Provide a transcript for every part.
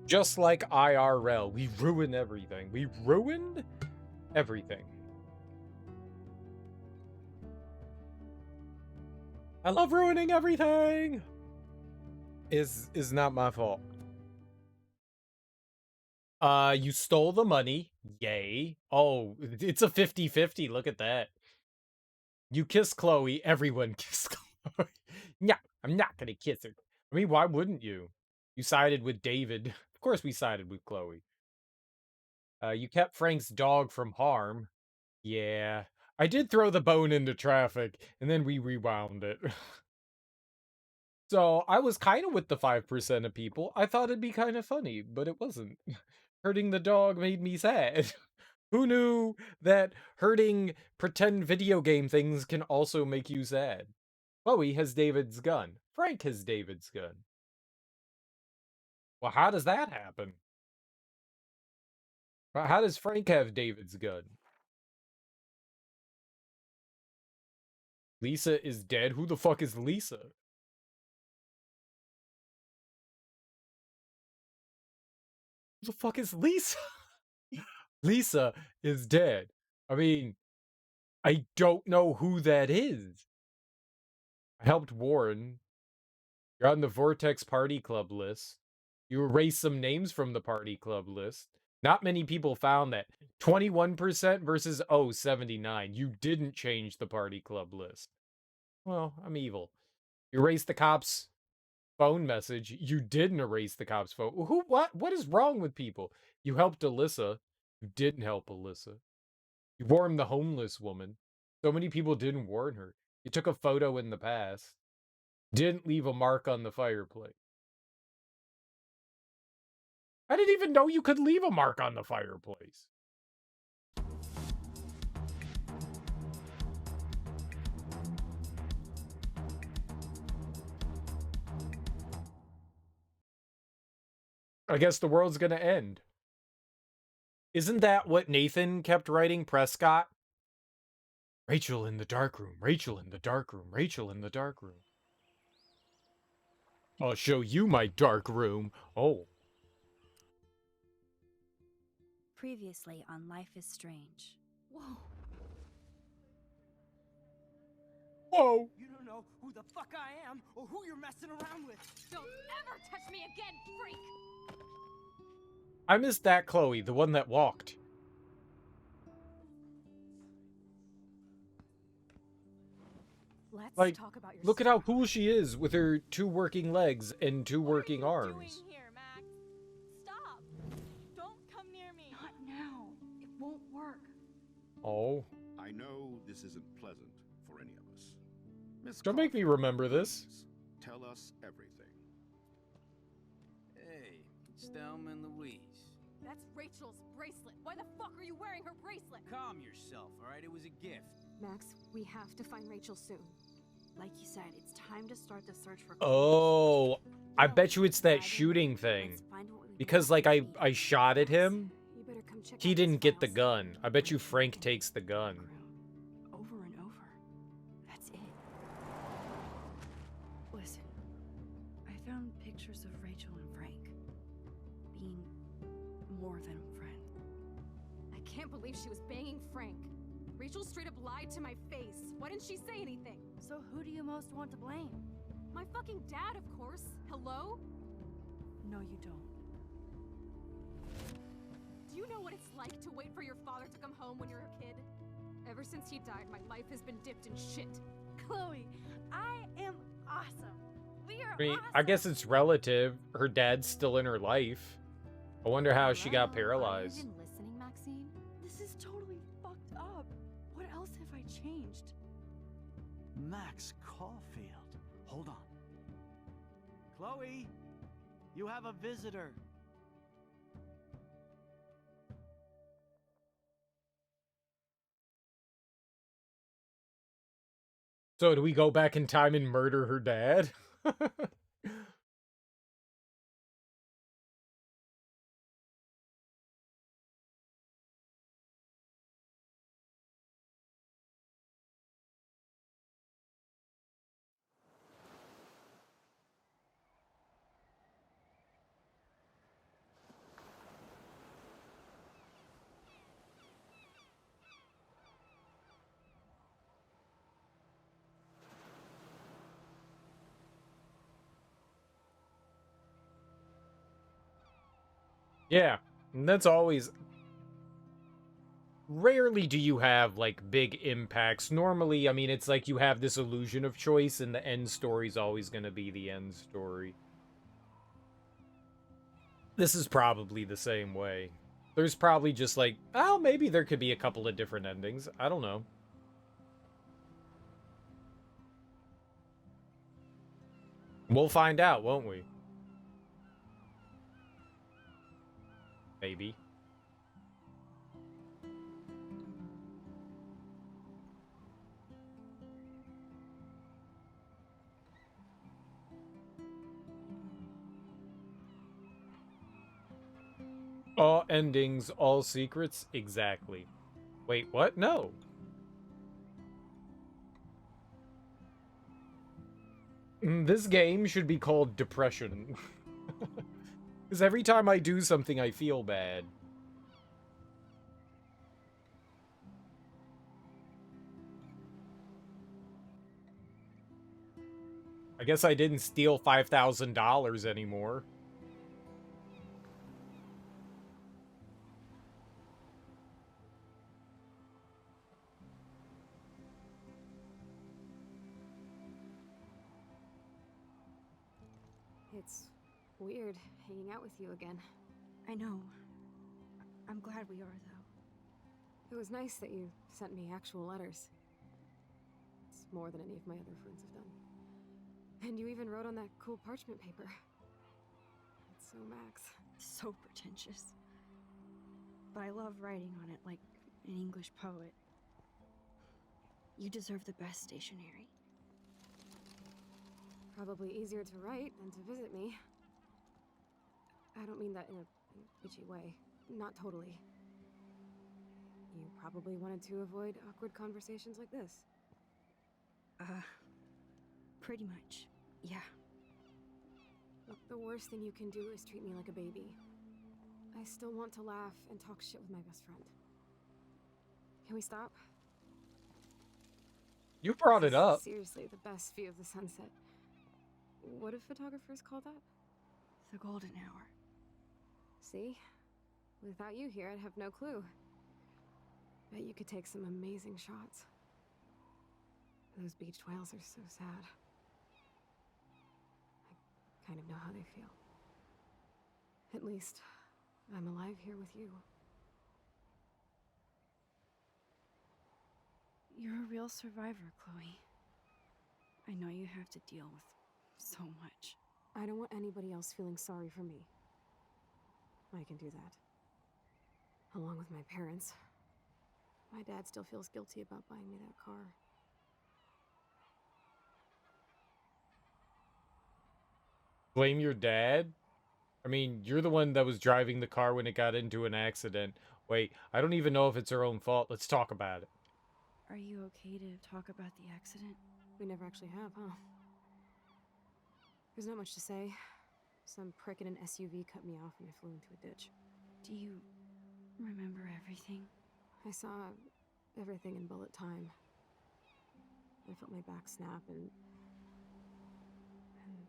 Just like IRL, we ruin everything. We ruined everything. I love ruining everything. Is not my fault. You stole the money. Yay. Oh, it's a 50-50. Look at that. You kiss Chloe. Everyone kiss Chloe. Yeah, I'm not gonna kiss her. I mean, why wouldn't you? You sided with David. Of course we sided with Chloe. You kept Frank's dog from harm. Yeah. I did throw the bone into traffic, and then we rewound it. So, I was kind of with the 5% of people. I thought it'd be kind of funny, but it wasn't. Hurting the dog made me sad. Who knew that hurting pretend video game things can also make you sad? Chloe has David's gun. Frank has David's gun. Well, how does that happen? How does Frank have David's gun? Lisa is dead? Who the fuck is Lisa? Who the fuck is Lisa? Lisa is dead. I mean, I don't know who that is. I helped Warren. You're on the Vortex Party Club list. You erased some names from the Party Club list. Not many people found that. 21% versus 79. You didn't change the Party Club list. Well, I'm evil. You erased the cops' phone message. You didn't erase the cops' phone. Who? What is wrong with people? You helped Alyssa. You didn't help Alyssa. You warned the homeless woman. So many people didn't warn her. You took a photo in the past. Didn't leave a mark on the fireplace. I didn't even know you could leave a mark on the fireplace. I guess the world's gonna end. Isn't that what Nathan kept writing Prescott? Rachel in the dark room, Rachel in the dark room, Rachel in the dark room. I'll show you my dark room. Oh. Previously on Life is Strange. Whoa. Whoa. You don't know who the fuck I am or who you're messing around with. Don't ever touch me again, freak! I missed that Chloe, the one that walked. Let's talk about your look at how cool she is with her 2 working legs and 2 working arms. What are you doing here, Max? Stop! Don't come near me. Not now. It won't work. Oh. I know this isn't pleasant for any of us. Miss Don't make me remember this. please, tell us everything. Hey, it's Thelma and Louise. That's Rachel's bracelet. Why the fuck are you wearing her bracelet? Calm yourself, alright? It was a gift. Max, we have to find Rachel soon. Like you said, it's time to start the search for. Oh, I bet you it's that shooting thing. Because, like, I shot at him. You better come check He out didn't these get the files. gun. I bet you Frank takes the gun. Over and over. That's it. Listen, I found pictures of Rachel and Frank being more than a friend. I can't believe she was banging Frank. Rachel straight up lied to my face. Why didn't she say anything? So who do you most want to blame? My fucking dad, of course. Hello? No, you don't. Do you know what it's like to wait for your father to come home when you're a kid? Ever since he died, my life has been dipped in shit. Chloe, I am awesome. We are I mean, awesome. I guess it's relative. Her dad's still in her life. I wonder how she got Hello? Are paralyzed. you even listening, Maxine? This is totally fucked up. What else have I changed? Max Caulfield. Hold on. Chloe, you have a visitor. So do we go back in time and murder her dad? Yeah, and that's always... Rarely do you have, like, big impacts. Normally, I mean, it's like you have this illusion of choice, and the end story's always gonna be the end story. This is probably the same way. There's probably just like, oh, maybe there could be a couple of different endings. I don't know. We'll find out, won't we? Maybe. All endings, all secrets? Exactly. Wait, what? No. This game should be called Depression. Because every time I do something, I feel bad. I guess I didn't steal $5,000 anymore. It's weird hanging out with you again. I know. I'm glad we are, though. It was nice that you sent me actual letters. It's more than any of my other friends have done. And you even wrote on that cool parchment paper. It's so Max. So pretentious. But I love writing on it like an English poet. You deserve the best stationery. Probably easier to write than to visit me. I don't mean that in a bitchy way. Not totally. You probably wanted to avoid awkward conversations like this. Pretty much. Yeah. Look, the worst thing you can do is treat me like a baby. I still want to laugh and talk shit with my best friend. Can we stop? You brought it up. Seriously, the best view of the sunset. What do photographers call that? The golden hour. See? Without you here, I'd have no clue. Bet you could take some amazing shots. Those beached whales are so sad. I kind of know how they feel. At least, I'm alive here with you. You're a real survivor, Chloe. I know you have to deal with so much. I don't want anybody else feeling sorry for me. I can do that. Along with my parents. My dad still feels guilty about buying me that car. Blame your dad? I mean, you're the one that was driving the car when it got into an accident. Wait, I don't even know if it's her own fault. Let's talk about it. Are you okay to talk about the accident? We never actually have, huh? There's not much to say. Some prick in an SUV cut me off and I flew into a ditch. Do you remember everything? I saw everything in bullet time. I felt my back snap and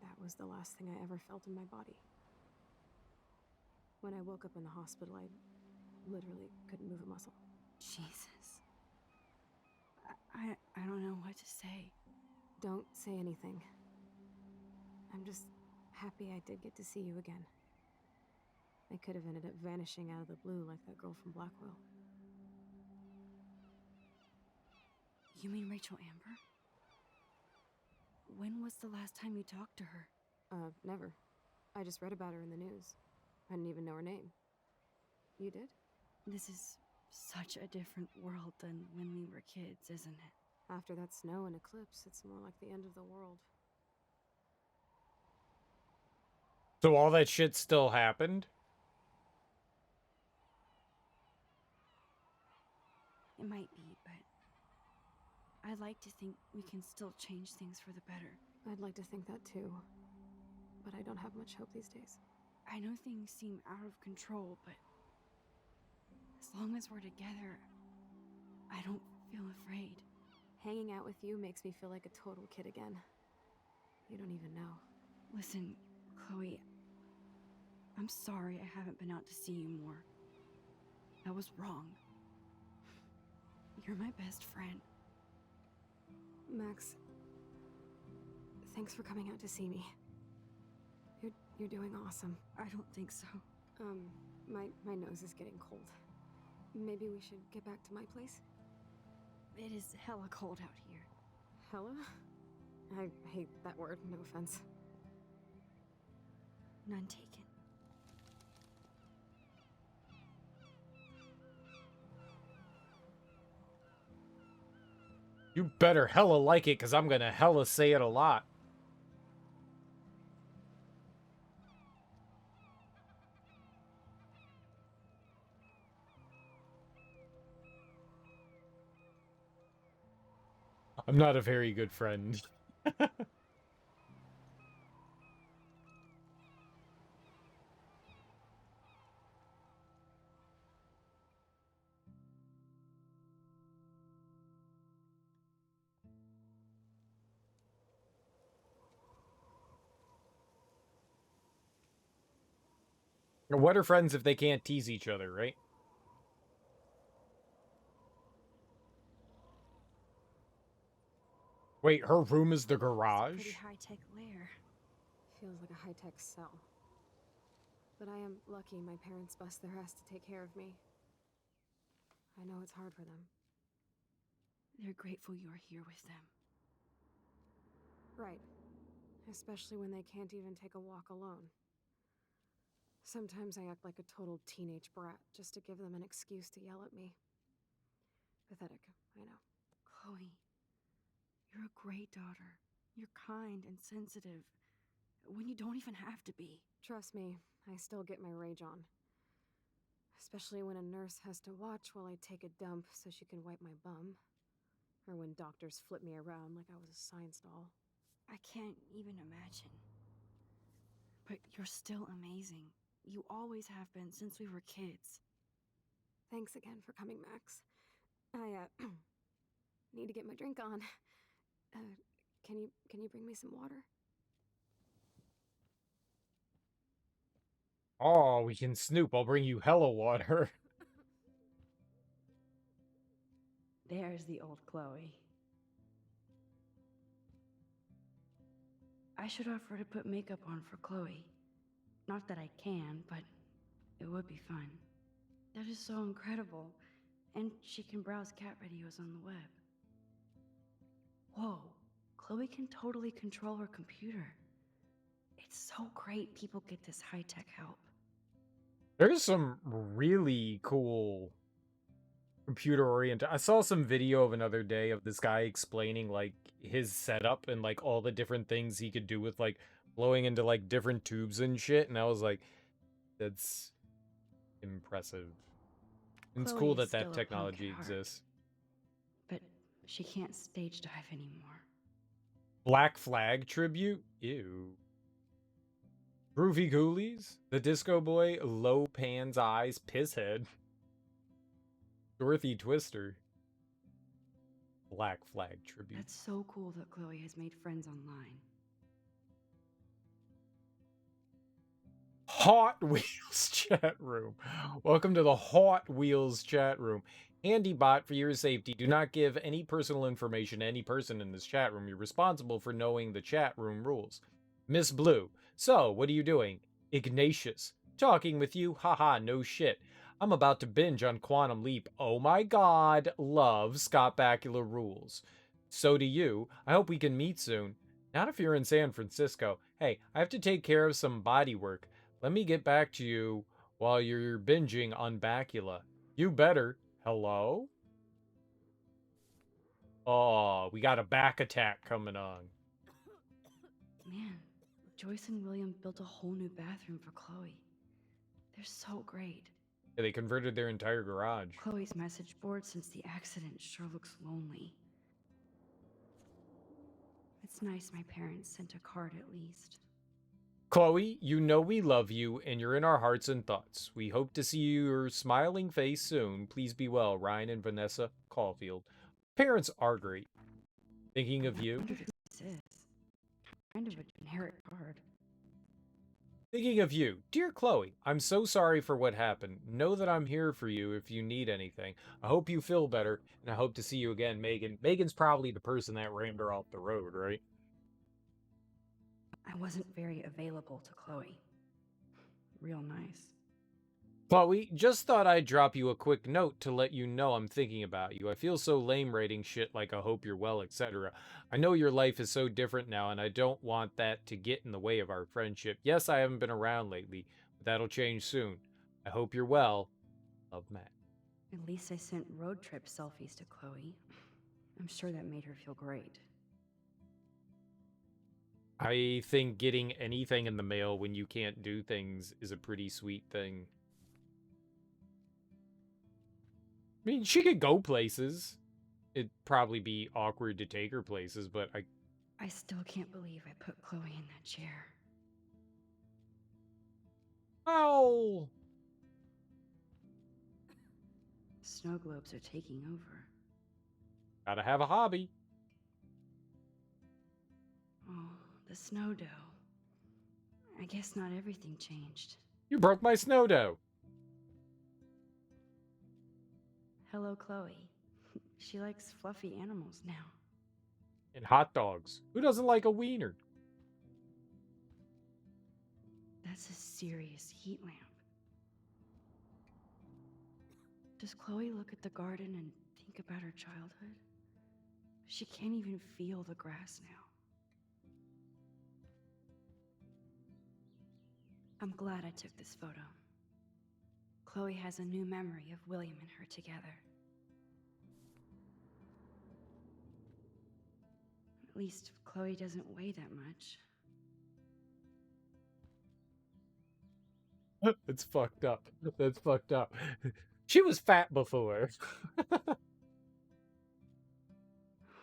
that was the last thing I ever felt in my body. When I woke up in the hospital, I literally couldn't move a muscle. Jesus. I don't know what to say. Don't say anything. I'm just happy I did get to see you again. I could have ended up vanishing out of the blue like that girl from Blackwell. You mean Rachel Amber? When was the last time you talked to her? Never. I just read about her in the news. I didn't even know her name. You did? This is such a different world than when we were kids, isn't it? After that snow and eclipse, it's more like the end of the world. So all that shit still happened? It might be, but I'd like to think we can still change things for the better. I'd like to think that too. But I don't have much hope these days. I know things seem out of control, but as long as we're together, I don't feel afraid. Hanging out with you makes me feel like a total kid again. You don't even know. Listen, Chloe, I'm sorry I haven't been out to see you more. I was wrong. You're my best friend. Max, thanks for coming out to see me. You're doing awesome. I don't think so. My nose is getting cold. Maybe we should get back to my place? It is hella cold out here. Hella? I hate that word, no offense. None taken. You better hella like it, because I'm gonna hella say it a lot. I'm not a very good friend. What are friends if they can't tease each other, right? Wait, her room is the It's a garage? pretty high-tech lair. Feels like a high-tech cell. But I am lucky my parents bust their ass to take care of me. I know it's hard for them. They're grateful you're here with them. Right. Especially when they can't even take a walk alone. Sometimes I act like a total teenage brat just to give them an excuse to yell at me. Pathetic, I know. Chloe, you're a great daughter. You're kind and sensitive when you don't even have to be. Trust me, I still get my rage on. Especially when a nurse has to watch while I take a dump so she can wipe my bum. Or when doctors flip me around like I was a science doll. I can't even imagine. But you're still amazing. You always have been since we were kids. Thanks again for coming, Max. I, need to get my drink on. Can you bring me some water? Oh, we can snoop. I'll bring you hella water. There's the old Chloe. I should offer to put makeup on for Chloe. Not that I can, but it would be fun. That is so incredible. And she can browse cat videos on the web. Whoa, Chloe can totally control her computer. It's so great people get this high-tech help. There's some really cool computer-oriented... I saw some video of another day of this guy explaining, like, his setup and, like, all the different things he could do with, like, blowing into, like, different tubes and shit, and I was like, that's impressive. And it's Chloe cool is that still that a punk technology at heart. exists. But she can't stage dive anymore. Black Flag tribute? Ew. Groovy Ghoulies? The Disco Boy? Low Pan's Eyes? Pisshead? Dorothy Twister? Black Flag tribute. That's so cool that Chloe has made friends online. Hot Wheels chat room. Welcome to the Hot Wheels chat room. Handy bot, for your safety, do not give any personal information to any person in this chat room. You're responsible for knowing the chat room rules. Miss Blue. So, what are you doing? Ignatius. Talking with you? Haha, no shit. I'm about to binge on Quantum Leap. Oh my god. Love Scott Bakula rules. So do you. I hope we can meet soon. Not if you're in San Francisco. Hey, I have to take care of some body work. Let me get back to you while you're binging on Bakula. You better. Hello? Oh, we got a back attack coming on. Man, Joyce and William built a whole new bathroom for Chloe. They're so great. Yeah, they converted their entire garage. Chloe's message board since the accident sure looks lonely. It's nice my parents sent a card at least. Chloe, you know we love you, and you're in our hearts and thoughts. We hope to see your smiling face soon. Please be well, Ryan and Vanessa Caulfield. Parents are great. Thinking of I you. wonder who this is. Kind of a generic card. Thinking of you, dear Chloe, I'm so sorry for what happened. Know that I'm here for you if you need anything. I hope you feel better, and I hope to see you again, Megan. Megan's probably the person that rammed her off the road, right? I wasn't very available to Chloe. Real nice. Chloe, just thought I'd drop you a quick note to let you know I'm thinking about you. I feel so lame rating shit like I hope you're well, etc. I know your life is so different now, and I don't want that to get in the way of our friendship. Yes, I haven't been around lately, but that'll change soon. I hope you're well. Love, Matt. At least I sent road trip selfies to Chloe. I'm sure that made her feel great. I think getting anything in the mail when you can't do things is a pretty sweet thing. I mean, she could go places. It'd probably be awkward to take her places, but I still can't believe I put Chloe in that chair. Oh! Snow globes are taking over. Gotta have a hobby. Oh, the snow dough. I guess not everything changed. You broke my snow dough. Hello, Chloe. She likes fluffy animals now. And hot dogs. Who doesn't like a wiener? That's a serious heat lamp. Does Chloe look at the garden and think about her childhood? She can't even feel the grass now. I'm glad I took this photo. Chloe has a new memory of William and her together. At least Chloe doesn't weigh that much. It's fucked up. That's fucked up. She was fat before. Oh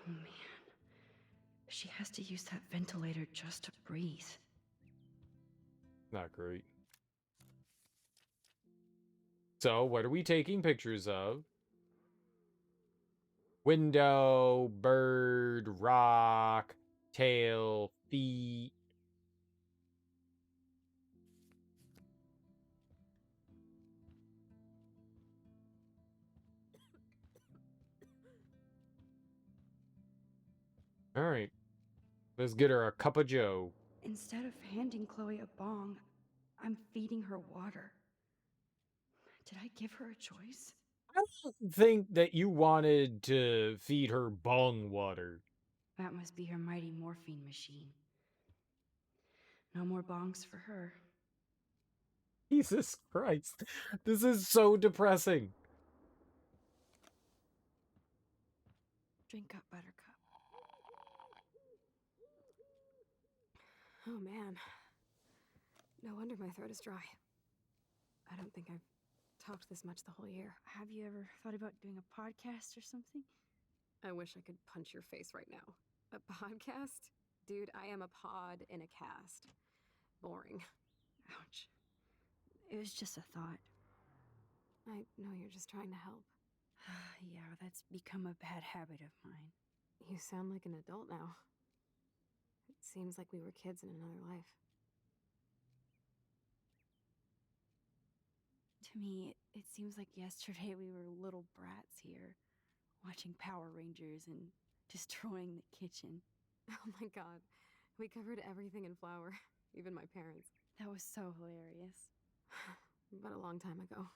man. She has to use that ventilator just to breathe. Not great. So, what are we taking pictures of? Window, bird, rock, tail, feet. All right. Let's get her a cup of joe. Instead of handing Chloe a bong, I'm feeding her water. Did I give her a choice? I don't think that you wanted to feed her bong water. That must be her mighty morphine machine. No more bongs for her. Jesus Christ. This is so depressing. Drink up, Buttercup. Oh man. No wonder my throat is dry. I don't think I've talked this much the whole year. Have you ever thought about doing a podcast or something? I wish I could punch your face right now. A podcast? Dude, I am a pod in a cast. Boring. Ouch. It was just a thought. I know you're just trying to help. Yeah, that's become a bad habit of mine. You sound like an adult now. It seems like we were kids in another life. To me, it seems like yesterday we were little brats here, watching Power Rangers and destroying the kitchen. Oh my god. We covered everything in flour, even my parents. That was so hilarious. But a long time ago.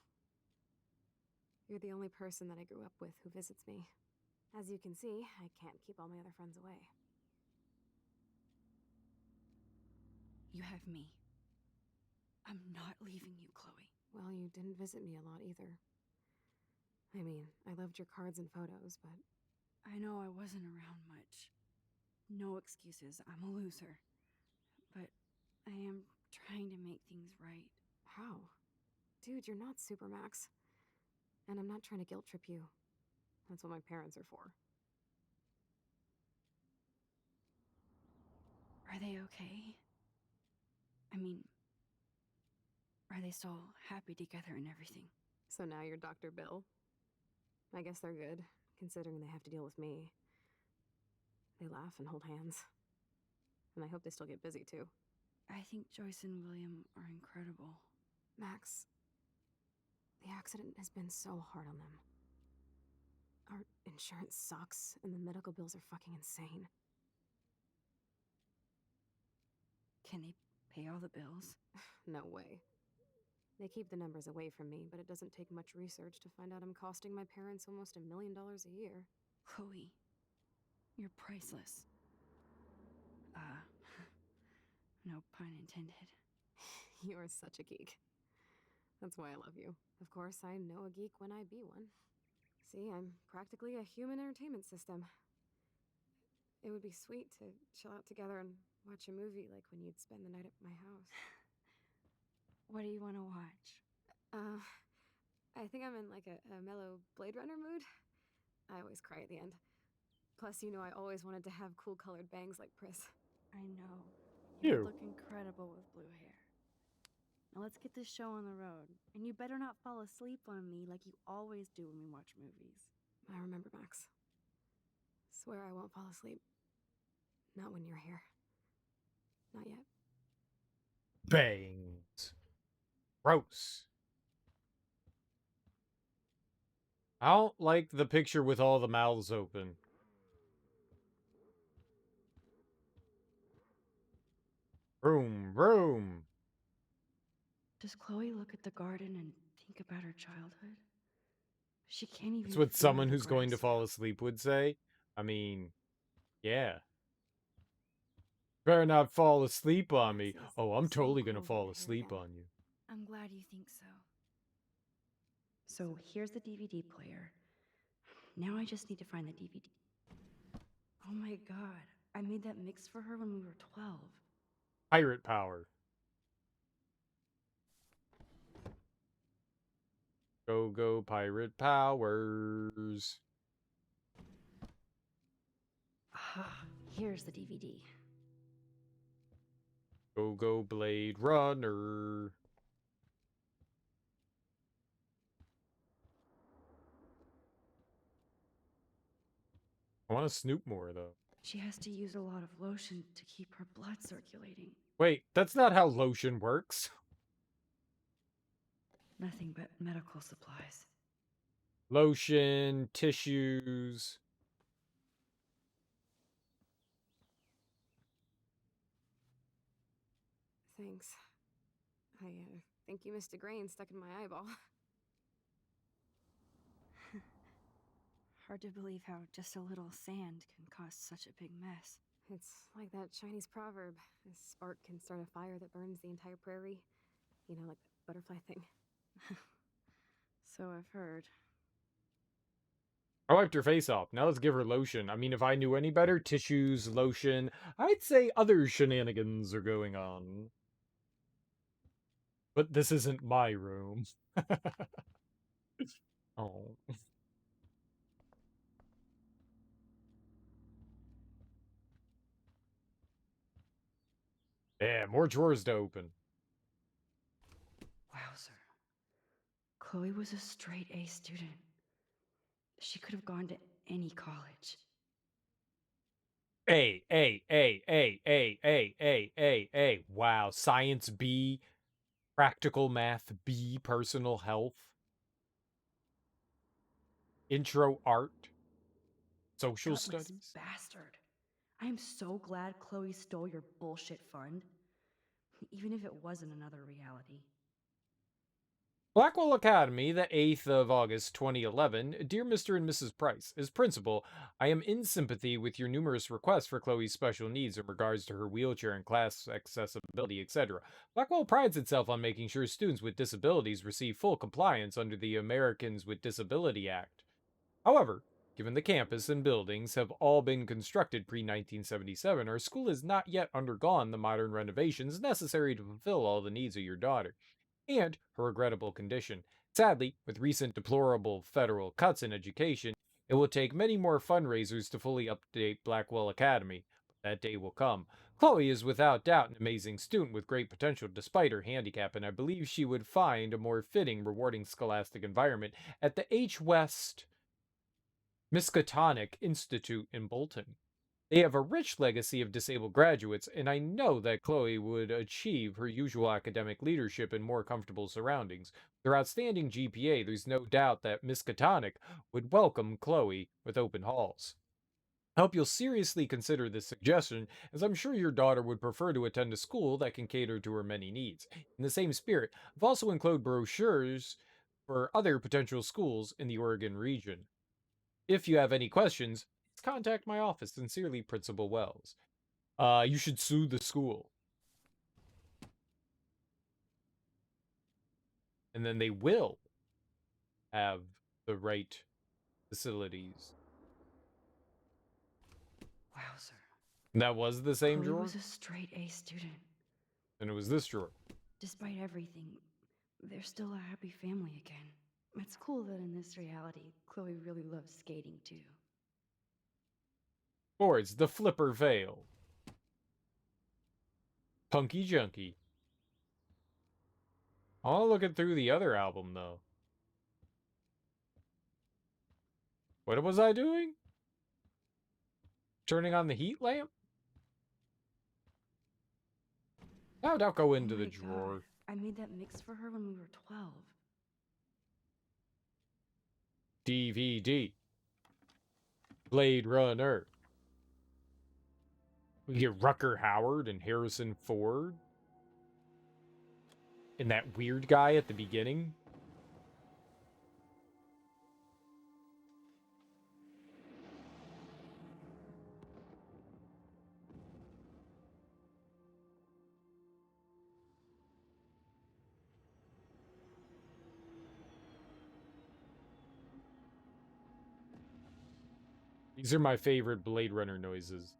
You're the only person that I grew up with who visits me. As you can see, I can't keep all my other friends away. You have me. I'm not leaving you, Chloe. Well, you didn't visit me a lot either. I mean, I loved your cards and photos, but... I know I wasn't around much. No excuses, I'm a loser. But I am trying to make things right. How? Dude, you're not Supermax. And I'm not trying to guilt trip you. That's what my parents are for. Are they okay? I mean, are they still happy together and everything? So now you're Dr. Bill? I guess they're good, considering they have to deal with me. They laugh and hold hands. And I hope they still get busy, too. I think Joyce and William are incredible. Max, the accident has been so hard on them. Our insurance sucks, and the medical bills are fucking insane. Can they pay all the bills? No way. They keep the numbers away from me, but it doesn't take much research to find out I'm costing my parents almost $1 million a year. Chloe, you're priceless. No pun intended. You are such a geek. That's why I love you. Of course, I know a geek when I be one. See, I'm practically a human entertainment system. It would be sweet to chill out together and watch a movie like when you'd spend the night at my house. What do you want to watch? I think I'm in like a mellow Blade Runner mood. I always cry at the end. Plus, you know I always wanted to have cool colored bangs like Pris. I know. You. You look incredible with blue hair. Now let's get this show on the road. And you better not fall asleep on me like you always do when we watch movies. I remember, Max. Swear I won't fall asleep. Not when you're here. Not yet. Bangs. Gross. I don't like the picture with all the mouths open. Vroom, vroom. Does Chloe look at the garden and think about her childhood? She can't even. That's what feel someone the who's going to grass. fall asleep would say. I mean, yeah. Better not fall asleep on me. Max is Oh, I'm so totally gonna cool to fall hear asleep again. on you. I'm glad you think so. So here's the DVD player. Now I just need to find the DVD. Oh my god. I made that mix for her when we were 12. Pirate power. Go, go, pirate powers. Ah, here's the DVD. Go, go, Blade Runner. I want to snoop more, though. She has to use a lot of lotion to keep her blood circulating. Wait, that's not how lotion works. Nothing but medical supplies. Lotion, tissues. Thanks. I think you missed a grain stuck in my eyeball. Hard to believe how just a little sand can cause such a big mess. It's like that Chinese proverb: a spark can start a fire that burns the entire prairie. You know, like the butterfly thing. So I've heard. I wiped her face off. Now let's give her lotion. I mean, if I knew any better, tissues, lotion, I'd say other shenanigans are going on. But this isn't my room. Oh. Yeah, more drawers to open. Wowzer. Chloe was a straight A student. She could have gone to any college. A, A, A, A, A, A, A, A, A. Wow. Science B, practical math B, personal health. Intro art. Social Gutless studies. bastard. I am so glad Chloe stole your bullshit fund. Even if it wasn't another reality. Blackwell Academy, the 8th of August, 2011. Dear Mr. and Mrs. Price, as principal, I am in sympathy with your numerous requests for Chloe's special needs in regards to her wheelchair and class accessibility, etc. Blackwell prides itself on making sure students with disabilities receive full compliance under the Americans with Disability Act. However, given the campus and buildings have all been constructed pre-1977, our school has not yet undergone the modern renovations necessary to fulfill all the needs of your daughter and her regrettable condition. Sadly, with recent deplorable federal cuts in education, it will take many more fundraisers to fully update Blackwell Academy. But that day will come. Chloe is without doubt an amazing student with great potential despite her handicap, and I believe she would find a more fitting, rewarding scholastic environment at the H. West Miskatonic Institute in Bolton. They have a rich legacy of disabled graduates, and I know that Chloe would achieve her usual academic leadership in more comfortable surroundings. With her outstanding GPA, there's no doubt that Miss Katonic would welcome Chloe with open halls. I hope you'll seriously consider this suggestion, as I'm sure your daughter would prefer to attend a school that can cater to her many needs. In the same spirit, I've also included brochures for other potential schools in the Oregon region. If you have any questions, please contact my office. Sincerely, Principal Wells. You should sue the school. And then they will have the right facilities. Wowzer. That was the same Chloe drawer? was a straight A student. And it was this drawer. Despite everything, they're still a happy family again. It's cool that in this reality, Chloe really loves skating too. Boards, the Flipper Veil. Punky Junky. I'll look it through the other album, though. What was I doing? Turning on the heat lamp? How would that go into the drawer? God. I made that mix for her when we were 12. DVD. Blade Runner. We get Rucker Howard and Harrison Ford. And that weird guy at the beginning. These are my favorite Blade Runner noises.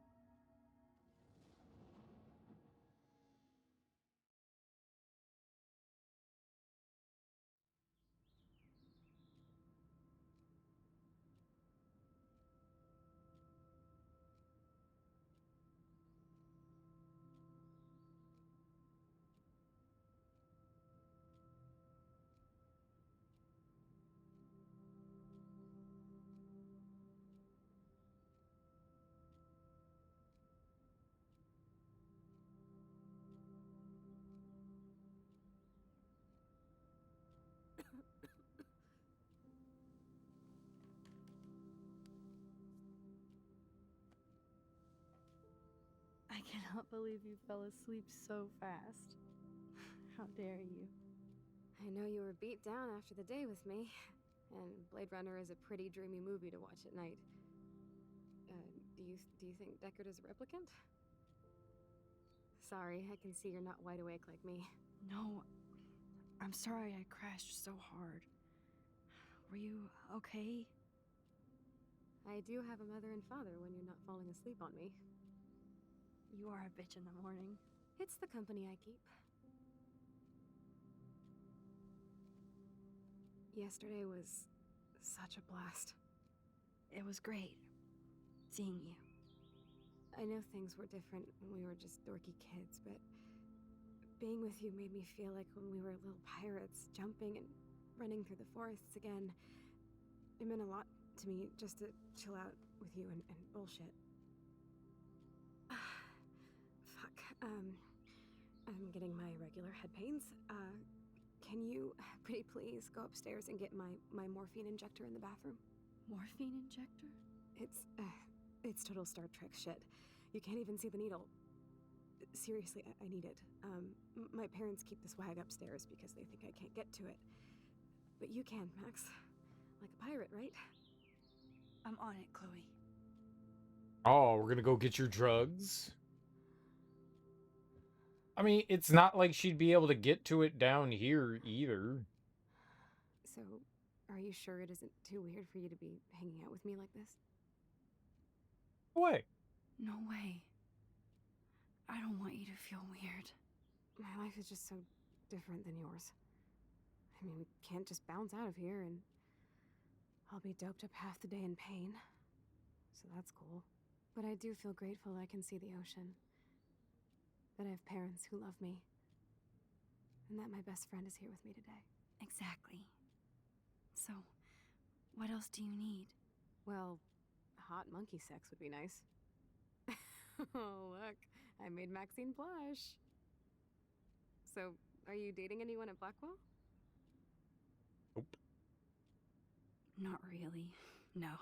I cannot believe you fell asleep so fast. How dare you? I know you were beat down after the day with me, and Blade Runner is a pretty dreamy movie to watch at night. Do you think Deckard is a replicant? Sorry, I can see you're not wide awake like me. No, I'm sorry I crashed so hard. Were you okay? I do have a mother and father when you're not falling asleep on me. You are a bitch in the morning. It's the company I keep. Yesterday was such a blast. It was great seeing you. I know things were different when we were just dorky kids, but being with you made me feel like when we were little pirates, jumping and running through the forests again. It meant a lot to me just to chill out with you and bullshit. Fuck. I'm getting my regular head pains. Can you, pretty please, go upstairs and get my morphine injector in the bathroom? Morphine injector? It's total Star Trek shit. You can't even see the needle. Seriously, I need it. My parents keep the swag upstairs because they think I can't get to it. But you can, Max. Like a pirate, right? I'm on it, Chloe. Oh, we're gonna go get your drugs? I mean, it's not like she'd be able to get to it down here either. So, are you sure it isn't too weird for you to be hanging out with me like this? Way. No way. I don't want you to feel weird. My life is just so different than yours. I mean, we can't just bounce out of here and I'll be doped up half the day in pain. So that's cool. But I do feel grateful I can see the ocean. That I have parents who love me. And that my best friend is here with me today. Exactly. So, what else do you need? Well, hot monkey sex would be nice. Oh, look. I made Maxine blush. So, are you dating anyone at Blackwell? Nope. Not really. No.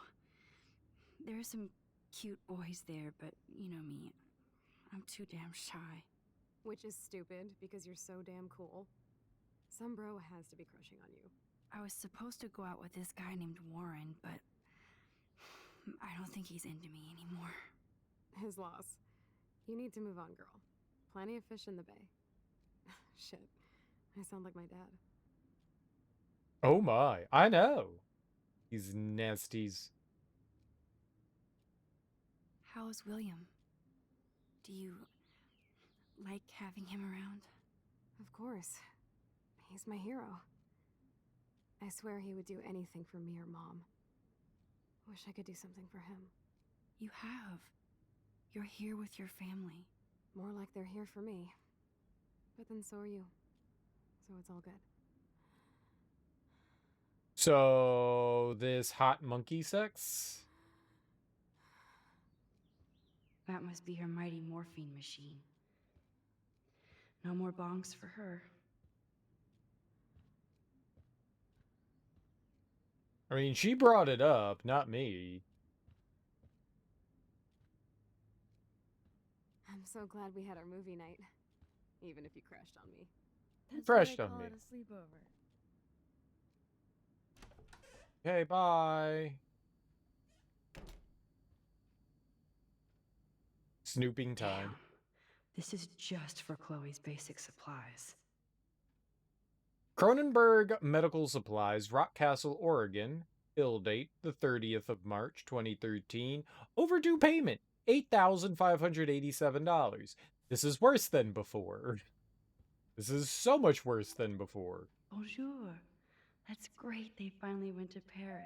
There are some cute boys there, but you know me. I'm too damn shy. Which is stupid, because you're so damn cool. Some bro has to be crushing on you. I was supposed to go out with this guy named Warren, but I don't think he's into me anymore. His loss. You need to move on, girl. Plenty of fish in the bay. Shit. I sound like my dad. Oh my, I know. These nasties. How is William? Do you like having him around? Of course. He's my hero. I swear he would do anything for me or Mom. Wish I could do something for him. You have. You're here with your family. More like they're here for me. But then so are you. So it's all good. So, this hot monkey sex? That must be her mighty morphine machine. No more bongs for her. I mean, she brought it up, not me. I'm so glad we had our movie night. Even if you crashed on me. That's Crashed why on they call me. it a sleepover. Okay, bye. Snooping time. Damn. This is just for Chloe's basic supplies. Cronenberg Medical Supplies, Rock Castle, Oregon. Bill date, the 30th of March, 2013. Overdue payment, $8,587. This is worse than before. This is so much worse than before. Bonjour. That's great they finally went to Paris.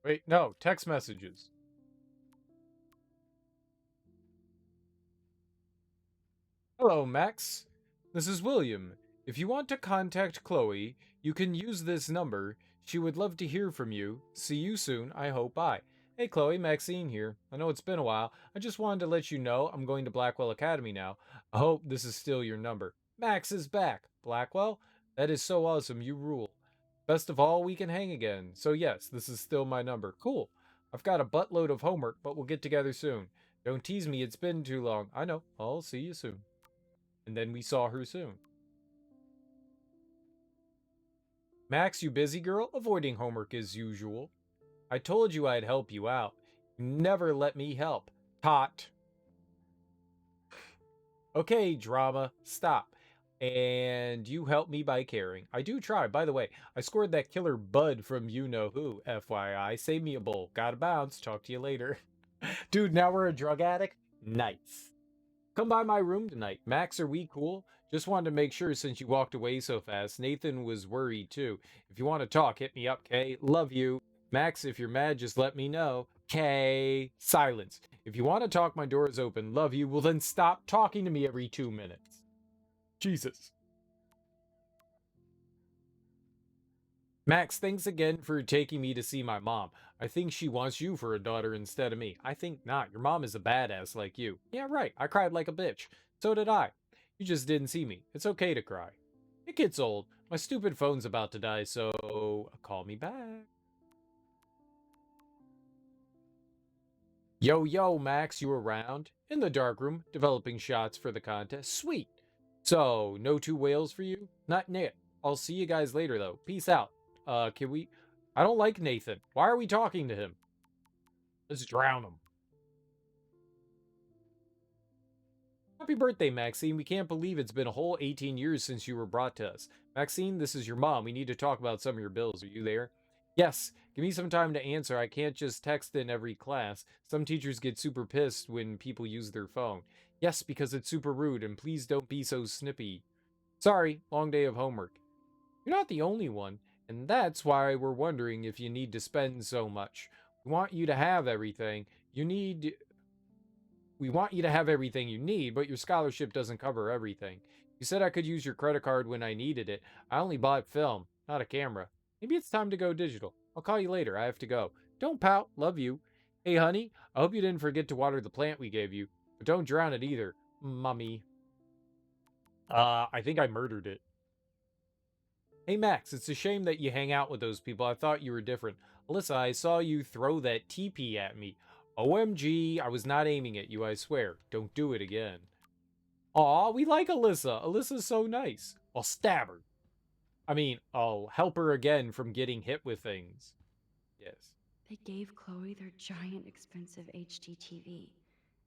Wait, no, text messages. Hello, Max. This is William. If you want to contact Chloe, you can use this number. She would love to hear from you. See you soon, I hope. Bye. Hey, Chloe, Maxine here. I know it's been a while. I just wanted to let you know I'm going to Blackwell Academy now. I hope this is still your number. Max is back. Blackwell? That is so awesome. You rule. Best of all, we can hang again. So yes, this is still my number. Cool. I've got a buttload of homework, but we'll get together soon. Don't tease me, it's been too long. I know. I'll see you soon. And then we saw her soon. Max, you busy girl? Avoiding homework as usual. I told you I'd help you out. You never let me help. Tot. Okay, drama. Stop. And you help me by caring. I do try. By the way, I scored that killer bud from you-know-who, FYI. Save me a bowl. Gotta bounce. Talk to you later. Dude, now we're a drug addict? Nice. Come by my room tonight. Max, are we cool? Just wanted to make sure since you walked away so fast. Nathan was worried too. If you want to talk, hit me up, Kay. Love you. Max, if you're mad, just let me know. Kay. Silence. If you want to talk, my door is open. Love you. Well, then stop talking to me every 2 minutes. Jesus. Max, thanks again for taking me to see my mom. I think she wants you for a daughter instead of me. I think not. Your mom is a badass like you. Yeah, right. I cried like a bitch. So did I. You just didn't see me. It's okay to cry. It gets old. My stupid phone's about to die, so call me back. Yo, Max, you around? In the darkroom, developing shots for the contest. Sweet. So, no two whales for you? Not Nate. I'll see you guys later, though. Peace out. Can we... I don't like Nathan. Why are we talking to him? Let's drown him. Happy birthday, Maxine. We can't believe it's been a whole 18 years since you were brought to us. Maxine, this is your mom. We need to talk about some of your bills. Are you there? Yes. Give me some time to answer. I can't just text in every class. Some teachers get super pissed when people use their phone. Yes, because it's super rude, and please don't be so snippy. Sorry, long day of homework. You're not the only one, and that's why we're wondering if you need to spend so much. We want you to have everything you need. We want you to have everything you need, but your scholarship doesn't cover everything. You said I could use your credit card when I needed it. I only bought film, not a camera. Maybe it's time to go digital. I'll call you later. I have to go. Don't pout. Love you. Hey, honey, I hope you didn't forget to water the plant we gave you. But don't drown it either, Mummy. I think I murdered it. Hey, Max, it's a shame that you hang out with those people. I thought you were different. Alyssa, I saw you throw that TP at me. OMG, I was not aiming at you, I swear. Don't do it again. Aw, we like Alyssa. Alyssa's so nice. I'll stab her. I mean, I'll help her again from getting hit with things. Yes. They gave Chloe their giant, expensive HD TV,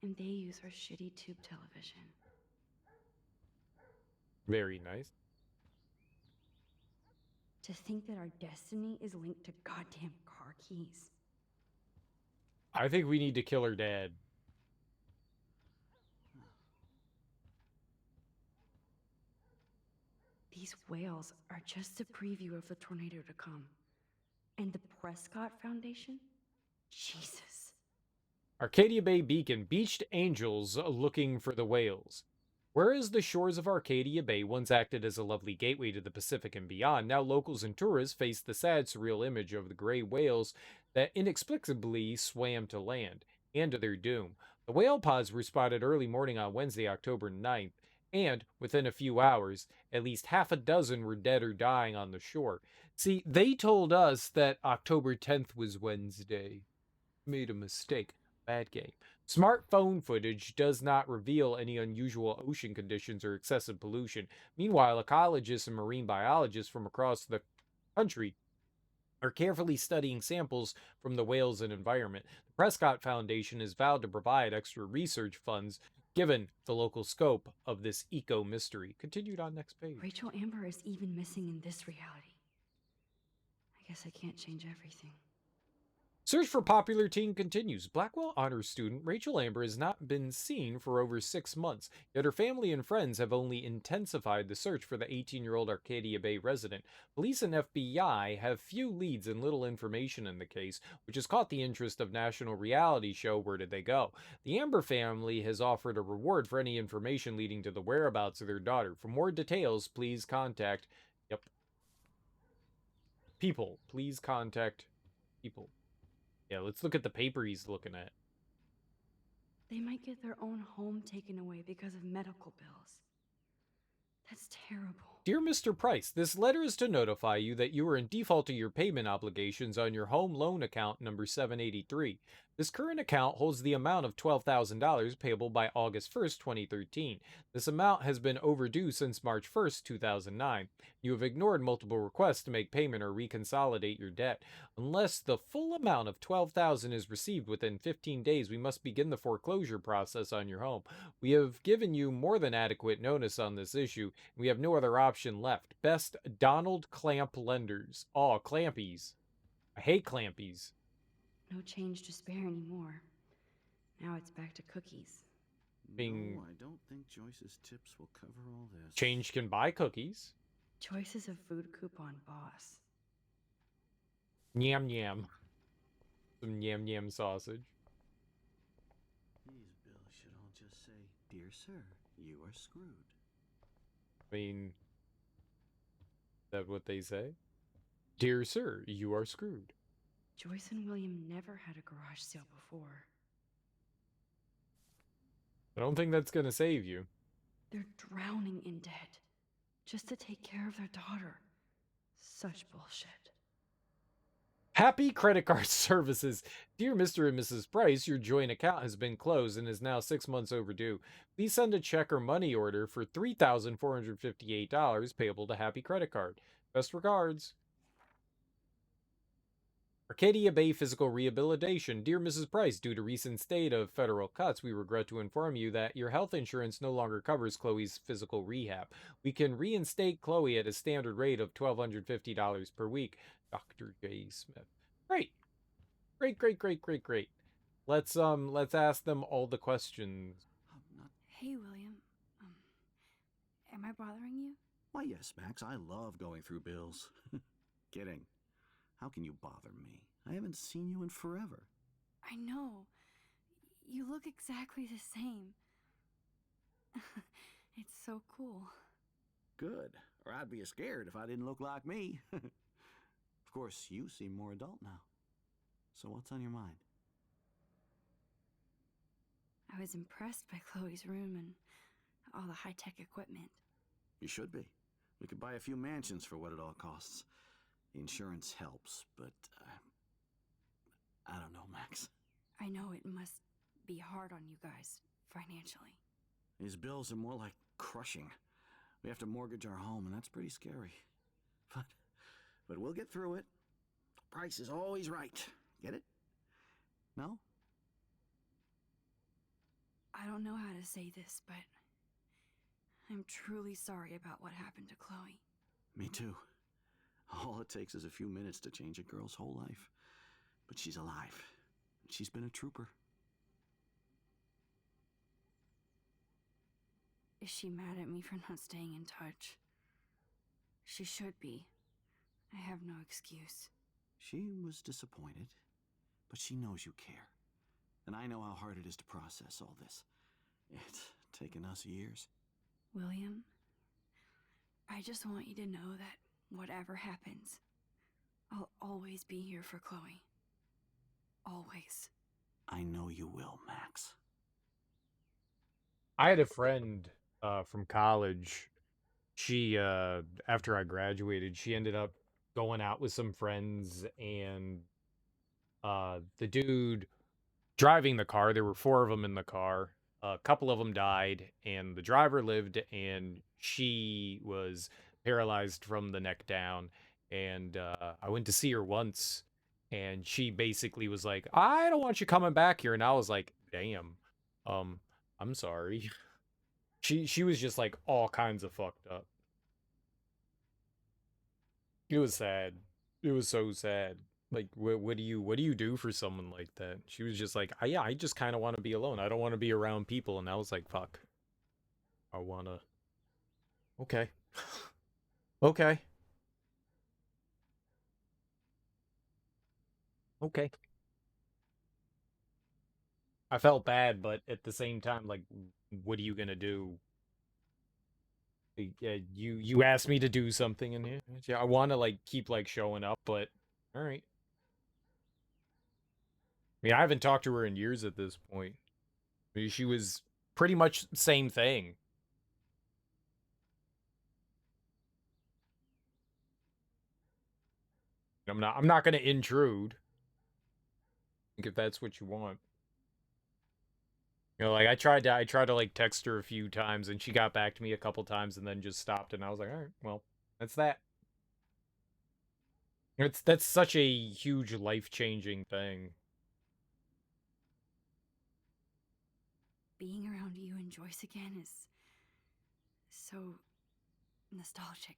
and they use her shitty tube television. Very nice. To think that our destiny is linked to goddamn car keys. I think we need to kill her dad. These whales are just a preview of the tornado to come. And the Prescott Foundation? Jesus. Arcadia Bay Beacon, beached angels looking for the whales. Whereas the shores of Arcadia Bay once acted as a lovely gateway to the Pacific and beyond, now locals and tourists face the sad, surreal image of the gray whales that inexplicably swam to land, and to their doom. The whale pods were spotted early morning on Wednesday, October 9th, and, within a few hours, at least half a dozen were dead or dying on the shore. See, they told us that October 10th was Wednesday. Made a mistake. Bad game. Smartphone footage does not reveal any unusual ocean conditions or excessive pollution. Meanwhile, ecologists and marine biologists from across the country are carefully studying samples from the whales and environment. The Prescott Foundation has vowed to provide extra research funds given the local scope of this eco-mystery. Continued on next page. Rachel Amber is even missing in this reality. I guess I can't change everything. Search for popular teen continues. Blackwell honors student Rachel Amber has not been seen for over 6 months, yet her family and friends have only intensified the search for the 18-year-old Arcadia Bay resident. Police and FBI have few leads and little information in the case, which has caught the interest of national reality show Where Did They Go? The Amber family has offered a reward for any information leading to the whereabouts of their daughter. For more details, please contact... People. Please contact people. Yeah, let's look at the paper he's looking at. They might get their own home taken away because of medical bills. That's terrible. Dear Mr. Price, this letter is to notify you that you are in default to your payment obligations on your home loan account number 783. This current account holds the amount of $12,000 payable by August 1st, 2013. This amount has been overdue since March 1st, 2009. You have ignored multiple requests to make payment or reconsolidate your debt. Unless the full amount of $12,000 is received within 15 days, we must begin the foreclosure process on your home. We have given you more than adequate notice on this issue. We have no other option left. Best, Donald Clamp Lenders. Aw, Clampies. I hate Clampies. No change to spare anymore. Now it's back to cookies. Being- No, I don't think Joyce's tips will cover all this. Change can buy cookies. Choices of food coupon boss. Yam yam. Some yam yam sausage. These bills should all just say, "Dear sir, you are screwed." I mean, is that what they say? Dear sir, you are screwed. Joyce and William never had a garage sale before. I don't think that's gonna save you. They're drowning in debt just to take care of their daughter. Such bullshit. Happy Credit Card Services. Dear Mr. and Mrs. Price, your joint account has been closed and is now 6 months overdue. Please send a check or money order for $3,458 payable to Happy Credit Card. Best regards. Arcadia Bay Physical Rehabilitation. Dear Mrs. Price, due to recent state of federal cuts, we regret to inform you that your health insurance no longer covers Chloe's physical rehab. We can reinstate Chloe at a standard rate of $1,250 per week. Dr. J. Smith. Great. Great. Let's ask them all the questions. Not... Hey, William. Am I bothering you? Why, yes, Max. I love going through bills. Kidding. How can you bother me? I haven't seen you in forever. I know. You look exactly the same. It's so cool. Good. Or I'd be scared if I didn't look like me. Of course, you seem more adult now. So what's on your mind? I was impressed by Chloe's room and all the high-tech equipment. You should be. We could buy a few mansions for what it all costs. The insurance helps, but I don't know, Max. I know it must be hard on you guys, financially. These bills are more like crushing. We have to mortgage our home, and that's pretty scary. But we'll get through it. Price is always right. Get it? No? I don't know how to say this, but I'm truly sorry about what happened to Chloe. Me too. All it takes is a few minutes to change a girl's whole life. But she's alive. She's been a trooper. Is she mad at me for not staying in touch? She should be. I have no excuse. She was disappointed, but she knows you care. And I know how hard it is to process all this. It's taken us years. William, I just want you to know that whatever happens, I'll always be here for Chloe. Always. I know you will, Max. I had a friend from college. She, after I graduated, she ended up going out with some friends, and the dude driving the car, there were 4 of them in the car. A couple of them died, and the driver lived, and she was paralyzed from the neck down. And I went to see her once, and she basically was like, "I don't want you coming back here." And I was like, "Damn, I'm sorry." She was just like all kinds of fucked up. It was sad. It was so sad. Like, what do you do for someone like that? She was just like, yeah, I just kind of want to be alone. I don't want to be around people. And I was like, fuck. I wanna. Okay. Okay. Okay. I felt bad, but at the same time, like, what are you gonna do? Yeah, you asked me to do something in here. Yeah, I want to like keep like showing up, but all right. I mean, I haven't talked to her in years at this point. I mean, she was pretty much same thing. I'm not gonna intrude. If that's what you want. You know, like I tried to like text her a few times, and she got back to me a couple times and then just stopped, and I was like, all right, well, that's that. That's such a huge life-changing thing. Being around you and Joyce again is so nostalgic.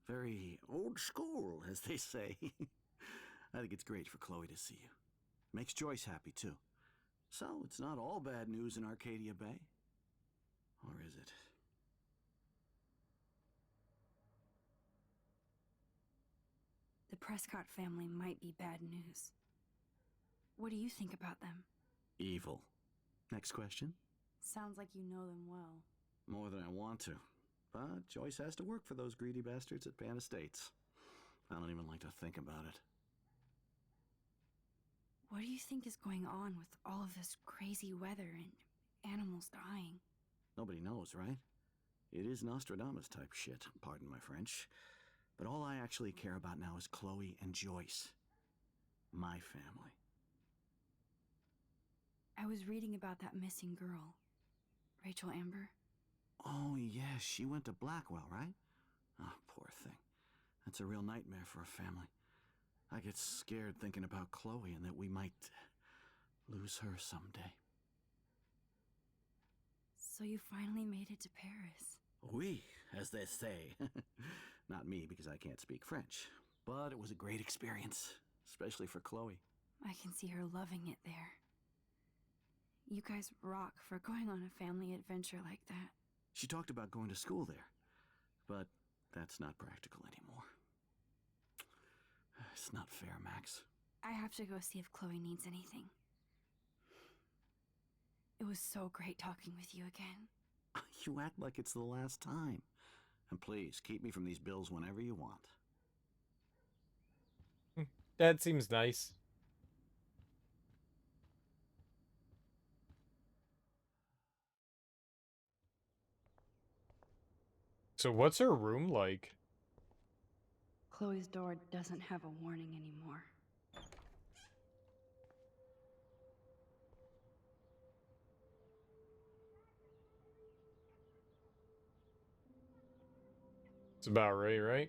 Very old school, as they say. I think it's great for Chloe to see you. Makes Joyce happy, too. So, it's not all bad news in Arcadia Bay. Or is it? The Prescott family might be bad news. What do you think about them? Evil. Next question. Sounds like you know them well. More than I want to. But Joyce has to work for those greedy bastards at Pan Estates. I don't even like to think about it. What do you think is going on with all of this crazy weather and animals dying? Nobody knows, right? It is Nostradamus type shit, pardon my French. But all I actually care about now is Chloe and Joyce. My family. I was reading about that missing girl, Rachel Amber. Oh, yeah, she went to Blackwell, right? Oh, poor thing. That's a real nightmare for a family. I get scared thinking about Chloe and that we might lose her someday. So you finally made it to Paris. Oui, as they say. Not me, because I can't speak French. But it was a great experience, especially for Chloe. I can see her loving it there. You guys rock for going on a family adventure like that. She talked about going to school there, but that's not practical anymore. It's not fair, Max. I have to go see if Chloe needs anything. It was so great talking with you again. You act like it's the last time. And please, keep me from these bills whenever you want. Dad seems nice. So what's her room like? Chloe's door doesn't have a warning anymore. It's about right?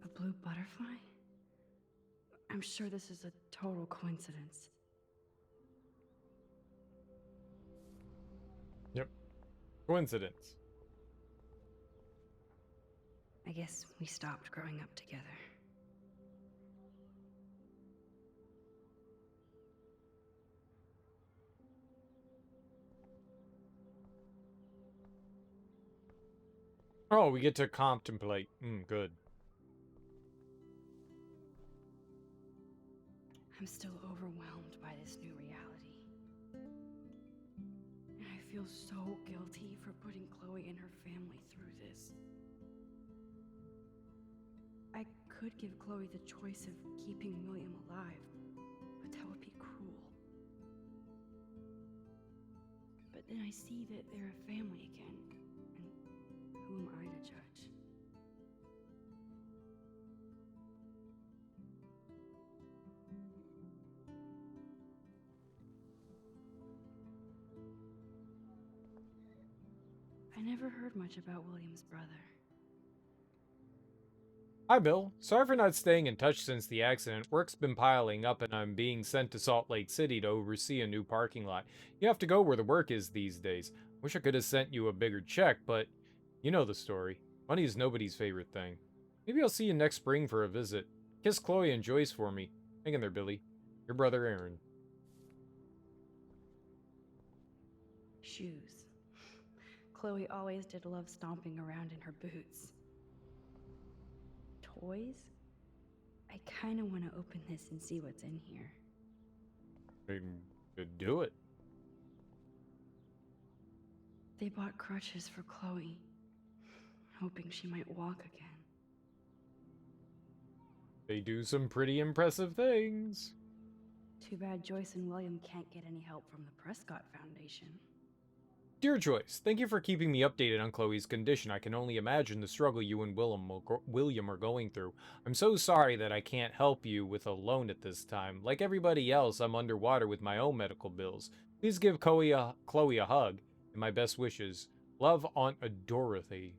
A blue butterfly? I'm sure this is a total coincidence. Yep. Coincidence. I guess we stopped growing up together. Oh, we get to contemplate. Good. I'm still overwhelmed by this new reality. And I feel so guilty for putting Chloe and her family through this. I could give Chloe the choice of keeping William alive, but that would be cruel. But then I see that they're a family again, and who am I to judge? I never heard much about William's brother. Hi, Bill. Sorry for not staying in touch since the accident. Work's been piling up and I'm being sent to Salt Lake City to oversee a new parking lot. You have to go where the work is these days. Wish I could have sent you a bigger check, but you know the story. Money is nobody's favorite thing. Maybe I'll see you next spring for a visit. Kiss Chloe and Joyce for me. Hang in there, Billy. Your brother, Aaron. Shoes. Chloe always did love stomping around in her boots. Toys? I kind of want to open this and see what's in here. Could do it. They bought crutches for Chloe, hoping she might walk again. They do some pretty impressive things. Too bad Joyce and William can't get any help from the Prescott Foundation. Dear Joyce, thank you for keeping me updated on Chloe's condition. I can only imagine the struggle you and William are going through. I'm so sorry that I can't help you with a loan at this time. Like everybody else, I'm underwater with my own medical bills. Please give Chloe a hug and my best wishes. Love, Aunt Dorothy.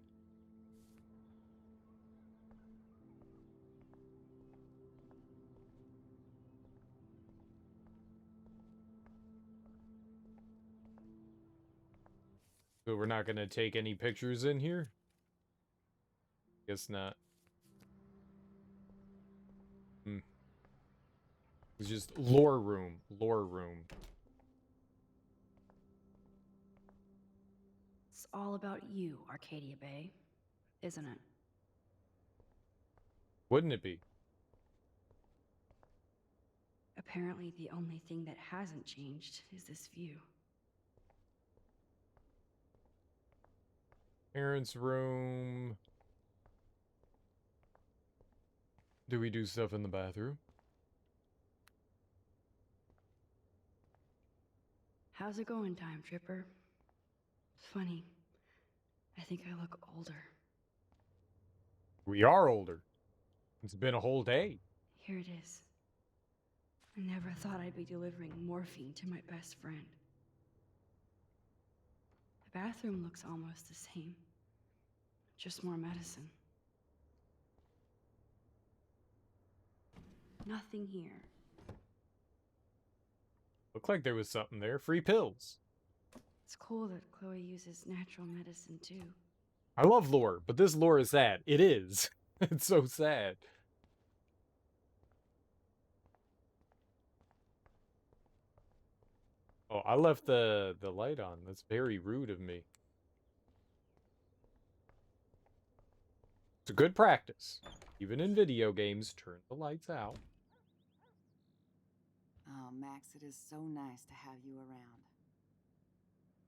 So we're not going to take any pictures in here? Guess not. It's just lore room. Lore room. It's all about you, Arcadia Bay, isn't it? Wouldn't it be? Apparently, the only thing that hasn't changed is this view. Parents' room. Do we do stuff in the bathroom? How's it going, Time Tripper? Funny. I think I look older. We are older. It's been a whole day. Here it is. I never thought I'd be delivering morphine to my best friend. The bathroom looks almost the same. Just more medicine. Nothing here. Looked like there was something there. Free pills. It's cool that Chloe uses natural medicine too. I love lore, but this lore is sad. It is. It's so sad. Oh, I left the light on. That's very rude of me. It's a good practice. Even in video games, turn the lights out. Oh, Max, it is so nice to have you around.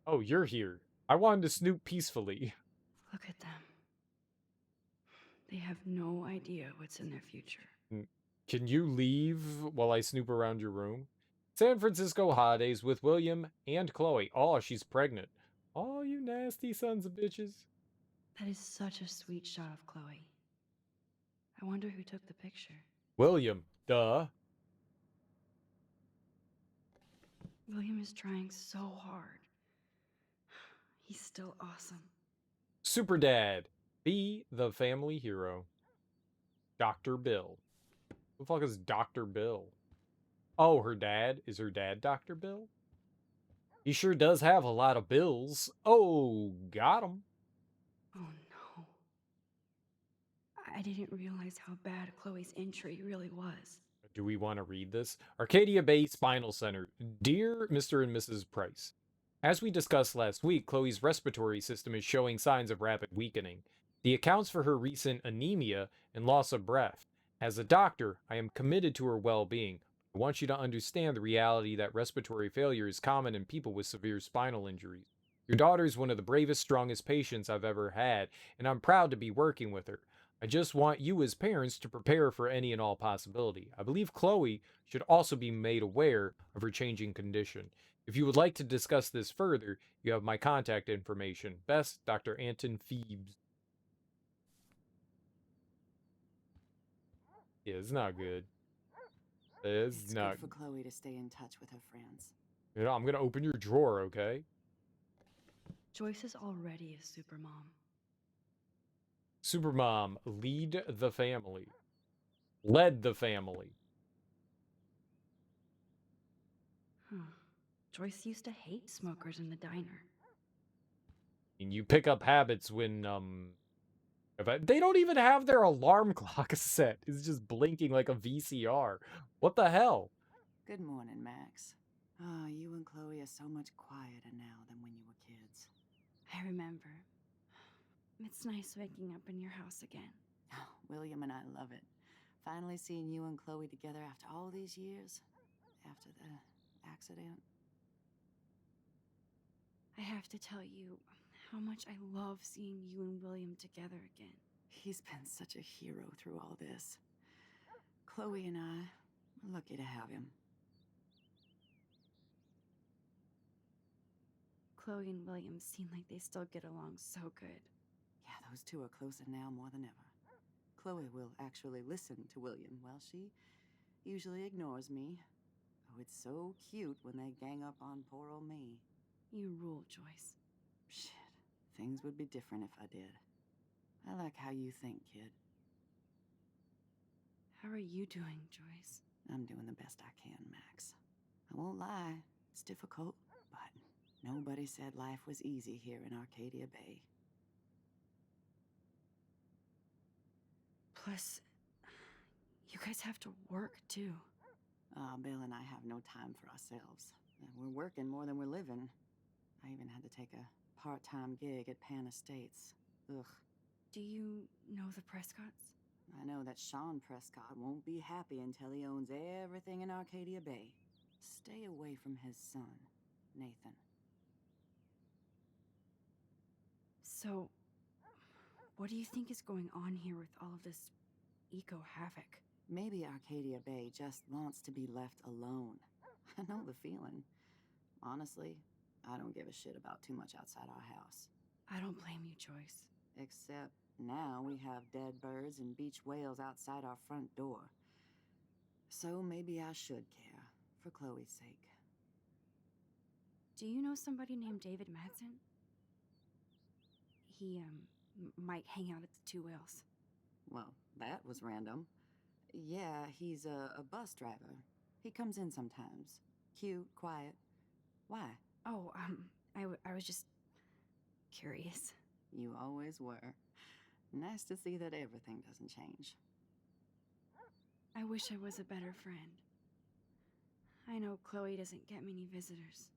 Oh, you're here. I wanted to snoop peacefully. Look at them. They have no idea what's in their future. Can you leave while I snoop around your room? San Francisco holidays with William and Chloe. Oh, she's pregnant. Oh, you nasty sons of bitches. That is such a sweet shot of Chloe. I wonder who took the picture. William, duh. William is trying so hard. He's still awesome. Super Dad. Be the family hero. Dr. Bill. Who the fuck is Dr. Bill? Oh, her dad? Is her dad Dr. Bill? He sure does have a lot of bills. Oh, got him. Oh no. I didn't realize how bad Chloe's injury really was. Do we want to read this? Arcadia Bay Spinal Center. Dear Mr. and Mrs. Price, as we discussed last week, Chloe's respiratory system is showing signs of rapid weakening. The accounts for her recent anemia and loss of breath. As a doctor, I am committed to her well-being. I want you to understand the reality that respiratory failure is common in people with severe spinal injuries. Your daughter is one of the bravest, strongest patients I've ever had, and I'm proud to be working with her. I just want you as parents to prepare for any and all possibility. I believe Chloe should also be made aware of her changing condition. If you would like to discuss this further, you have my contact information. Best, Dr. Anton Phoebes. Yeah, it's not good. It's not good for Chloe to stay in touch with her friends. You know, I'm gonna open your drawer, okay? Joyce is already a supermom. Supermom, lead the family. Led the family. Huh. Joyce used to hate smokers in the diner. And you pick up habits when, they don't even have their alarm clock set. It's just blinking like a VCR. What the hell? Good morning, Max. Oh, you and Chloe are so much quieter now than when you were kids. I remember. It's nice waking up in your house again. Oh, William and I love it. Finally seeing you and Chloe together after all these years. After the accident. I have to tell you how much I love seeing you and William together again. He's been such a hero through all this. Chloe and I are lucky to have him. Chloe and William seem like they still get along so good. Yeah, those two are closer now more than ever. Chloe will actually listen to William while she usually ignores me. Oh, it's so cute when they gang up on poor old me. You rule, Joyce. Shit, things would be different if I did. I like how you think, kid. How are you doing, Joyce? I'm doing the best I can, Max. I won't lie, it's difficult, but nobody said life was easy here in Arcadia Bay. Plus, you guys have to work, too. Bill and I have no time for ourselves. We're working more than we're living. I even had to take a part-time gig at Pan Estates. Ugh. Do you know the Prescotts? I know that Sean Prescott won't be happy until he owns everything in Arcadia Bay. Stay away from his son, Nathan. So, what do you think is going on here with all of this eco-havoc? Maybe Arcadia Bay just wants to be left alone. I know the feeling. Honestly, I don't give a shit about too much outside our house. I don't blame you, Joyce. Except now we have dead birds and beach whales outside our front door. So maybe I should care, for Chloe's sake. Do you know somebody named David Madsen? He, might hang out at the Two Whales. Well, that was random. Yeah, he's a bus driver. He comes in sometimes. Cute, quiet. Why? Oh, I was just curious. You always were. Nice to see that everything doesn't change. I wish I was a better friend. I know Chloe doesn't get many visitors.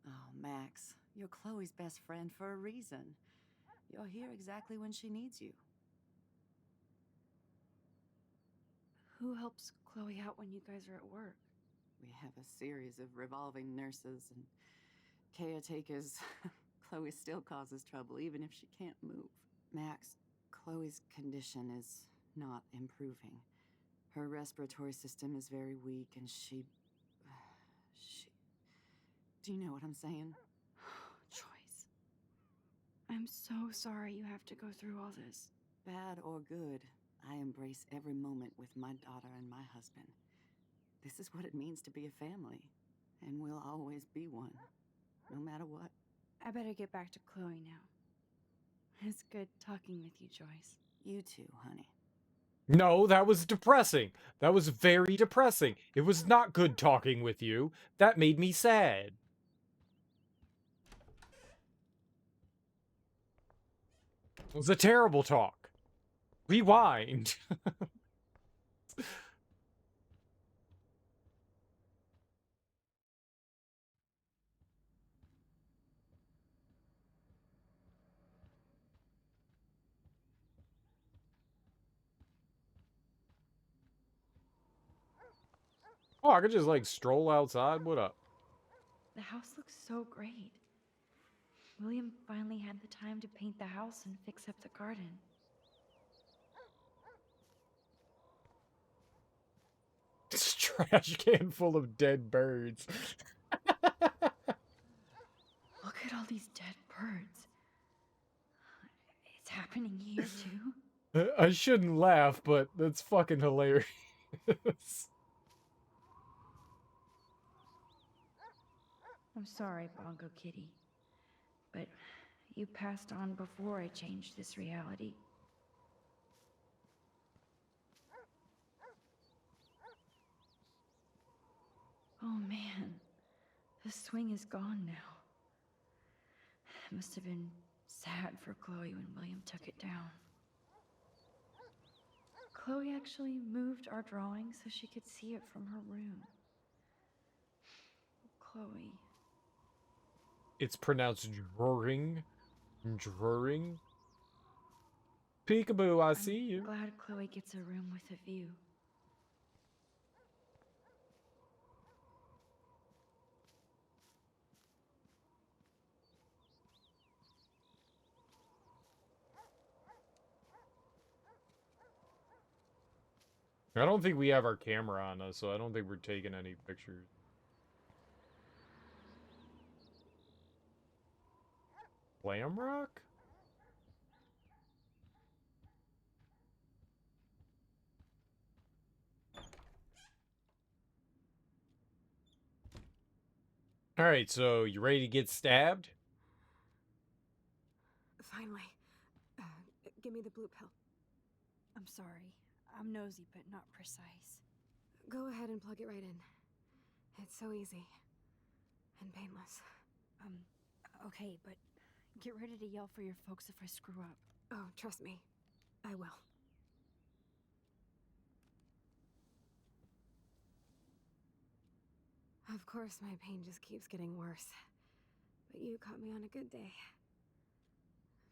Oh, Max, you're Chloe's best friend for a reason. You're here exactly when she needs you. Who helps Chloe out when you guys are at work? We have a series of revolving nurses and caretakers. Chloe still causes trouble even if she can't move. Max, Chloe's condition is not improving. Her respiratory system is very weak and she... Do you know what I'm saying? Joyce. I'm so sorry you have to go through all this. Bad or good, I embrace every moment with my daughter and my husband. This is what it means to be a family, and we'll always be one, no matter what. I better get back to Chloe now. It's good talking with you, Joyce. You too, honey. No, that was depressing. That was very depressing. It was not good talking with you. That made me sad. It was a terrible talk. Rewind. Oh, I could just like stroll outside. What up? The house looks so great. William finally had the time to paint the house and fix up the garden. This trash can full of dead birds. Look at all these dead birds. It's happening here too. I shouldn't laugh, but that's fucking hilarious. I'm sorry, Bongo Kitty, but you passed on before I changed this reality. Oh man, the swing is gone now. It must have been sad for Chloe when William took it down. Chloe actually moved our drawing so she could see it from her room. Chloe. It's pronounced drawing. Drawing. Peekaboo, I see you. I'm glad Chloe gets a room with a view. I don't think we have our camera on us, so I don't think we're taking any pictures. Glam rock? Alright, so you ready to get stabbed? Finally. Give me the blue pill. I'm sorry. I'm nosy, but not precise. Go ahead and plug it right in. It's so easy. And painless. Okay, but get ready to yell for your folks if I screw up. Oh, trust me. I will. Of course, my pain just keeps getting worse. But you caught me on a good day.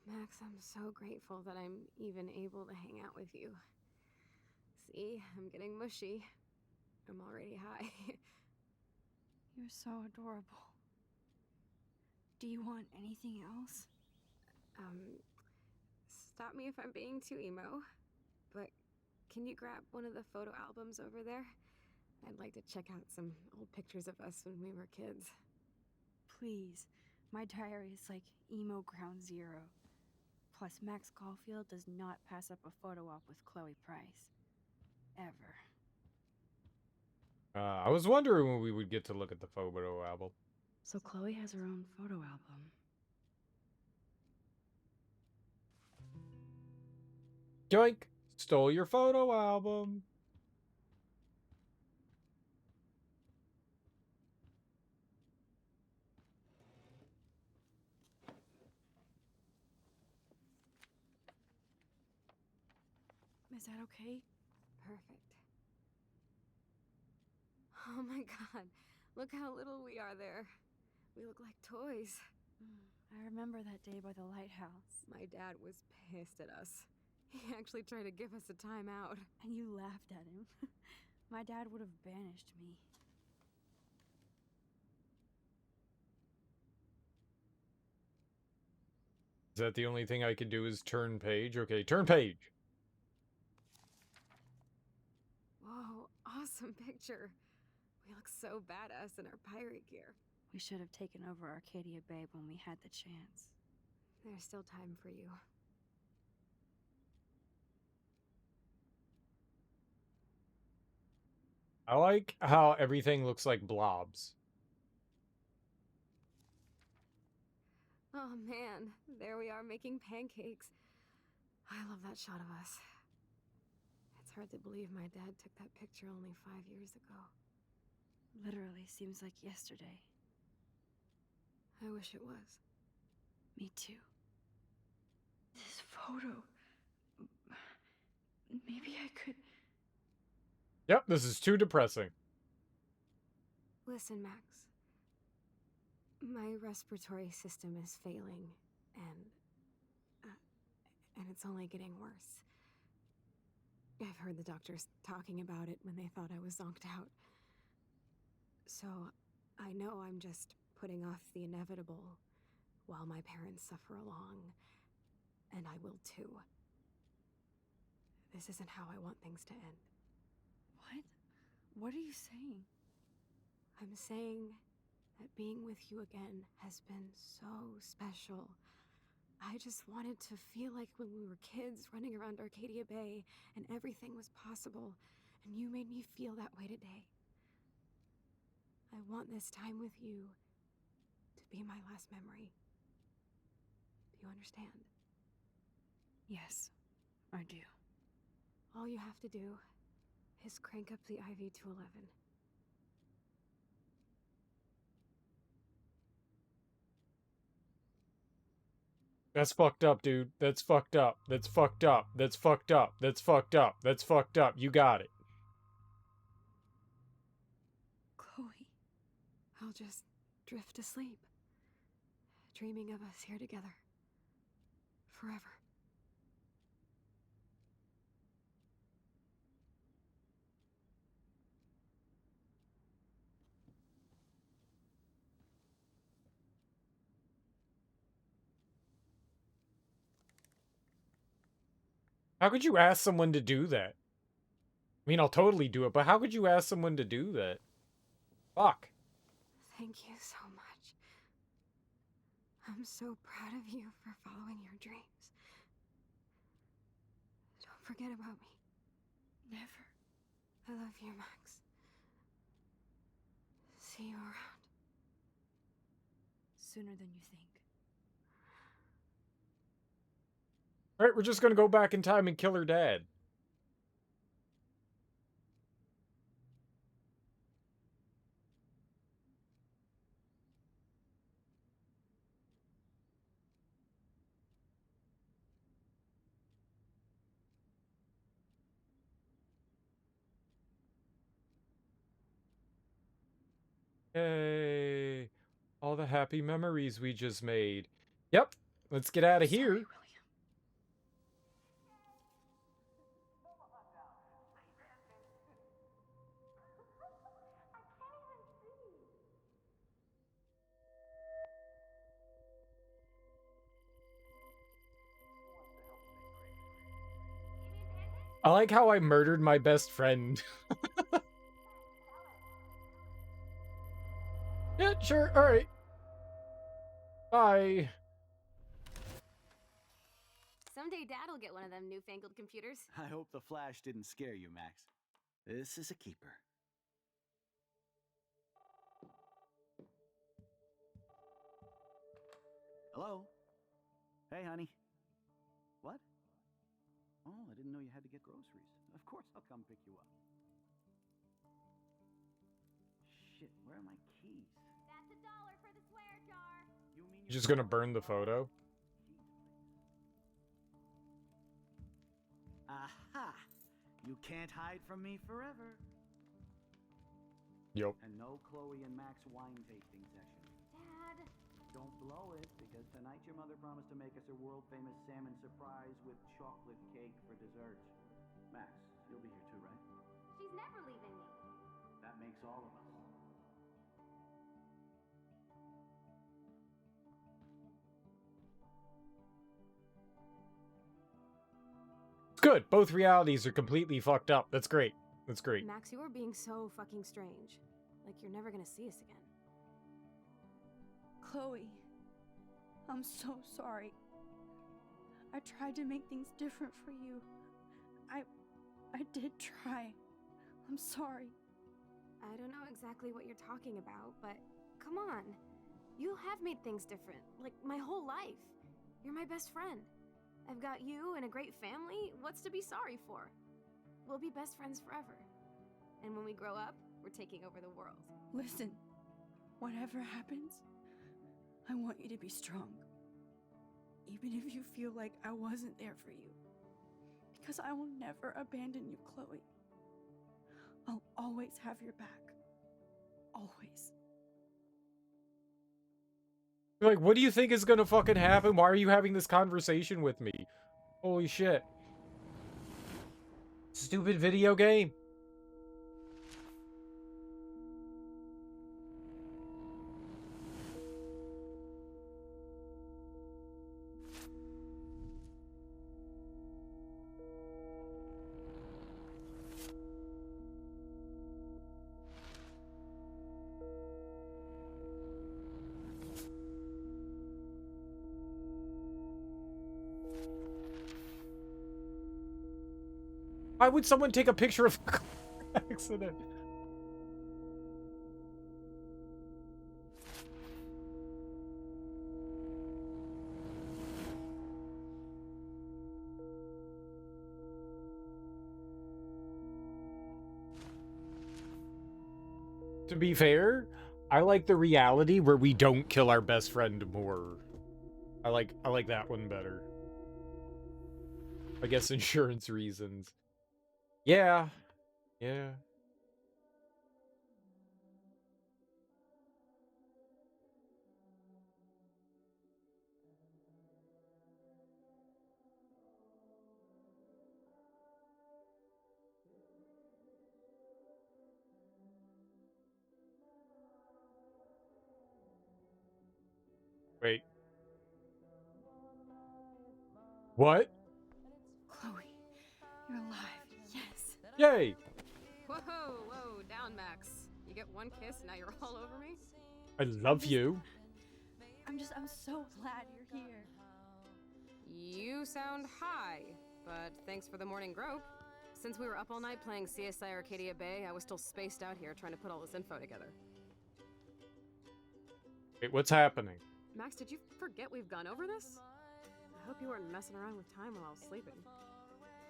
Max, I'm so grateful that I'm even able to hang out with you. See, I'm getting mushy. I'm already high. You're so adorable. Do you want anything else? Stop me if I'm being too emo, but can you grab one of the photo albums over there? I'd like to check out some old pictures of us when we were kids. Please. My diary is like emo ground zero. Plus, Max Caulfield does not pass up a photo op with Chloe Price. Ever. I was wondering when we would get to look at the photo album. So Chloe has her own photo album. Yoink! Stole your photo album. Is that okay? Perfect. Oh my god, look how little we are there. We look like toys. I remember that day by the lighthouse. My dad was pissed at us. He actually tried to give us a timeout. And you laughed at him. My dad would have banished me. Is that the only thing I can do is turn page? Okay, turn page. Whoa, awesome picture. We look so badass in our pirate gear. We should have taken over Arcadia Bay when we had the chance. There's still time for you. I like how everything looks like blobs. Oh man, there we are making pancakes. I love that shot of us. It's hard to believe my dad took that picture only 5 years ago. Literally seems like yesterday. I wish it was. Me too. This photo. Maybe I could. Yep, this is too depressing. Listen, Max. My respiratory system is failing, and it's only getting worse. I've heard the doctors talking about it when they thought I was zonked out. So, I know I'm just putting off the inevitable while my parents suffer along, and I will too. This isn't how I want things to end. What? What are you saying? I'm saying that being with you again has been so special. I just wanted to feel like when we were kids running around Arcadia Bay and everything was possible, and you made me feel that way today. I want this time with you to be my last memory. Do you understand? Yes, I do. All you have to do is crank up the IV to 11. That's fucked up, dude. That's fucked up. That's fucked up. That's fucked up. That's fucked up. That's fucked up. You got it. Chloe. I'll just drift asleep, dreaming of us here together. Forever. How could you ask someone to do that? I mean, I'll totally do it, but how could you ask someone to do that? Fuck. Thank you so much. I'm so proud of you for following your dreams. Don't forget about me. Never. I love you, Max. See you around. Sooner than you think. Alright, we're just gonna go back in time and kill her dad. Yay. All the happy memories we just made. Yep, let's get out of here. Sorry, William. I like how I murdered my best friend. Yeah, sure, alright. Bye. Someday Dad'll get one of them newfangled computers. I hope the flash didn't scare you, Max. This is a keeper. Hello? Hey, honey. What? Oh, I didn't know you had to get groceries. Of course I'll come pick you up. Shit, where are my keys? That's $1 for the swear jar. You mean You're just gonna burn the photo? Aha! You can't hide from me forever. Yup. And no Chloe and Max wine tasting session. Dad. Don't blow it, because tonight your mother promised to make us a world-famous salmon surprise with chocolate cake for dessert. Max, you'll be here too, right? She's never leaving me. That makes all of us. good. Both realities are completely fucked up. That's great. That's great. Max, you are being so fucking strange. Like you're never gonna see us again. Chloe, I'm so sorry. I tried to make things different for you. I did try. I'm sorry. I don't know exactly what you're talking about, but come on. You have made things different, like my whole life. You're my best friend. I've got you and a great family. What's to be sorry for? We'll be best friends forever. And when we grow up, we're taking over the world. Listen, whatever happens, I want you to be strong. Even if you feel like I wasn't there for you. Because I will never abandon you, Chloe. I'll always have your back. Always. Like, what do you think is gonna fucking happen? Why are you having this conversation with me? Holy shit. Stupid video game. Why would someone take a picture of an accident? To be fair, I like the reality where we don't kill our best friend more. I like that one better. I guess insurance reasons. Yeah. Yeah. Wait. What? Chloe, you're alive. Yes. Yay! Whoa, whoa, down, Max. You get one kiss, now you're all over me? I love you. I'm so glad you're here. You sound high, but thanks for the morning grope. Since we were up all night playing CSI Arcadia Bay, I was still spaced out here trying to put all this info together. Wait, what's happening? Max, did you forget we've gone over this? I hope you weren't messing around with time while I was sleeping.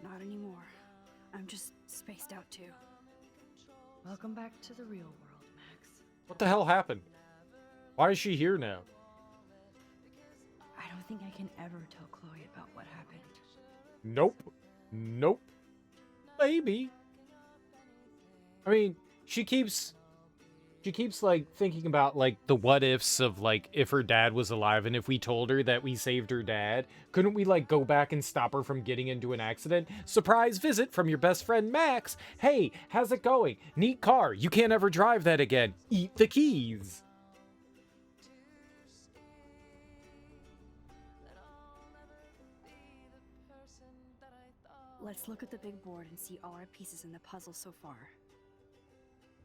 Not anymore. I'm just spaced out too. Welcome back to the real world, Max. What the hell happened? Why is she here now? I don't think I can ever tell Chloe about what happened. Nope. Nope. Maybe. I mean, she keeps like thinking about like the what ifs of like if her dad was alive and if we told her that we saved her dad, couldn't we like go back and stop her from getting into an accident? Surprise visit from your best friend Max. Hey, how's it going? Neat car. You can't ever drive that again. Eat the keys. Let's look at the big board and see all our pieces in the puzzle so far.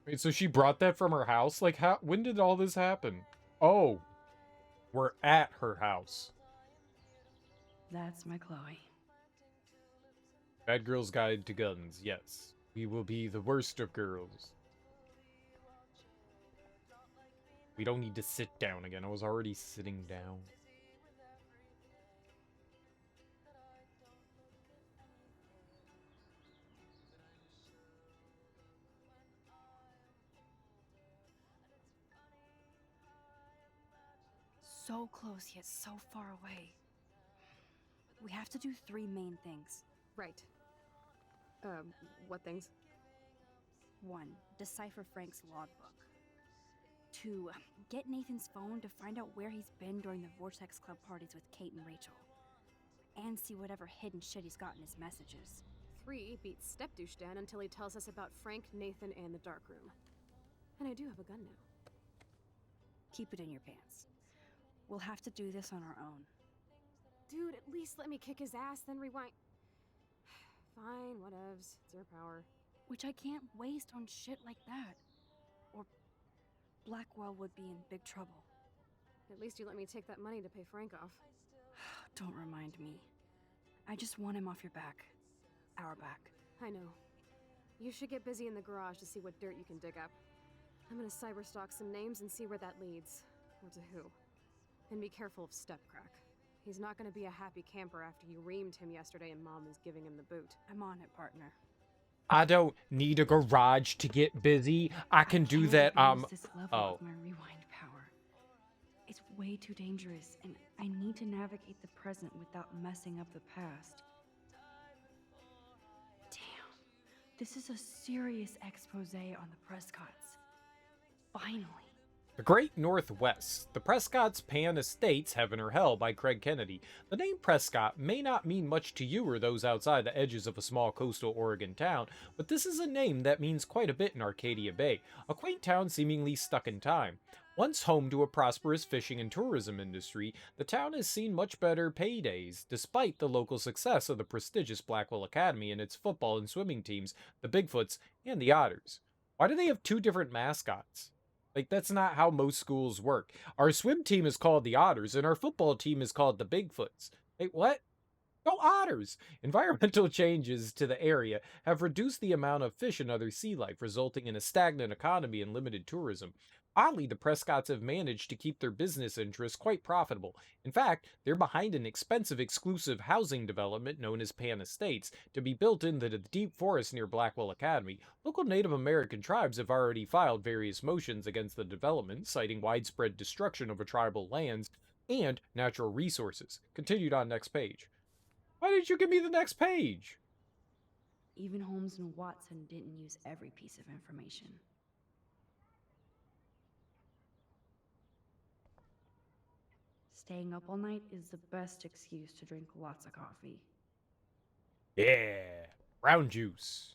Wait, so she brought that from her house? Like, how? When did all this happen? Oh, we're at her house. That's my Chloe. Bad Girl's Guide to Guns, yes. We will be the worst of girls. We don't need to sit down again. I was already sitting down. So close yet so far away. We have to do 3 main things. Right. What things? 1. Decipher Frank's logbook. 2. Get Nathan's phone to find out where he's been during the Vortex Club parties with Kate and Rachel. And see whatever hidden shit he's got in his messages. 3. Beat Stepdouche Dan until he tells us about Frank, Nathan, and the dark room. And I do have a gun now. Keep it in your pants. We'll have to do this on our own. Dude, at least let me kick his ass, then rewind. Fine, whatevs. It's your power. Which I can't waste on shit like that. Or Blackwell would be in big trouble. At least you let me take that money to pay Frank off. Don't remind me. I just want him off your back. Our back. I know. You should get busy in the garage to see what dirt you can dig up. I'm gonna cyberstalk some names and see where that leads. Or to who. And be careful of Stepcrack. He's not gonna be a happy camper after you reamed him yesterday and Mom is giving him the boot. I'm on it, partner. I don't need a garage to get busy. I can do that. This level of my rewind power. It's way too dangerous, and I need to navigate the present without messing up the past. Damn, this is a serious expose on the Prescotts. Finally. The Great Northwest, The Prescott's Pan Estates, Heaven or Hell by Craig Kennedy. The name Prescott may not mean much to you or those outside the edges of a small coastal Oregon town, but this is a name that means quite a bit in Arcadia Bay, a quaint town seemingly stuck in time. Once home to a prosperous fishing and tourism industry, the town has seen much better paydays, despite the local success of the prestigious Blackwell Academy and its football and swimming teams, the Bigfoots and the Otters. Why do they have two different mascots? Like, that's not how most schools work. Our swim team is called the Otters, and our football team is called the Bigfoots. Wait, what? Go Otters! Environmental changes to the area have reduced the amount of fish and other sea life, resulting in a stagnant economy and limited tourism. Oddly, the Prescotts have managed to keep their business interests quite profitable. In fact, they're behind an expensive exclusive housing development known as Pan Estates to be built into the deep forest near Blackwell Academy. Local Native American tribes have already filed various motions against the development, citing widespread destruction of tribal lands and natural resources. Continued on next page. Why did you give me the next page? Even Holmes and Watson didn't use every piece of information. Staying up all night is the best excuse to drink lots of coffee. Yeah, brown juice.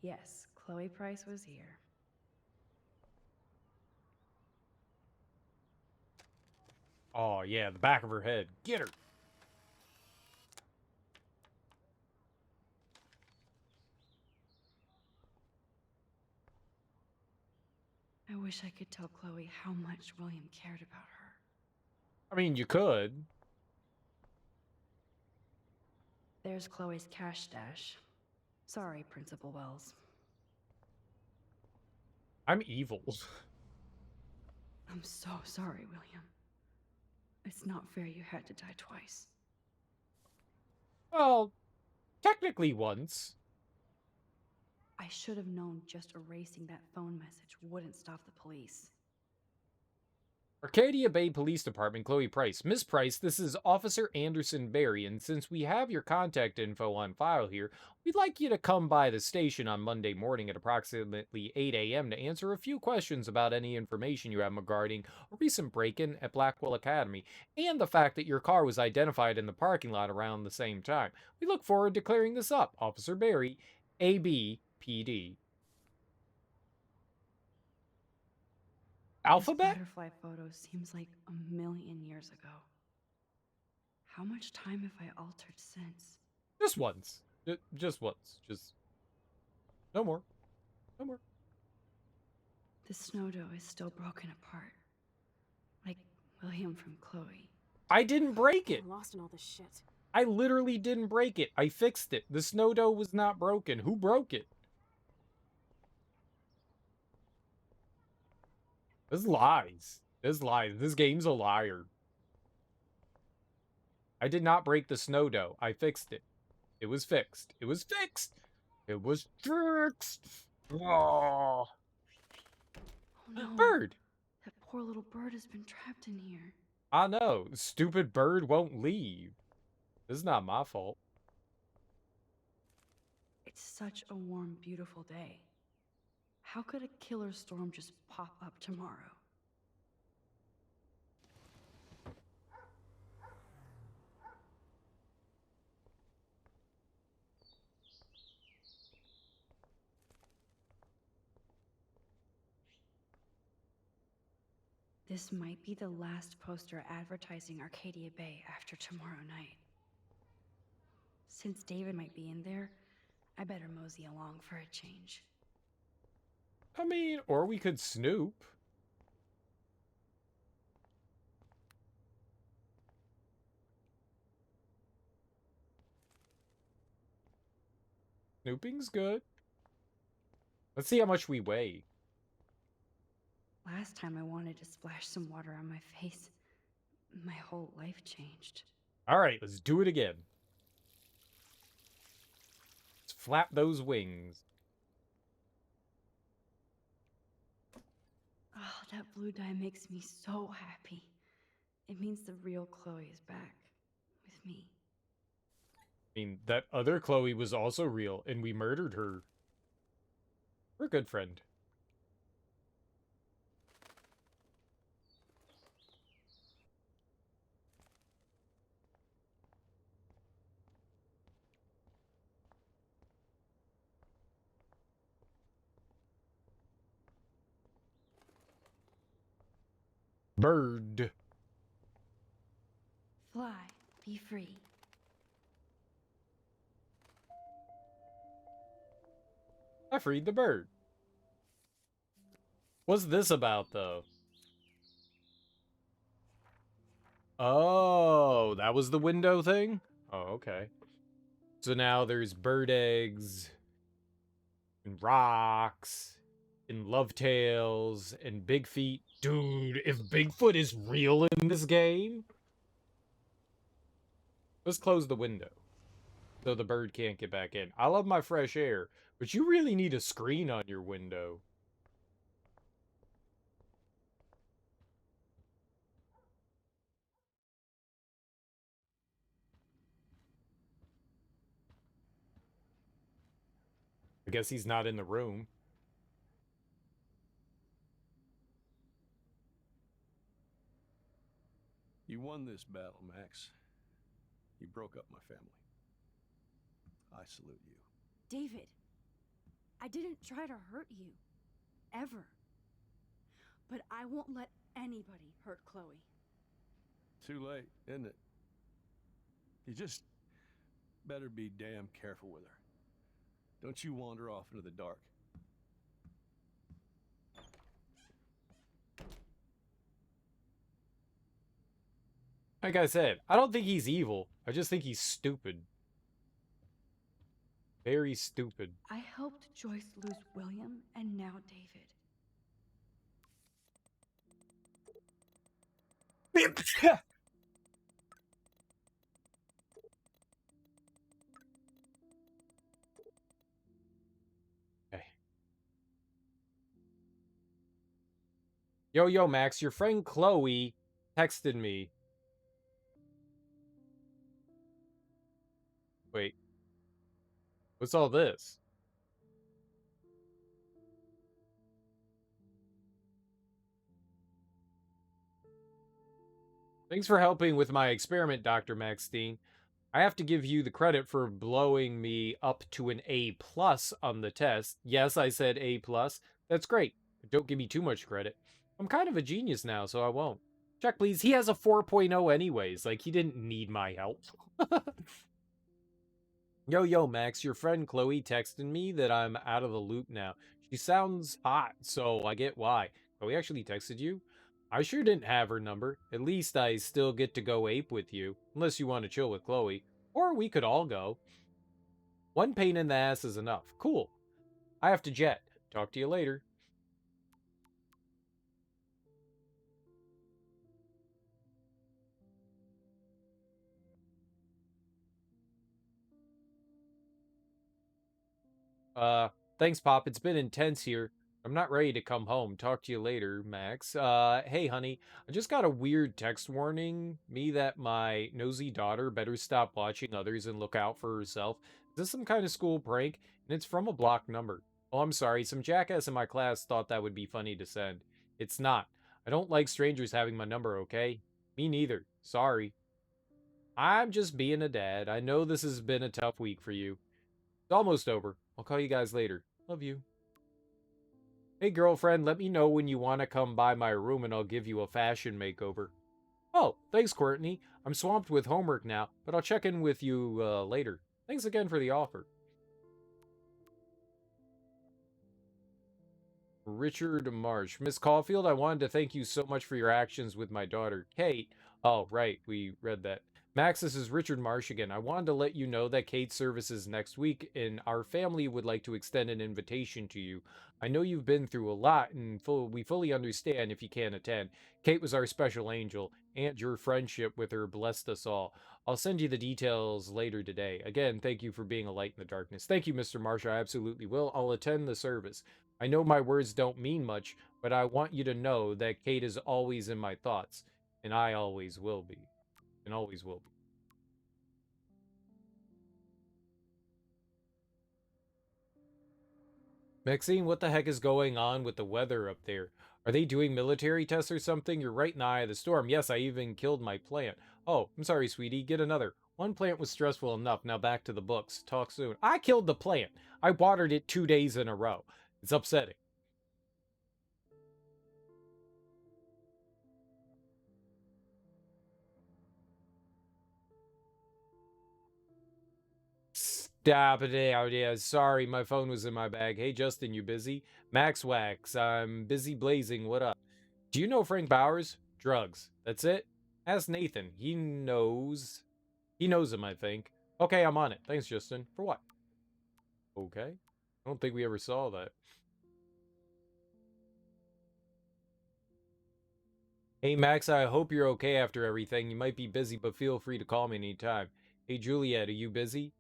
Yes, Chloe Price was here. Oh yeah, the back of her head. Get her. I wish I could tell Chloe how much William cared about her. I mean, you could. There's Chloe's cash stash. Sorry, Principal Wells. I'm evil. I'm so sorry, William. It's not fair you had to die twice. Well, technically once. I should have known just erasing that phone message wouldn't stop the police. Arcadia Bay Police Department, Chloe Price. Miss Price, this is Officer Anderson Berry, and since we have your contact info on file here, we'd like you to come by the station on Monday morning at approximately 8 a.m. to answer a few questions about any information you have regarding a recent break-in at Blackwell Academy, and the fact that your car was identified in the parking lot around the same time. We look forward to clearing this up. Officer Berry, ABPD. Alphabet? This butterfly photo seems like a million years ago. How much time have I altered since? Just once. Just once. Just... No more. No more. The snow dough is still broken apart. Like William from Chloe. I didn't break it. I'm lost in all this shit. I literally didn't break it. I fixed it. The snow dough was not broken. Who broke it? This lies. This lies. This game's a liar. I did not break the snow dough. I fixed it. It was fixed. It was fixed. It was fixed. Oh. Oh no. Bird. That poor little bird has been trapped in here. I know. Stupid bird won't leave. This is not my fault. It's such a warm, beautiful day. How could a killer storm just pop up tomorrow? This might be the last poster advertising Arcadia Bay after tomorrow night. Since David might be in there, I better mosey along for a change. I mean, or we could snoop. Snooping's good. Let's see how much we weigh. Last time I wanted to splash some water on my face, my whole life changed. All right, let's do it again. Let's flap those wings. Oh, that blue dye makes me so happy. It means the real Chloe is back with me. I mean, that other Chloe was also real, and we murdered her. We're a good friend. Bird. Fly, be free. I freed the bird. What's this about, though? Oh, that was the window thing? Oh, okay. So now there's bird eggs, and rocks, and love tales, and big feet. Dude, if Bigfoot is real in this game... Let's close the window so the bird can't get back in. I love my fresh air, but you really need a screen on your window. I guess he's not in the room. You won this battle, Max. You broke up my family. I salute you. David, I didn't try to hurt you. Ever. But I won't let anybody hurt Chloe. Too late, isn't it? You just better be damn careful with her. Don't you wander off into the dark. Like I said, I don't think he's evil. I just think he's stupid. Very stupid. I helped Joyce lose William and now David. Okay. Yo, Max, your friend Chloe texted me. Wait. What's all this? Thanks for helping with my experiment, Dr. Maxine. I have to give you the credit for blowing me up to an A+ on the test. Yes, I said A+. That's great. But don't give me too much credit. I'm kind of a genius now, so I won't. Check, please. He has a 4.0 anyways. Like, he didn't need my help. Yo, Max, your friend Chloe texted me that I'm out of the loop now. She sounds hot, so I get why. Chloe actually texted you? I sure didn't have her number. At least I still get to go ape with you, unless you want to chill with Chloe. Or we could all go. One pain in the ass is enough. Cool. I have to jet. Talk to you later. Thanks, Pop. It's been intense here. I'm not ready to come home. Talk to you later, Max. Hey, honey. I just got a weird text warning me that my nosy daughter better stop watching others and look out for herself. Is this some kind of school prank? And it's from a blocked number. Oh, I'm sorry. Some jackass in my class thought that would be funny to send. It's not. I don't like strangers having my number, okay? Me neither. Sorry. I'm just being a dad. I know this has been a tough week for you. It's almost over. I'll call you guys later. Love you. Hey, girlfriend, let me know when you want to come by my room and I'll give you a fashion makeover. Oh, thanks, Courtney. I'm swamped with homework now, but I'll check in with you later. Thanks again for the offer. Richard Marsh. Miss Caulfield, I wanted to thank you so much for your actions with my daughter, Kate. Oh, right, we read that. Max, this is Richard Marsh again. I wanted to let you know that Kate's service is next week, and our family would like to extend an invitation to you. I know you've been through a lot, and we fully understand if you can't attend. Kate was our special angel, and your friendship with her blessed us all. I'll send you the details later today. Again, thank you for being a light in the darkness. Thank you, Mr. Marsh. I absolutely will. I'll attend the service. I know my words don't mean much, but I want you to know that Kate is always in my thoughts, and I always will be, and always will be. Maxine, what the heck is going on with the weather up there? Are they doing military tests or something? You're right in the eye of the storm. Yes, I even killed my plant. Oh, I'm sorry, sweetie. Get another. One plant was stressful enough. Now back to the books. Talk soon. I killed the plant. I watered it 2 days in a row. It's upsetting. Stop it out. Yeah, sorry, my phone was in my bag. Hey, Justin, you busy? Max Wax, I'm busy blazing. What up? Do you know Frank Bowers? Drugs. That's it? Ask Nathan. He knows. He knows him, I think. Okay, I'm on it. Thanks, Justin. For what? Okay. I don't think we ever saw that. Hey, Max, I hope you're okay after everything. You might be busy, but feel free to call me anytime. Hey, Juliet, are you busy?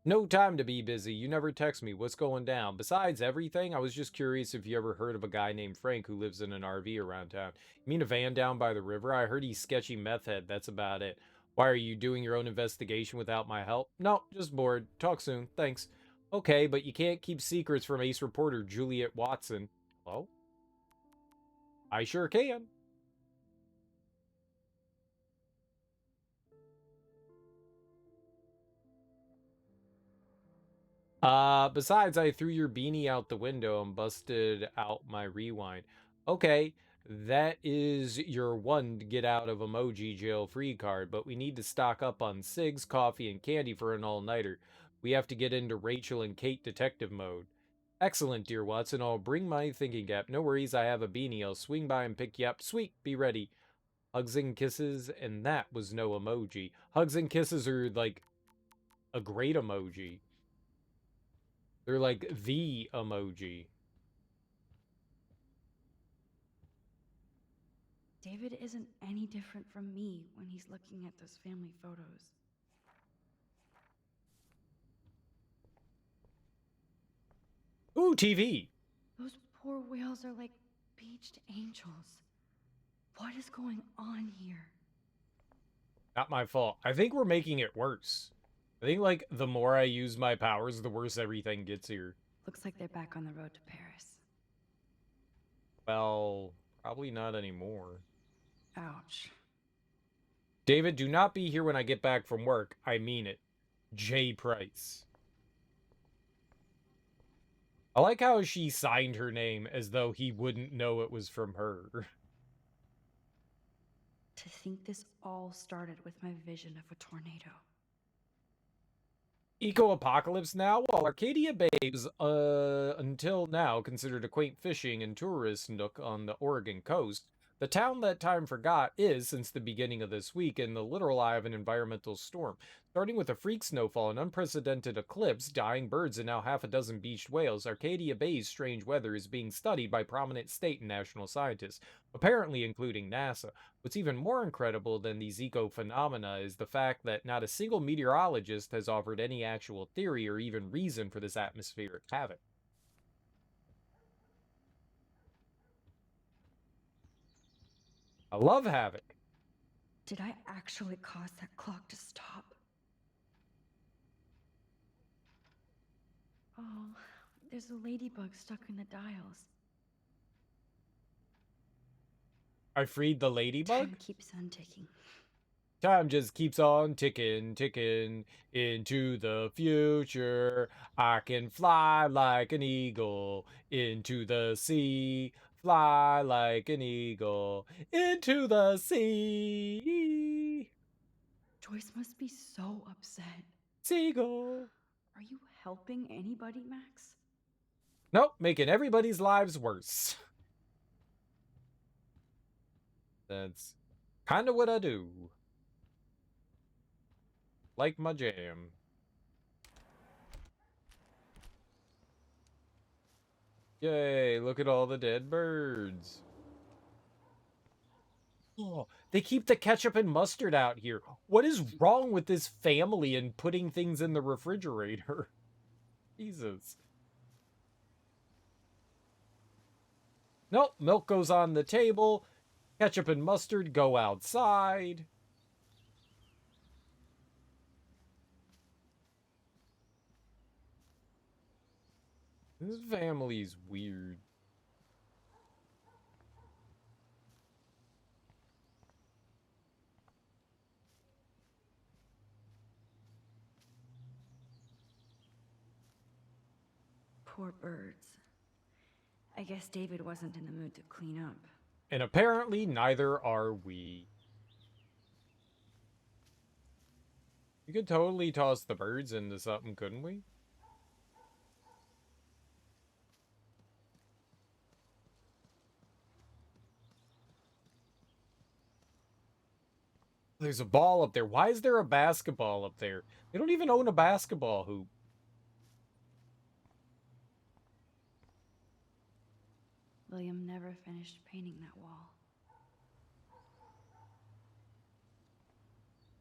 No time to be busy. You never text me. What's going down? Besides everything, I was just curious if you ever heard of a guy named Frank who lives in an RV around town. You mean a van down by the river? I heard he's sketchy meth head. That's about it. Why, are you doing your own investigation without my help? No, just bored. Talk soon. Thanks. Okay, but you can't keep secrets from ace reporter Juliet Watson. Hello? I sure can. Besides, I threw your beanie out the window and busted out my rewind. Okay, that is your one get out of emoji jail free card, but we need to stock up on cigs, coffee, and candy for an all-nighter. We have to get into Rachel and Kate detective mode. Excellent, dear Watson. I'll bring my thinking cap. No worries, I have a beanie. I'll swing by and pick you up. Sweet, be ready. Hugs and kisses, and that was no emoji. Hugs and kisses are like a great emoji. They're like the emoji. David isn't any different from me when he's looking at those family photos. Ooh, TV. Those poor whales are like beached angels. What is going on here? Not my fault. I think we're making it worse. I think, like, the more I use my powers, the worse everything gets here. Looks like they're back on the road to Paris. Well, probably not anymore. Ouch. David, do not be here when I get back from work. I mean it. J. Price. I like how she signed her name as though he wouldn't know it was from her. To think this all started with my vision of a tornado. Eco-apocalypse now? Well, Arcadia Bay was, until now considered a quaint fishing and tourist nook on the Oregon coast. The town that time forgot is, since the beginning of this week, in the literal eye of an environmental storm. Starting with a freak snowfall, an unprecedented eclipse, dying birds, and now half a dozen beached whales, Arcadia Bay's strange weather is being studied by prominent state and national scientists, apparently including NASA. What's even more incredible than these eco-phenomena is the fact that not a single meteorologist has offered any actual theory or even reason for this atmospheric havoc. I love havoc. Did I actually cause that clock to stop? Oh, there's a ladybug stuck in the dials. I freed the ladybug? Time keeps on ticking. Time just keeps on ticking, ticking into the future. I can fly like an eagle into the sea. Fly like an eagle into the sea. Joyce must be so upset. Seagull. Are you helping anybody, Max? Nope, making everybody's lives worse. That's kind of what I do. Like my jam. Yay, look at all the dead birds. Oh, they keep the ketchup and mustard out here. What is wrong with this family and putting things in the refrigerator? Jesus. Nope, milk goes on the table. Ketchup and mustard go outside. This family's weird. Poor birds. I guess David wasn't in the mood to clean up. And apparently neither are we. We could totally toss the birds into something, couldn't we? There's a ball up there. Why is there a basketball up there? They don't even own a basketball hoop. William never finished painting that wall.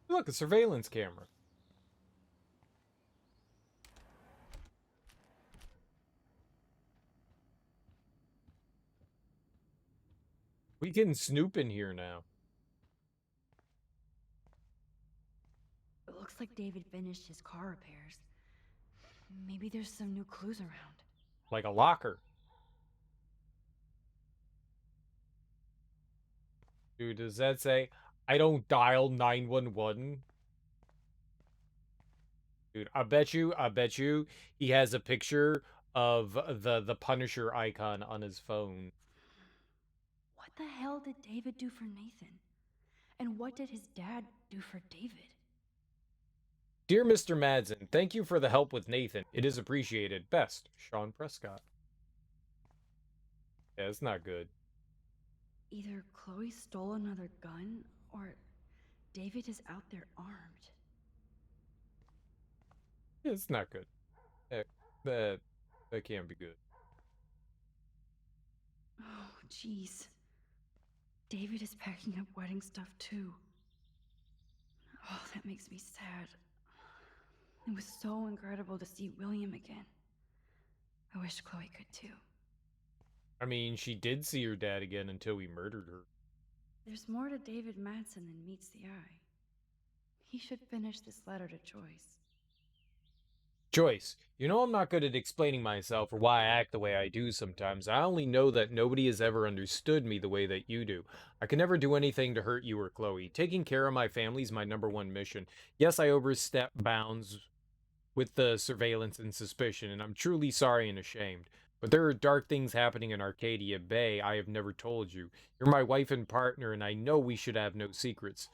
Look, a surveillance camera. We can snoop in here now. It looks like David finished his car repairs. Maybe there's some new clues around. Like a locker. Dude, does that say, I don't dial 911? Dude, I bet you he has a picture of the Punisher icon on his phone. What the hell did David do for Nathan? And what did his dad do for David? Dear Mr. Madsen, thank you for the help with Nathan. It is appreciated. Best, Sean Prescott. Yeah, it's not good. Either Chloe stole another gun, or David is out there armed. It's not good. That can't be good. Oh, jeez. David is packing up wedding stuff too. Oh, that makes me sad. It was so incredible to see William again. I wish Chloe could too. I mean, she did see her dad again until we murdered her. There's more to David Madsen than meets the eye. He should finish this letter to Joyce. Joyce, you know I'm not good at explaining myself or why I act the way I do sometimes. I only know that nobody has ever understood me the way that you do. I can never do anything to hurt you or Chloe. Taking care of my family is my #1 mission. Yes, I overstep bounds with the surveillance and suspicion, and I'm truly sorry and ashamed. But there are dark things happening in Arcadia Bay I have never told you. You're my wife and partner, and I know we should have no secrets.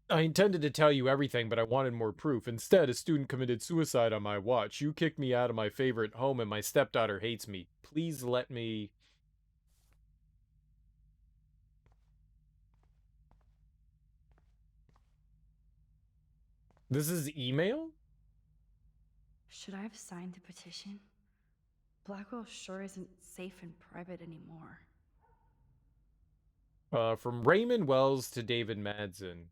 I intended to tell you everything, but I wanted more proof. Instead, a student committed suicide on my watch. You kicked me out of my favorite home, and my stepdaughter hates me. Please let me... This is email? Should I have signed the petition? Blackwell sure isn't safe and private anymore. From Raymond Wells to David Madsen.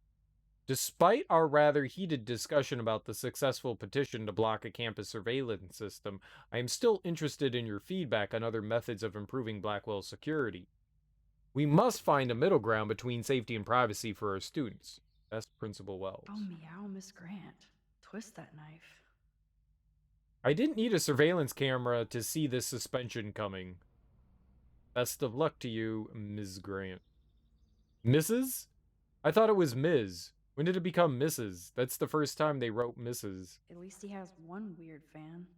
Despite our rather heated discussion about the successful petition to block a campus surveillance system, I am still interested in your feedback on other methods of improving Blackwell's security. We must find a middle ground between safety and privacy for our students. Best Principal Wells. Oh, meow, Miss Grant. Twist that knife. I didn't need a surveillance camera to see this suspension coming. Best of luck to you, Ms. Grant. Mrs.? I thought it was Ms. When did it become Mrs.? That's the first time they wrote Mrs. At least he has one weird fan.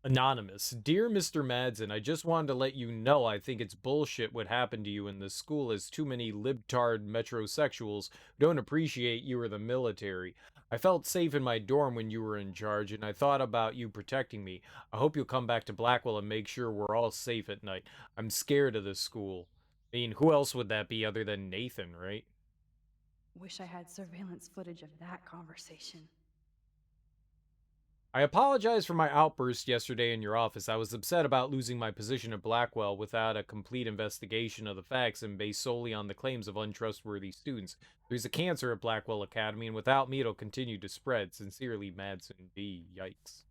Anonymous. Dear Mr. Madsen, I just wanted to let you know I think it's bullshit what happened to you in this school as too many libtard metrosexuals don't appreciate you or the military. I felt safe in my dorm when you were in charge, and I thought about you protecting me. I hope you'll come back to Blackwell and make sure we're all safe at night. I'm scared of this school. I mean, who else would that be other than Nathan, right? Wish I had surveillance footage of that conversation. I apologize for my outburst yesterday in your office. I was upset about losing my position at Blackwell without a complete investigation of the facts and based solely on the claims of untrustworthy students. There's a cancer at Blackwell Academy, and without me it'll continue to spread. Sincerely, Madsen B. Yikes.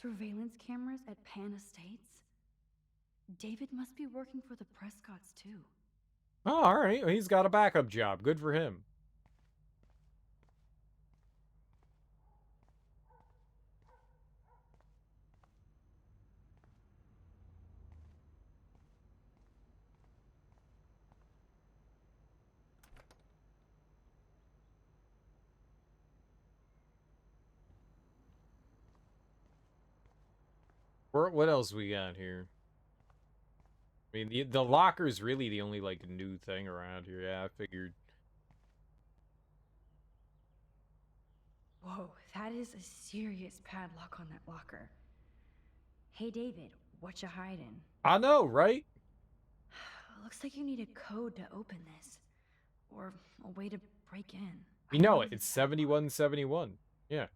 Surveillance cameras at Pan Estates? David must be working for the Prescotts, too. Oh, alright. He's got a backup job. Good for him. What else we got here? I mean, the locker's really the only, like, new thing around here. Yeah, I figured. Whoa, that is a serious padlock on that locker. Hey, David, what you hiding? I know, right? Looks like you need a code to open this. Or a way to break in. You know it. It's 7171. Yeah.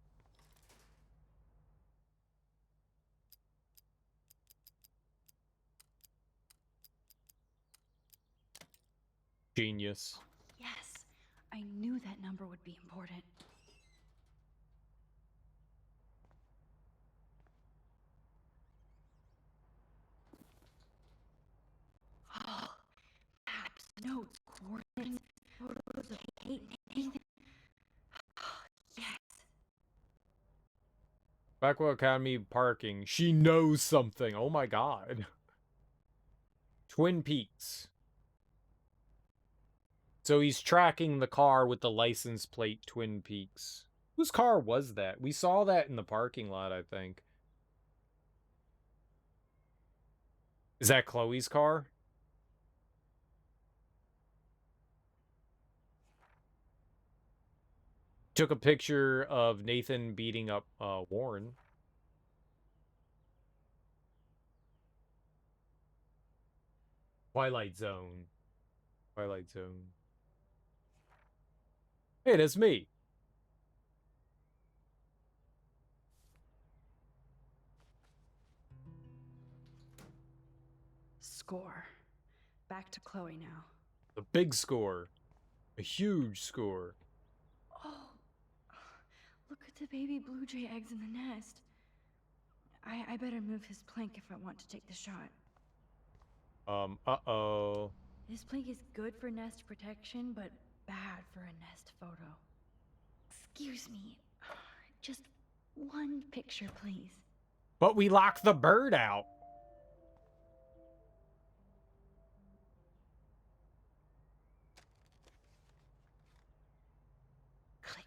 Genius. Yes, I knew that number would be important. Oh, maps, notes, coordinates, photos of Kate and Nathan. Yes. Blackwell Academy parking. She knows something. Oh my god. Twin Peaks. So he's tracking the car with the license plate Twin Peaks. Whose car was that? We saw that in the parking lot, I think. Is that Chloe's car? Took a picture of Nathan beating up Warren. Twilight Zone. Twilight Zone. Hey, that's me. Score. Back to Chloe now. A big score. A huge score. Oh, look at the baby blue jay eggs in the nest. I better move his plank if I want to take the shot. Uh-oh. This plank is good for nest protection, but bad for a nest photo. Excuse me. Just one picture, please. But we locked the bird out. Click.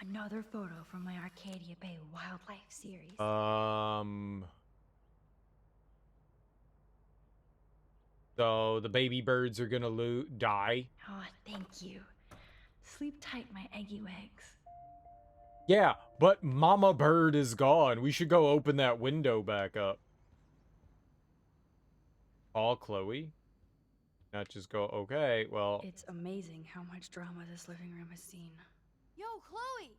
Another photo from my Arcadia Bay Wildlife series. So the baby birds are gonna die? Oh, thank you. Sleep tight, my eggy legs. Yeah, but Mama Bird is gone. We should go open that window back up. Call Chloe? Not just go, okay, well... It's amazing how much drama this living room has seen. Yo, Chloe!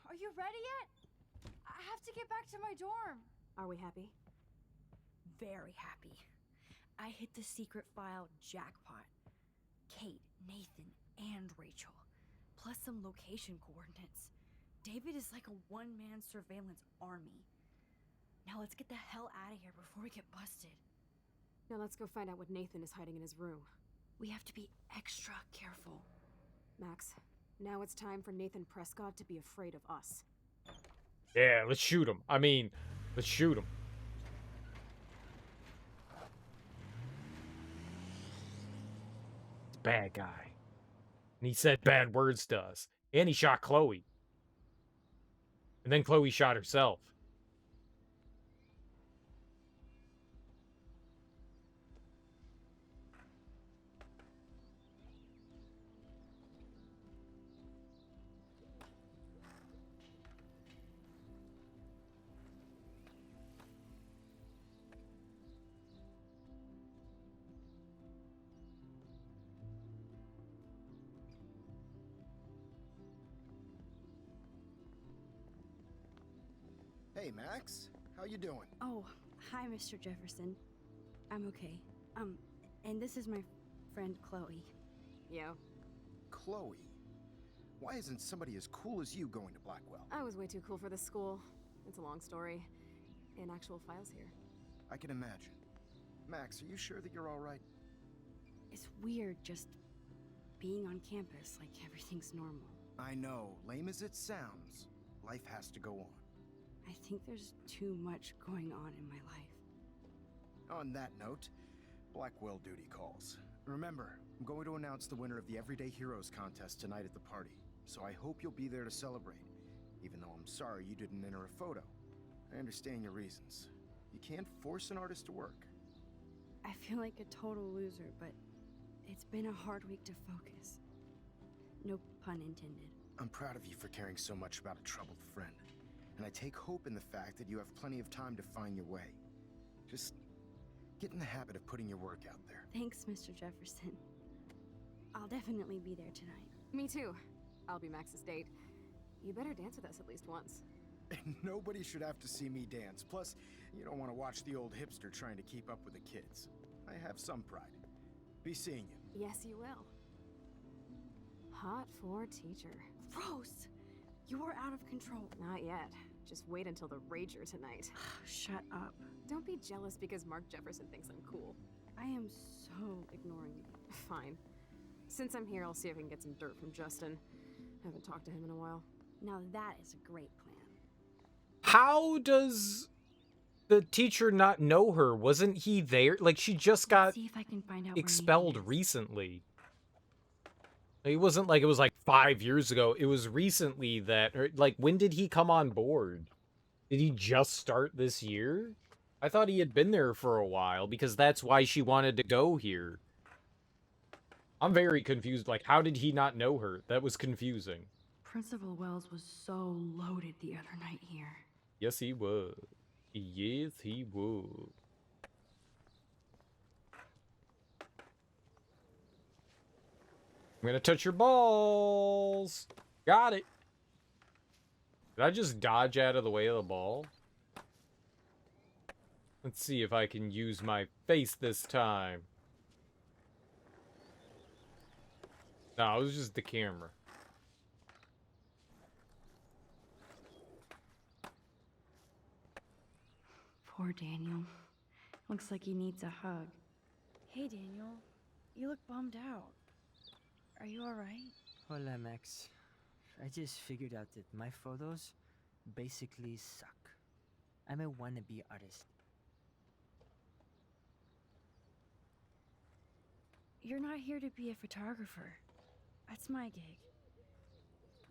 Are you ready yet? I have to get back to my dorm. Are we happy? Very happy. I hit the secret file jackpot. Kate, Nathan, and Rachel. Plus some location coordinates. David is like a one-man surveillance army. Now let's get the hell out of here before we get busted. Now let's go find out what Nathan is hiding in his room. We have to be extra careful. Max, now it's time for Nathan Prescott to be afraid of us. Yeah, let's shoot him. I mean, let's shoot him. Bad guy. And he said bad words to us. And he shot Chloe. And then Chloe shot herself. Hey, Max. How you doing? Oh, hi, Mr. Jefferson. I'm okay. And this is my friend Chloe. Yo. Chloe. Why isn't somebody as cool as you going to Blackwell? I was way too cool for this school. It's a long story. In actual files here. I can imagine. Max, are you sure that you're all right? It's weird just being on campus like everything's normal. I know, lame as it sounds, life has to go on. I think there's too much going on in my life. On that note, Blackwell duty calls. Remember, I'm going to announce the winner of the Everyday Heroes contest tonight at the party, so I hope you'll be there to celebrate, even though I'm sorry you didn't enter a photo. I understand your reasons. You can't force an artist to work. I feel like a total loser, but it's been a hard week to focus. No pun intended. I'm proud of you for caring so much about a troubled friend, and I take hope in the fact that you have plenty of time to find your way. Just get in the habit of putting your work out there. Thanks, Mr. Jefferson. I'll definitely be there tonight. Me too. I'll be Max's date. You better dance with us at least once. Nobody should have to see me dance. Plus, you don't want to watch the old hipster trying to keep up with the kids. I have some pride. Be seeing you. Yes, you will. Hot for teacher. Rose! You are out of control. Not yet. Just wait until the Rager tonight. Shut up. Don't be jealous because Mark Jefferson thinks I'm cool. I am so ignoring you. Fine. Since I'm here, I'll see if I can get some dirt from Justin. Haven't talked to him in a while. Now that is a great plan. How does the teacher not know her? Wasn't he there? Like, she just got See if I can find out expelled recently. It wasn't like it was like 5 years ago. It was recently that, or like, when did he come on board? Did he just start this year? I thought he had been there for a while because that's why she wanted to go here. I'm very confused. Like, how did he not know her? That was confusing. Principal Wells was so loaded the other night here. Yes, he was. Yes, he was. I'm gonna touch your balls. Got it. Did I just dodge out of the way of the ball? Let's see if I can use my face this time. No, it was just the camera. Poor Daniel. Looks like he needs a hug. Hey, Daniel. You look bummed out. Are you alright? Hola, Max. I just figured out that my photos basically suck. I'm a wannabe artist. You're not here to be a photographer. That's my gig.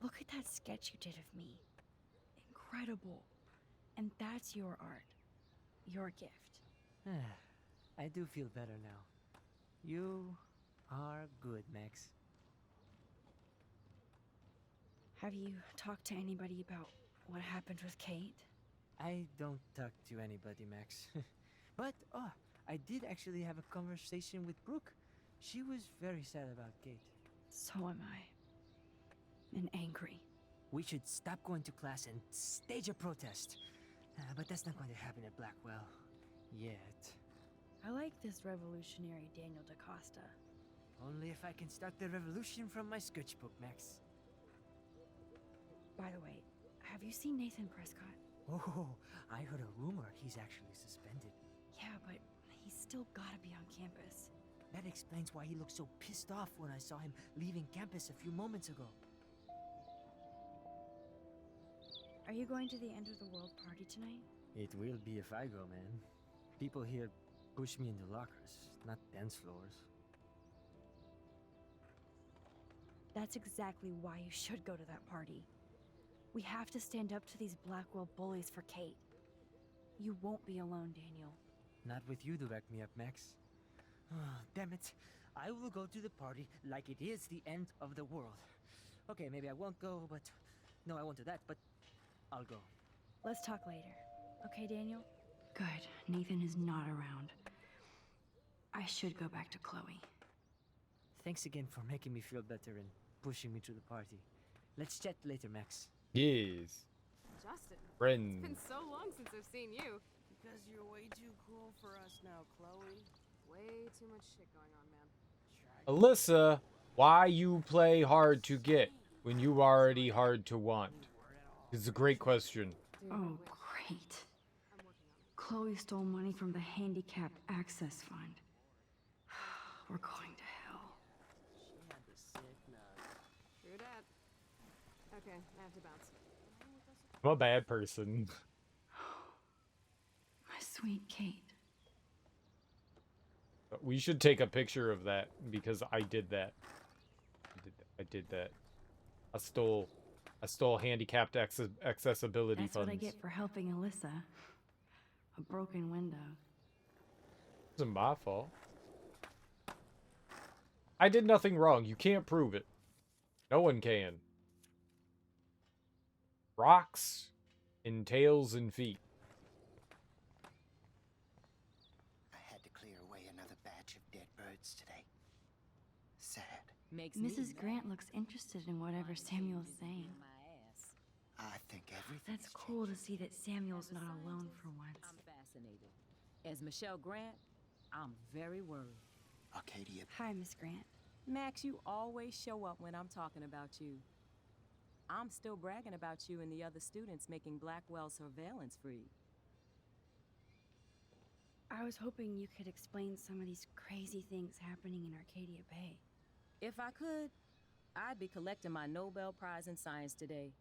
Look at that sketch you did of me. Incredible. And that's your art. Your gift. I do feel better now. You are good, Max. Have you talked to anybody about what happened with Kate? I don't talk to anybody, Max. But, I did actually have a conversation with Brooke. She was very sad about Kate. So am I. And angry. We should stop going to class and stage a protest. But that's not going to happen at Blackwell. Yet. I like this revolutionary Daniel DaCosta. Only if I can start the revolution from my sketchbook, Max. By the way, have you seen Nathan Prescott? Oh, I heard a rumor he's actually suspended. Yeah, but he's still gotta be on campus. That explains why he looked so pissed off when I saw him leaving campus a few moments ago. Are you going to the end of the world party tonight? It will be if I go, man. People here push me into lockers, not dance floors. That's exactly why you should go to that party. We have to stand up to these Blackwell bullies for Kate. You won't be alone, Daniel. Not with you to back me up, Max. Damn it. I will go to the party like it is the end of the world. Okay, maybe I won't go, but... No, I won't do that, but I'll go. Let's talk later. Okay, Daniel? Good. Nathan is not around. I should go back to Chloe. Thanks again for making me feel better and pushing me to the party. Let's chat later, Max. Yes. Justin. Friend. It's been so long since I've seen you. Because you're way too cool for us now, Chloe. Way too much shit going on, man. Alyssa, why you play hard to get when you already hard to want? It's a great question. Oh, great. Chloe stole money from the Handicapped Access Fund. We're going to hell. True that. Okay, I have to bounce. I'm a bad person. My sweet Kate. We should take a picture of that because I did that. I did that. I stole handicapped accessibility That's funds. what I get for helping Alyssa. A broken window. It wasn't my fault. I did nothing wrong. You can't prove it. No one can. Rocks and tails and feet. I had to clear away another batch of dead birds today. Sad. Mrs. Grant looks interested in whatever Samuel's saying. I think everything. That's cool to see that Samuel's not alone for once. I'm fascinated. As Michelle Grant, I'm very worried. Arcadia. Hi, Miss Grant. Max, you always show up when I'm talking about you. I'm still bragging about you and the other students making Blackwell surveillance free. I was hoping you could explain some of these crazy things happening in Arcadia Bay. If I could, I'd be collecting my Nobel Prize in Science today.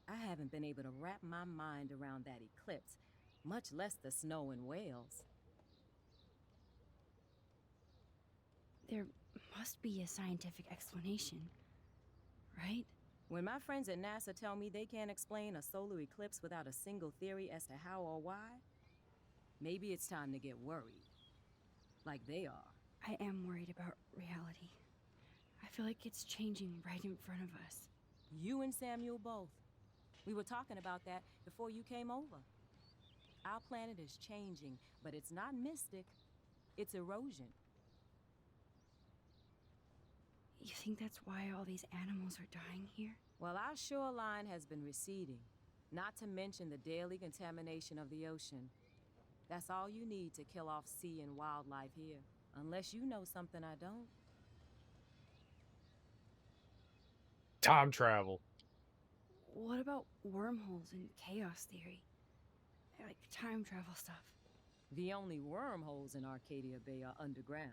I haven't been able to wrap my mind around that eclipse, much less the snow in Wales. There must be a scientific explanation, right? When my friends at NASA tell me they can't explain a solar eclipse without a single theory as to how or why, maybe it's time to get worried. Like they are. I am worried about reality. I feel like it's changing right in front of us. You and Samuel both. We were talking about that before you came over. Our planet is changing, but it's not mystic. It's erosion. You think that's why all these animals are dying here? Well, our shoreline has been receding, not to mention the daily contamination of the ocean. That's all you need to kill off sea and wildlife here, unless you know something I don't. Time travel. What about wormholes and chaos theory? Like time travel stuff. The only wormholes in Arcadia Bay are underground,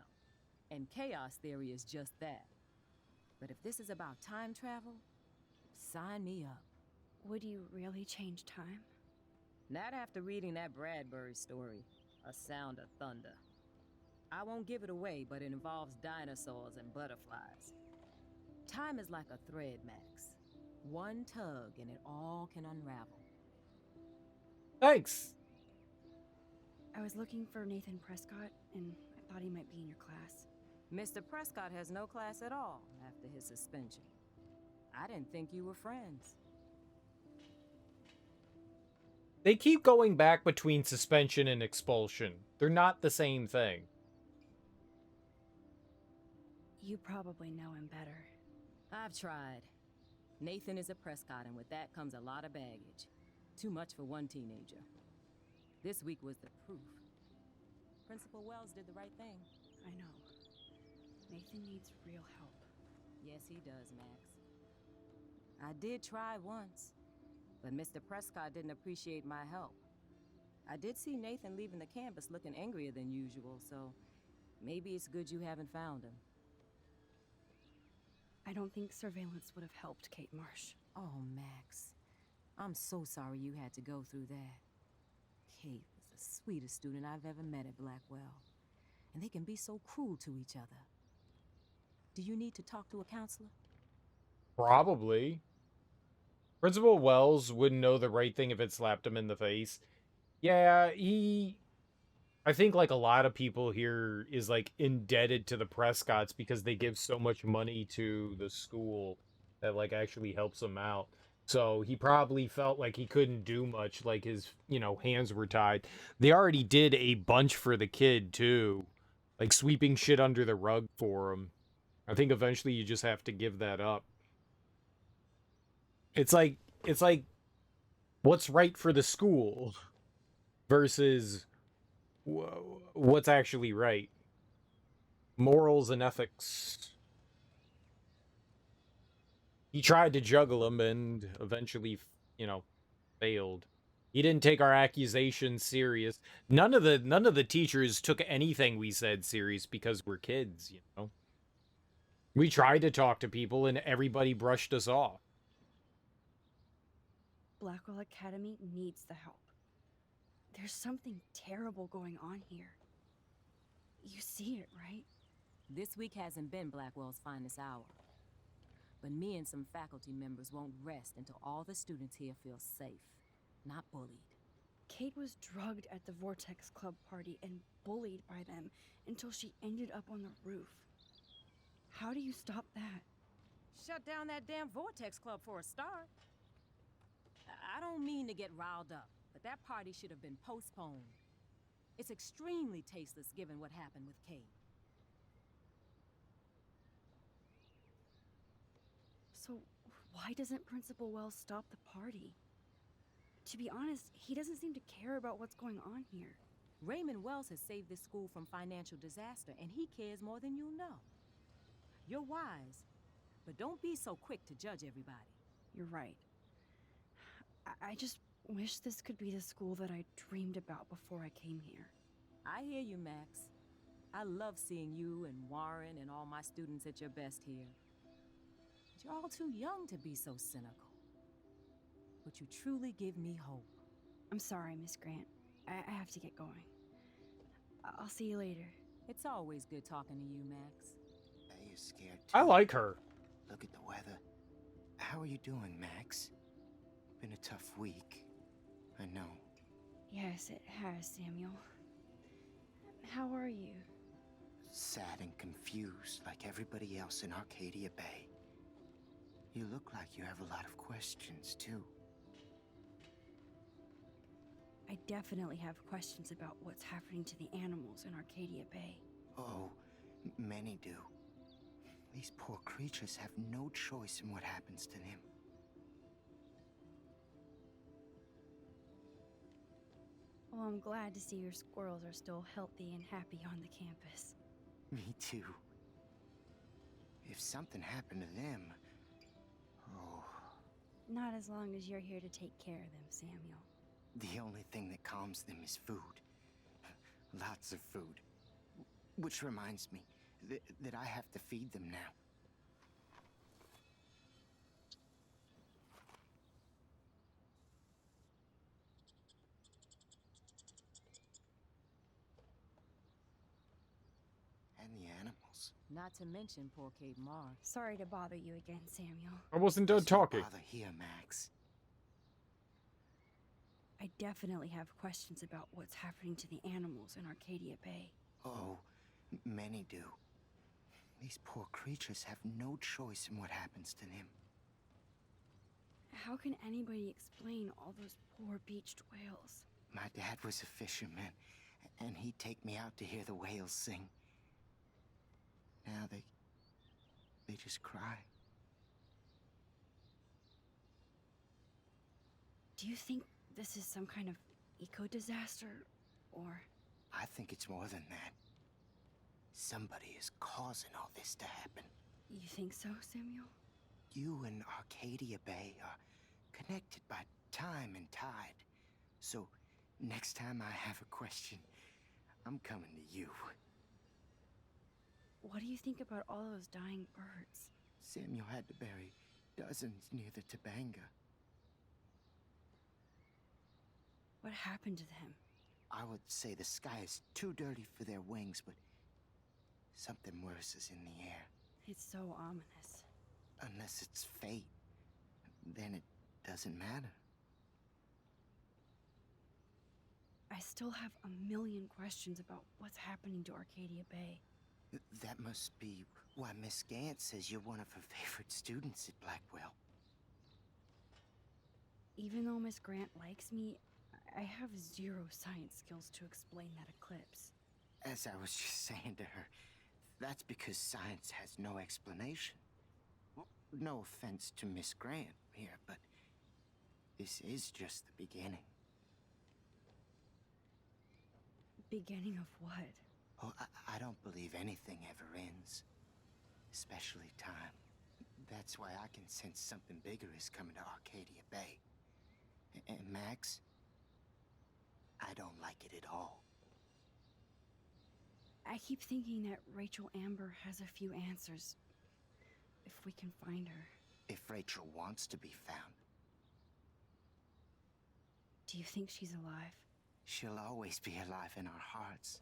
and chaos theory is just that. But if this is about time travel, sign me up. Would you really change time? Not after reading that Bradbury story, A Sound of Thunder. I won't give it away, but it involves dinosaurs and butterflies. Time is like a thread, Max. One tug and it all can unravel. Thanks. I was looking for Nathan Prescott, and I thought he might be in your class. Mr. Prescott has no class at all after his suspension. I didn't think you were friends. They keep going back between suspension and expulsion. They're not the same thing. You probably know him better. I've tried. Nathan is a Prescott, and with that comes a lot of baggage. Too much for one teenager. This week was the proof. Principal Wells did the right thing. I know. Nathan needs real help. Yes, he does, Max. I did try once, but Mr. Prescott didn't appreciate my help. I did see Nathan leaving the campus looking angrier than usual, so maybe it's good you haven't found him. I don't think surveillance would have helped Kate Marsh. Oh, Max. I'm so sorry you had to go through that. Kate was the sweetest student I've ever met at Blackwell. And they can be so cruel to each other. Do you need to talk to a counselor? Probably. Principal Wells wouldn't know the right thing if it slapped him in the face. Yeah, I think like a lot of people here is like indebted to the Prescotts because they give so much money to the school that like actually helps them out. So he probably felt like he couldn't do much, like his, hands were tied. They already did a bunch for the kid too, like sweeping shit under the rug for him. I think eventually you just have to give that up. It's like what's right for the school versus what's actually right. Morals and ethics. He tried to juggle them and eventually, you know, failed. He didn't take our accusations serious. None of the teachers took anything we said serious because we're kids, you know. We tried to talk to people and everybody brushed us off. Blackwell Academy needs the help. There's something terrible going on here. You see it, right? This week hasn't been Blackwell's finest hour. But me and some faculty members won't rest until all the students here feel safe, not bullied. Kate was drugged at the Vortex Club party and bullied by them until she ended up on the roof. How do you stop that? Shut down that damn Vortex Club for a start. I don't mean to get riled up, but that party should have been postponed. It's extremely tasteless given what happened with Kate. So why doesn't Principal Wells stop the party? To be honest, he doesn't seem to care about what's going on here. Raymond Wells has saved this school from financial disaster, and he cares more than you know. You're wise, but don't be so quick to judge everybody. You're right. I just wish this could be the school that I dreamed about before I came here. I hear you, Max. I love seeing you and Warren and all my students at your best here. But you're all too young to be so cynical. But you truly give me hope. I'm sorry, Miss Grant. I have to get going. I'll see you later. It's always good talking to you, Max. Are you scared too? I like her. Look at the weather. How are you doing, Max? Been a tough week. I know. Yes, it has, Samuel. How are you? Sad and confused like everybody else in Arcadia Bay. You look like you have a lot of questions, too. I definitely have questions about what's happening to the animals in Arcadia Bay. Oh, many do. These poor creatures have no choice in what happens to them. Well, I'm glad to see your squirrels are still healthy and happy on the campus. Me too. If something happened to them... Oh... Not as long as you're here to take care of them, Samuel. The only thing that calms them is food. Lots of food. Which reminds me that I have to feed them now. And the animals. Not to mention poor Kate Marr. Sorry to bother you again, Samuel. I wasn't done talking. Bother here, Max. I definitely have questions about what's happening to the animals in Arcadia Bay. Oh, many do. These poor creatures have no choice in what happens to them. How can anybody explain all those poor beached whales? My dad was a fisherman, and he'd take me out to hear the whales sing. Now they just cry. Do you think this is some kind of eco-disaster, or... I think it's more than that. Somebody is causing all this to happen. You think so, Samuel? You and Arcadia Bay are connected by time and tide. So, next time I have a question, I'm coming to you. What do you think about all those dying birds? Samuel had to bury dozens near the Tabanga. What happened to them? I would say the sky is too dirty for their wings, but something worse is in the air. It's so ominous. Unless it's fate, then it doesn't matter. I still have a million questions about what's happening to Arcadia Bay. That must be why Miss Gant says you're one of her favorite students at Blackwell. Even though Miss Grant likes me, I have zero science skills to explain that eclipse. As I was just saying to her, that's because science has no explanation. Well, no offense to Miss Grant here, but This is just the beginning. Beginning of what? Oh, I don't believe anything ever ends. Especially time. That's why I can sense something bigger is coming to Arcadia Bay. And Max, I don't like it at all. I keep thinking that Rachel Amber has a few answers. If we can find her. If Rachel wants to be found. Do you think she's alive? She'll always be alive in our hearts.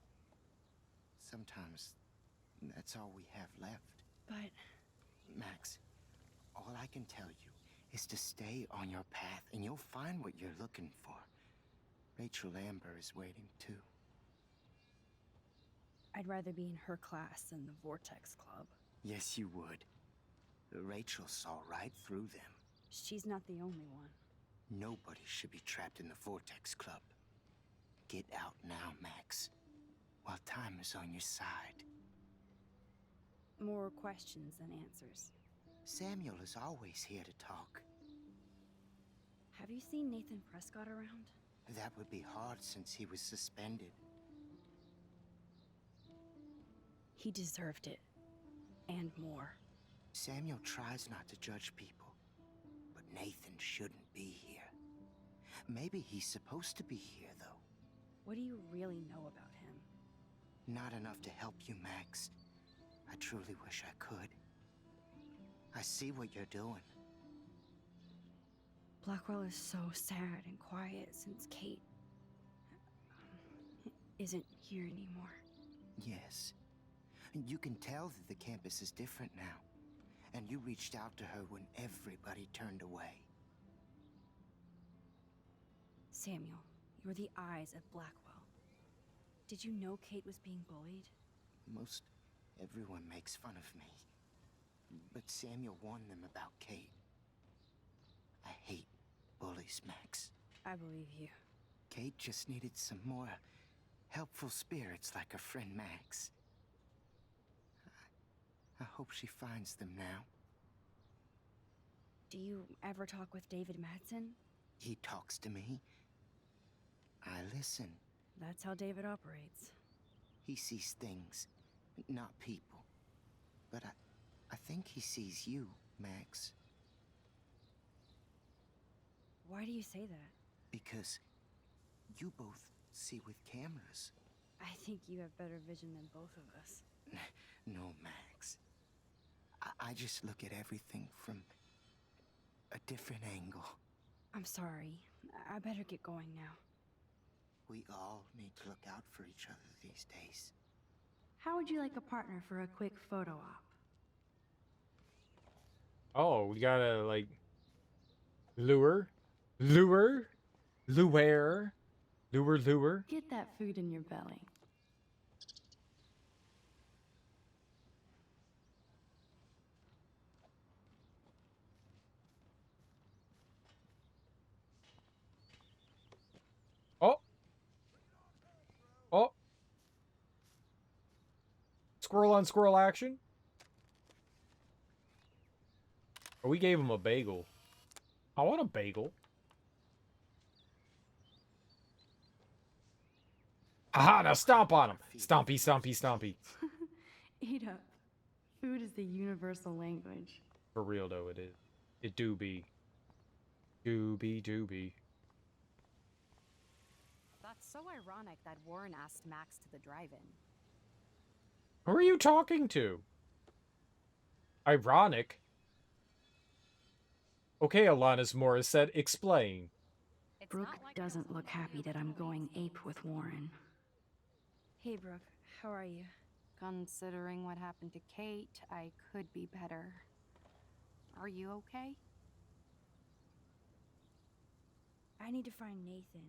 Sometimes that's all we have left. But... Max, all I can tell you is to stay on your path and you'll find what you're looking for. Rachel Amber is waiting too. I'd rather be in her class than the Vortex Club. Yes, you would. Rachel saw right through them. She's not the only one. Nobody should be trapped in the Vortex Club. Get out now, Max, while time is on your side. More questions than answers. Samuel is always here to talk. Have you seen Nathan Prescott around? That would be hard since he was suspended. He deserved it. And more. Samuel tries not to judge people, but Nathan shouldn't be here. Maybe he's supposed to be here, though. What do you really know about him? Not enough to help you, Max. I truly wish I could. I see what you're doing. Blackwell is so sad and quiet since Kate isn't here anymore. Yes. You can tell that the campus is different now. And you reached out to her when everybody turned away. Samuel, you're the eyes of Blackwell. Did you know Kate was being bullied? Most everyone makes fun of me. But Samuel warned them about Kate. I hate bullies, Max. I believe you. Kate just needed some more helpful spirits like her friend Max. I hope she finds them now. Do you ever talk with David Madsen? He talks to me. I listen. That's how David operates. He sees things, not people. But I think he sees you, Max. Why do you say that? Because you both see with cameras. I think you have better vision than both of us. No, Max. I just look at everything from a different angle. I'm sorry. I better get going now. We all need to look out for each other these days. How would you like a partner for a quick photo op? Oh, we gotta, like, lure. Get that food in your belly. Oh. Oh. Squirrel on squirrel action. Oh, we gave him a bagel. I want a bagel. Aha, now stomp on him. Stompy, stompy, stompy. Eat up. Food is the universal language. For real, though, it is. It do be. Do be. That's so ironic that Warren asked Max to the drive-in. Who are you talking to? Ironic? Okay, Alanis Morissette, explain. Brooke doesn't look happy that I'm going ape with Warren. Hey, Brooke. How are you? Considering what happened to Kate, I could be better. Are you okay? I need to find Nathan.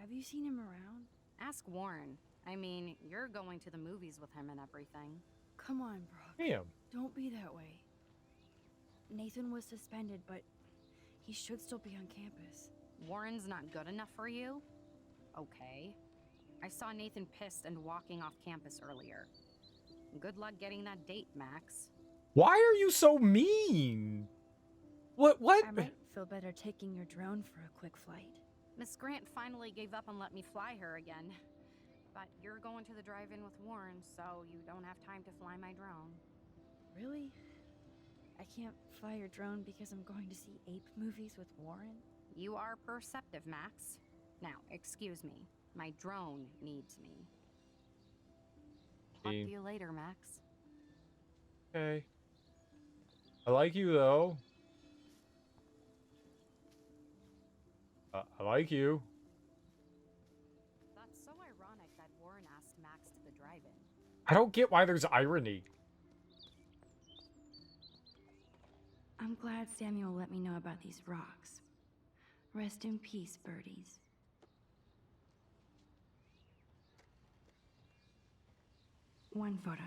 Have you seen him around? Ask Warren. I mean, you're going to the movies with him and everything. Come on, Brooke. Damn. Don't be that way. Nathan was suspended, but he should still be on campus. Warren's not good enough for you? Okay. I saw Nathan pissed and walking off campus earlier. Good luck getting that date, Max. Why are you so mean? What? I might feel better taking your drone for a quick flight. Miss Grant finally gave up and let me fly her again. But you're going to the drive-in with Warren, so you don't have time to fly my drone. Really? I can't fly your drone because I'm going to see ape movies with Warren? You are perceptive, Max. Now, excuse me. My drone needs me. Talk to you later, Max. Okay. I like you, though. I like you. That's so ironic that Warren asked Max to the drive-in. I don't get why there's irony. I'm glad Samuel let me know about these rocks. Rest in peace, birdies. One photo.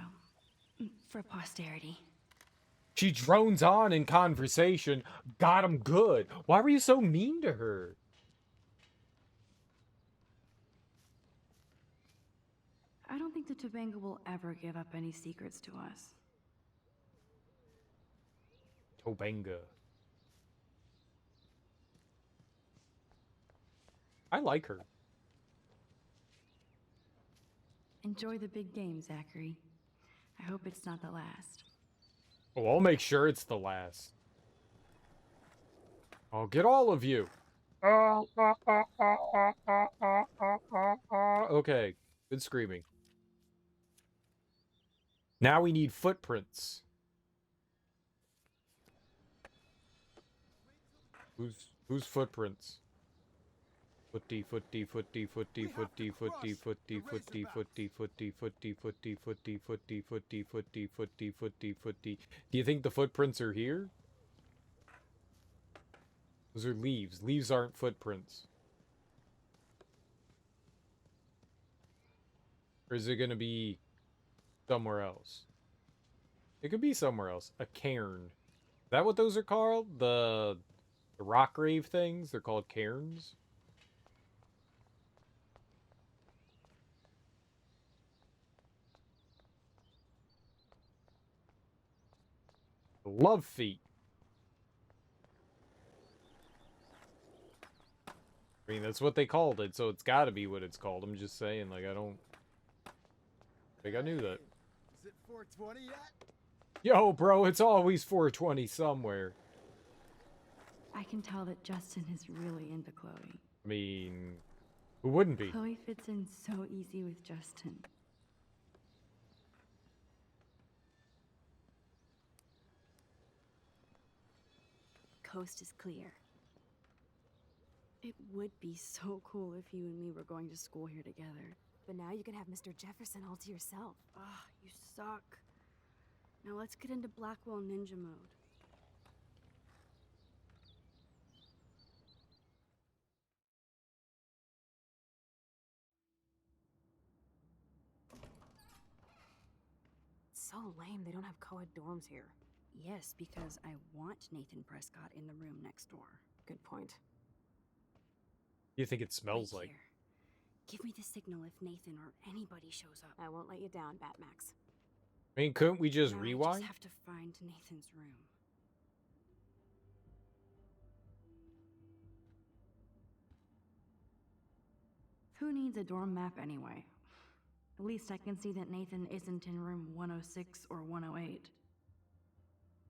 For posterity. She drones on in conversation. Got him good. Why were you so mean to her? I don't think the Tobanga will ever give up any secrets to us. Tobanga. I like her. Enjoy the big game, Zachary. I hope it's not the last. Oh, I'll make sure it's the last. I'll get all of you. Okay, good screaming. Now we need footprints. Whose footprints? Footy, footy, footy, footy, footy, footy, footy, footy, footy, footy, footy, footy, footy, footy, footy, footy, footy, footy, footy. Do you think the footprints are here? Those are leaves. Leaves aren't footprints. Or is it gonna be somewhere else? It could be somewhere else. A cairn. Is that what those are called? The rock grave things? They're called cairns? Love feet. I mean, that's what they called it, so it's gotta be what it's called. I'm just saying, like, I don't think I knew that. Is it 420 yet? Yo, bro, it's always 420 somewhere. I can tell that Justin is really into Chloe. I mean, who wouldn't be? Chloe fits in so easy with Justin. Coast is clear. It would be so cool if you and me were going to school here together. But now you can have Mr. Jefferson all to yourself. Ah, you suck. Now let's get into Blackwell Ninja mode. It's so lame they don't have co-ed dorms here. Yes, because I want Nathan Prescott in the room next door. Good point. You think it smells Right like? here. Give me the signal if Nathan or anybody shows up. I won't let you down, Batmax. I mean, couldn't we just Now rewind? I just have to find Nathan's room. Who needs a dorm map anyway? At least I can see that Nathan isn't in room 106 or 108.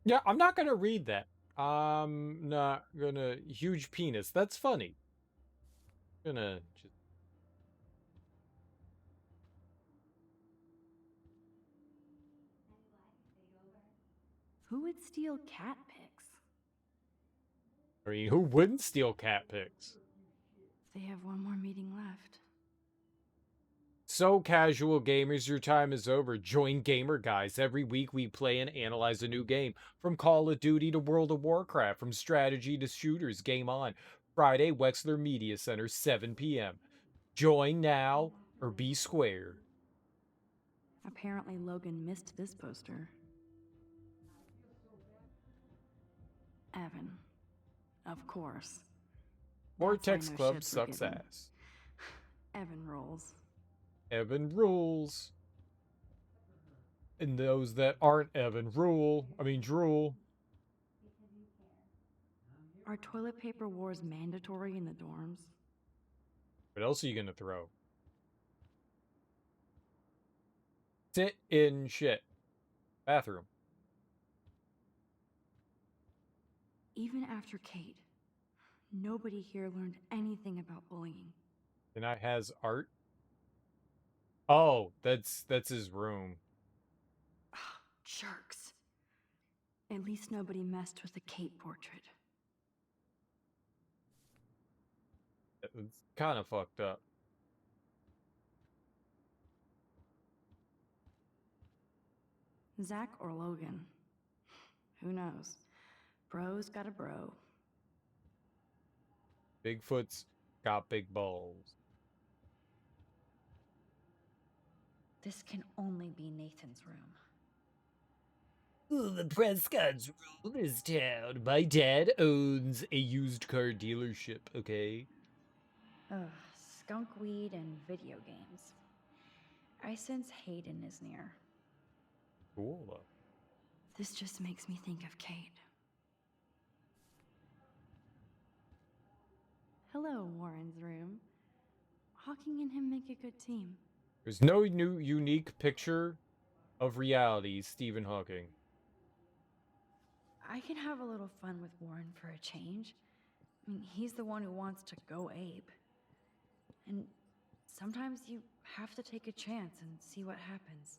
Yeah, I'm not gonna read that. I'm not gonna... Huge penis. That's funny. Gonna just... Who would steal cat pics? I mean, who wouldn't steal cat pics? They have one more meeting left. So, casual gamers, your time is over. Join Gamer Guys. Every week we play and analyze a new game. From Call of Duty to World of Warcraft. From strategy to shooters. Game on. Friday, Wexler Media Center, 7 p.m. Join now or be square. Apparently Logan missed this poster. Evan. Of course. Vortex no Club shit's sucks forgiven. ass. Evan rolls. Evan rules. And those that aren't Evan rule. I mean, drool. Are toilet paper wars mandatory in the dorms? What else are you gonna throw? Sit in shit. Bathroom. Even after Kate, nobody here learned anything about bullying. And I has art. Oh, that's his room. Jerks. At least nobody messed with the Kate portrait. It's kind of fucked up. Zach or Logan? Who knows? Bro's got a bro. Bigfoot's got big balls. This can only be Nathan's room. Ooh, the Prescott's rule this town. My dad owns a used car dealership, okay? Ugh, skunk weed and video games. I sense Hayden is near. Cool. This just makes me think of Kate. Hello, Warren's room. Hawking and him make a good team. There's no new unique picture of reality, Stephen Hawking. I can have a little fun with Warren for a change. I mean, he's the one who wants to go ape. And sometimes you have to take a chance and see what happens.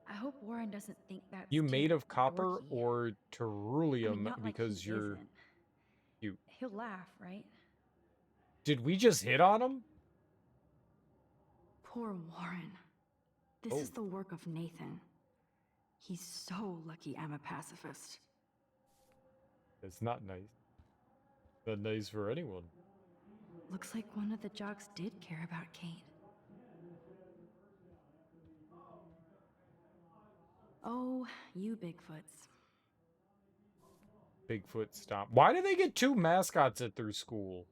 I hope Warren doesn't think that You made of copper or ceruleum because you're cute. He'll laugh, right? Did we just hit on him? Poor Warren. This is the work of Nathan. He's so lucky I'm a pacifist. It's not nice. Not nice for anyone. Looks like one of the jocks did care about Kate. Oh, you Bigfoots. Bigfoot stomp. Why do they get two mascots at their school?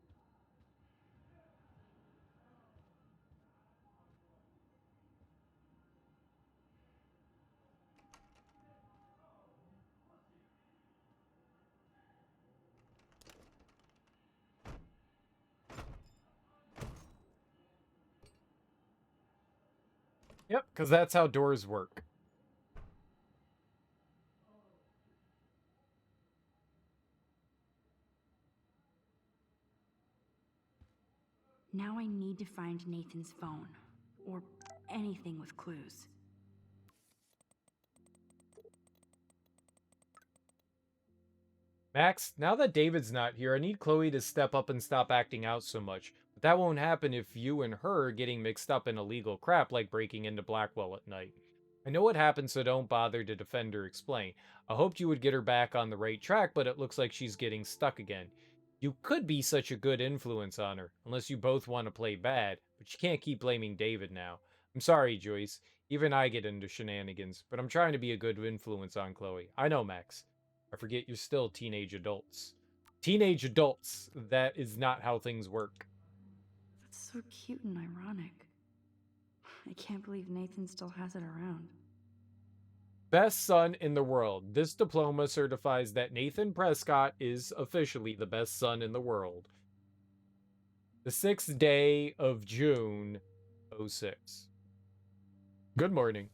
Yep, because that's how doors work. Now I need to find Nathan's phone, or anything with clues. Max, now that David's not here, I need Chloe to step up and stop acting out so much. But that won't happen if you and her are getting mixed up in illegal crap like breaking into Blackwell at night. I know what happened, so don't bother to defend or explain. I hoped you would get her back on the right track, but it looks like she's getting stuck again. You could be such a good influence on her, unless you both want to play bad, but you can't keep blaming David now. I'm sorry, Joyce. Even I get into shenanigans, but I'm trying to be a good influence on Chloe. I know, Max. I forget you're still teenage adults. Teenage adults, that is not how things work. That's so cute and ironic. I can't believe Nathan still has it around. Best son in the world. This diploma certifies that Nathan Prescott is officially the best son in the world. The 6th day of June, 06. Good morning.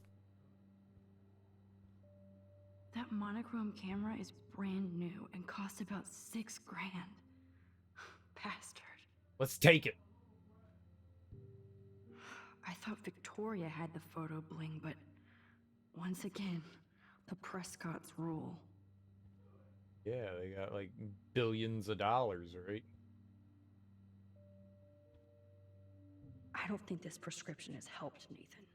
That monochrome camera is brand new and costs about $6 grand. Bastard. Let's take it. I thought Victoria had the photo bling, but once again, the Prescotts rule. Yeah, they got like billions of dollars, right? I don't think this prescription has helped Nathan.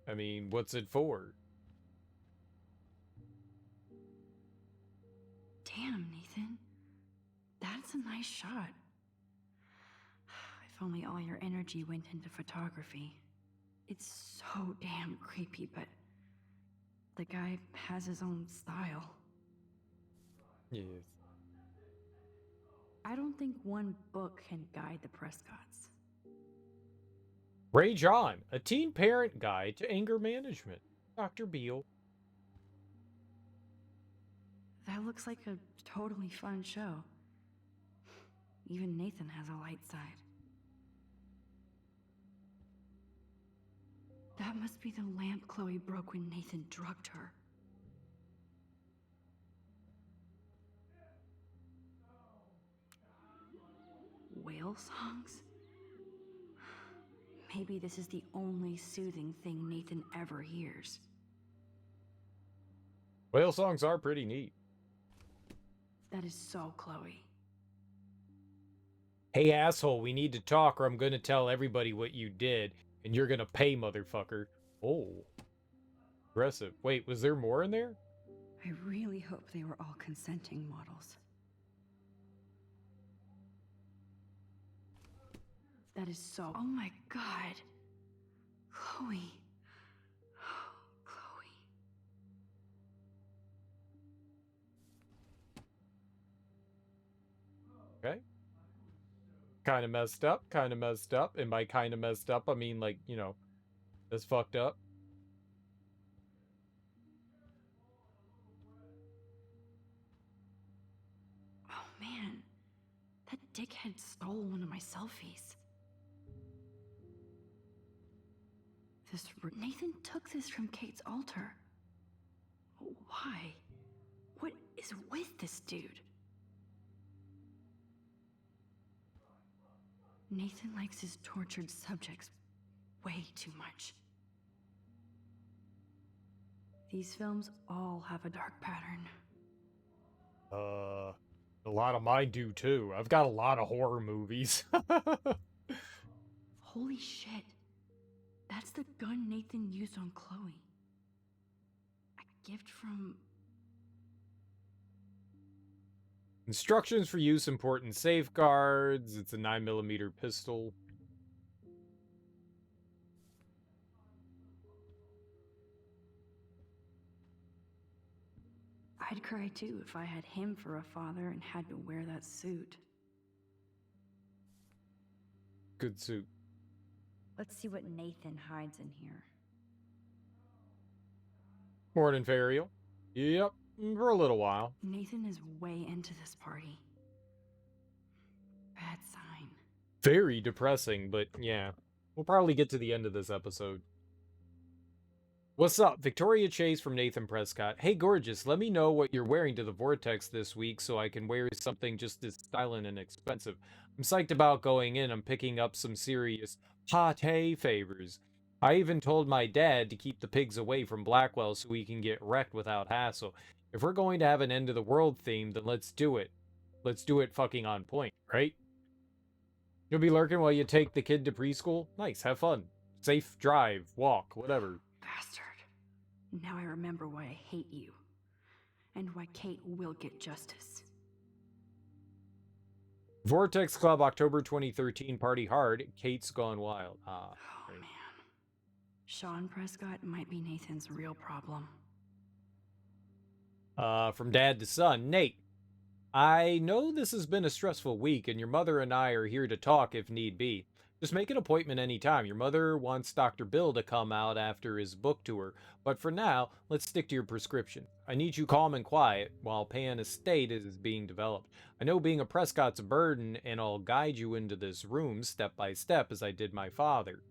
I mean, what's it for? Damn, Nathan. That's a nice shot. If only all your energy went into photography. It's so damn creepy, but the guy has his own style. Yes. I don't think one book can guide the Prescotts. Rage On, a teen parent guide to anger management. Dr. Beale. That looks like a totally fun show. Even Nathan has a light side. That must be the lamp Chloe broke when Nathan drugged her. Whale songs? Maybe this is the only soothing thing Nathan ever hears. Whale songs are pretty neat. That is so Chloe. Hey, asshole, we need to talk or I'm gonna tell everybody what you did, and you're gonna pay, motherfucker. Oh. Aggressive. Wait, was there more in there? I really hope they were all consenting models. That is so... Oh my god. Chloe. Chloe. Okay. Kind of messed up, kind of messed up. And by kind of messed up, I mean, like, you know, that's fucked up. Oh man, that dickhead stole one of my selfies. Nathan took this from Kate's altar. Why? What is with this dude? Nathan likes his tortured subjects way too much. These films all have a dark pattern. A lot of mine do too. I've got a lot of horror movies. Holy shit. That's the gun Nathan used on Chloe. A gift from... Instructions for use, important safeguards. It's a 9mm pistol. I'd cry too if I had him for a father and had to wear that suit. Good suit. Let's see what Nathan hides in here. Morning, Fariel. Yep, for a little while. Nathan is way into this party. Bad sign. Very depressing, but yeah. We'll probably get to the end of this episode. What's up? Victoria Chase from Nathan Prescott. Hey, gorgeous, let me know what you're wearing to the Vortex this week so I can wear something just as styling and expensive. I'm psyched about going in. I'm picking up some serious pate favors. I even told my dad to keep the pigs away from Blackwell so we can get wrecked without hassle. If we're going to have an end of the world theme, then let's do it. Let's do it fucking on point, right? You'll be lurking while you take the kid to preschool? Nice, have fun. Safe drive, walk, whatever. Bastard. Now I remember why I hate you. And why Kate will get justice. Vortex Club, October 2013, party hard. Kate's gone wild. Ah, oh, man. Sean Prescott might be Nathan's real problem. From dad to son, Nate. I know this has been a stressful week, and your mother and I are here to talk if need be. Just make an appointment anytime. Your mother wants Dr. Bill to come out after his book tour, but for now, let's stick to your prescription. I need you calm and quiet while Pan Estate is being developed. I know being a Prescott's a burden, and I'll guide you into this room step by step as I did my father.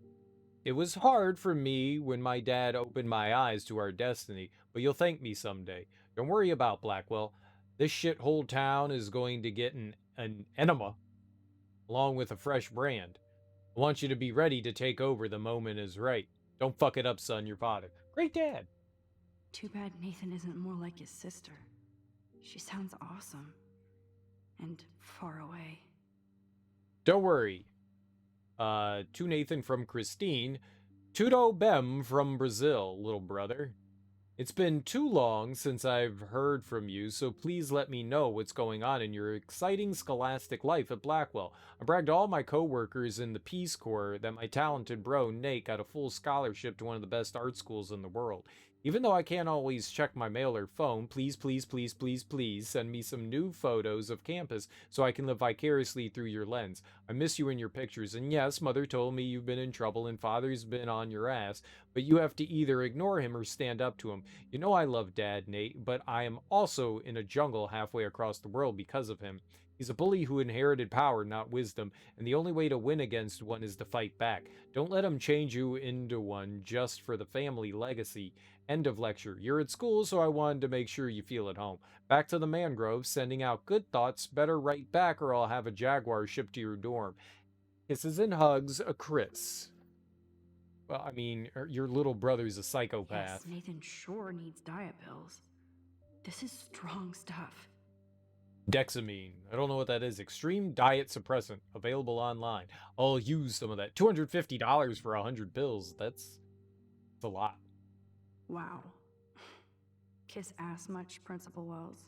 It was hard for me when my dad opened my eyes to our destiny, but you'll thank me someday. Don't worry about Blackwell. This shithole town is going to get an enema, along with a fresh brand. I want you to be ready to take over the moment is right. Don't fuck it up, son, your father. Great dad. Too bad Nathan isn't more like his sister. She sounds awesome. And far away. Don't worry. To Nathan from Christine. Tudo bem from Brazil, little brother. It's been too long since I've heard from you, so please let me know what's going on in your exciting scholastic life at Blackwell. I bragged to all my co-workers in the Peace Corps that my talented bro, Nate, got a full scholarship to one of the best art schools in the world. Even though I can't always check my mail or phone, please, please, please, please, please send me some new photos of campus so I can live vicariously through your lens. I miss you in your pictures, and yes, Mother told me you've been in trouble and Father's been on your ass, but you have to either ignore him or stand up to him. You know I love Dad, Nate, but I am also in a jungle halfway across the world because of him. He's a bully who inherited power, not wisdom, and the only way to win against one is to fight back. Don't let him change you into one just for the family legacy. End of lecture. You're at school, so I wanted to make sure you feel at home. Back to the mangrove, sending out good thoughts. Better write back or I'll have a jaguar shipped to your dorm. Kisses and hugs, a Chris. Well, I mean, your little brother's a psychopath. Yes, Nathan sure needs diet pills. This is strong stuff. Dexamine. I don't know what that is. Extreme diet suppressant. Available online. I'll use some of that. $250 for 100 pills. That's a lot. Wow. Kiss ass much, Principal Wells?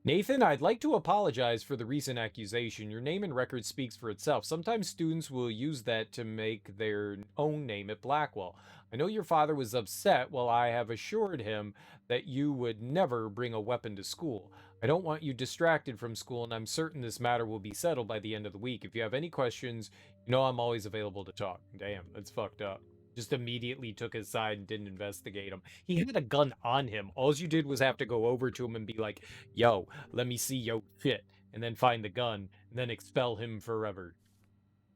Nathan, I'd like to apologize for the recent accusation. Your name and record speaks for itself. Sometimes students will use that to make their own name at Blackwell. I know your father was upset while I have assured him that you would never bring a weapon to school. I don't want you distracted from school, and I'm certain this matter will be settled by the end of the week. If you have any questions, you know I'm always available to talk. Damn, that's fucked up. Just immediately took his side and didn't investigate him. He had a gun on him. All you did was have to go over to him and be like, yo, let me see yo shit. And then find the gun, and then expel him forever.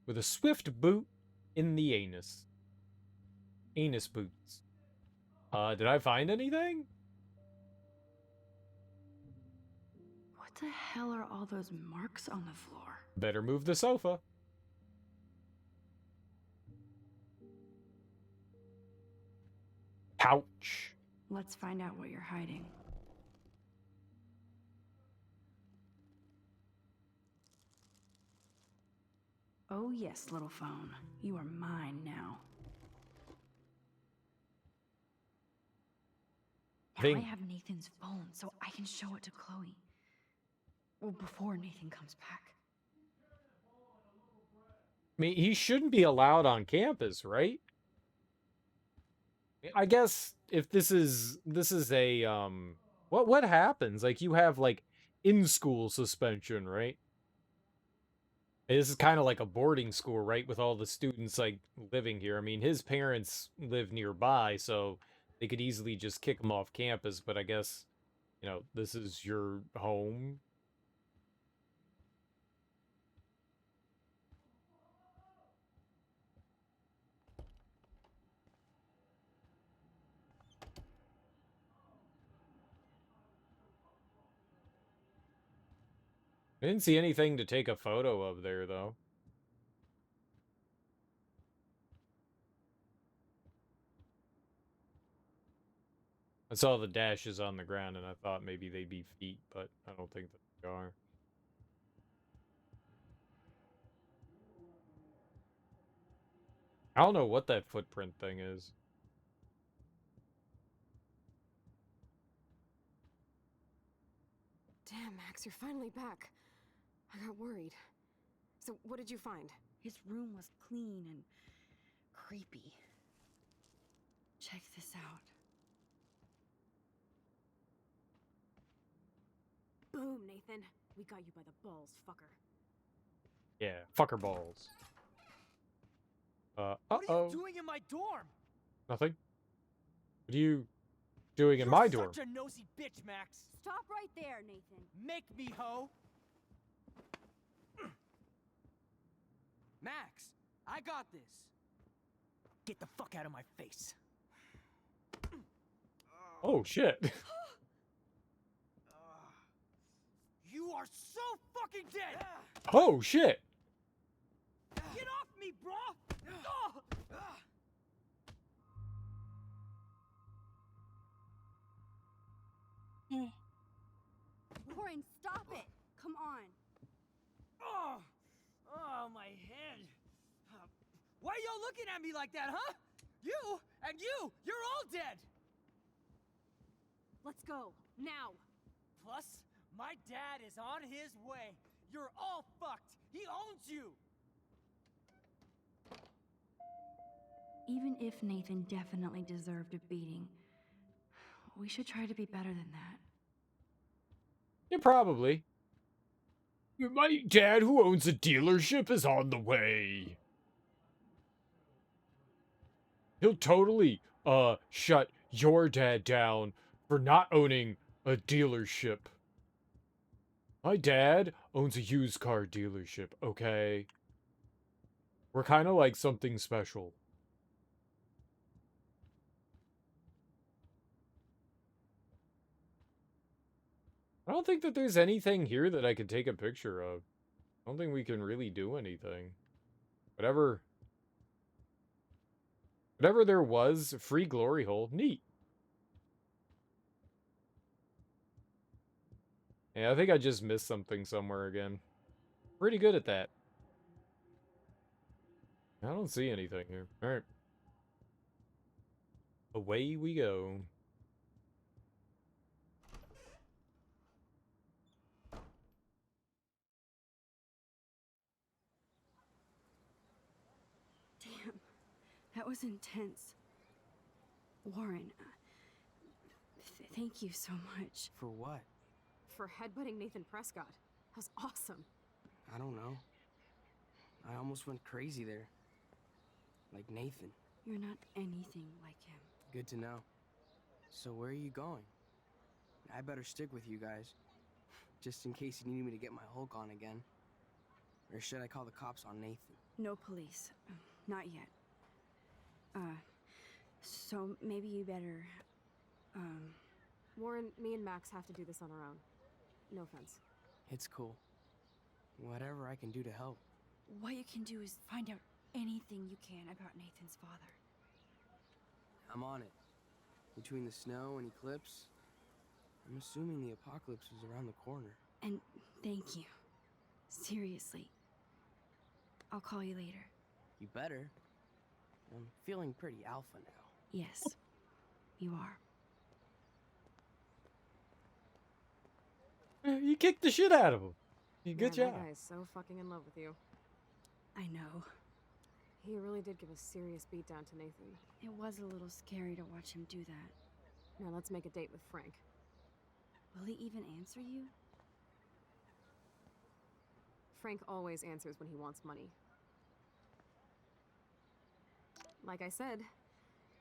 With a swift boot in the anus. Anus boots. Did I find anything? What the hell are all those marks on the floor? Better move the sofa. Couch. Let's find out what you're hiding. Oh yes, little phone. You are mine now. Now I have Nathan's phone, so I can show it to Chloe. Well, before Nathan comes back. I mean, he shouldn't be allowed on campus, right? I guess if this is a what happens? Like you have like in-school suspension, right? This is kind of like a boarding school, right? With all the students like living here. I mean, his parents live nearby, so they could easily just kick him off campus, but I guess, you know, this is your home. I didn't see anything to take a photo of there, though. I saw the dashes on the ground, and I thought maybe they'd be feet, but I don't think that they are. I don't know what that footprint thing is. Damn, Max, you're finally back. I got worried. So, what did you find? His room was clean and creepy. Check this out. Boom, Nathan. We got you by the balls, fucker. Yeah, fucker balls. What are you doing in my dorm? Nothing. What are you doing in my dorm? You're such a nosy bitch, Max. Stop right there, Nathan. Make me, ho. Max, I got this. Get the fuck out of my face. Oh, shit. You are so fucking dead. Oh, shit. Get off me, bro. Warren, stop it! Come on. Oh, my head. Why are y'all looking at me like that, huh? You and you're all dead. Let's go, now. Plus, my dad is on his way. You're all fucked. He owns you. Even if Nathan definitely deserved a beating, We should try to be better than that. Yeah, probably. My dad, who owns a dealership, is on the way. He'll totally, shut your dad down for not owning a dealership. My dad owns a used car dealership, okay? We're kind of like something special. I don't think that there's anything here that I could take a picture of. I don't think we can really do anything. Whatever there was, free glory hole. Neat. Yeah, I think I just missed something somewhere again. Pretty good at that. I don't see anything here. Alright. Away we go. Damn, that was intense. Warren, thank you so much. For what? For headbutting Nathan Prescott. That was awesome. I don't know. I almost went crazy there. Like Nathan. You're not anything like him. Good to know. So where are you going? I better stick with you guys. Just in case you need me to get my Hulk on again. Or should I call the cops on Nathan? No police. Not yet. So maybe you better, Warren, me and Max have to do this on our own. No offense. It's cool. Whatever I can do to help. What you can do is find out anything you can about Nathan's father. I'm on it. Between the snow and eclipse, I'm assuming the apocalypse is around the corner. And thank you. Seriously. I'll call you later. You better. I'm feeling pretty alpha now. Yes, you are. You kicked the shit out of him. Good job. That guy is so fucking in love with you. I know. He really did give a serious beatdown to Nathan. It was a little scary to watch him do that. Now let's make a date with Frank. Will he even answer you? Frank always answers when he wants money. Like I said,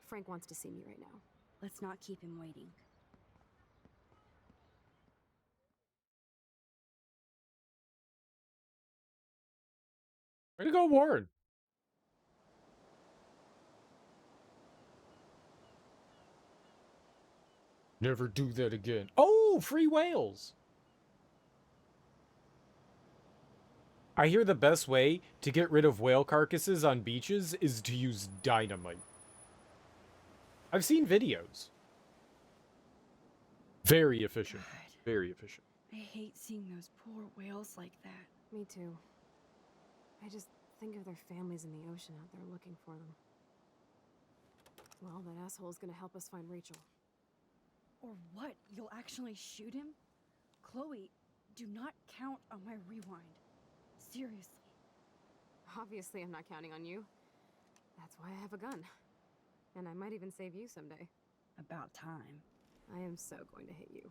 Frank wants to see me right now. Let's not keep him waiting. Way to go, Warren. Never do that again. Oh, free whales. I hear the best way to get rid of whale carcasses on beaches is to use dynamite. I've seen videos. Very efficient. God. Very efficient. I hate seeing those poor whales like that. Me too. I just think of their families in the ocean out there looking for them. Well, that asshole's gonna help us find Rachel. Or what? You'll actually shoot him? Chloe, do not count on my rewind. Seriously. Obviously, I'm not counting on you. That's why I have a gun. And I might even save you someday. About time. I am so going to hit you.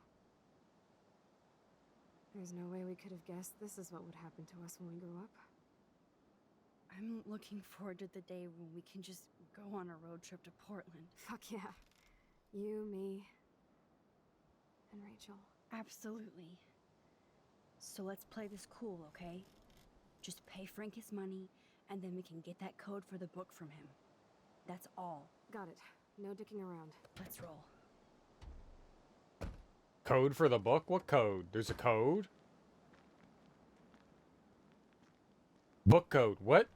There's no way we could have guessed this is what would happen to us when we grew up. I'm looking forward to the day when we can just go on a road trip to Portland. Fuck yeah. You, me, and Rachel. Absolutely. So let's play this cool, okay? Just pay Frank his money, and then we can get that code for the book from him. That's all. Got it. No dicking around. Let's roll. Code for the book? What code? There's a code? Book code. What?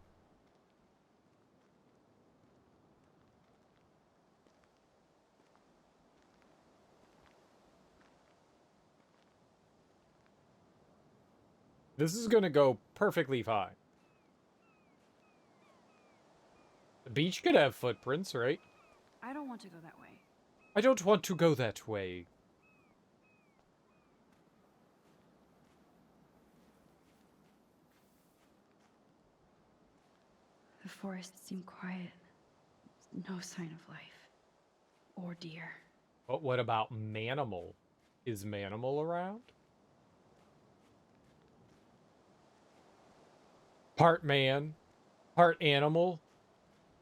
This is gonna go perfectly fine. The beach could have footprints, right? I don't want to go that way. I don't want to go that way. The forest seemed quiet. No sign of life. Or deer. But what about Manimal? Is Manimal around? Part man, part animal,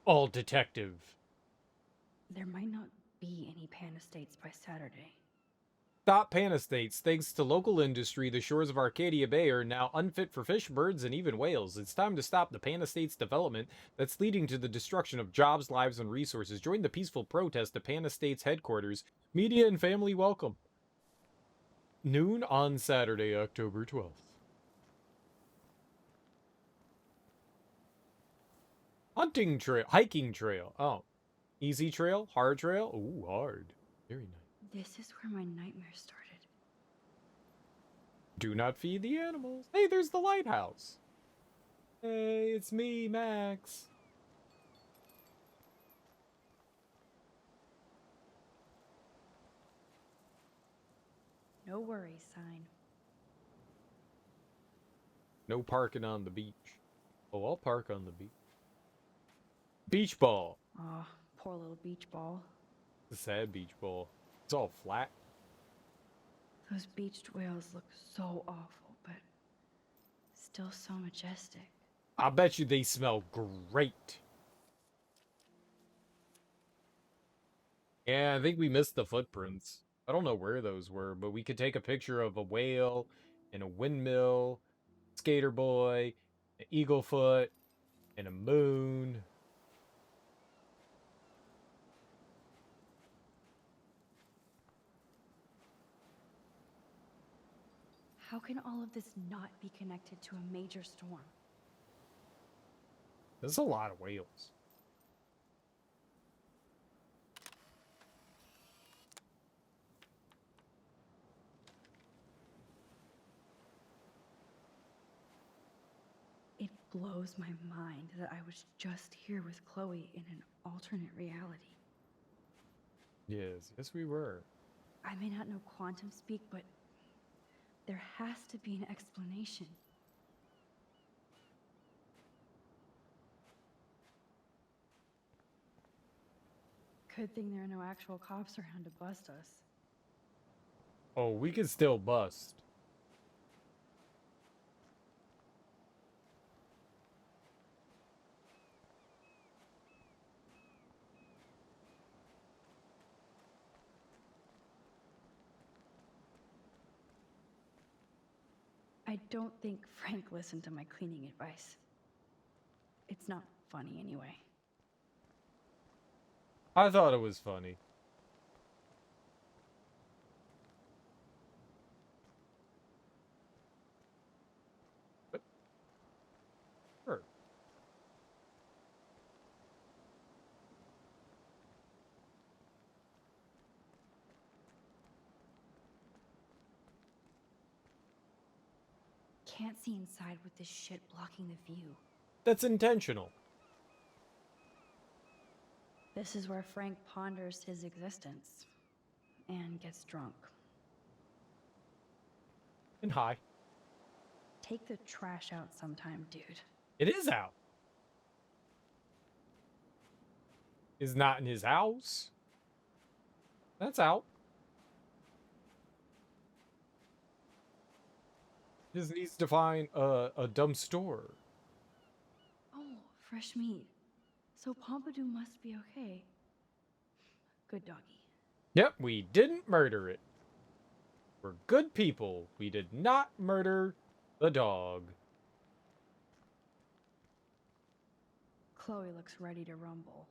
all detective. There might not be any Pan Estates by Saturday. Stop Pan Estates. Thanks to local industry, the shores of Arcadia Bay are now unfit for fish, birds, and even whales. It's time to stop the Pan Estates development that's leading to the destruction of jobs, lives, and resources. Join the peaceful protest at Pan Estates headquarters. Media and family welcome. Noon on Saturday, October 12th. Hunting trail, hiking trail. Oh, easy trail, hard trail. Ooh, hard. Very nice. This is where my nightmare started. Do not feed the animals. Hey, there's the lighthouse. Hey, it's me, Max. No worries sign. No parking on the beach. Oh, I'll park on the beach. Beach ball. Aw, poor little beach ball. It's a sad beach ball. It's all flat. Those beached whales look so awful, but still so majestic. I bet you they smell great. Yeah, I think we missed the footprints. I don't know where those were, but we could take a picture of a whale and a windmill, skater boy, an eagle foot, and a moon. How can all of this not be connected to a major storm? There's a lot of whales. It blows my mind that I was just here with Chloe in an alternate reality. Yes, yes we were. I may not know quantum speak, but there has to be an explanation. Good thing there are no actual cops around to bust us. Oh, we can still bust. I don't think Frank listened to my cleaning advice. It's not funny anyway. I thought it was funny. But, sure. Can't see inside with this shit blocking the view. That's intentional. This is where Frank ponders his existence and gets drunk. And high. Take the trash out sometime, dude. It is out. Is not in his house. That's out. Just needs to find a dumb store. Oh, fresh meat. So Pompidou must be okay. Good doggy. Yep, we didn't murder it. We're good people. We did not murder the dog. Chloe looks ready to rumble.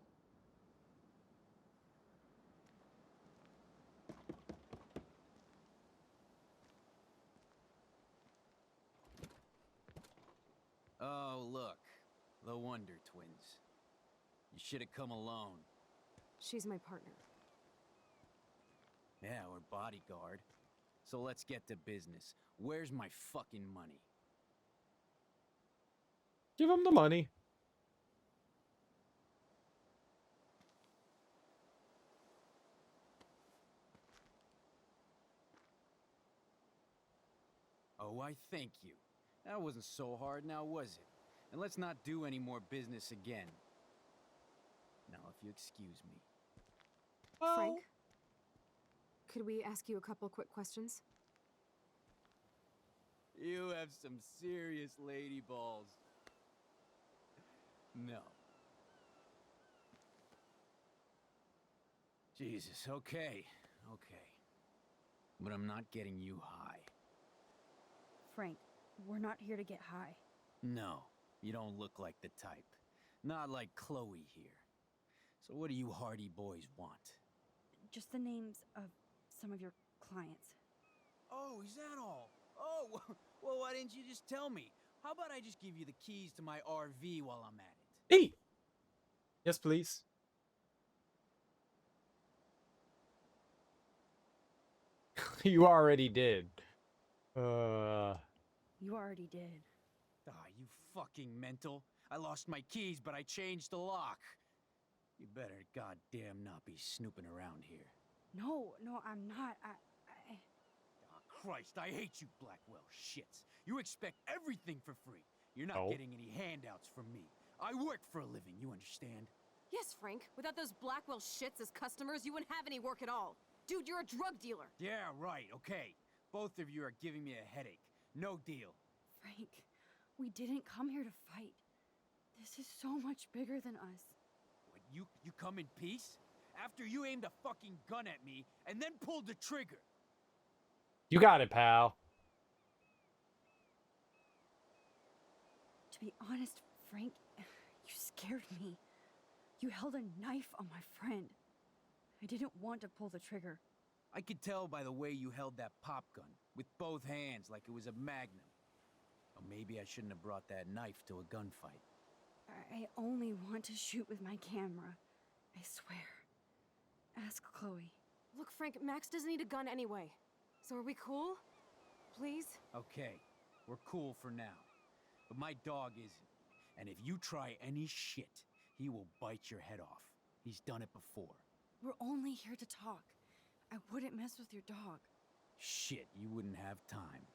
Oh, look. The Wonder Twins. You should have come alone. She's my partner. Yeah, or bodyguard. So let's get to business. Where's my fucking money? Give him the money. Oh, I thank you. That wasn't so hard now, was it? And let's not do any more business again. Now, if you excuse me. Frank? Could we ask you a couple quick questions? You have some serious lady balls. No. Jesus, okay. Okay. But I'm not getting you high. Frank, we're not here to get high. No, you don't look like the type. Not like Chloe here. So what do you hardy boys want? Just the names of some of your clients. Oh, is that all? Oh, well, why didn't you just tell me? How about I just give you the keys to my RV while I'm at it? Hey! Yes, please. You already did. You already did. Ah, you fucking mental. I lost my keys, but I changed the lock. You better goddamn not be snooping around here. No, I'm not. Oh, Christ, I hate you Blackwell shits. You expect everything for free. You're not No. getting any handouts from me. I work for a living, you understand? Yes, Frank. Without those Blackwell shits as customers, you wouldn't have any work at all. Dude, you're a drug dealer. Yeah, right, okay. Both of you are giving me a headache. No deal. Frank, we didn't come here to fight. This is so much bigger than us. What, you come in peace? After you aimed a fucking gun at me and then pulled the trigger. You got it, pal. To be honest, Frank, you scared me. You held a knife on my friend. I didn't want to pull the trigger. I could tell by the way you held that pop gun, with both hands like it was a magnum. Or maybe I shouldn't have brought that knife to a gunfight. I only want to shoot with my camera. I swear. Ask Chloe. Look, Frank, Max doesn't need a gun anyway. So are we cool? Please? Okay, we're cool for now. But my dog isn't. And if you try any shit, he will bite your head off. He's done it before. We're only here to talk. I wouldn't mess with your dog. Shit, you wouldn't have time.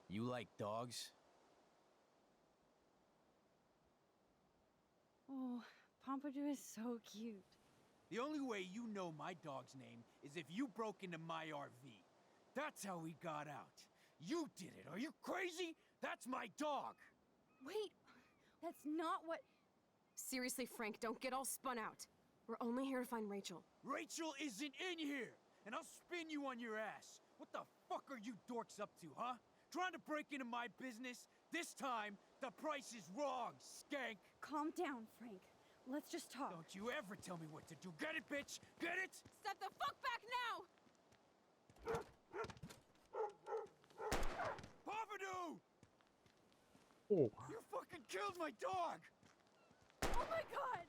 You like dogs? Oh, Pompadour is so cute. The only way you know my dog's name is if you broke into my RV. That's how he got out. You did it. Are you crazy? That's my dog. Wait, that's not what... Seriously, Frank, don't get all spun out. We're only here to find Rachel. Rachel isn't in here, and I'll spin you on your ass. What the fuck are you dorks up to, huh? Trying to break into my business? This time, the price is wrong, skank. Calm down, Frank. Let's just talk. Don't you ever tell me what to do. Get it, bitch? Get it? Step the fuck back now! Pompadour! Oh. You fucking killed my dog! Oh my god!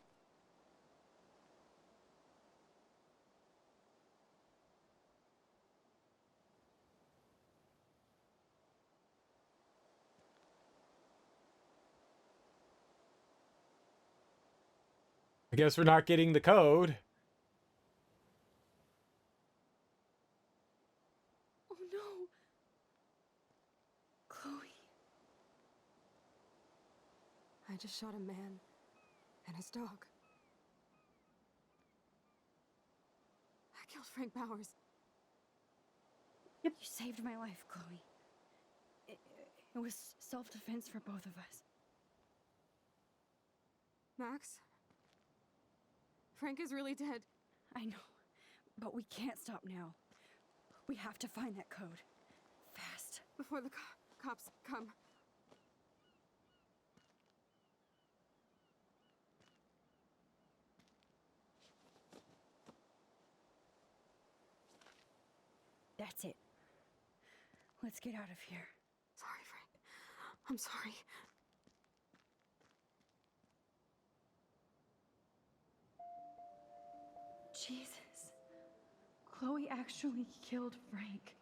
I guess we're not getting the code. Oh no! Chloe. I just shot a man and his dog. I killed Frank Bowers. Yep. You saved my life, Chloe. It was self-defense for both of us. Max? Frank is really dead. I know, but we can't stop now. We have to find that code. Fast. Before the cops come. That's it. Let's get out of here. Sorry, Frank. I'm sorry. Jesus. Chloe actually killed Frank.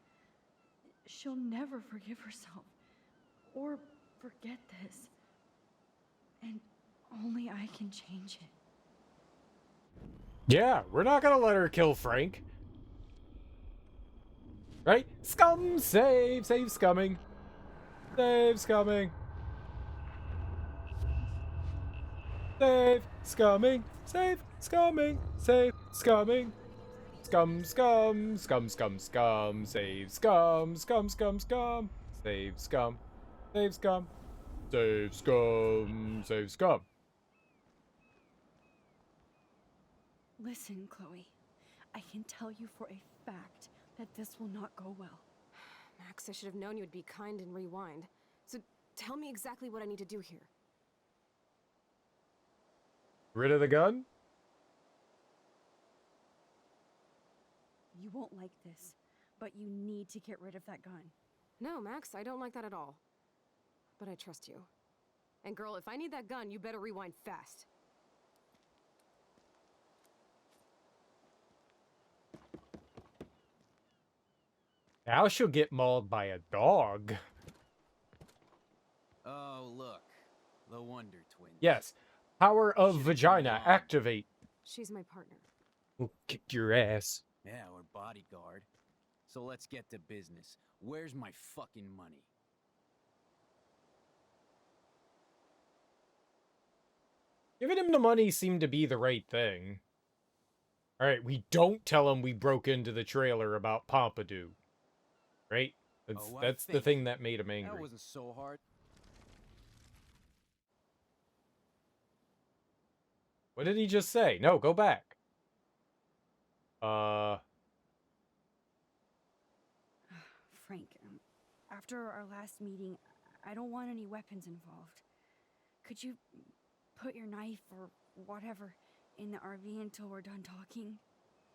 She'll never forgive herself. Or forget this. And only I can change it. Yeah, we're not gonna let her kill Frank. Right? Scum! Save! Save scumming! Save scumming! Save scumming! Save scumming! Save scumming! Scum, scum, scum, scum, scum, save scum, scum, scum, scum, save scum, save scum, save scum, save scum. Listen, Chloe. I can tell you for a fact that this will not go well. Max, I should have known you would be kind and rewind. So tell me exactly what I need to do here. Rid of the gun? You won't like this, but you need to get rid of that gun. No, Max, I don't like that at all. But I trust you. And girl, if I need that gun, you better rewind fast. Now she'll get mauled by a dog. Oh, look. The Wonder Twins. Yes. Power of vagina, activate. She's my partner. We'll kick your ass. Yeah, or bodyguard. So let's get to business. Where's my fucking money? Giving him the money seemed to be the right thing. Alright, we don't tell him we broke into the trailer about Pompidou. Right? That's the thing that made him angry. That wasn't so hard. What did he just say? No, go back. Frank, after our last meeting, I don't want any weapons involved. Could you put your knife or whatever in the RV until we're done talking?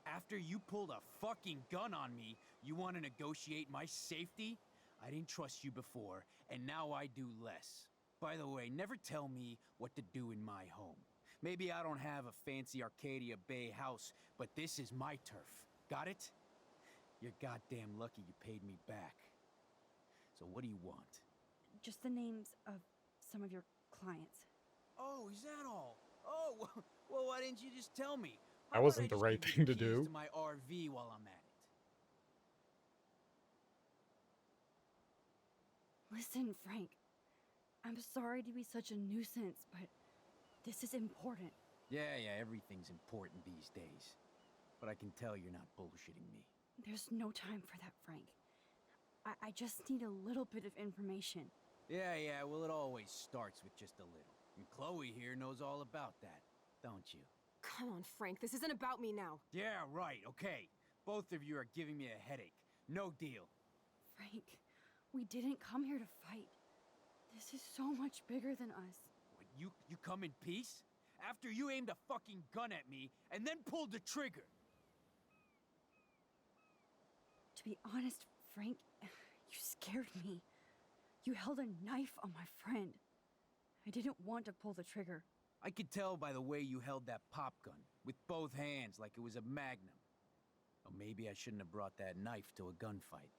After you pulled a fucking gun on me, you want to negotiate my safety? I didn't trust you before, and now I do less. By the way, never tell me what to do in my home. Maybe I don't have a fancy Arcadia Bay house, but this is my turf. Got it? You're goddamn lucky you paid me back. So what do you want? Just the names of some of your clients. Oh, is that all? Oh, well, why didn't you just tell me? That wasn't the right thing to do. To my RV while I'm at it. Listen, Frank. I'm sorry to be such a nuisance, but this is important. Yeah, everything's important these days. But I can tell you're not bullshitting me. There's no time for that, Frank. I just need a little bit of information. Yeah, well, it always starts with just a little. And Chloe here knows all about that, don't you? Come on, Frank, this isn't about me now. Yeah, right, okay. Both of you are giving me a headache. No deal. Frank, we didn't come here to fight. This is so much bigger than us. What, you come in peace? After you aimed a fucking gun at me and then pulled the trigger. To be honest, Frank, you scared me. You held a knife on my friend. I didn't want to pull the trigger. I could tell by the way you held that pop gun, with both hands like it was a magnum. Or maybe I shouldn't have brought that knife to a gunfight.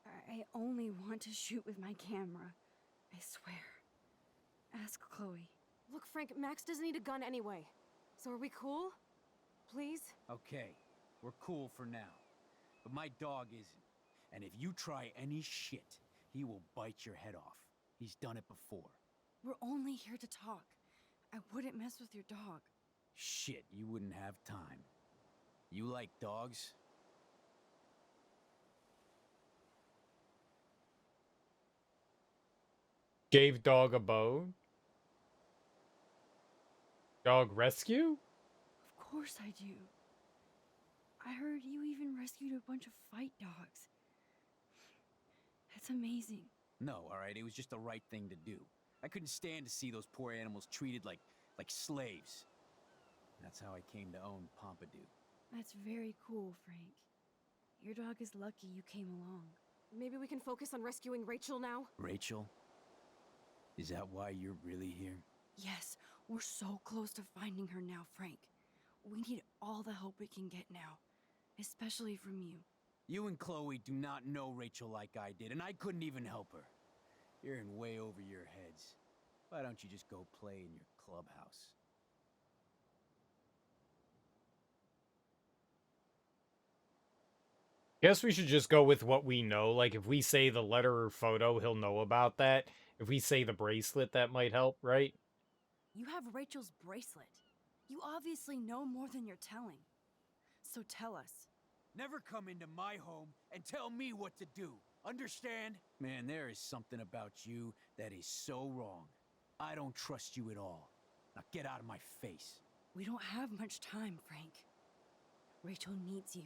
I only want to shoot with my camera. I swear. Ask Chloe. Look, Frank, Max doesn't need a gun anyway. So are we cool? Please? Okay, we're cool for now. But my dog isn't. And if you try any shit, he will bite your head off. He's done it before. We're only here to talk. I wouldn't mess with your dog. Shit, you wouldn't have time. You like dogs? Gave dog a bone? Dog rescue? Of course I do. I heard you even rescued a bunch of fight dogs. That's amazing. No, alright, it was just the right thing to do. I couldn't stand to see those poor animals treated like slaves. That's how I came to own Pompidou. That's very cool, Frank. Your dog is lucky you came along. Maybe we can focus on rescuing Rachel now? Rachel? Is that why you're really here? Yes, we're so close to finding her now, Frank. We need all the help we can get now, especially from you. You and Chloe do not know Rachel like I did, and I couldn't even help her. You're in way over your heads. Why don't you just go play in your clubhouse? Guess we should just go with what we know. Like, if we say the letter or photo, he'll know about that. If we say the bracelet, that might help, right? You have Rachel's bracelet. You obviously know more than you're telling. So tell us, Never come into my home and tell me what to do. Understand? Man, there is something about you that is so wrong. I don't trust you at all. Now get out of my face. We don't have much time, Frank. Rachel needs you.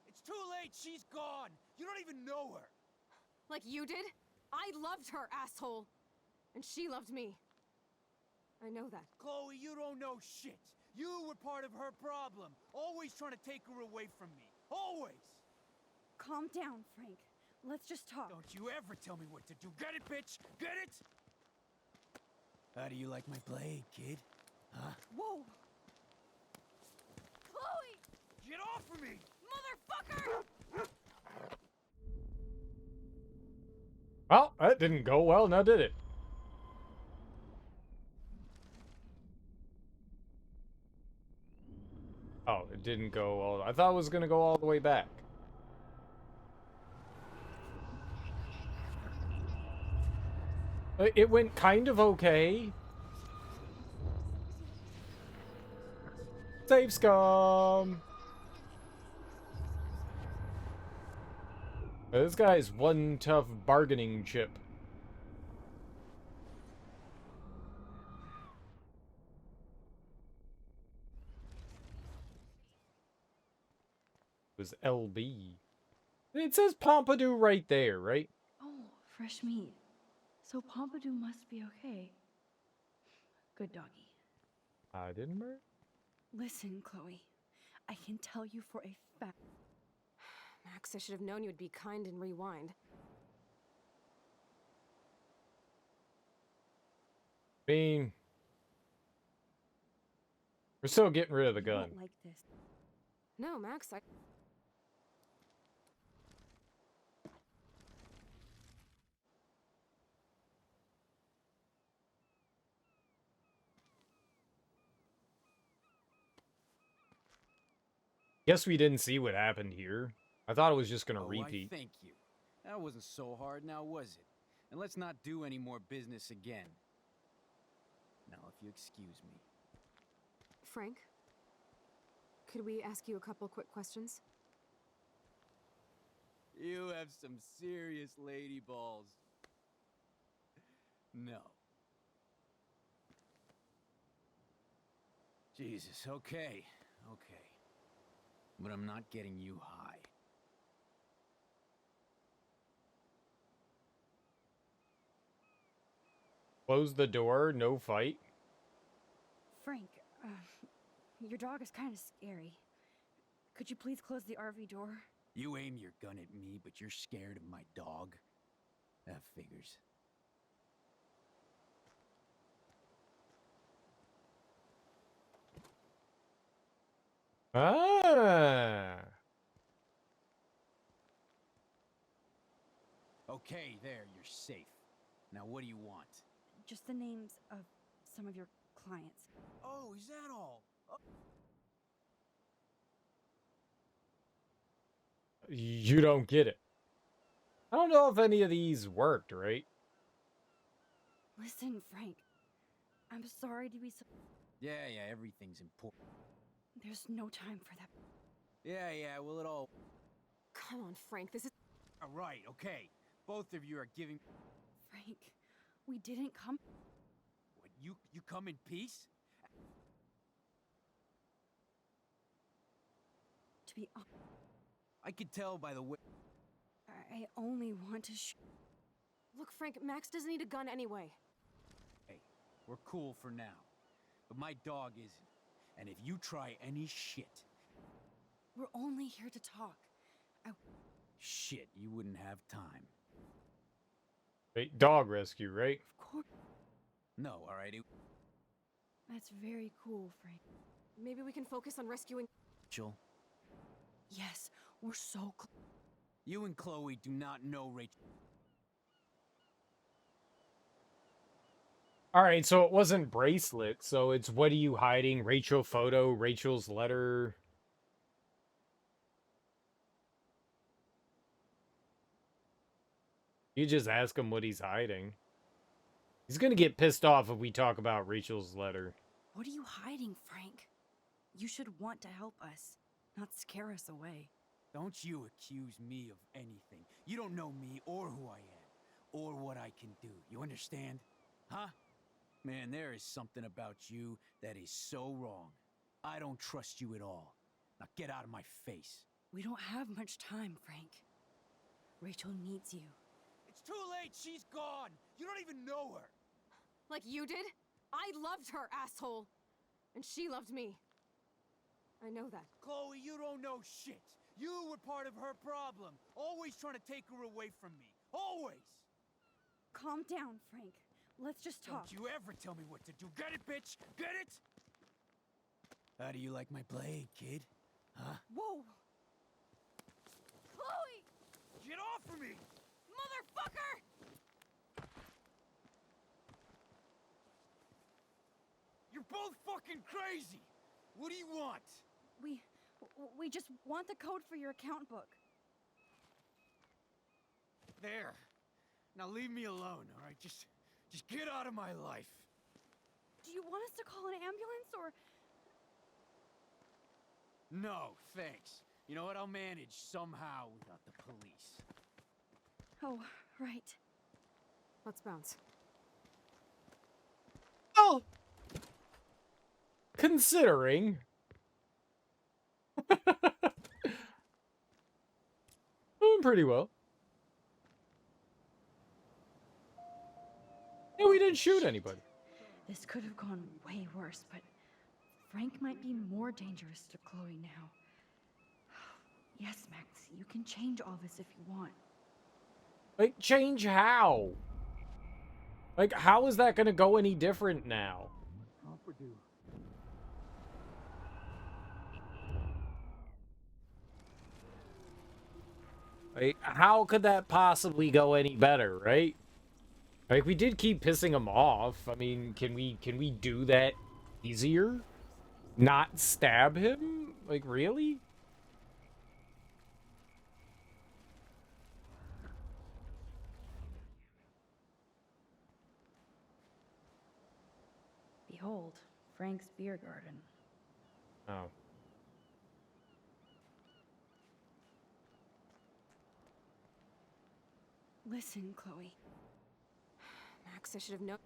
It's too late. She's gone. You don't even know her. Like you did? I loved her, asshole. And she loved me. I know that. Chloe, you don't know shit. You were part of her problem. Always trying to take her away from me. Always. Calm down, Frank. Let's just talk. Don't you ever tell me what to do. Get it, bitch? Get it? How do you like my blade, kid? Huh? Whoa! Chloe! Get off of me! Motherfucker! Well, that didn't go well, now did it? Oh, it didn't go all... I thought it was gonna go all the way back. It went kind of okay. Save scum! This guy's one tough bargaining chip. It was LB. It says Pompidou right there, right? Oh, fresh meat. So Pompidou must be okay. Good doggy. I didn't murder. Listen, Chloe. I can tell you for a fact. Max, I should have known you would be kind and rewind. I mean, we're still getting rid of the You gun. won't like this. No, Max, I... Guess we didn't see what happened here. I thought it was just gonna repeat. Thank you. That wasn't so hard, now was it? And let's not do any more business again. Now, if you excuse me. Frank? Could we ask you a couple quick questions? You have some serious lady balls. No. Jesus, okay. Okay. But I'm not getting you high. Close the door, no fight. Frank, your dog is kind of scary. Could you please close the RV door? You aim your gun at me, but you're scared of my dog? That figures. Ah. Okay, there, you're safe. Now, what do you want? Just the names of some of your clients. Oh, is that all? Oh. You don't get it. I don't know if any of these worked, right? Listen, Frank. I'm sorry to be so... Yeah, everything's important. There's no time for that. Yeah, well, it all... Come on, Frank, this is... All right, okay. Both of you are giving... Frank, we didn't come... What, you come in peace? To be honest... I could tell by the way... I only want to Look, Frank, Max doesn't need a gun anyway. Hey, we're cool for now. But my dog isn't. And if you try any shit... We're only here to talk. Shit, you wouldn't have time. Wait, dog rescue, right? Of course. No, all right. That's very cool, Frank. Maybe we can focus on rescuing... Rachel, Yes, we're so close. you and Chloe do not know Rachel. Alright, so it wasn't bracelet, so it's what are you hiding? Rachel photo, Rachel's letter. You just ask him what he's hiding. He's gonna get pissed off if we talk about Rachel's letter. What are you hiding, Frank? You should want to help us, not scare us away. Don't you accuse me of anything. You don't know me or who I am, or what I can do. You understand? Huh? Man, there is something about you that is so wrong. I don't trust you at all. Now get out of my face. We don't have much time, Frank. Rachel needs you. It's too late. She's gone. You don't even know her. Like you did? I loved her, asshole. And she loved me. I know that. Chloe, you don't know shit. You were part of her problem. Always trying to take her away from me. Always. Calm down, Frank. Let's just talk. Don't you ever tell me what to do. Get it, bitch? Get it? How do you like my blade, kid? Huh? Whoa! Chloe! Get off of me! Motherfucker! You're both fucking crazy! What do you want? We just want the code for your account book. There. Now leave me alone, all right? Just get out of my life. Do you want us to call an ambulance or... No, thanks. You know what? I'll manage somehow without the police. Oh, right. Let's bounce. Oh! Considering... Doing pretty well. Yeah, we didn't shoot anybody. This could have gone way worse, but Frank might be more dangerous to Chloe now. Yes, Max, you can change all this if you want. Like, change how? Like, how is that gonna go any different now? Like, how could that possibly go any better, right? Like, we did keep pissing him off. I mean, can we do that easier? Not stab him? Like, really? Behold, Frank's beer garden. Oh. Listen, Chloe. Max, I should have known.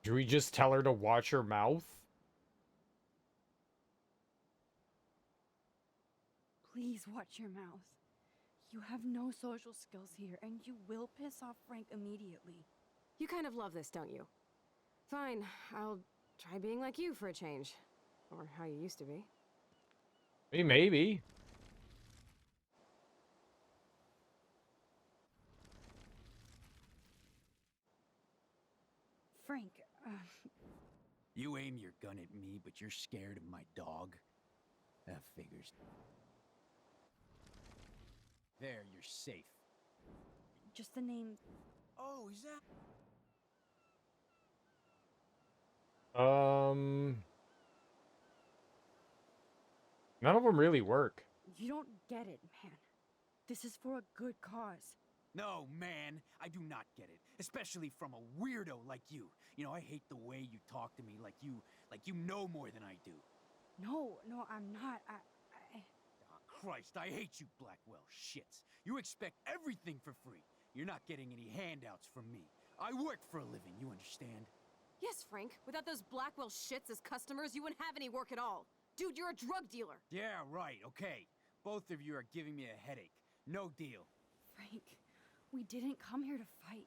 Should we just tell her to watch her mouth? Please watch your mouth. You have no social skills here, and you will piss off Frank immediately. You kind of love this, don't you? Fine, I'll try being like you for a change. Or how you used to be. Hey, maybe. Frank, You aim your gun at me, but you're scared of my dog? That figures. There, you're safe. just the name... Oh, is that... None of them really work. You don't get it, man. This is for a good cause. No, man, I do not get it. Especially from a weirdo like you. You know, I hate the way you talk to me like you know more than I do. No, I'm not. Oh, Christ, I hate you Blackwell shits. You expect everything for free. You're not getting any handouts from me. I work for a living, you understand? Yes, Frank. Without those Blackwell shits as customers, you wouldn't have any work at all. Dude, you're a drug dealer. Yeah, right, okay. Both of you are giving me a headache. No deal. Frank, we didn't come here to fight.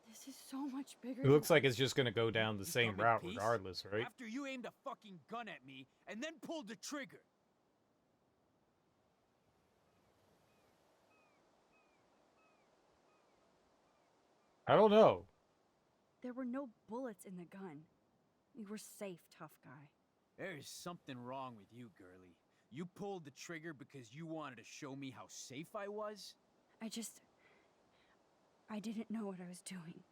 This is so much bigger. It looks like it's just gonna go down the same route regardless, right? After you aimed a fucking gun at me and then pulled the trigger. I don't know. There were no bullets in the gun. We were safe, tough guy. There is something wrong with you, girlie. You pulled the trigger because you wanted to show me how safe I was? I didn't know what I was doing.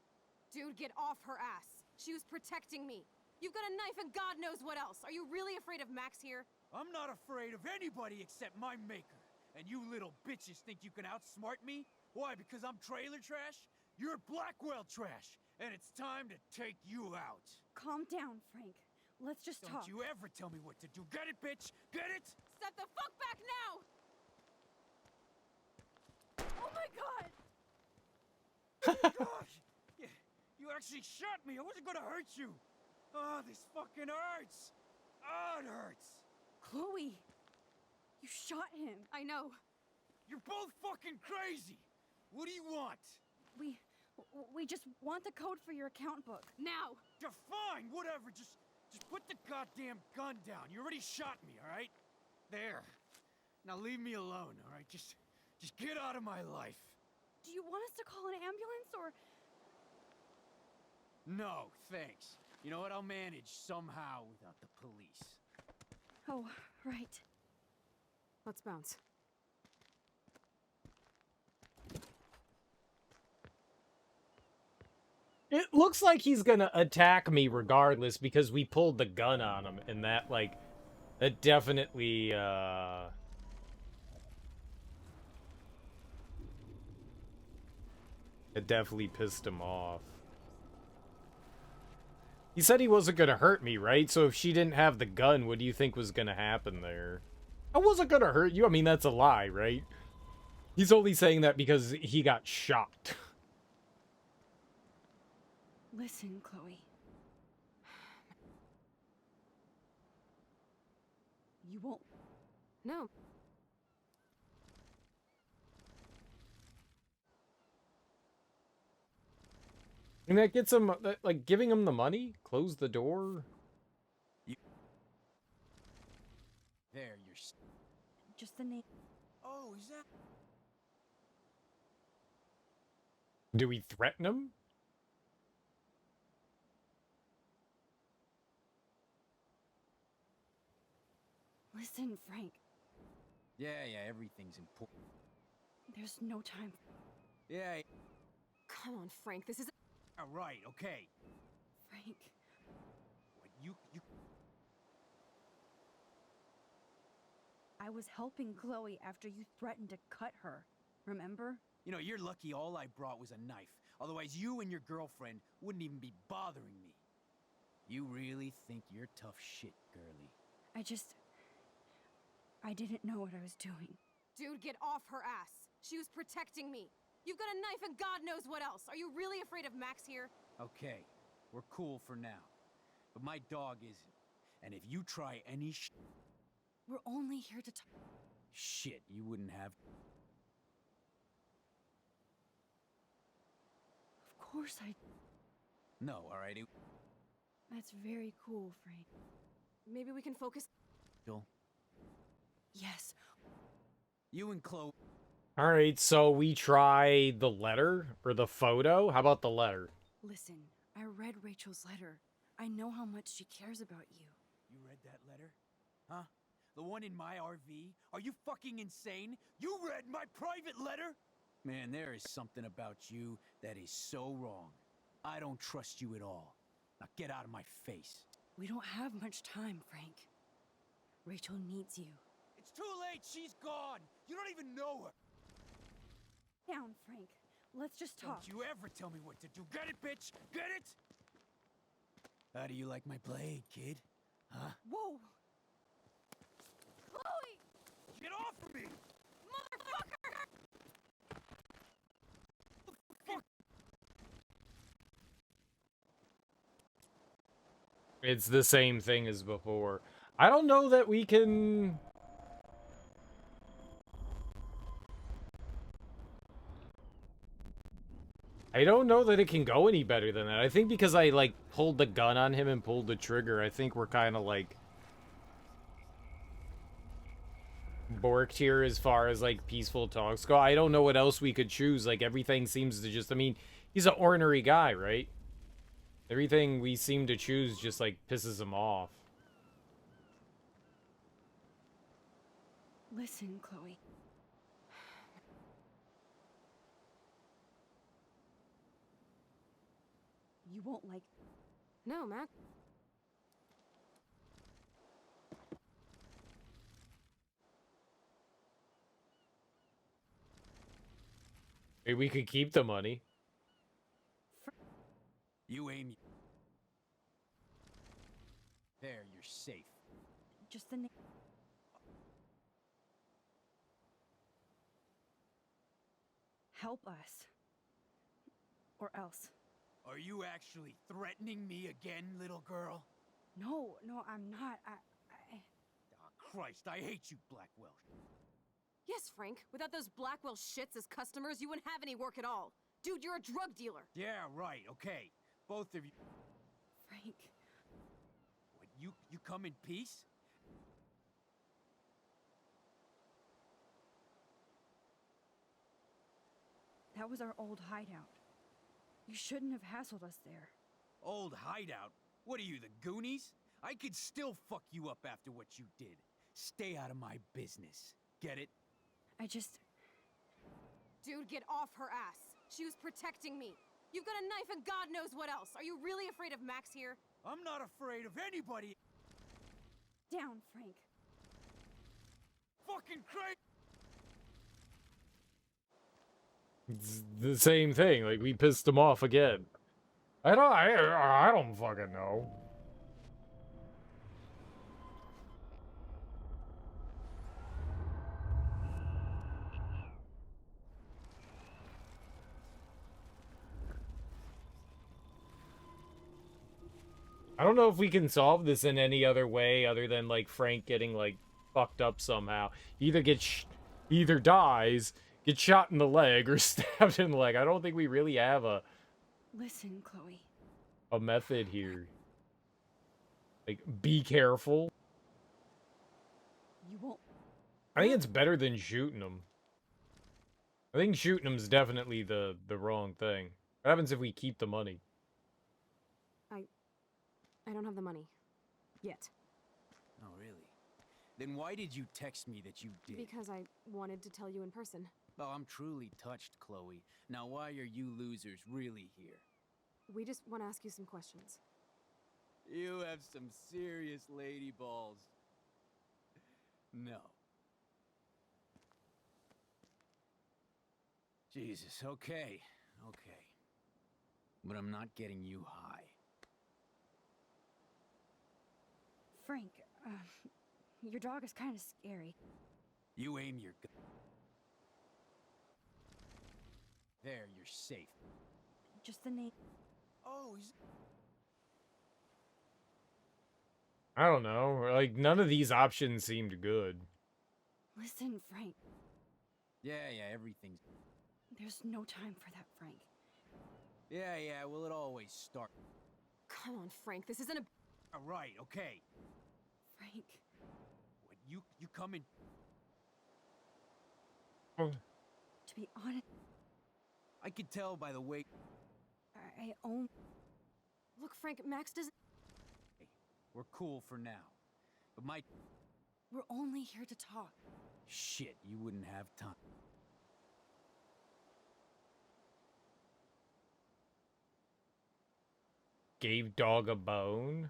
Dude, get off her ass. She was protecting me. You've got a knife and God knows what else. Are you really afraid of Max here? I'm not afraid of anybody except my maker. And you little bitches think you can outsmart me? Why, because I'm trailer trash? You're Blackwell trash, and it's time to take you out. Calm down, Frank. Let's just Don't talk. you ever tell me what to do. Get it, bitch? Get it? Step the fuck back now! Oh my god! Gosh! You actually shot me. I wasn't gonna hurt you. Oh, this fucking hurts. Oh, it hurts. Chloe! You shot him. I know. You're both fucking crazy. What do you want? We just want the code for your account book. Now! You're fine, whatever. Just put the goddamn gun down. You already shot me, all right? There. Now leave me alone, all right? Just get out of my life. Do you want us to call an ambulance or... No, thanks. You know what? I'll manage somehow without the police. Oh, right. Let's bounce. It looks like he's gonna attack me regardless because we pulled the gun on him, and that, like, that definitely, it definitely pissed him off. He said he wasn't gonna hurt me, right? So if she didn't have the gun, what do you think was gonna happen there? I wasn't gonna hurt you. I mean, that's a lie, right? He's only saying that because he got shot. Listen, Chloe. You won't... No. And that gets him, like, giving him the money? Close the door? There, you're... Just the name... Oh, is that... Do we threaten him? Listen, Frank. Yeah, everything's important. There's no time. Yeah. Come on, Frank, this is... All right, okay. Frank. What, you... I was helping Chloe after you threatened to cut her. Remember? You know, you're lucky all I brought was a knife. Otherwise, you and your girlfriend wouldn't even be bothering me. You really think you're tough shit, girly. I didn't know what I was doing. Dude, get off her ass. She was protecting me. You've got a knife and God knows what else. Are you really afraid of Max here? Okay, we're cool for now. But my dog isn't. And if you try any We're only here to talk. shit, you wouldn't have... Of course I... No, all right? That's very cool, Frank. Maybe we can focus... Yes. You and Chloe... Alright, so we try the letter? Or the photo? How about the letter? Listen, I read Rachel's letter. I know how much she cares about you. You read that letter? Huh? The one in my RV? Are you fucking insane? You read my private letter? Man, there is something about you that is so wrong. I don't trust you at all. Now get out of my face. We don't have much time, Frank. Rachel needs you. It's too late. She's gone. You don't even know her. Down, Frank. Let's just talk. Don't you ever tell me what to do. Get it, bitch? Get it? How do you like my blade, kid? Huh? Whoa! Chloe! Get off of me! Motherfucker! It's the same thing as before. I don't know that we can... I don't know that it can go any better than that. I think because I, like, pulled the gun on him and pulled the trigger, I think we're kind of, like... borked here as far as, like, peaceful talks go. I don't know what else we could choose. Like, everything seems to just... I mean, he's an ornery guy, right? Everything we seem to choose just, like, pisses him off. Listen, Chloe. You won't like... No, Mac. Maybe we could keep the money. You aim... There, you're safe. Just the name. Help us. Or else. Are you actually threatening me again, little girl? No, I'm not. Oh, Christ, I hate you, Blackwell. Yes, Frank. Without those Blackwell shits as customers, you wouldn't have any work at all. Dude, you're a drug dealer. Yeah, right, okay. Both of you. Frank. What, you come in peace? That was our old hideout. You shouldn't have hassled us there. Old hideout? What are you, the Goonies? I could still fuck you up after what you did. Stay out of my business. Get it? Dude, get off her ass. She was protecting me. You've got a knife and God knows what else. Are you really afraid of Max here? I'm not afraid of anybody. Down, Frank. Fucking crazy. It's the same thing. Like, we pissed him off again. I don't fucking know. I don't know if we can solve this in any other way other than, like, Frank getting, like, fucked up somehow. He either dies, gets shot in the leg, or stabbed in the leg. I don't think we really have a Listen, Chloe. method here. Like, be careful. You won't. I think it's better than shooting him. I think shooting him's definitely the wrong thing. What happens if we keep the money? I don't have the money. Yet. Oh, really? Then why did you text me that you did? Because I wanted to tell you in person. Oh, I'm truly touched, Chloe. Now, why are you losers really here? We just want to ask you some questions. You have some serious lady balls. No. Jesus, okay. Okay. But I'm not getting you high. Frank, your dog is kind of scary. You aim your gun. There, you're safe. Just the name. Oh, he's... I don't know. Like, none of these options seemed good. Listen, Frank. Yeah, everything's... There's no time for that, Frank. Yeah, well, it always starts. Come on, Frank, this isn't a... All right, okay. Frank. What, you come in... To be honest... I could tell by the way... I own... Look, Frank, Max doesn't... Hey, we're cool for now. But my... We're only here to talk. Shit, you wouldn't have time. Gave dog a bone?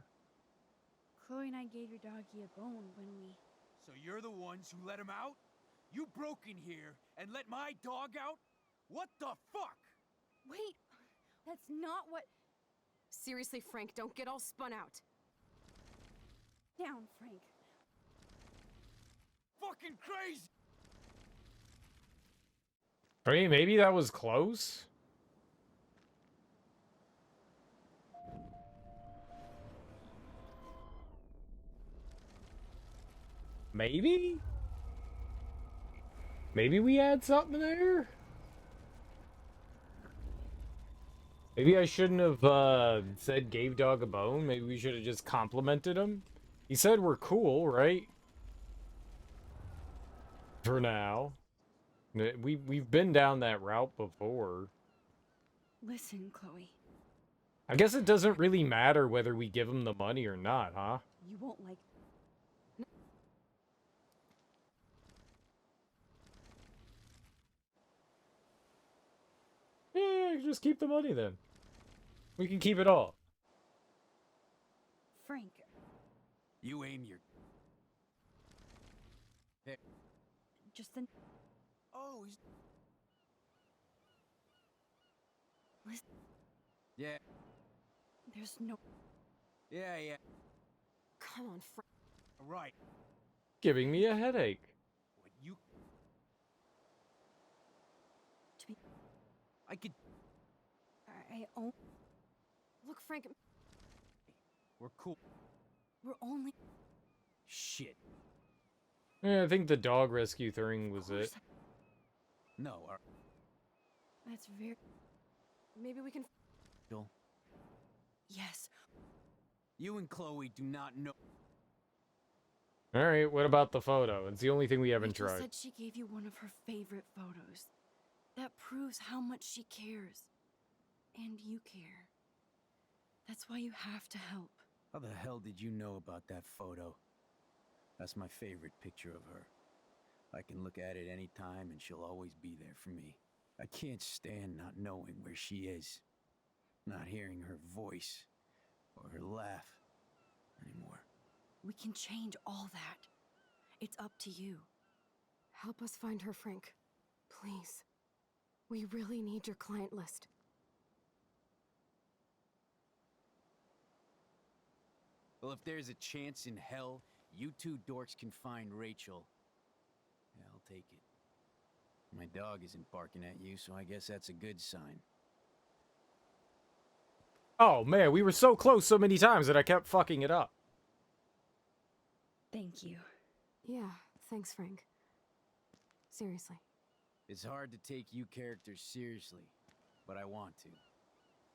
Chloe and I gave your doggy a bone when we... So you're the ones who let him out? You broke in here and let my dog out? What the fuck? Wait, that's not what... Seriously, Frank, don't get all spun out. Down, Frank. Fucking crazy! I mean, maybe that was close? Maybe? Maybe we had something there? Maybe I shouldn't have said gave dog a bone. Maybe we should have just complimented him. He said we're cool, right? For now. We've been down that route before. Listen, Chloe. I guess it doesn't really matter whether we give him the money or not, huh? You won't like... Yeah, just keep the money then. We can keep it all. Frank. You aim your... There. Just the... Oh, he's... Listen. Yeah. There's no... Yeah. Come on, Frank. Right. Giving me a headache. What you... To be... I could... Oh, Look, Frank, We're cool. we're only... Shit. Yeah, I think the dog rescue thing was it. No, That's very... maybe we can... Joel, Yes. you and Chloe do not know... Alright, what about the photo? It's the only thing we haven't Rachel tried. said she gave you one of her favorite photos. That proves how much she cares. And you care. That's why you have to help. How the hell did you know about that photo? That's my favorite picture of her. I can look at it any time and she'll always be there for me. I can't stand not knowing where she is. Not hearing her voice or her laugh anymore. We can change all that. It's up to you. Help us find her, Frank. Please. We really need your client list. Well, if there's a chance in hell, you two dorks can find Rachel. Yeah, I'll take it. My dog isn't barking at you, so I guess that's a good sign. Oh man, we were so close so many times that I kept fucking it up. Thank you. Yeah, thanks, Frank. Seriously. It's hard to take you characters seriously, but I want to.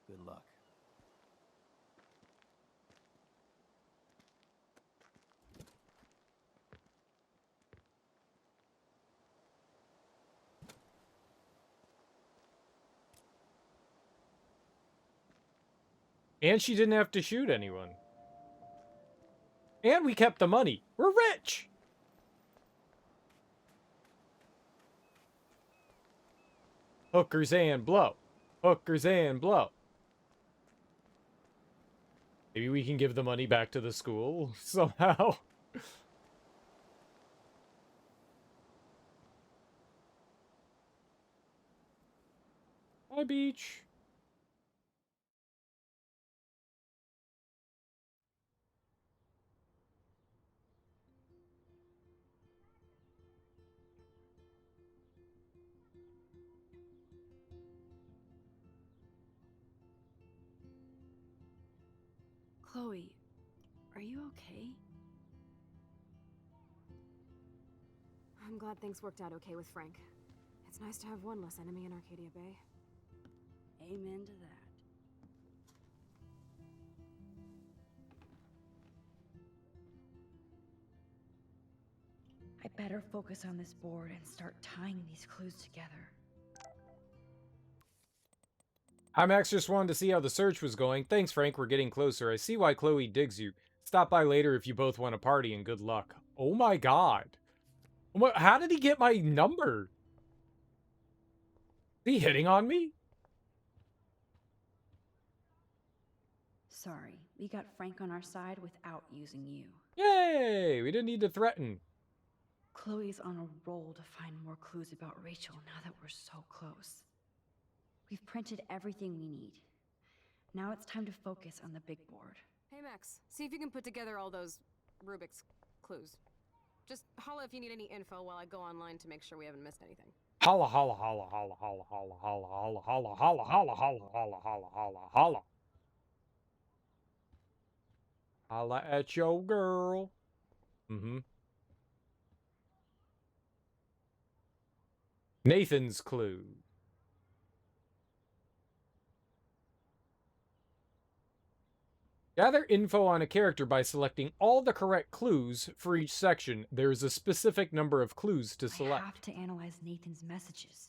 Good luck. And she didn't have to shoot anyone. And we kept the money. We're rich! Hookers and blow. Hookers and blow. Maybe we can give the money back to the school somehow. Hi, beach. Chloe, are you okay? I'm glad things worked out okay with Frank. It's nice to have one less enemy in Arcadia Bay. Amen to that. I better focus on this board and start tying these clues together. Hi, Max. Just wanted to see how the search was going. Thanks, Frank. We're getting closer. I see why Chloe digs you. Stop by later if you both want to party, and good luck. Oh my god. How did he get my number? Is he hitting on me? Sorry, we got Frank on our side without using you. Yay! We didn't need to threaten. Chloe's on a roll to find more clues about Rachel now that we're so close. We've printed everything we need. Now it's time to focus on the big board. Hey, Max, see if you can put together all those Rubik's clues. Just holla if you need any info while I go online to make sure we haven't missed anything. Holla, holla, holla, holla, holla, holla, holla, holla, holla, holla, holla, holla, holla, holla, holla, holla. Holla at your girl. Nathan's clue. Gather info on a character by selecting all the correct clues for each section. There is a specific number of clues to select. I have to analyze Nathan's messages.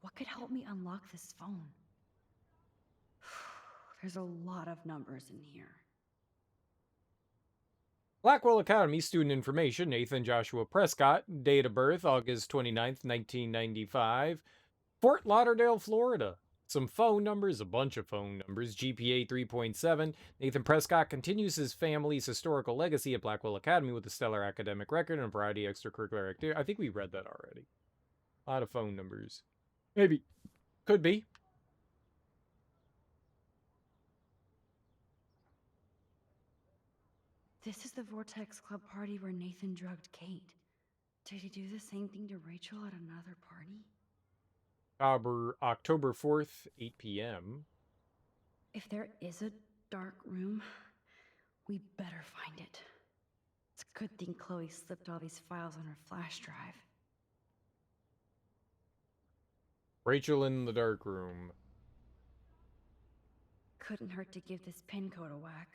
What could help me unlock this phone? There's a lot of numbers in here. Blackwell Academy student information. Nathan Joshua Prescott. Date of birth, August 29th, 1995. Fort Lauderdale, Florida. Some phone numbers, a bunch of phone numbers. GPA 3.7. Nathan Prescott continues his family's historical legacy at Blackwell Academy with a stellar academic record and a variety of extracurricular activities. I think we read that already. A lot of phone numbers. Maybe. Could be. This is the Vortex Club party where Nathan drugged Kate. Did he do the same thing to Rachel at another party? October 4th, 8 p.m. If there is a dark room, we better find it. It's a good thing Chloe slipped all these files on her flash drive. Rachel in the dark room. Couldn't hurt to give this pin code a whack.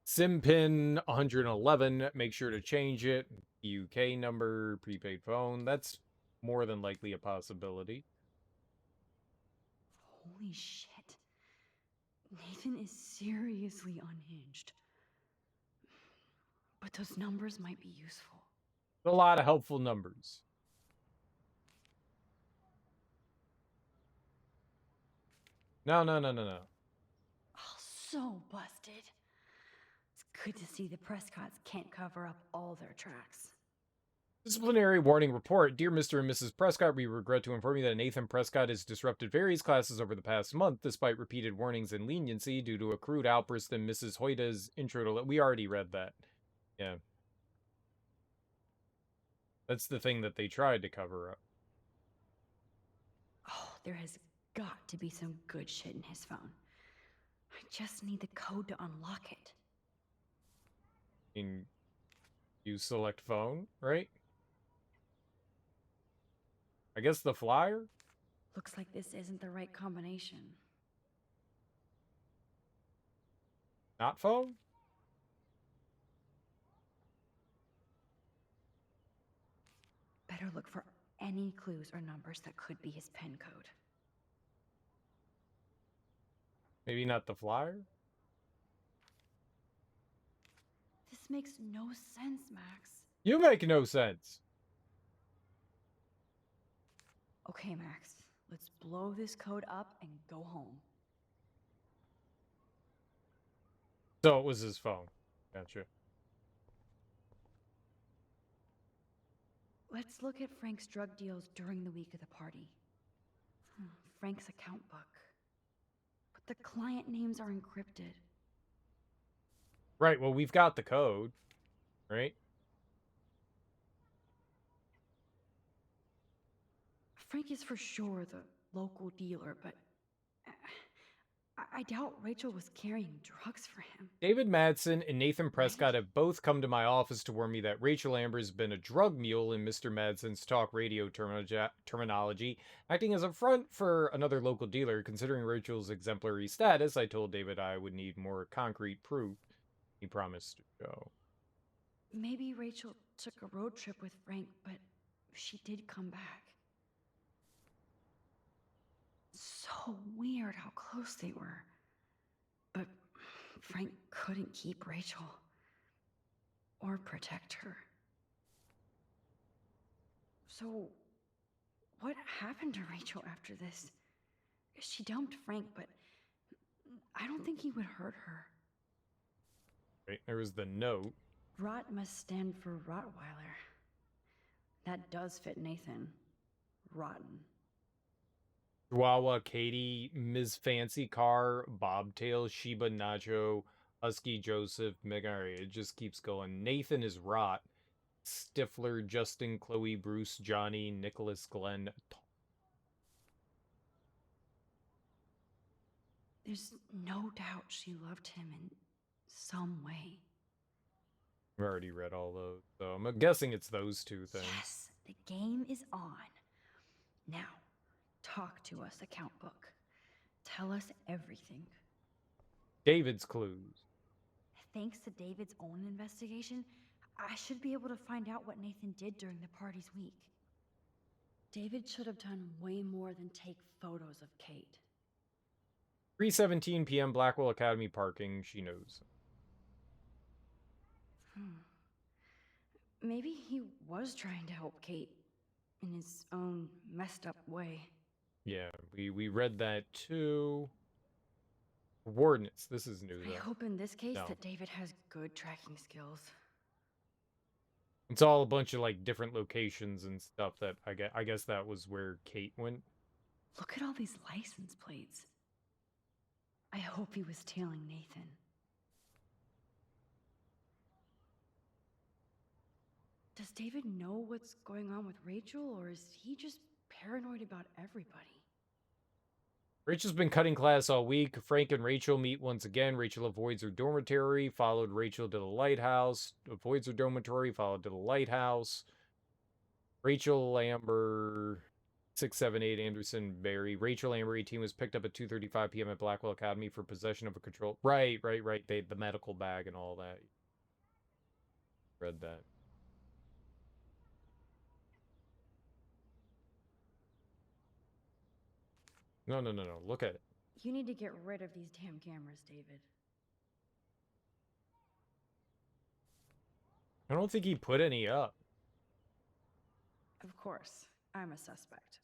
SIM pin 111. Make sure to change it. UK number, prepaid phone. That's more than likely a possibility. Holy shit. Nathan is seriously unhinged. But those numbers might be useful. A lot of helpful numbers. No. Oh, so busted. It's good to see the Prescotts can't cover up all their tracks. Disciplinary warning report. Dear Mr. and Mrs. Prescott, we regret to inform you that Nathan Prescott has disrupted various classes over the past month, despite repeated warnings and leniency due to a crude outburst in Mrs. Hoyta's intro to... We already read that. Yeah. That's the thing that they tried to cover up. Oh, there has got to be some good shit in his phone. I just need the code to unlock it. You select phone, right? I guess the flyer? Looks like this isn't the right combination. Not phone? Better look for any clues or numbers that could be his PIN code. Maybe not the flyer? This makes no sense, Max. You make no sense. Okay, Max. Let's blow this code up and go home. So it was his phone. Gotcha. Let's look at Frank's drug deals during the week of the party. Frank's account book. But the client names are encrypted. Right, well, we've got the code, right? Frank is for sure the local dealer, but I doubt Rachel was carrying drugs for him. David Madsen and Nathan Prescott have both come to my office to warn me that Rachel Amber has been a drug mule in Mr. Madsen's talk radio terminology, acting as a front for another local dealer. Considering Rachel's exemplary status, I told David I would need more concrete proof. He promised to go. Maybe Rachel took a road trip with Frank, but she did come back. So weird how close they were. But Frank couldn't keep Rachel. Or protect her. So, what happened to Rachel after this? She dumped Frank, but I don't think he would hurt her. Right, there was the note. Rot must stand for Rottweiler. That does fit Nathan. Rotten. Chihuahua, Katie, Ms. Fancy Car, Bobtail, Sheba, Nacho, Husky, Joseph, Megari. It just keeps going. Nathan is Rot. Stifler, Justin, Chloe, Bruce, Johnny, Nicholas, Glenn. There's no doubt she loved him in some way. I've already read all those, so I'm guessing it's those two things. Yes, the game is on. Now, talk to us, account book. Tell us everything. David's clues. Thanks to David's own investigation, I should be able to find out what Nathan did during the party's week. David should have done way more than take photos of Kate. 3:17 p.m. Blackwell Academy parking. She knows. Maybe he was trying to help Kate in his own messed up way. Yeah, we read that too. Coordinates. This is new, though. I hope in this case No. that David has good tracking skills. It's all a bunch of, like, different locations and stuff that I guess that was where Kate went. Look at all these license plates. I hope he was tailing Nathan. Does David know what's going on with Rachel, or is he just paranoid about everybody? Rachel's been cutting class all week. Frank and Rachel meet once again. Rachel avoids her dormitory, followed Rachel to the lighthouse. Avoids her dormitory, followed to the lighthouse. Rachel, Amber, 678 Anderson, Barry. Rachel, Amber, 18 was picked up at 2:35 p.m. at Blackwell Academy for possession of a control. Right. The medical bag and all that. Read that. No. Look at it. You need to get rid of these damn cameras, David. I don't think he put any up. Of course, I'm a suspect.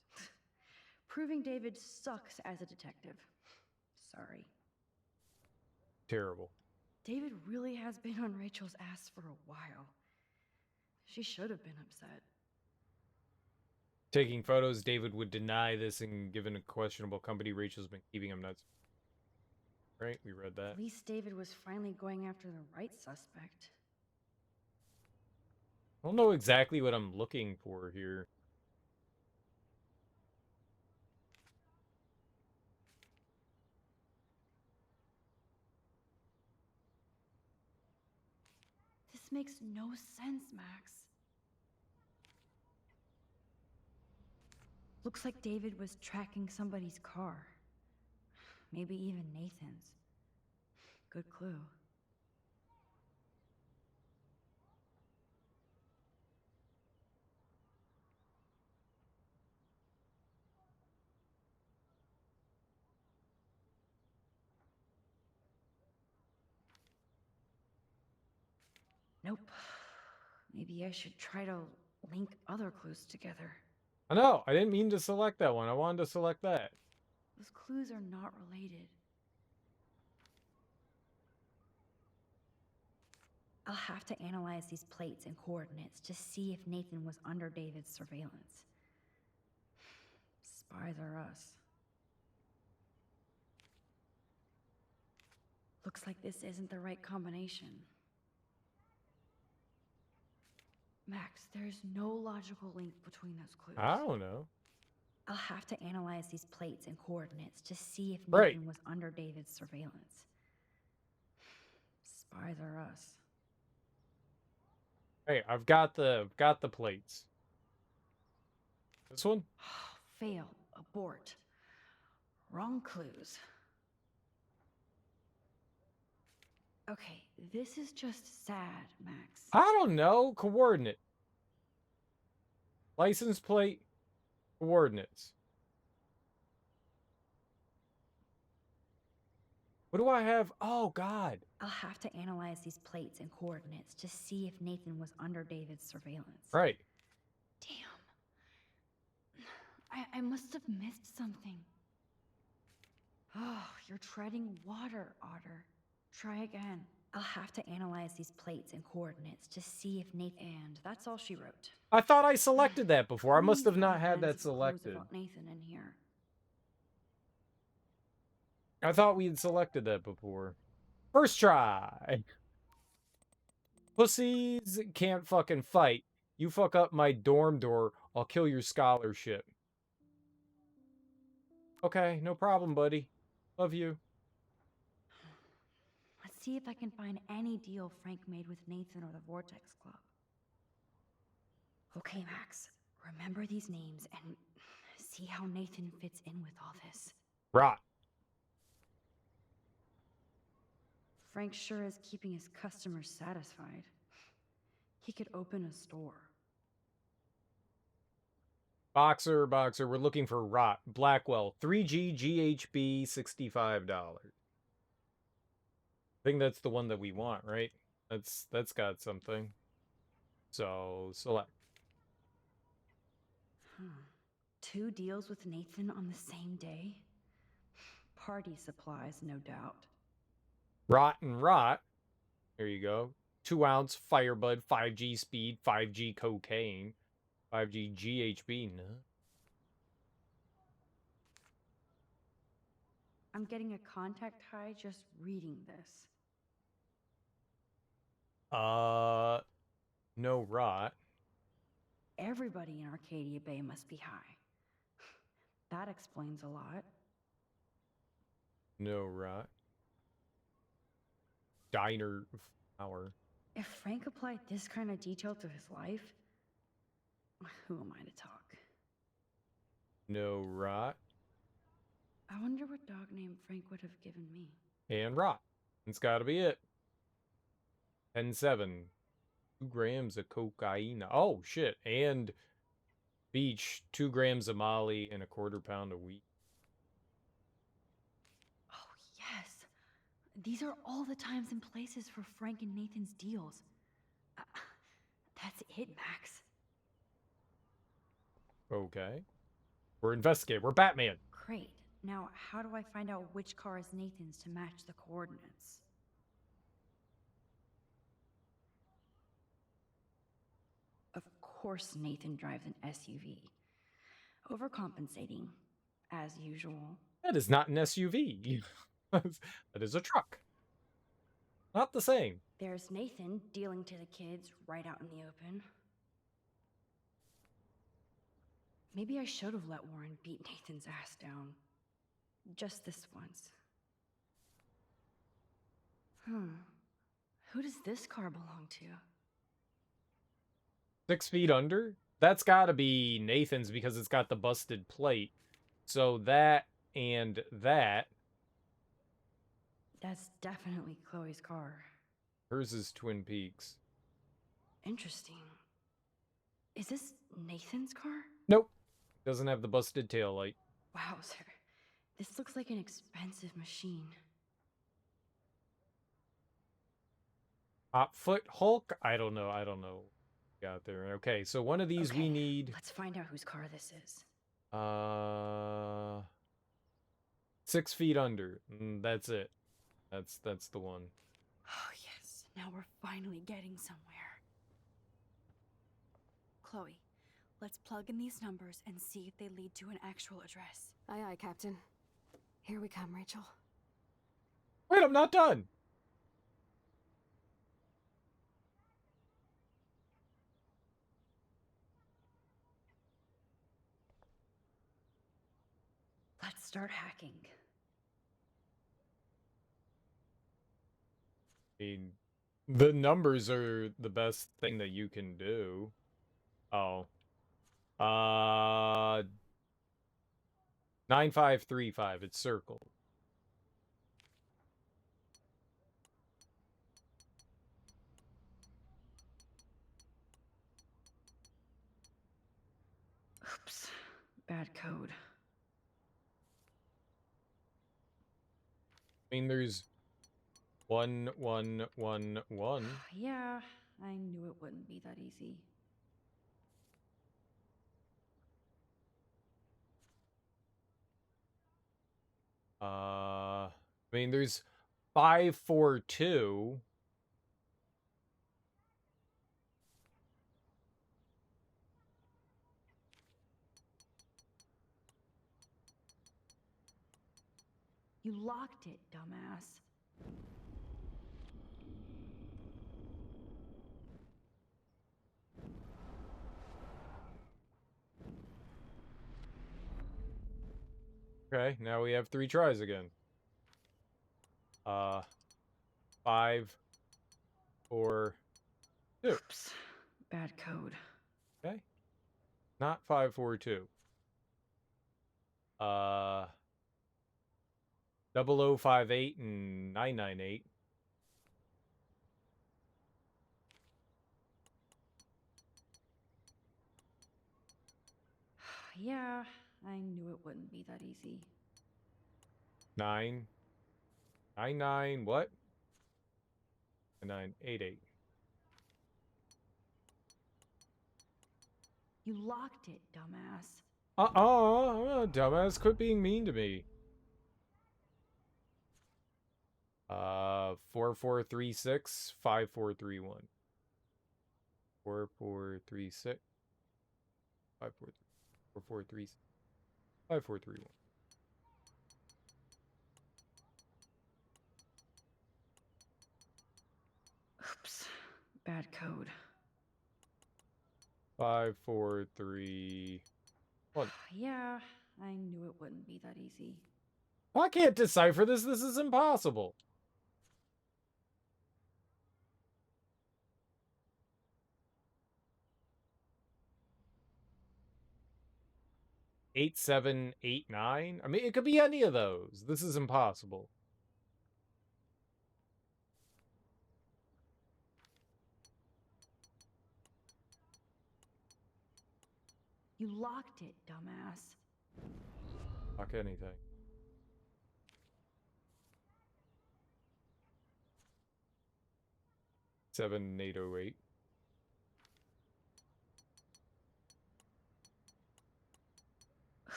Proving David sucks as a detective. Sorry. Terrible. David really has been on Rachel's ass for a while. She should have been upset. Taking photos, David would deny this, and given a questionable company, Rachel's been keeping him nuts. Right? We read that. At least David was finally going after the right suspect. I don't know exactly what I'm looking for here. This makes no sense, Max. Looks like David was tracking somebody's car. Maybe even Nathan's. Good clue. Nope. Maybe I should try to link other clues together. I know. I didn't mean to select that one. I wanted to select that. Those clues are not related. I'll have to analyze these plates and coordinates to see if Nathan was under David's surveillance. Spies are us. Looks like this isn't the right combination. Max, there's no logical link between those clues. I don't know. I'll have to analyze these plates and coordinates to see if Right. Nathan was under David's surveillance. Spies are us. Hey, I've got the plates. This one? Fail. Abort. Wrong clues. Okay, this is just sad, Max. I don't know. Coordinate. License plate. Coordinates. What do I have? Oh, God. I'll have to analyze these plates and coordinates to see if Nathan was under David's surveillance. Right. Damn. I must have missed something. Oh, you're treading water, Otter. Try again. I'll have to analyze these plates and coordinates to see if Nathan... And that's all she wrote. I thought I selected that before. I must have not had that Tons of clues selected. about Nathan in here. I thought we had selected that before. First try. Pussies can't fucking fight. You fuck up my dorm door, I'll kill your scholarship. Okay, no problem, buddy. Love you. Let's see if I can find any deal Frank made with Nathan or the Vortex Club. Okay, Max. Remember these names and see how Nathan fits in with all this. Rot. Frank sure is keeping his customers satisfied. He could open a store. Boxer, we're looking for Rot. Blackwell, 3G GHB, $65. I think that's the one that we want, right? That's got something. So, select. 2 deals with Nathan on the same day? Party supplies, no doubt. Rot and Rot. There you go. 2-ounce Firebud, 5G speed, 5G cocaine, 5G GHB. No. I'm getting a contact high just reading this. No Rot. everybody in Arcadia Bay must be high. That explains a lot. No, right? Diner flower. If Frank applied this kind of detail to his life, who am I to talk? No, right? I wonder what dog name Frank would have given me. And rot. It's gotta be it. 10-7. 2 grams of cocaine. Oh, shit. And beach. 2 grams of Molly and a 1/4 pound of wheat. Oh, yes. These are all the times and places for Frank and Nathan's deals. That's it, Max. Okay. We're investigating. We're Batman. Great. Now, how do I find out which car is Nathan's to match the coordinates? Of course Nathan drives an SUV. Overcompensating, as usual. That is not an SUV. That is a truck. Not the same. There's Nathan dealing to the kids right out in the open. Maybe I should have let Warren beat Nathan's ass down. Just this once. Who does this car belong to? 6 feet under? That's gotta be Nathan's because it's got the busted plate. So that and that. That's definitely Chloe's car. Hers is Twin Peaks. Interesting. Is this Nathan's car? Nope. Doesn't have the busted taillight. Wowzer. This looks like an expensive machine. Hot Foot Hulk? I don't know. Got there. Okay, so one of these we need. Let's find out whose car this is. 6 feet under. That's it. That's the one. Oh, yes. Now we're finally getting somewhere. Chloe, let's plug in these numbers and see if they lead to an actual address. Aye, aye, Captain. Here we come, Rachel. Wait, I'm not done. Let's start hacking. I mean, the numbers are the best thing that you can do. Oh. 9535. It's circled. Oops. Bad code. I mean, there's 1111. Yeah, I knew it wouldn't be that easy. I mean, there's 542. You locked it, dumbass. Okay, now we have 3 tries again. 5, 4, 2. Oops. Bad code. Okay. Not 542. 0058 and 998. Yeah, I knew it wouldn't be that easy. 999 what? 988. You locked it, dumbass. Dumbass, quit being mean to me. 4436 5431. 4436 4436 5431. Oops. Bad code. 5, 4, 3, 1. Yeah, I knew it wouldn't be that easy. I can't decipher this. This is impossible. Eight, 7, 8, 9. I mean, it could be any of those. This is impossible. You locked it, dumbass. Lock anything. Seven, 8, 0, 8.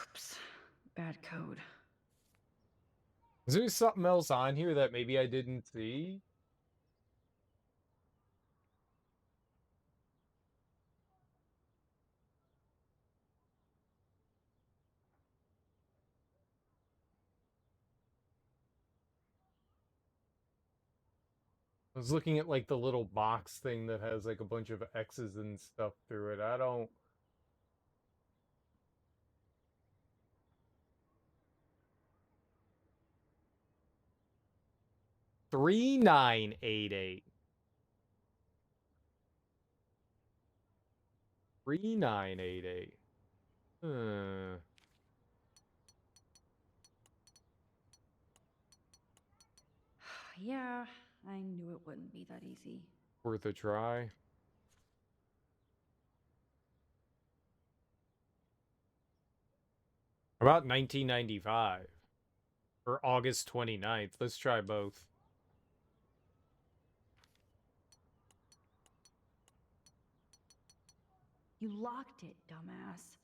Oops. Bad code. Is there something else on here that maybe I didn't see? I was looking at like the little box thing that has like a bunch of X's and stuff through it. I don't. Three, 9, 8, 8. 3, 9, 8, 8. Yeah, I knew it wouldn't be that easy. Worth a try. About 1995 or August 29th. Let's try both. You locked it, dumbass.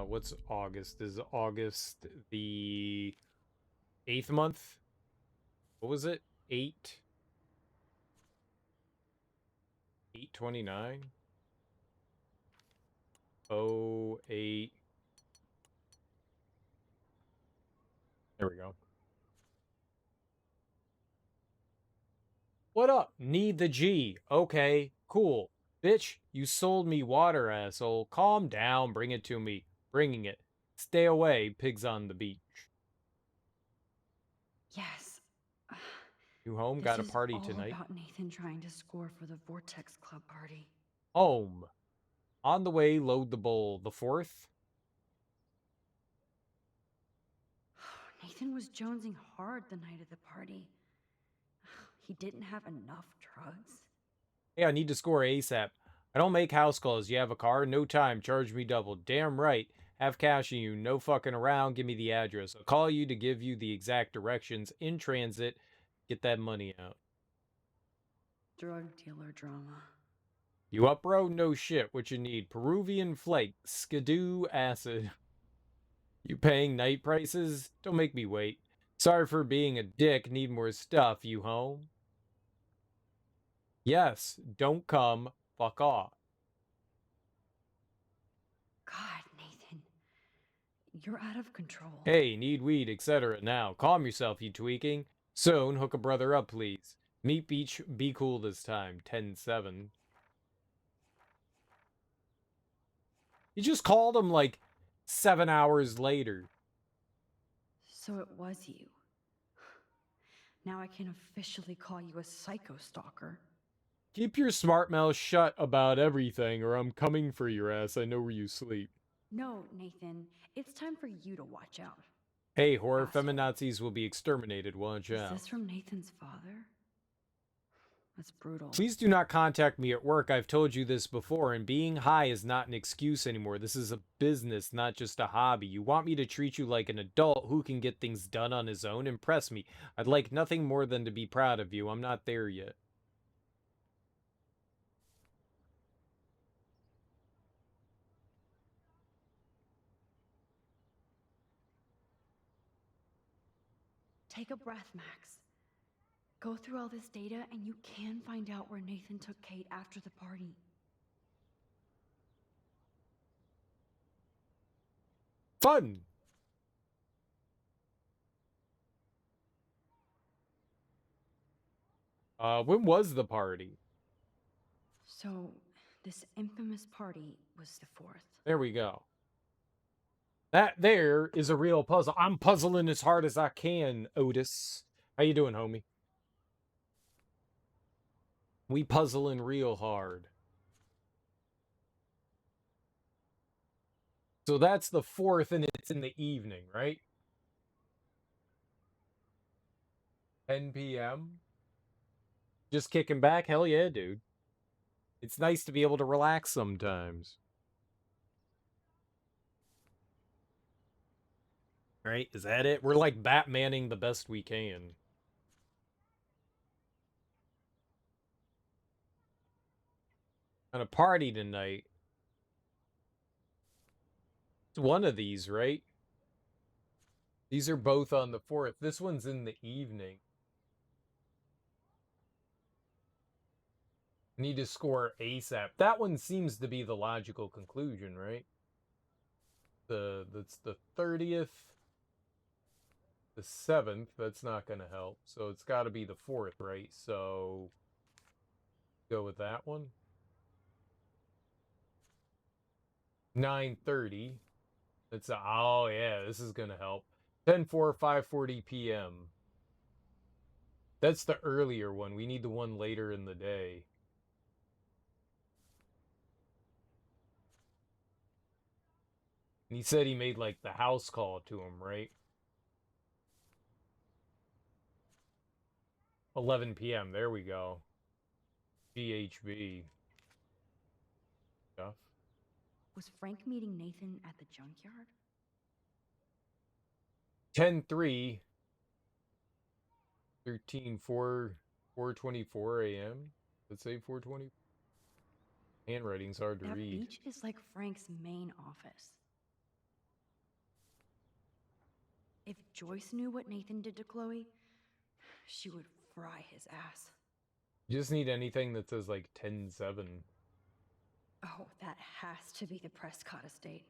What's August? Is August the 8th month? What was it? 8 8/29? 08. There we go. What up? Need the G. Okay, cool. Bitch, you sold me water, asshole. Calm down, bring it to me. Bringing it. Stay away, pigs on the beach. Yes. You home? This Got a is party all tonight? about Nathan trying to score for the Vortex Club party. Home. On the way, load the bowl. The 4th? Nathan was jonesing hard the night of the party. He didn't have enough drugs. Hey, I need to score ASAP. I don't make house calls. You have a car? No time. Charge me double. Damn right. Have cash in you. No fucking around. Give me the address. I'll call you to give you the exact directions. In transit. Get that money out. Drug dealer drama. You up, bro? No shit. What you need? Peruvian flake. Skidoo acid. You paying night prices? Don't make me wait. Sorry for being a dick. Need more stuff. You home? Yes. Don't come. Fuck off. God, Nathan. You're out of control. Hey, need weed, etc. Now, calm yourself, you tweaking. Soon, hook a brother up, please. Meet Beach, be cool this time. 10-7. You just called him like 7 hours later. So it was you. Now I can officially call you a psycho stalker. Keep your smart mouth shut about everything, or I'm coming for your ass. I know where you sleep. No, Nathan. It's time for you to watch out. Hey, horror feminazis will be exterminated. Watch Is out. this from Nathan's father? That's brutal. Please do not contact me at work. I've told you this before, and being high is not an excuse anymore. This is a business, not just a hobby. You want me to treat you like an adult who can get things done on his own? Impress me. I'd like nothing more than to be proud of you. I'm not there yet. Take a breath, Max. Go through all this data and you can find out where Nathan took Kate after the party. Fun! When was the party? So, This infamous party was the 4th. There we go. That there is a real puzzle. I'm puzzling as hard as I can, Otis. How you doing, homie? We puzzling real hard. So that's the 4th, and it's in the evening, right? 10 p.m. Just kicking back? Hell yeah, dude. It's nice to be able to relax sometimes. Right? Is that it? We're like Batmaning the best we can. On a party tonight. It's one of these, right? These are both on the 4th. This one's in the evening. Need to score ASAP. That one seems to be the logical conclusion, right? That's the 30th. The 7th, that's not going to help. So it's got to be the 4th, right? So go with that one. 9:30. That's oh yeah, this is going to help. 10:04, 5:40 p.m. That's the earlier one. We need the one later in the day. And he said he made like the house call to him, right? 11 p.m. There we go. GHB. Stuff. Was Frank meeting Nathan at the junkyard? 10:03. 13:04. 4:24 a.m. Let's say 4:20. Handwriting's hard to That read. beach is like Frank's main office. If Joyce knew what Nathan did to Chloe, she would fry his ass. You just need anything that says like 10:07. Oh, that has to be the Prescott estate.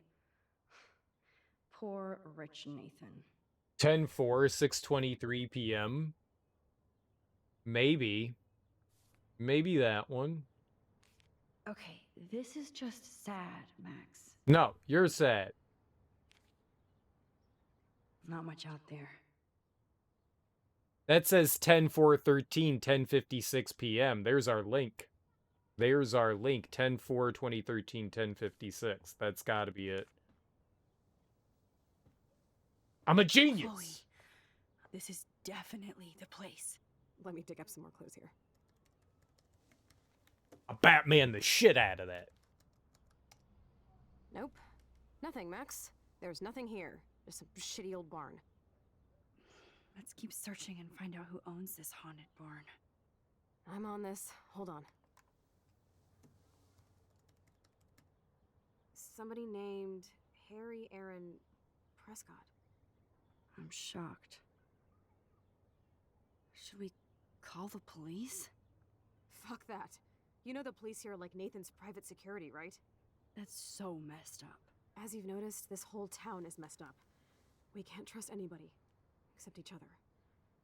Poor rich Nathan. 10:04, 6:23 p.m. Maybe that one. Okay, this is just sad, Max. No, you're sad. Not much out there. That says 10/4/13, 10:56 p.m. There's our link. There's our link. 10/4/2013, 10:56. That's got to be it. I'm a genius. Chloe, this is definitely the place. Let me dig up some more clues here. I Batman the shit out of that. Nope. Nothing, Max. There's nothing here. Just some shitty old barn. Let's keep searching and find out who owns this haunted barn. I'm on this. Hold on. Somebody named Harry Aaron Prescott. I'm shocked. Should we call the police? Fuck that. You know the police here are like Nathan's private security, right? That's so messed up. As you've noticed, this whole town is messed up. We can't trust anybody, except each other.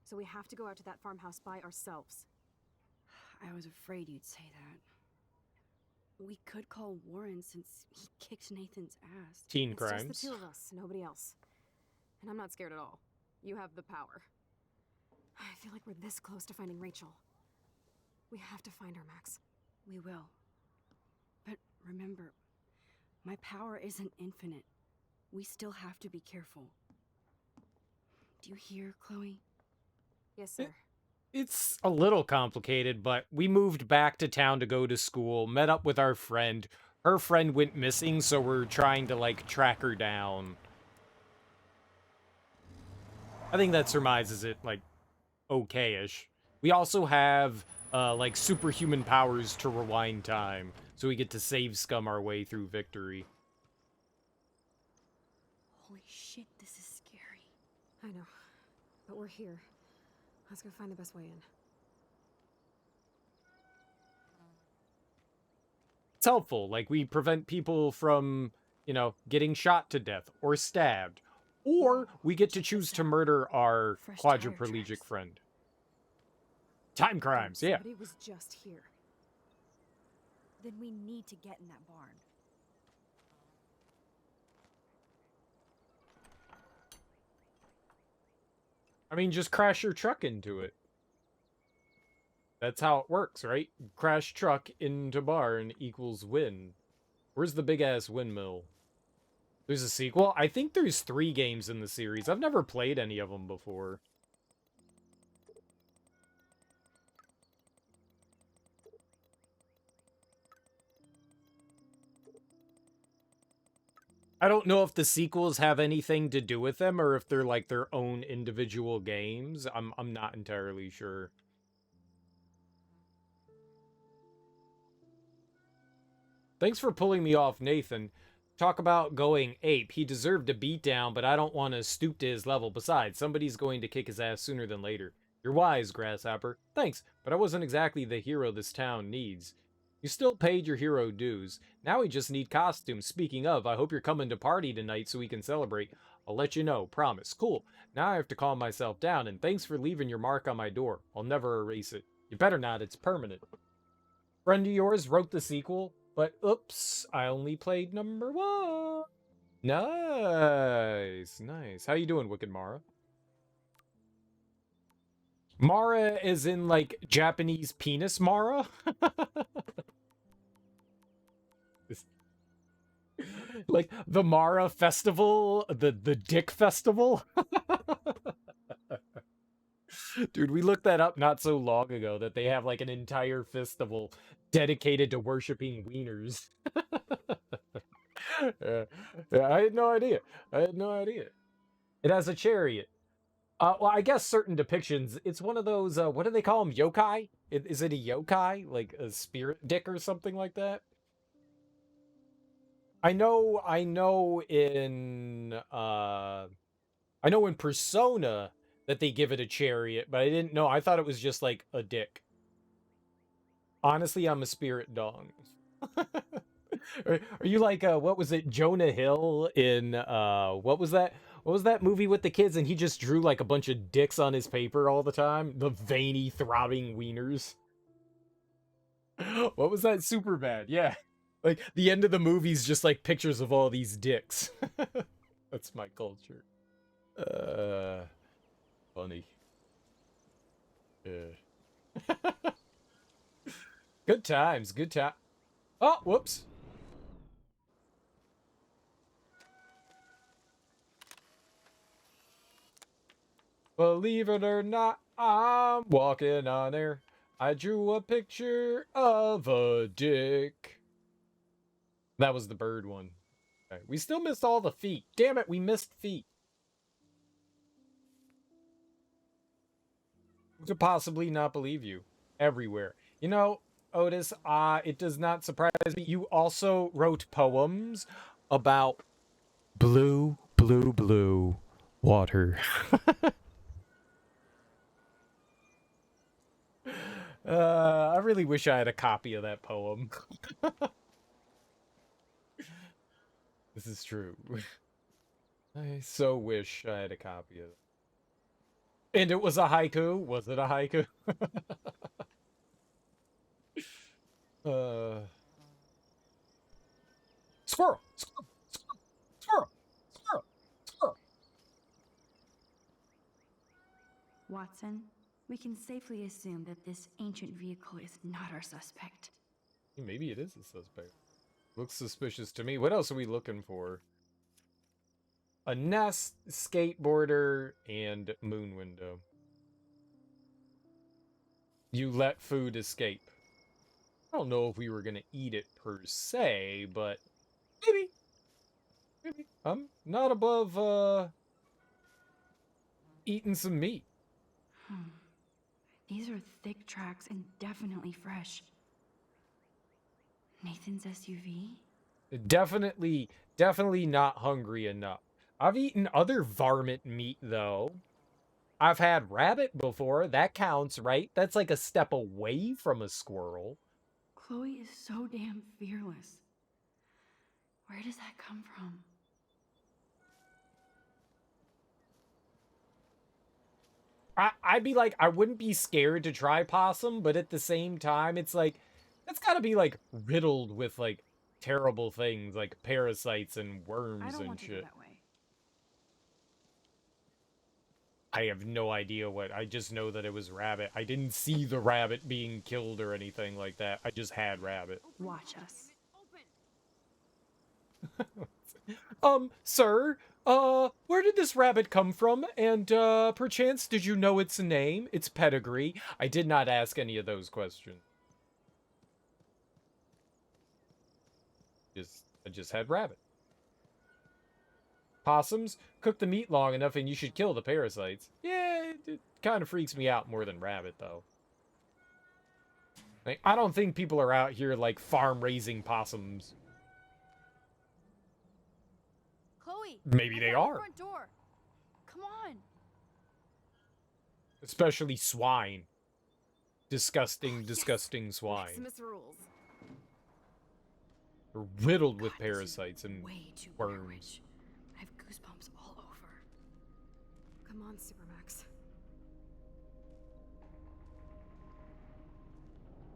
So we have to go out to that farmhouse by ourselves. I was afraid you'd say that. We could call Warren since he kicked Nathan's ass. Teen It's crimes. just the two of us, nobody else. And I'm not scared at all. You have the power. I feel like we're this close to finding Rachel. We have to find her, Max. We will. But remember, my power isn't infinite. We still have to be careful. Do you hear, Chloe? Yes, sir. It's a little complicated, but we moved back to town to go to school, met up with our friend. Her friend went missing, so we're trying to, like, track her down. I think that surmises it, like, okay-ish. We also have, like, superhuman powers to rewind time, so we get to save scum our way through victory. Holy shit, this is scary. I know. But we're here. Let's go find the best way in. It's helpful. Like, we prevent people from, you know, getting shot to death or stabbed. Or we get to choose to murder our quadriplegic friend. Time crimes, yeah. Somebody was just here. Then we need to get in that barn. I mean, just crash your truck into it. That's how it works, right? Crash truck into barn equals win. Where's the big-ass windmill? There's a sequel? I think there's 3 games in the series. I've never played any of them before. I don't know if the sequels have anything to do with them or if they're like their own individual games. I'm not entirely sure. Thanks for pulling me off, Nathan. Talk about going ape. He deserved a beatdown, but I don't want to stoop to his level. Besides, somebody's going to kick his ass sooner than later. You're wise, Grasshopper. Thanks, but I wasn't exactly the hero this town needs. You still paid your hero dues. Now we just need costumes. Speaking of, I hope you're coming to party tonight so we can celebrate. I'll let you know. Promise. Cool. Now I have to calm myself down, and thanks for leaving your mark on my door. I'll never erase it. You better not. It's permanent. Friend of yours wrote the sequel, but oops, I only played number 1. Nice. Nice. How you doing, Wicked Mara? Mara is in, like, Japanese penis Mara? Like, the Mara Festival? The Dick Festival? Dude, we looked that up not so long ago, that they have, like, an entire festival dedicated to worshipping wieners. Yeah, I had no idea. It has a chariot. Well, I guess certain depictions, it's one of those, what do they call them? Yokai? Is it a yokai? Like a spirit dick or something like that? I know in Persona that they give it a chariot, but I didn't know. I thought it was just like a dick. Honestly, I'm a spirit dong. Are you like, what was it, Jonah Hill in, what was that? What was that movie with the kids and he just drew like a bunch of dicks on his paper all the time? The veiny, throbbing wieners. What was that? Superbad, yeah. Like, the end of the movie's just like pictures of all these dicks. That's my culture. Funny. Yeah. Good times, good time. Oh, whoops. Believe it or not, I'm walking on air. I drew a picture of a dick. That was the bird one. Okay. We still missed all the feet. Damn it, we missed feet. Who could possibly not believe you? Everywhere. You know, Otis, it does not surprise me. You also wrote poems about blue, blue, blue water. I really wish I had a copy of that poem. This is true. I so wish I had a copy of it. And it was a haiku? Was it a haiku? Squirrel! Squirrel! Squirrel! Squirrel! Squirrel! Watson, we can safely assume that this ancient vehicle is not our suspect. Maybe it is a suspect. Looks suspicious to me. What else are we looking for? A nest, skateboarder, and moon window. You let food escape. I don't know if we were going to eat it per se, but maybe. Maybe. I'm not above, eating some meat. These are thick tracks and definitely fresh. Nathan's SUV? Definitely not hungry enough. I've eaten other varmint meat, though. I've had rabbit before. That counts, right? That's like a step away from a squirrel. Chloe is so damn fearless. Where does that come from? I'd be like, I wouldn't be scared to try possum, but at the same time, it's like, That's gotta be, like, riddled with, like, terrible things, like parasites and I worms don't and want to go shit. that way. I have no idea what. I just know that it was rabbit. I didn't see the rabbit being killed or anything like that. I just had rabbit. Watch us. Sir, where did this rabbit come from? And, perchance, did you know its name, its pedigree? I did not ask any of those questions. I just had rabbit. Possums, cook the meat long enough and you should kill the parasites. Yeah, it kind of freaks me out more than rabbit, though. Like, I don't think people are out here, like, farm-raising possums. Chloe! Maybe they are. Front door. Come on. Especially swine. Disgusting, disgusting swine. Maximus rules. They're riddled with parasites and Way too worms. I have goosebumps all over. Come on, Supermax.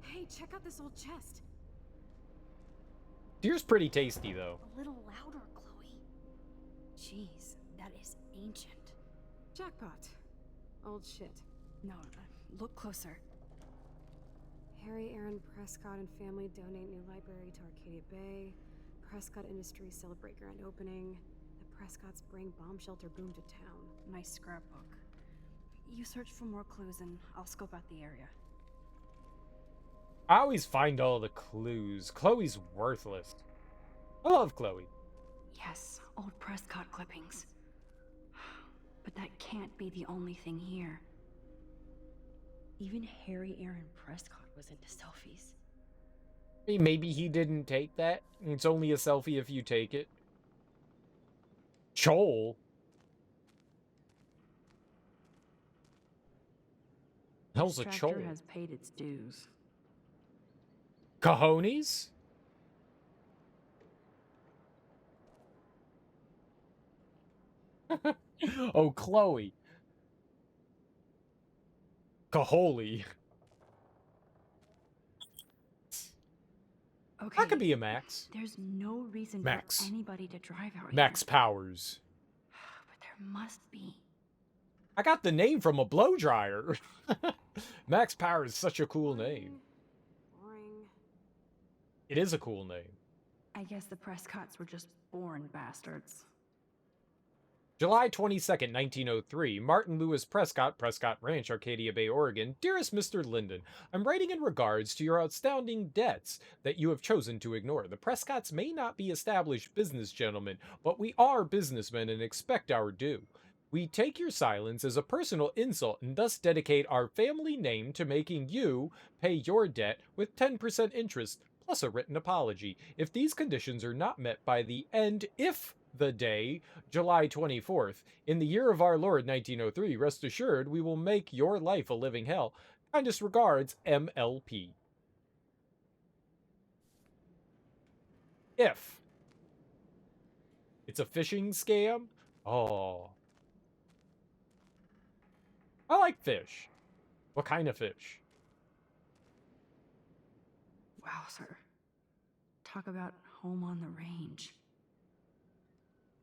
Hey, check out this old chest. Deer's pretty tasty, though. A little louder, Chloe. Jeez, that is ancient. Jackpot. Old shit. No, look closer. Harry Aaron Prescott and family donate new library to Arcadia Bay. Prescott Industries celebrate grand opening. The Prescotts bring bomb shelter boom to town. Nice scrapbook. You search for more clues and I'll scope out the area. I always find all the clues. Chloe's worthless. I love Chloe. Yes, old Prescott clippings. But that can't be the only thing here. Even Harry Aaron Prescott was into selfies. Maybe he didn't take that. It's only a selfie if you take it. Chol. Hell's a This tractor chol? has paid its dues. Cojones? Oh, Chloe. Caholi. Okay. That could be a Max. There's no reason Max. for anybody to drive out Max here. Powers. But there must be. I got the name from a blow dryer. Max Powers is such a cool name. Boring. It is a cool name. I guess the Prescotts were just born bastards. July 22nd, 1903, Martin Lewis Prescott, Prescott Ranch, Arcadia Bay, Oregon. Dearest Mr. Linden, I'm writing in regards to your outstanding debts that you have chosen to ignore. The Prescotts may not be established business gentlemen, but we are businessmen and expect our due. We take your silence as a personal insult and thus dedicate our family name to making you pay your debt with 10% interest plus a written apology. If these conditions are not met by the end, if the day, July 24th, in the year of our Lord 1903, rest assured we will make your life a living hell. Kindest regards, MLP. If it's a phishing scam, oh. I like fish. What kind of fish? Wow, sir. Talk about home on the range.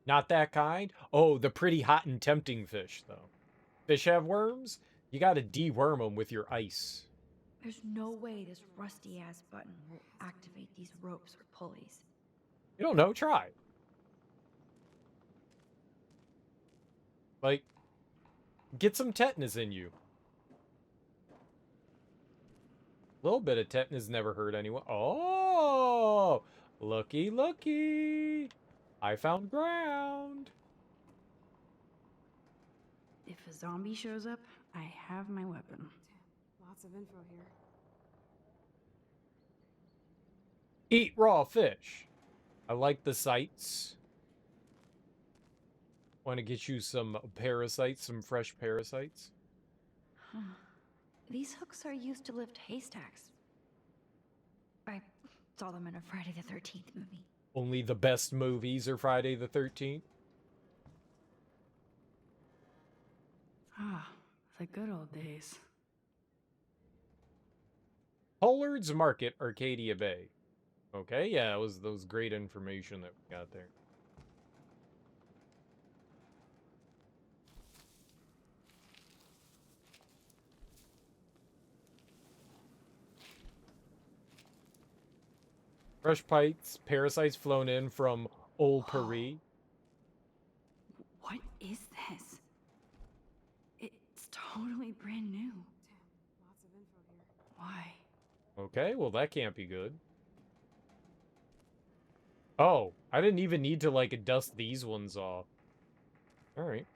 Not that kind? Oh, the pretty hot and tempting fish, though. Fish have worms? You gotta deworm them with your ice. There's no way this rusty-ass button will activate these ropes or pulleys. You don't know? Try. Like, get some tetanus in you. A little bit of tetanus never hurt anyone. Oh! Looky, looky! I found ground. If a zombie shows up, I have my weapon. Lots of info here. Eat raw fish. I like the sights. Want to get you some parasites, some fresh parasites? Huh. These hooks are used to lift haystacks. I saw them in a Friday the 13th movie. Only the best movies are Friday the 13th. Ah, the good old days. Pollard's Market, Arcadia Bay. Okay, yeah, that was great information that we got there. Fresh parasites flown in from Old Paris. What is this? It's totally brand new. Damn, lots of info here. Why? Okay, well that can't be good. Oh, I didn't even need to, like, dust these ones off. Alright.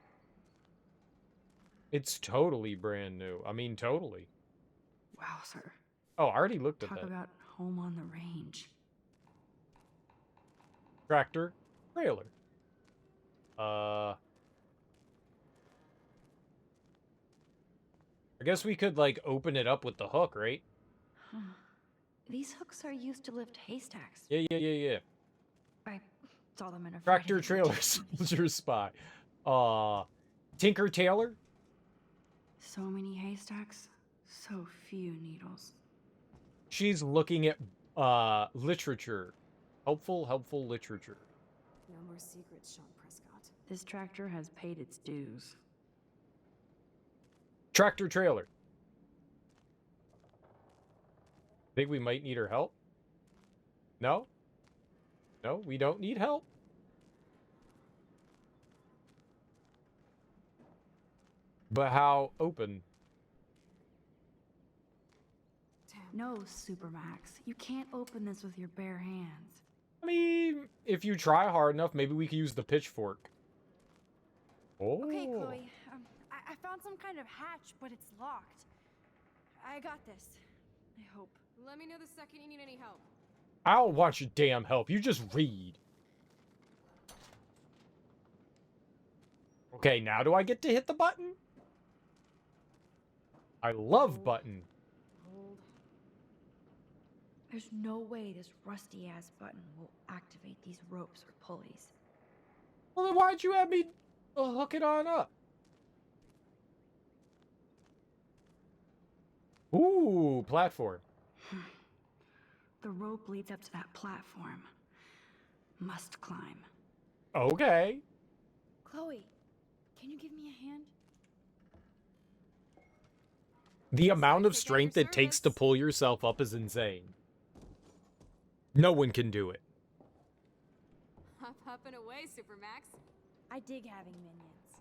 It's totally brand new. I mean, totally. Wow, sir. Oh, I already looked at Talk that. about home on the range. Tractor trailer. I guess we could, like, open it up with the hook, right? Huh. These hooks are used to lift haystacks. Yeah. I saw them in a Tractor Friday trailer soldier spy. Tinker Tailor? So many haystacks, so few needles. She's looking at literature. Helpful literature. No more secrets, Sean Prescott. This tractor has paid its dues. Tractor trailer. Think we might need her help? No? No, we don't need help? But how open? No, Supermax. You can't open this with your bare hands. I mean, if you try hard enough, maybe we could use the pitchfork. Oh. Okay, Chloe. I found some kind of hatch, but it's locked. I got this. I hope. Let me know the second you need any help. I don't want your damn help. You just read. Okay, now do I get to hit the button? I love button. There's no way this rusty-ass button will activate these ropes or pulleys. Well, then why'd you have me hook it on up? Ooh, platform. The rope leads up to that platform. Must climb. Okay. Chloe, can you give me a hand? The amount of strength it takes to pull yourself up is insane. No one can do it. Up and away, Supermax. I dig having minions.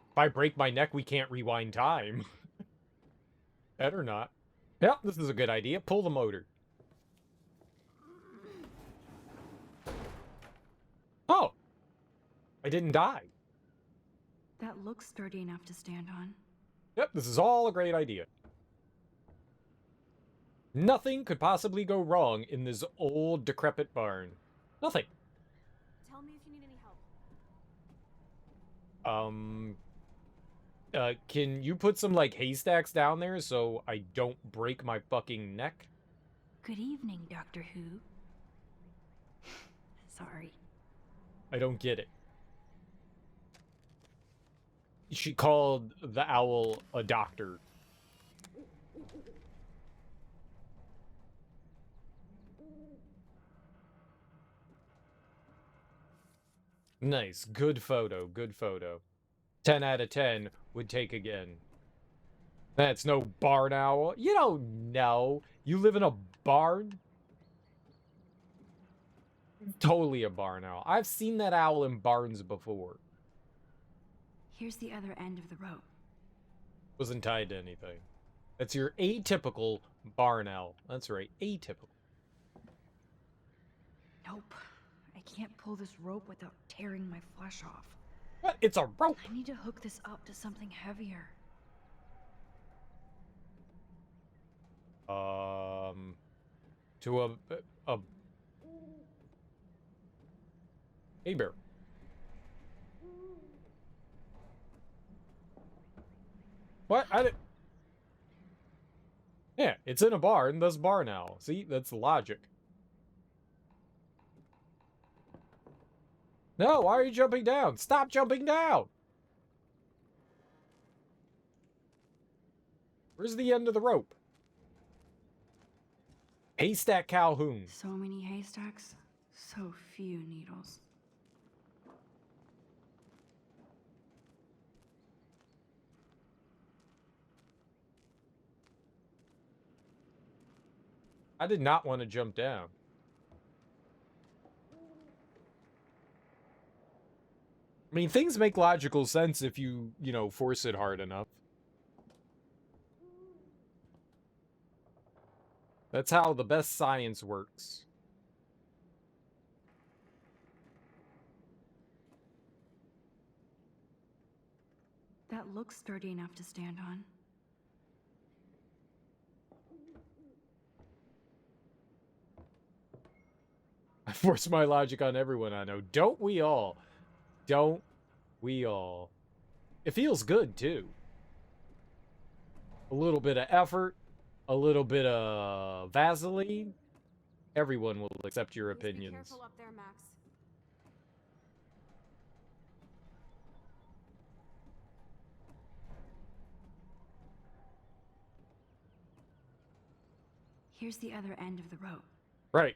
If I break my neck, we can't rewind time. Better not. Yep, this is a good idea. Pull the motor. Oh! I didn't die. That looks sturdy enough to stand on. Yep, this is all a great idea. Nothing could possibly go wrong in this old, decrepit barn. Nothing. Tell me if you need any help. Can you put some, like, haystacks down there so I don't break my fucking neck? Good evening, Doctor Who. Sorry. I don't get it. She called the owl a doctor. Nice. Good photo. Good photo. 10 out of 10 would take again. That's no barn owl. You don't know. You live in a barn? Totally a barn owl. I've seen that owl in barns before. Here's the other end of the rope. Wasn't tied to anything. That's your atypical barn owl. That's right. Atypical. Nope. I can't pull this rope without tearing my flesh off. What? It's a rope. I need to hook this up to something heavier. To a hey bear. What? I did. Yeah, it's in a barn. That's barn owl. See, that's logic. No, why are you jumping down? Stop jumping down! Where's the end of the rope? Haystack Calhoun. So many haystacks, so few needles. I did not want to jump down. I mean, things make logical sense if you know, force it hard enough. That's how the best science works. That looks sturdy enough to stand on. I force my logic on everyone I know. Don't we all? Don't we all? It feels good, too. A little bit of effort, a little bit of Vaseline. Everyone will accept your opinions. Be careful up there, Max. Here's the other end of the rope. Right.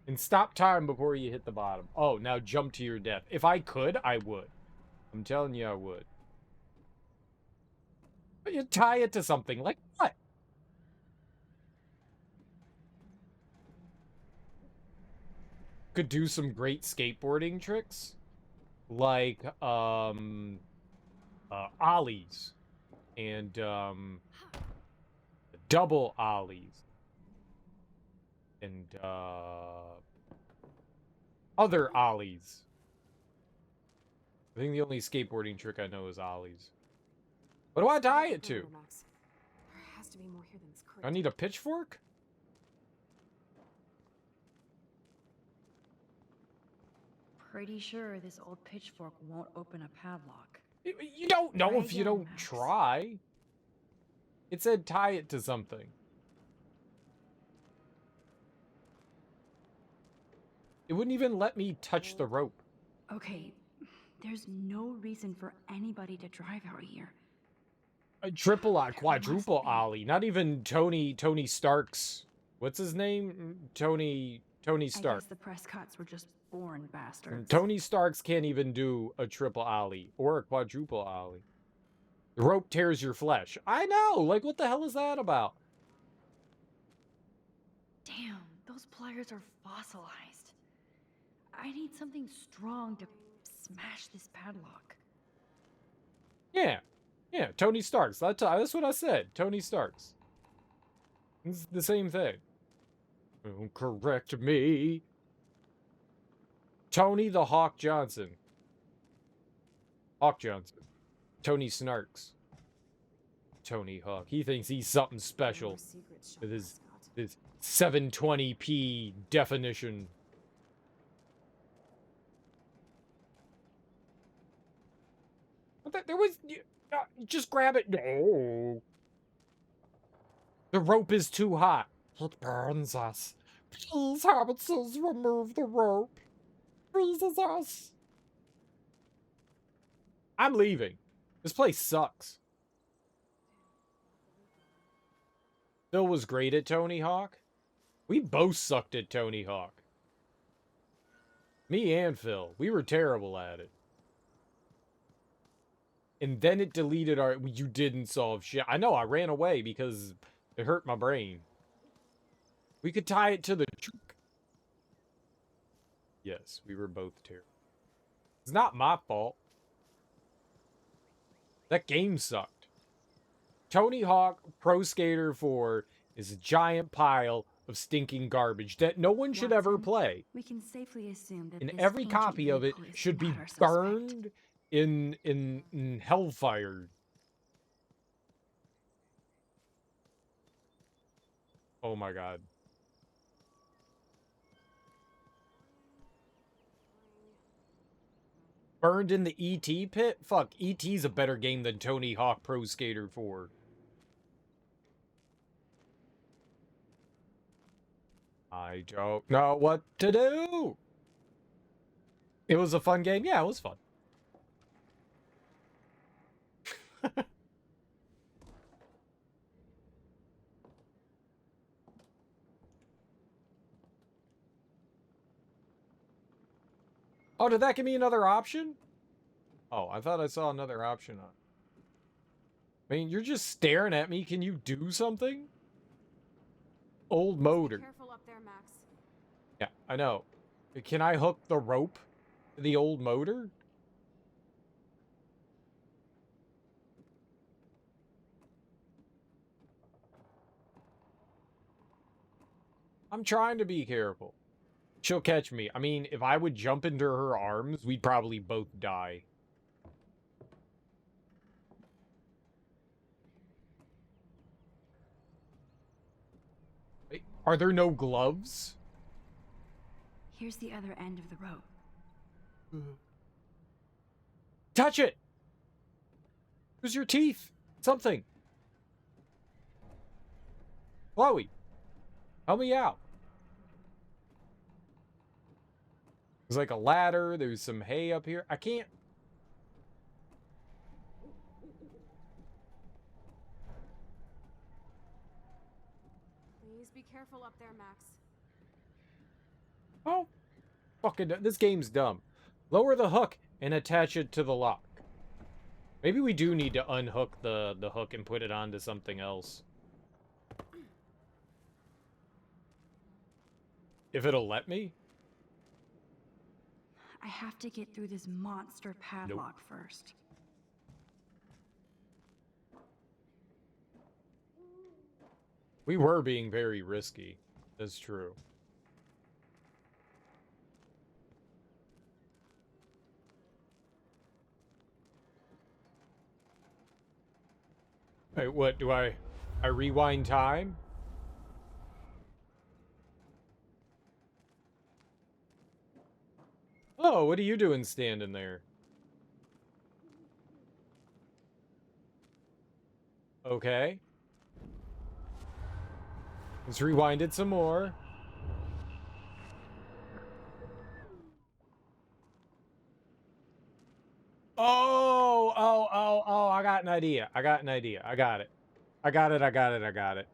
And stop time before you hit the bottom. Oh, now jump to your death. If I could, I would. I'm telling you, I would. But you tie it to something. Like what? Could do some great skateboarding tricks. Like, ollies. And, double ollies. And, other ollies. I think the only skateboarding trick I know is ollies. What do I tie it to? There has to be more here than this crate. I need a pitchfork? Pretty sure this old pitchfork won't open a padlock. You don't know Try if you again, don't Max. try. It said tie it to something. It wouldn't even let me touch the rope. Okay, there's no reason for anybody to drive out here. A triple quadruple ollie. Not even Tony Stark's. What's his name? Tony I Stark. guess the Prescotts were just born bastards. Tony Starks can't even do a triple ollie or a quadruple ollie. The rope tears your flesh. I know. Like, what the hell is that about? Damn, those pliers are fossilized. I need something strong to smash this padlock. Yeah. Yeah, Tony Starks. That's what I said. Tony Starks. It's the same thing. Don't correct me. Tony the Hawk Johnson. Hawk Johnson. Tony Snarks. Tony Hawk. He thinks he's something special with his 720p definition. But there was... just grab it. No. The rope is too hot. It burns us. Please, hobbitses, remove the rope. Freezes us. I'm leaving. This place sucks. Phil was great at Tony Hawk. We both sucked at Tony Hawk. Me and Phil. We were terrible at it. And then it deleted our... You didn't solve shit. I know, I ran away because it hurt my brain. We could tie it to the... Yes, we were both terrible. It's not my fault. That game sucked. Tony Hawk Pro Skater 4 is a giant pile of stinking garbage that no one should ever play. We can safely assume that And this every ancient copy of it vehicle is should be not our suspect. burned in hellfire. Oh my god. Burned in the E.T. pit? Fuck, E.T.'s a better game than Tony Hawk Pro Skater 4. I don't know what to do. It was a fun game. Yeah, it was fun. Oh, did that give me another option? Oh, I thought I saw another option on. I mean, you're just staring at me. Can you do something? Old motor. Be careful up there, Max. Yeah, I know. Can I hook the rope to the old motor? I'm trying to be careful. She'll catch me. I mean, if I would jump into her arms, we'd probably both die. Wait, are there no gloves? Here's the other end of the rope. Touch it! Use your teeth. Something. Chloe, help me out. There's like a ladder. There's some hay up here. I can't. Please be careful up there, Max. Oh, fucking, this game's dumb. Lower the hook and attach it to the lock. Maybe we do need to unhook the hook and put it onto something else. If it'll let me. I have to get through this monster padlock first. We were being very risky. That's true. Wait, what do I rewind time? Oh, what are you doing standing there? Okay. Let's rewind it some more. Oh, I got an idea. I got it. I got it. I got it. I got it.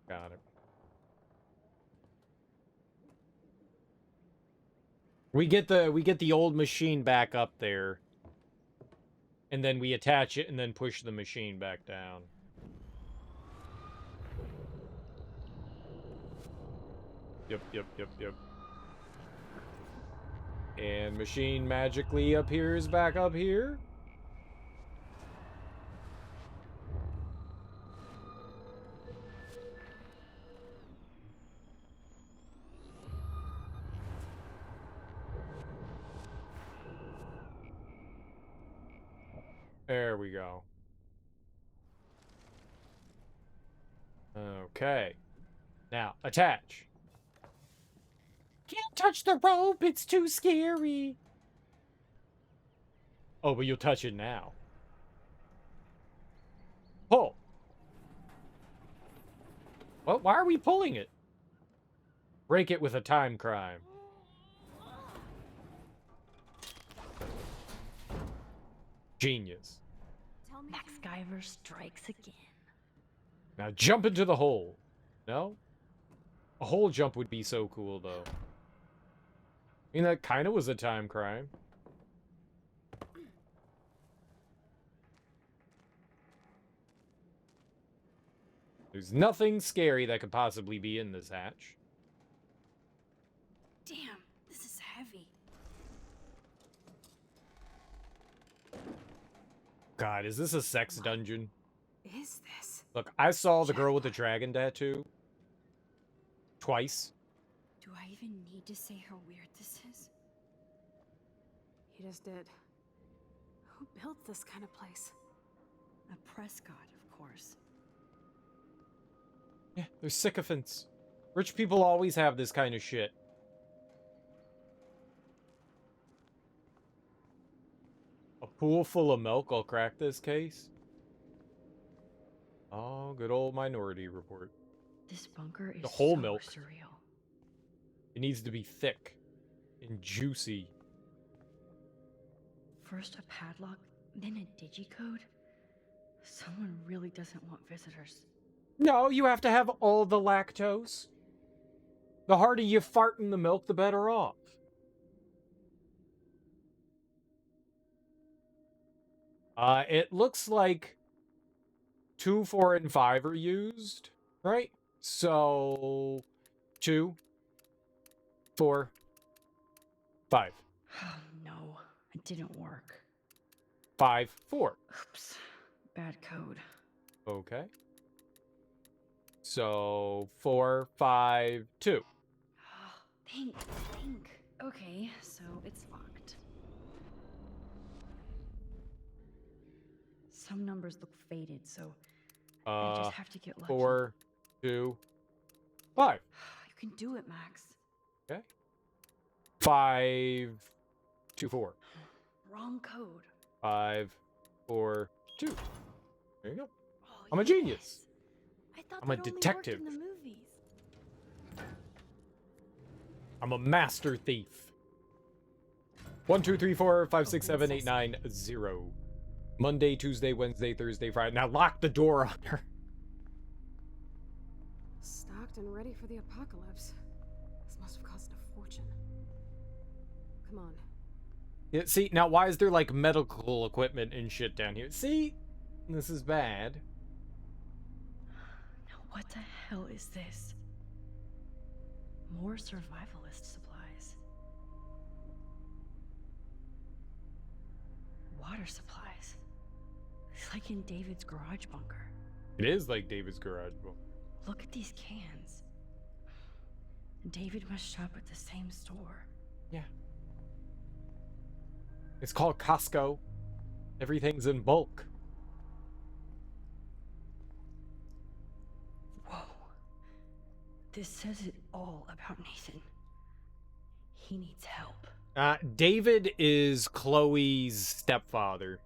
Got it. We get the old machine back up there. And then we attach it and then push the machine back down. Yep. And machine magically appears back up here. There we go. Okay. Now, attach. Can't touch the rope, it's too scary. Oh, but you'll touch it now. Pull. Well, why are we pulling it? Break it with a time crime. Genius. MacGyver strikes again. Now jump into the hole. No? A hole jump would be so cool, though. I mean, that kind of was a time crime. There's nothing scary that could possibly be in this hatch. Damn, this is heavy. God, is this a sex dungeon? Is this? Look, I saw the girl with the dragon tattoo. Twice. Do I even need to say how weird this is? You just did. Who built this kind of place? A Prescott, of course. Yeah, they're sycophants. Rich people always have this kind of shit. A pool full of milk, I'll crack this case. Oh, good old Minority Report. This bunker is the whole so milk. surreal. It needs to be thick and juicy. First a padlock, then a digicode? Someone really doesn't want visitors. No, you have to have all the lactose. The harder you fart in the milk, the better off. It looks like 2, 4, and 5 are used, right? So 2, 4, 5. Oh, no, it didn't work. 5, 4. Oops, bad code. Okay. So 4, 5, 2. Think. Okay, so it's locked. Some numbers look faded, so I just have to get lucky. 4, 2, 5. You can do it, Max. Okay. 5, 2, 4. Wrong code. 5, 4, 2. There you go. Oh, I'm a genius. I thought I'm a that only worked detective. in the movies. I'm a master thief. 1, 2, 3, 4, 5, 6, 7, 8, 9, 0. Monday, Tuesday, Wednesday, Thursday, Friday. Now lock the door on her. Stocked and ready for the apocalypse. This must have cost a fortune. Come on. Yeah, see, now why is there like medical equipment and shit down here? See? This is bad. Now what the hell is this? More survivalist supplies. Water supplies. It's like in David's garage bunker. It is like David's garage bunker. Look at these cans. David must shop at the same store. Yeah. It's called Costco. Everything's in bulk. Whoa. This says it all about Nathan. He needs help. David is Chloe's stepfather.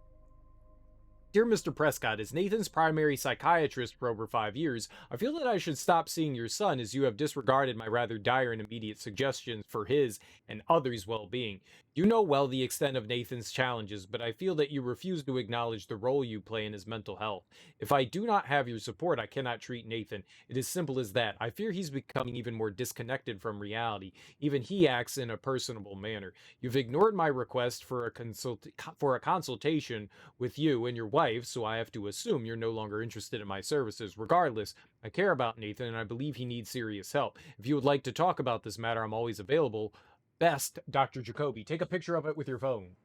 Dear Mr. Prescott, as Nathan's primary psychiatrist for over 5 years, I feel that I should stop seeing your son as you have disregarded my rather dire and immediate suggestions for his and others' well-being. You know well the extent of Nathan's challenges, but I feel that you refuse to acknowledge the role you play in his mental health. If I do not have your support, I cannot treat Nathan. It is simple as that. I fear he's becoming even more disconnected from reality. Even he acts in a personable manner. You've ignored my request for a consultation with you and your wife, so I have to assume you're no longer interested in my services. Regardless, I care about Nathan and I believe he needs serious help. If you would like to talk about this matter, I'm always available. Best, Dr. Jacoby. Take a picture of it with your phone.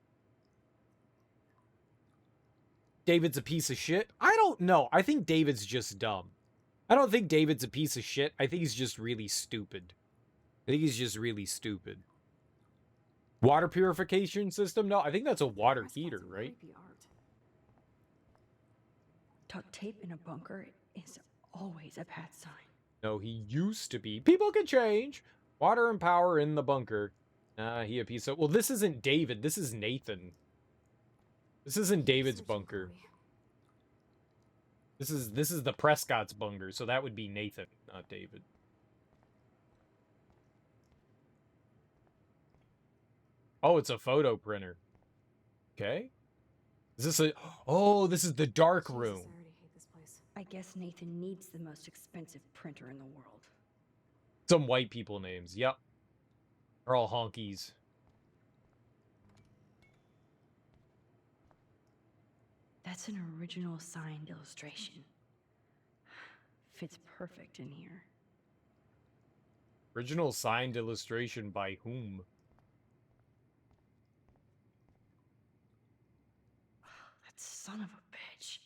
David's a piece of shit? I don't know. I think David's just dumb. I don't think David's a piece of shit. I think he's just really stupid. Water purification system? No, I think that's a water heater, right? Duct tape in a bunker is always a bad sign. No, he used to be. People can change. Water and power in the bunker. He a piece of... Well, this isn't David. This is Nathan. This isn't David's bunker. This is the Prescott's bunker, so that would be Nathan, not David. Oh, it's a photo printer. Okay. Is this a... Oh, this is the dark room. I guess Nathan needs the most expensive printer in the world. Some white people names. Yep. They're all honkies. That's an original signed illustration. Fits perfect in here. Original signed illustration by whom? That son of a bitch.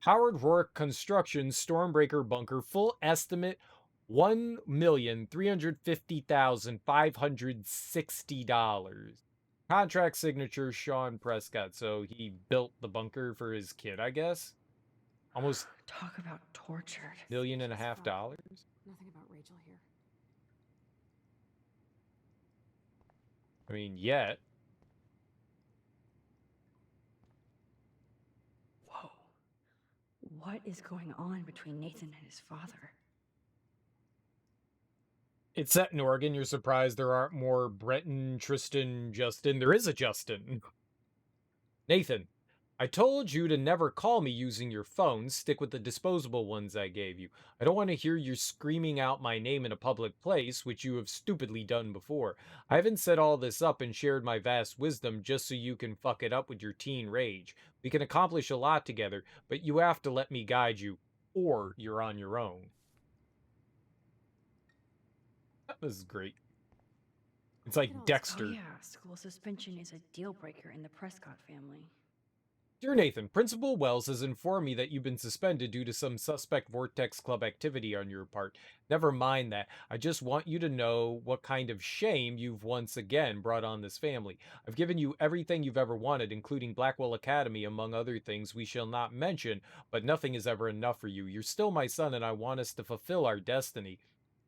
Howard Rourke Construction Stormbreaker Bunker. Full estimate $1,350,560. Contract signature Sean Prescott. So he built the bunker for his kid, I guess. Almost talk about tortured. $1.5 million. Nothing about Rachel here. I mean, yet. Whoa. What is going on between Nathan and his father? It's set in Oregon. You're surprised there aren't more Breton, Tristan, Justin. There is a Justin. Nathan, I told you to never call me using your phone. Stick with the disposable ones I gave you. I don't want to hear you screaming out my name in a public place, which you have stupidly done before. I haven't set all this up and shared my vast wisdom just so you can fuck it up with your teen rage. We can accomplish a lot together, but you have to let me guide you, or you're on your own. That was great. It's like Dexter. Oh yeah, school suspension is a deal breaker in the Prescott family. Dear Nathan, Principal Wells has informed me that you've been suspended due to some suspect Vortex Club activity on your part. Never mind that. I just want you to know what kind of shame you've once again brought on this family. I've given you everything you've ever wanted, including Blackwell Academy, among other things we shall not mention, but nothing is ever enough for you. You're still my son, and I want us to fulfill our destiny.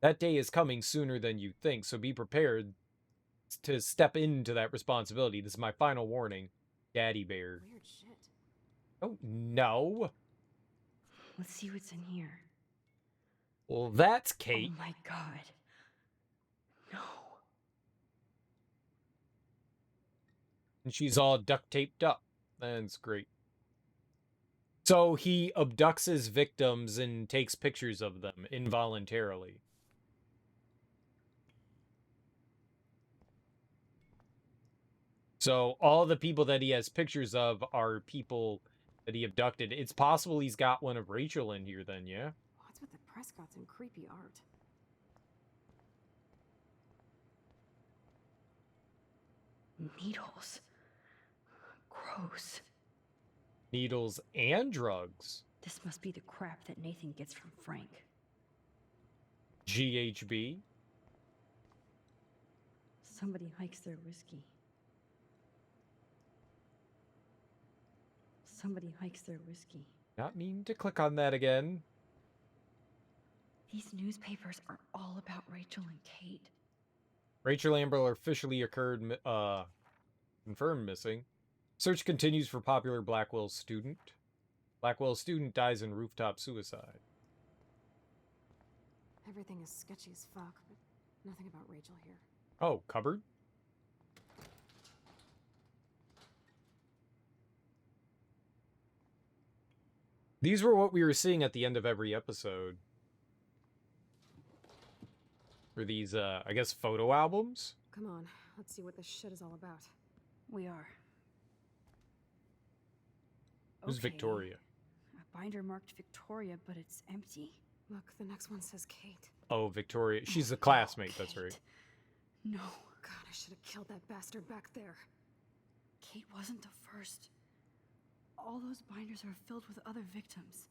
That day is coming sooner than you think, so be prepared to step into that responsibility. This is my final warning. Daddy Bear. Weird shit. Oh, no. Let's see what's in here. Well, that's Kate. Oh my god. No. And she's all duct taped up. That's great. So he abducts his victims and takes pictures of them involuntarily. So all the people that he has pictures of are people that he abducted. It's possible he's got one of Rachel in here then, yeah? What's with the Prescotts and creepy art? Needles. Gross. Needles and drugs. This must be the crap that Nathan gets from Frank. GHB. Somebody hikes their whiskey. Somebody hikes their whiskey. Not mean to click on that again. These newspapers are all about Rachel and Kate. Rachel Amber officially confirmed missing. Search continues for popular Blackwell student. Blackwell student dies in rooftop suicide. Everything is sketchy as fuck, but nothing about Rachel here. Oh, cupboard? These were what we were seeing at the end of every episode. For these, I guess, photo albums? Come on, let's see what this shit is all about. We are. Who's Victoria? A binder marked Victoria, but it's empty. Look, the next one says Kate. Oh, Victoria. She's a classmate, that's right. No. God, I should have killed that bastard back there. Kate wasn't the first. All those binders are filled with other victims.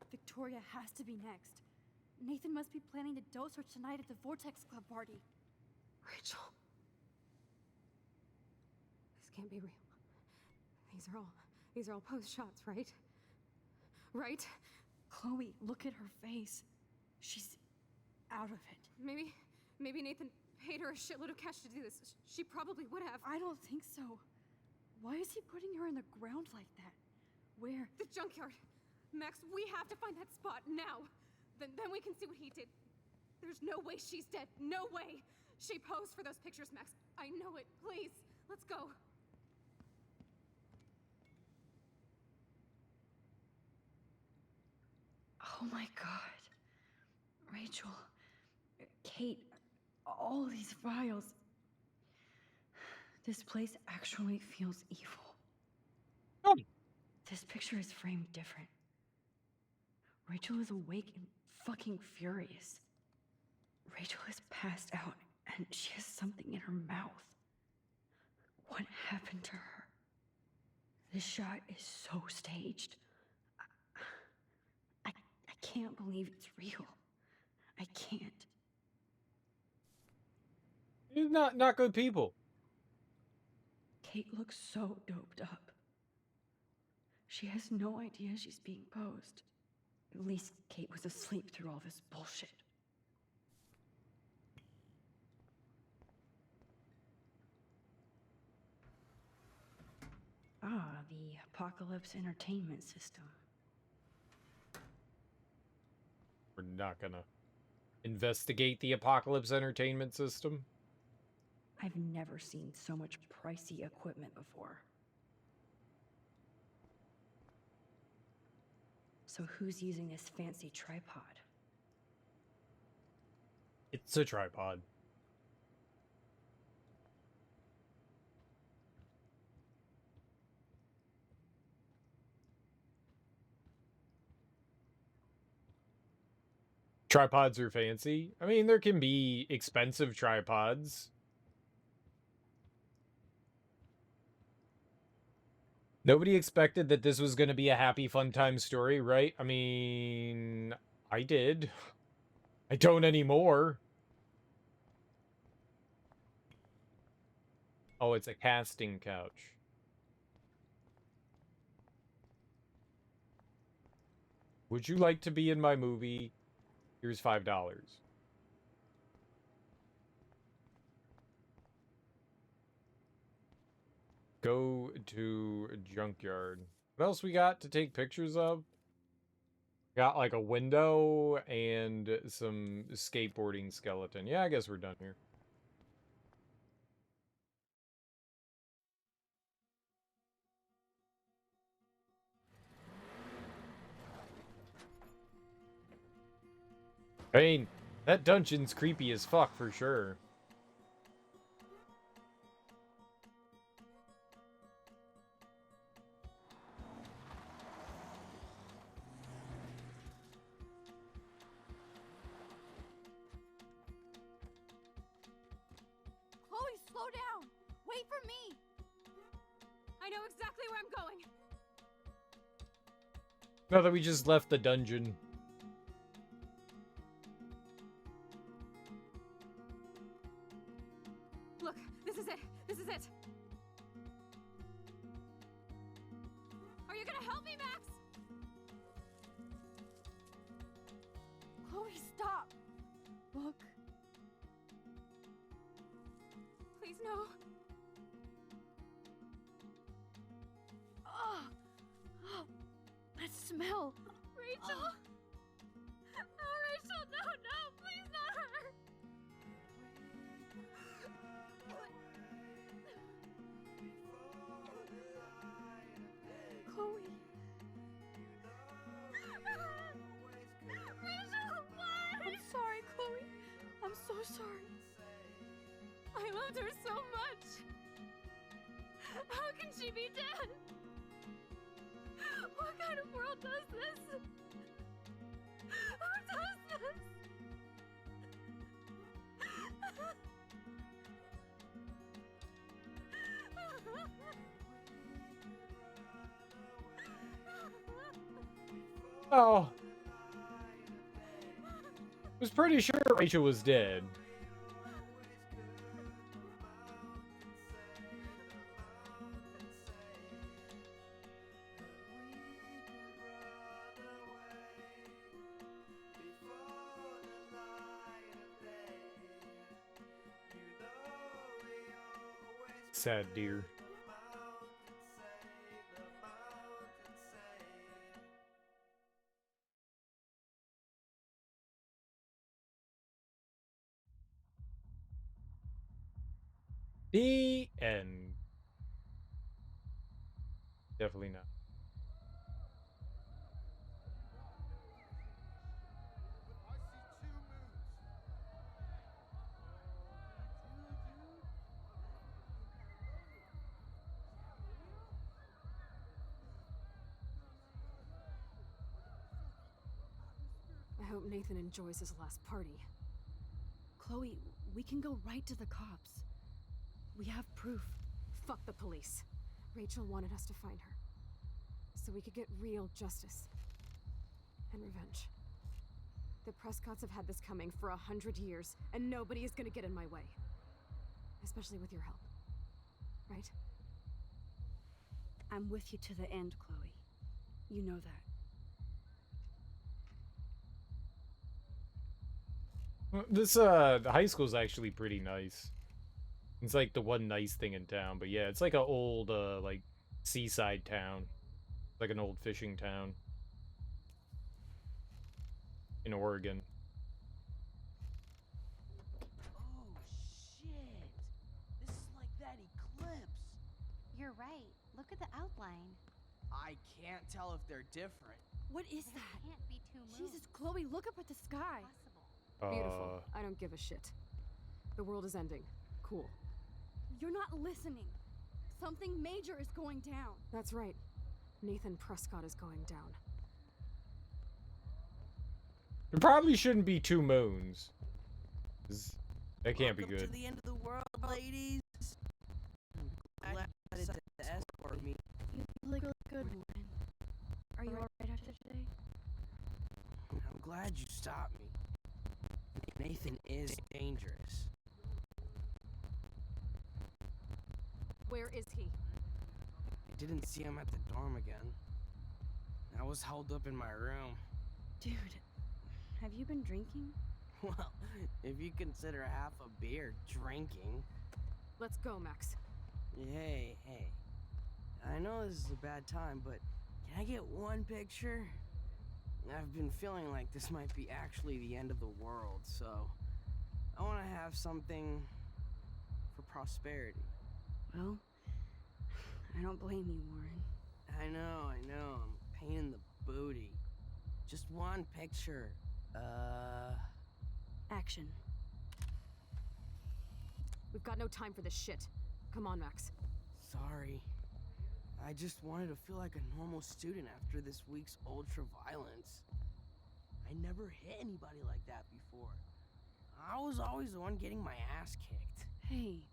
Victoria has to be next. Nathan must be planning to dose her tonight at the Vortex Club party. Rachel. This can't be real. These are all post shots, right? Right? Chloe, look at her face. She's out of it. Maybe Nathan paid her a shitload of cash to do this. She probably would have. I don't think so. Why is he putting her in the ground like that? Where? The junkyard. Max, we have to find that spot now. Then we can see what he did. There's no way she's dead. No way. She posed for those pictures, Max. I know it. Please, let's go. Oh my god. Rachel, Kate, all these files. This place actually feels evil. Oh. This picture is framed different. Rachel is awake and fucking furious. Rachel is passed out and she has something in her mouth. What happened to her? This shot is so staged. I can't believe it's real. I can't. You're not good people. Kate looks so doped up. She has no idea she's being posed. At least Kate was asleep through all this bullshit. Ah, the Apocalypse Entertainment System. We're not gonna investigate the Apocalypse Entertainment System. I've never seen so much pricey equipment before. So who's using this fancy tripod? It's a tripod. Tripods are fancy. I mean, there can be expensive tripods. Nobody expected that this was going to be a happy, fun time story, right? I mean, I did. I don't anymore. Oh, it's a casting couch. Would you like to be in my movie? Here's $5. Go to junkyard. What else we got to take pictures of? Got like a window and some skateboarding skeleton. Yeah, I guess we're done here. I mean, that dungeon's creepy as fuck for sure. Chloe, slow down! Wait for me! I know exactly where I'm going. Now that we just left the dungeon. Look, this is it. This is it. Are you gonna help me, Max? Chloe, stop. Look. Please, no. Oh, that smell. Rachel. Oh, Rachel, no, please not her. Chloe. Rachel, what? I'm sorry, Chloe. I'm so sorry. I loved her so much. How can she be dead? What kind of world does this? Who does this? Oh. I was pretty sure Rachel was dead. Sad deer. The end. Definitely not. I hope Nathan enjoys his last party. Chloe, we can go right to the cops. We have proof. Fuck the police. Rachel wanted us to find her. So we could get real justice. And revenge. The Prescotts have had this coming for 100 years, and nobody is gonna get in my way. Especially with your help. Right? I'm with you to the end, Chloe. You know that. This high school is actually pretty nice. It's like the one nice thing in town, but yeah, it's like an old like seaside town. Like an old fishing town in Oregon. Oh, shit. You're right. Look at the outline. I can't tell if they're different. What is There that? can't be two moons. Jesus, Chloe, look up at the sky. Possible. Beautiful. I don't give a shit. The world is ending. Cool. You're not listening. Something major is going down. That's right. Nathan Prescott is going down. There probably shouldn't be two moons. 'Cause that can't be Welcome good. to the end of the world, ladies. I'm glad you decided to escort me. You look really good, Warren. Are you alright after today? I'm glad you stopped me. Nathan is dangerous. Where is he? I didn't see him at the dorm again. I was held up in my room. Dude, have you been drinking? Well, if you consider half a beer drinking. Let's go, Max. Hey. I know this is a bad time, but can I get one picture? I've been feeling like this might be actually the end of the world, so I want to have something for prosperity. Well, I don't blame you, Warren. I know. I'm a pain in the booty. Just one picture. Action. We've got no time for this shit. Come on, Max. Sorry. I just wanted to feel like a normal student after this week's ultra violence. I never hit anybody like that before. I was always the one getting my ass kicked. Hey,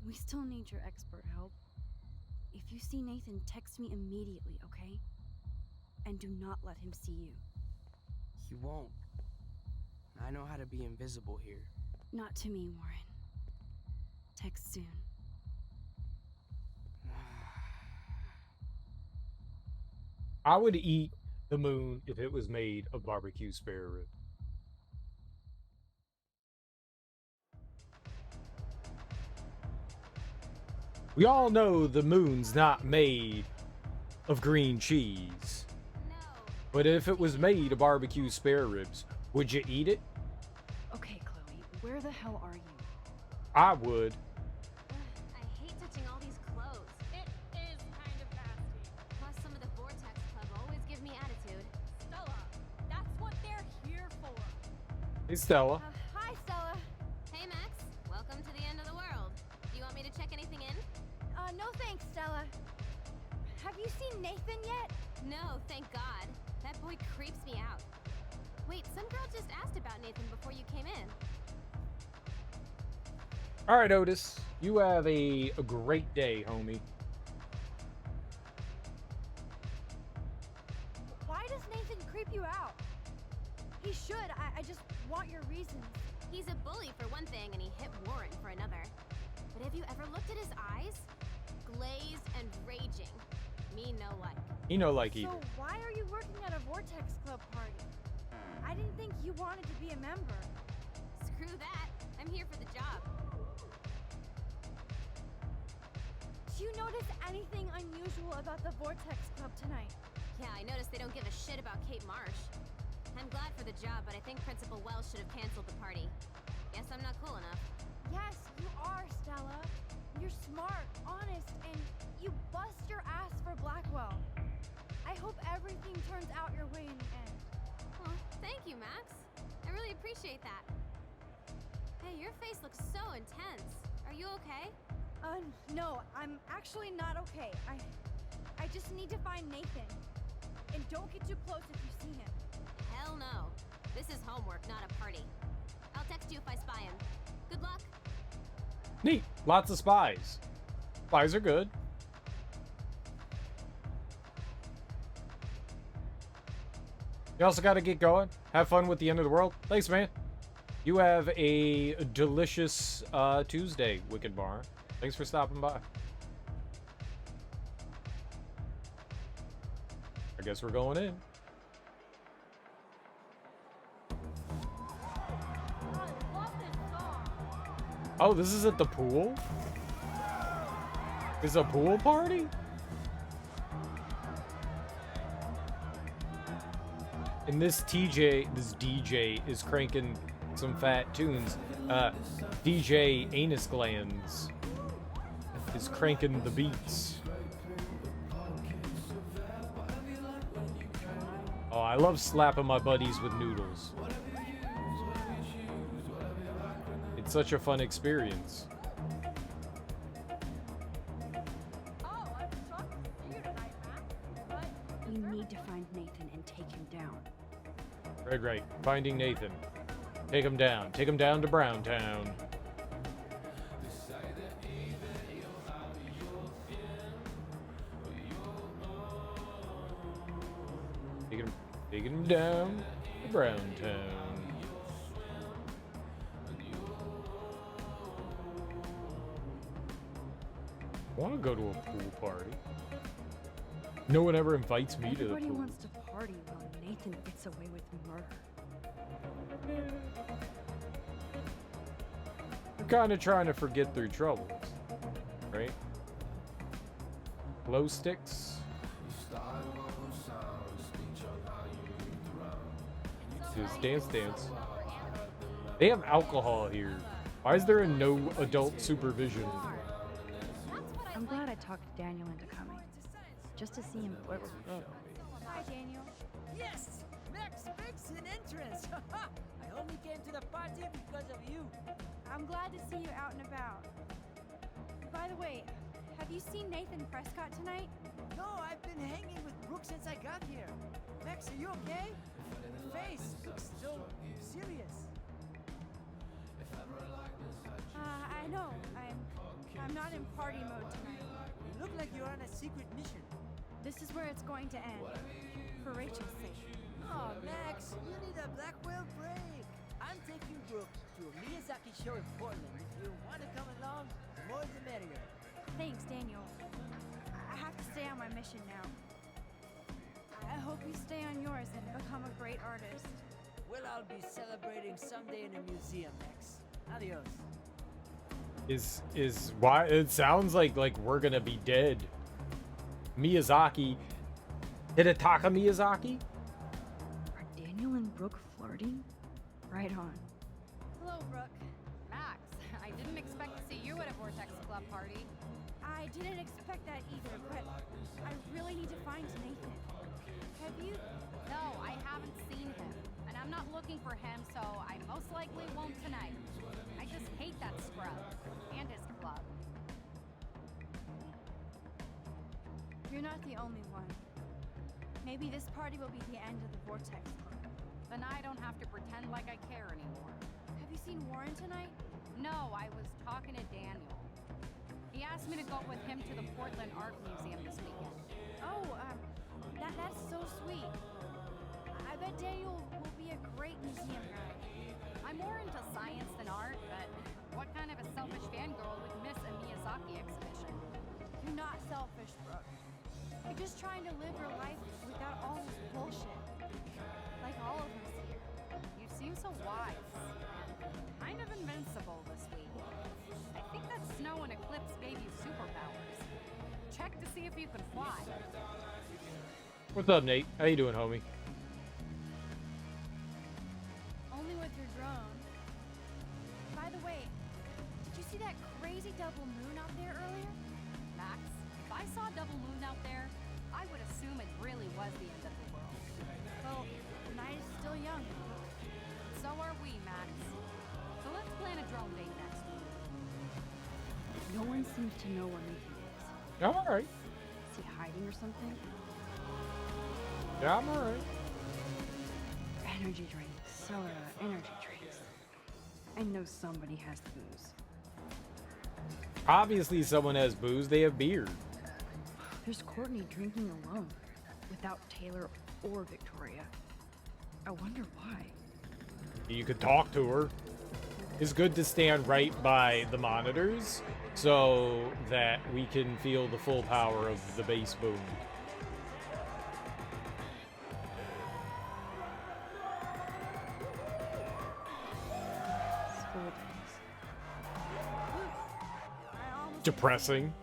we still need your expert help. If you see Nathan, text me immediately, okay? And do not let him see you. He won't. I know how to be invisible here. Not to me, Warren. Text soon. I would eat the moon if it was made of barbecue spare rib. We all know the moon's not made of green cheese. But if it was made of barbecue spare ribs, would you eat it? Okay, Chloe, where the hell are you? I would. I hate touching all these clothes. It is kind of nasty. Plus, some of the Vortex Club always give me attitude. Stella, that's what they're here for. Hey, Stella. Hi, Stella. Hey, Max. Welcome to the end of the world. Do you want me to check anything in? No thanks, Stella. Have you seen Nathan yet? No, thank God. That boy creeps me out. Wait, some girl just asked about Nathan before you came in. All right, Otis. You have a great day, homie. Why does Nathan creep you out? He should. I just want your reasons. He's a bully for one thing, and he hit Warren for another. But have you ever looked at his eyes? Glazed and raging. Me no like. He no like either. So why are you working at a Vortex Club party? I didn't think you wanted to be a member. Screw that. I'm here for the job. Do you notice anything unusual about the Vortex Club tonight? Yeah, I noticed they don't give a shit about Kate Marsh. I'm glad for the job, but I think Principal Wells should have canceled the party. Guess I'm not cool enough. Yes, you are, Stella. You're smart, honest, and you bust your ass for Blackwell. I hope everything turns out your way in the end. Well, thank you, Max. I really appreciate that. Hey, your face looks so intense. Are you okay? No, I'm actually not okay. I just need to find Nathan. And don't get too close if you see him. Hell no. This is homework, not a party. I'll text you if I spy him. Good luck. Neat. Lots of spies. Spies are good. You also got to get going. Have fun with the end of the world. Thanks, man. You have a delicious Tuesday, Wicked Bar. Thanks for stopping by. I guess we're going in. Oh, this is at the pool? Is a pool party? And this DJ is cranking some fat tunes. DJ Anus Glands is cranking the beats. I love slapping my buddies with noodles. It's such a fun experience. We need to find Nathan and take him down. Right. Finding Nathan. Take him down. Take him down to Browntown. Taking him down to Browntown. I want to go to a pool party. No one ever invites me to the Everybody pool. wants to party while Nathan gets away with murder. We're kind of trying to forget their troubles, right? Glow sticks. Dance. They have alcohol here. Why is there a no adult supervision? I'm glad I talked Daniel into coming. Just to see him flirt with Brooke. Hi, Daniel. Yes! Max makes an entrance! I only came to the party because of you. I'm glad to see you out and about. By the way, have you seen Nathan Prescott tonight? No, I've been hanging with Brooke since I got here. Max, are you okay? Your face looks so serious. I know. I'm not in party mode tonight. You look like you're on a secret mission. This is where it's going to end. For Rachel's sake. Oh, Max, you need a Blackwell break. I'm taking Brooke to a Miyazaki show in Portland. If you want to come along, the more the merrier. Thanks, Daniel. I have to stay on my mission now. I hope you stay on yours and become a great artist. Well, I'll be celebrating someday in a museum, Max. Adios. Is why it sounds like we're gonna be dead. Miyazaki. Hidetaka Miyazaki? Are Daniel and Brooke flirting? Right on. Hello, Brooke. Max, I didn't expect to see you at a Vortex Club party. I didn't expect that either, but I really need to find Nathan. Have you? No, I haven't seen him. And I'm not looking for him, so I most likely won't tonight. I just hate that scrub. And his club. You're not the only one. Maybe this party will be the end of the Vortex Club. Then I don't have to pretend like I care anymore. Have you seen Warren tonight? No, I was talking to Daniel. He asked me to go with him to the Portland Art Museum this weekend. Oh, that's so sweet. I bet Daniel will be a great museum guide. I'm more into science than art, but what kind of a selfish fangirl would miss a Miyazaki exhibition? You're not selfish, Brooke. You're just trying to live your life without all this bullshit. Like all of us here. You seem so wise. Kind of invincible this week. I think that snow and eclipse gave you superpowers. Check to see if you can fly. What's up, Nate? How you doing, homie? Only with your drone. By the way, did you see that crazy double moon out there earlier? Max, if I saw a double moon out there, I would assume it really was the end of the world. Well, the night is still young. So are we, Max. So let's plan a drone date next week. No one seems to know where Nathan is. I'm alright. Is he hiding or something? Yeah, I'm alright. Energy drinks, soda, energy drinks. I know somebody has booze. Obviously, someone has booze. They have beer. There's Courtney drinking alone, without Taylor or Victoria. I wonder why. You could talk to her. It's good to stand right by the monitors so that we can feel the full power of the bass boom. School days. Depressing.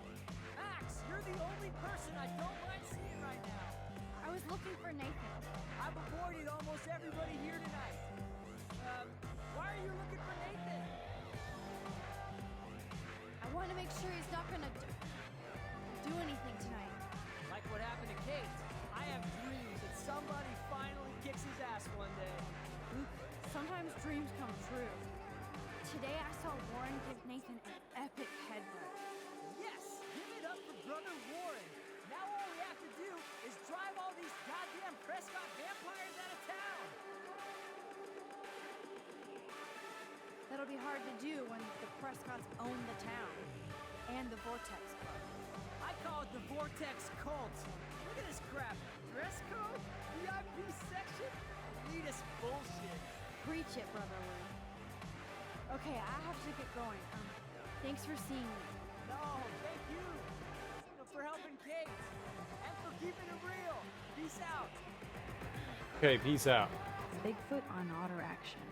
Max, you're the only person I don't mind seeing right now. I was looking for Nathan. I've avoided almost everybody here tonight. Why are you looking for Nathan? I want to make sure he's not gonna do anything tonight. Like what happened to Kate. I have dreams that somebody finally kicks his ass one day. Sometimes dreams come true. Today I saw Warren give Nathan an epic headbutt. Yes! Give it up for Brother Warren! Now all we have to do is drive all these goddamn Prescott vampires out of town! That'll be hard to do when the Prescotts own the town. And the Vortex Club. I call it the Vortex Cult. Look at this crap. Dress code? VIP section? Elitist bullshit. Preach it, Brother Lou. Okay, I have to get going. Thanks for seeing me. No, thank you. For helping Kate. And for keeping it real. Peace out. Okay, peace out. Bigfoot on otter action.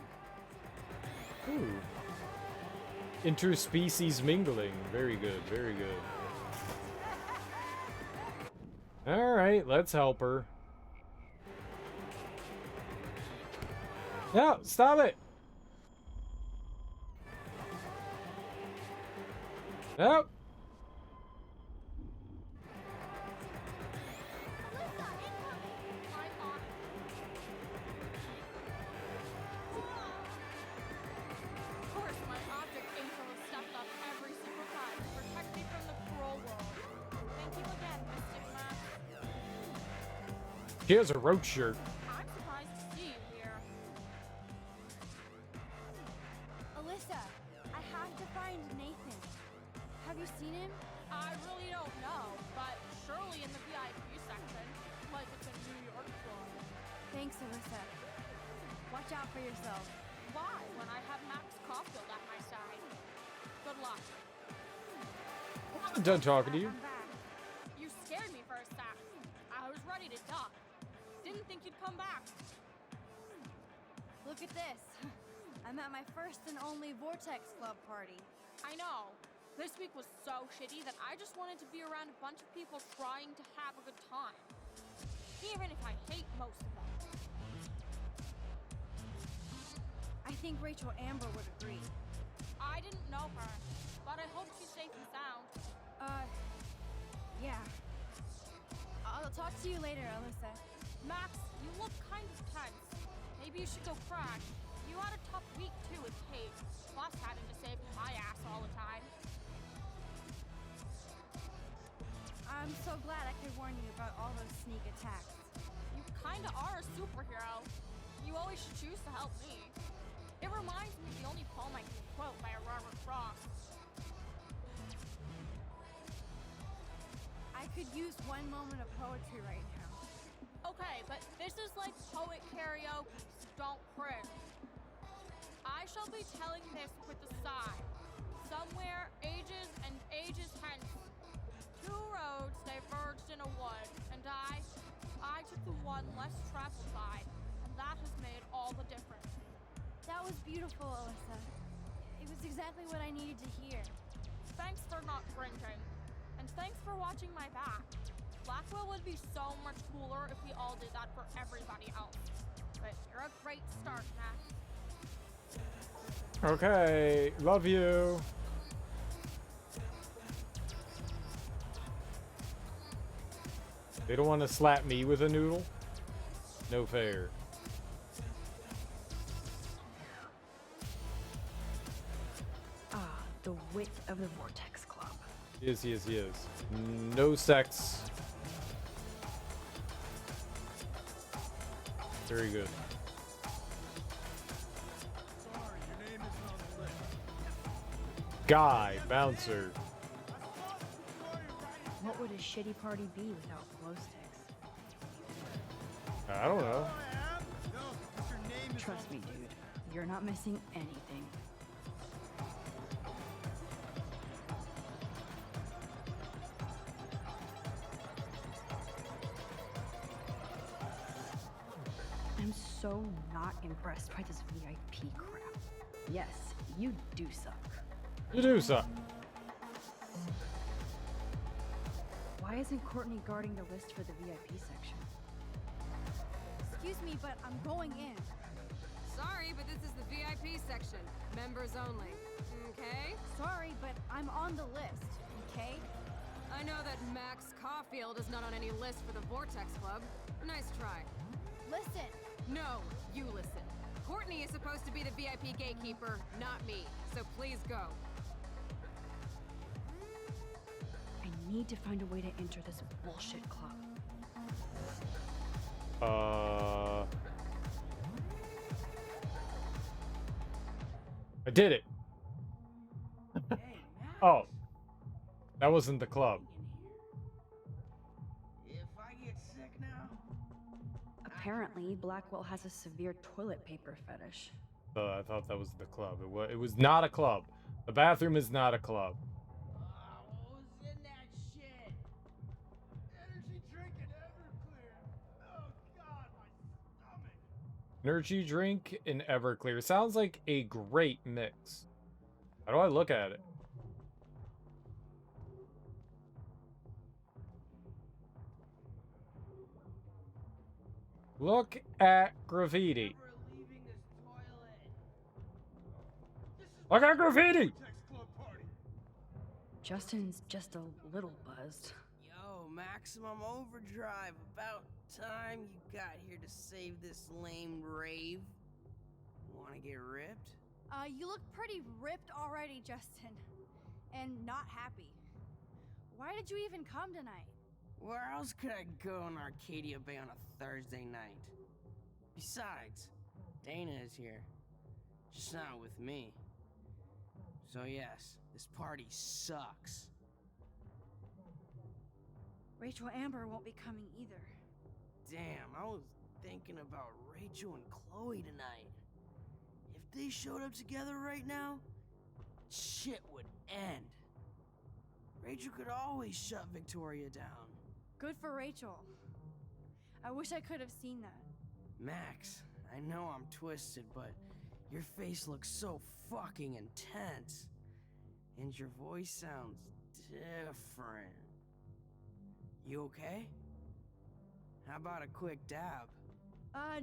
Ooh. Interspecies mingling. Very good, very good. Alright, let's help her. No, stop it! Nope. Of course, my object angel is stuffed up every single time to protect me from the cruel world. Thank you again, Mystic Max. She has a roach shirt. I'm surprised to see you here. Alyssa, I have to find Nathan. Have you seen him? I really don't know, but surely in the VIP section, like it's a New York club. Thanks, Alyssa. Watch out for yourself. Why, when I have Max Caulfield at my side? Good luck. I'm done talking to you. I'm back. You scared me for a sec. I was ready to duck. Didn't think you'd come back. Look at this. I'm at my first and only Vortex Club party. I know. This week was so shitty that I just wanted to be around a bunch of people trying to have a good time. Even if I hate most of them. I think Rachel Amber would agree. I didn't know her, but I hope she's safe and sound. Yeah. I'll talk to you later, Alyssa. Max, you look kind of tense. Maybe you should go crash. You had a tough week too with Kate, plus having to save my ass all the time. I'm so glad I could warn you about all those sneak attacks. You kinda are a superhero. You always should choose to help me. It reminds me of the only poem I can quote by a Robert Frost. I could use one moment of poetry right now. Okay, but this is like poet karaoke, so don't cringe. I shall be telling this with a sigh. Somewhere, ages and ages hence, two roads diverged in a wood, and I took the one less traveled by, and that has made all the difference. That was beautiful, Alyssa. It was exactly what I needed to hear. Thanks for not cringing. And thanks for watching my back. Blackwell would be so much cooler if we all did that for everybody else. But you're a great start, Max. Okay, love you. They don't want to slap me with a noodle? No fair. The wit of the Vortex Club. Yes, yes, yes. No sex. Very good. Sorry, your name isn't on the list. Guy, bouncer. What would a shitty party be without glow sticks? I don't know. Trust me, dude. You're not missing anything. I'm so not impressed by this VIP crap. Yes, you do suck. You do suck. Why isn't Courtney guarding the list for the VIP section? Excuse me, but I'm going in. Sorry, but this is the VIP section. Members only. Okay? Sorry, but I'm on the list, okay? I know that Max Caulfield is not on any list for the Vortex Club. Nice try. Listen. No, you listen. Courtney is supposed to be the VIP gatekeeper, not me. So please go. I need to find a way to enter this bullshit club. I did it. Oh. That wasn't the club. If I get sick now, Apparently, Blackwell has a severe toilet paper fetish. I thought that was the club. It was not a club. The bathroom is not a club. what was in that shit? Energy drink and Everclear. Oh God, my stomach. Energy drink in Everclear. Sounds like a great mix. How do I look at it? Look at graffiti. Look at graffiti! Justin's just a little buzzed. Yo, maximum overdrive. About time you got here to save this lame rave. Wanna get ripped? You look pretty ripped already, Justin. And not happy. Why did you even come tonight? Where else could I go in Arcadia Bay on a Thursday night? Besides, Dana is here. Just not with me. So yes, this party sucks. Rachel Amber won't be coming either. Damn, I was thinking about Rachel and Chloe tonight. If they showed up together right now, shit would end. Rachel could always shut Victoria down. Good for Rachel. I wish I could have seen that. Max, I know I'm twisted, but your face looks so fucking intense. And your voice sounds different. You okay? How about a quick dab?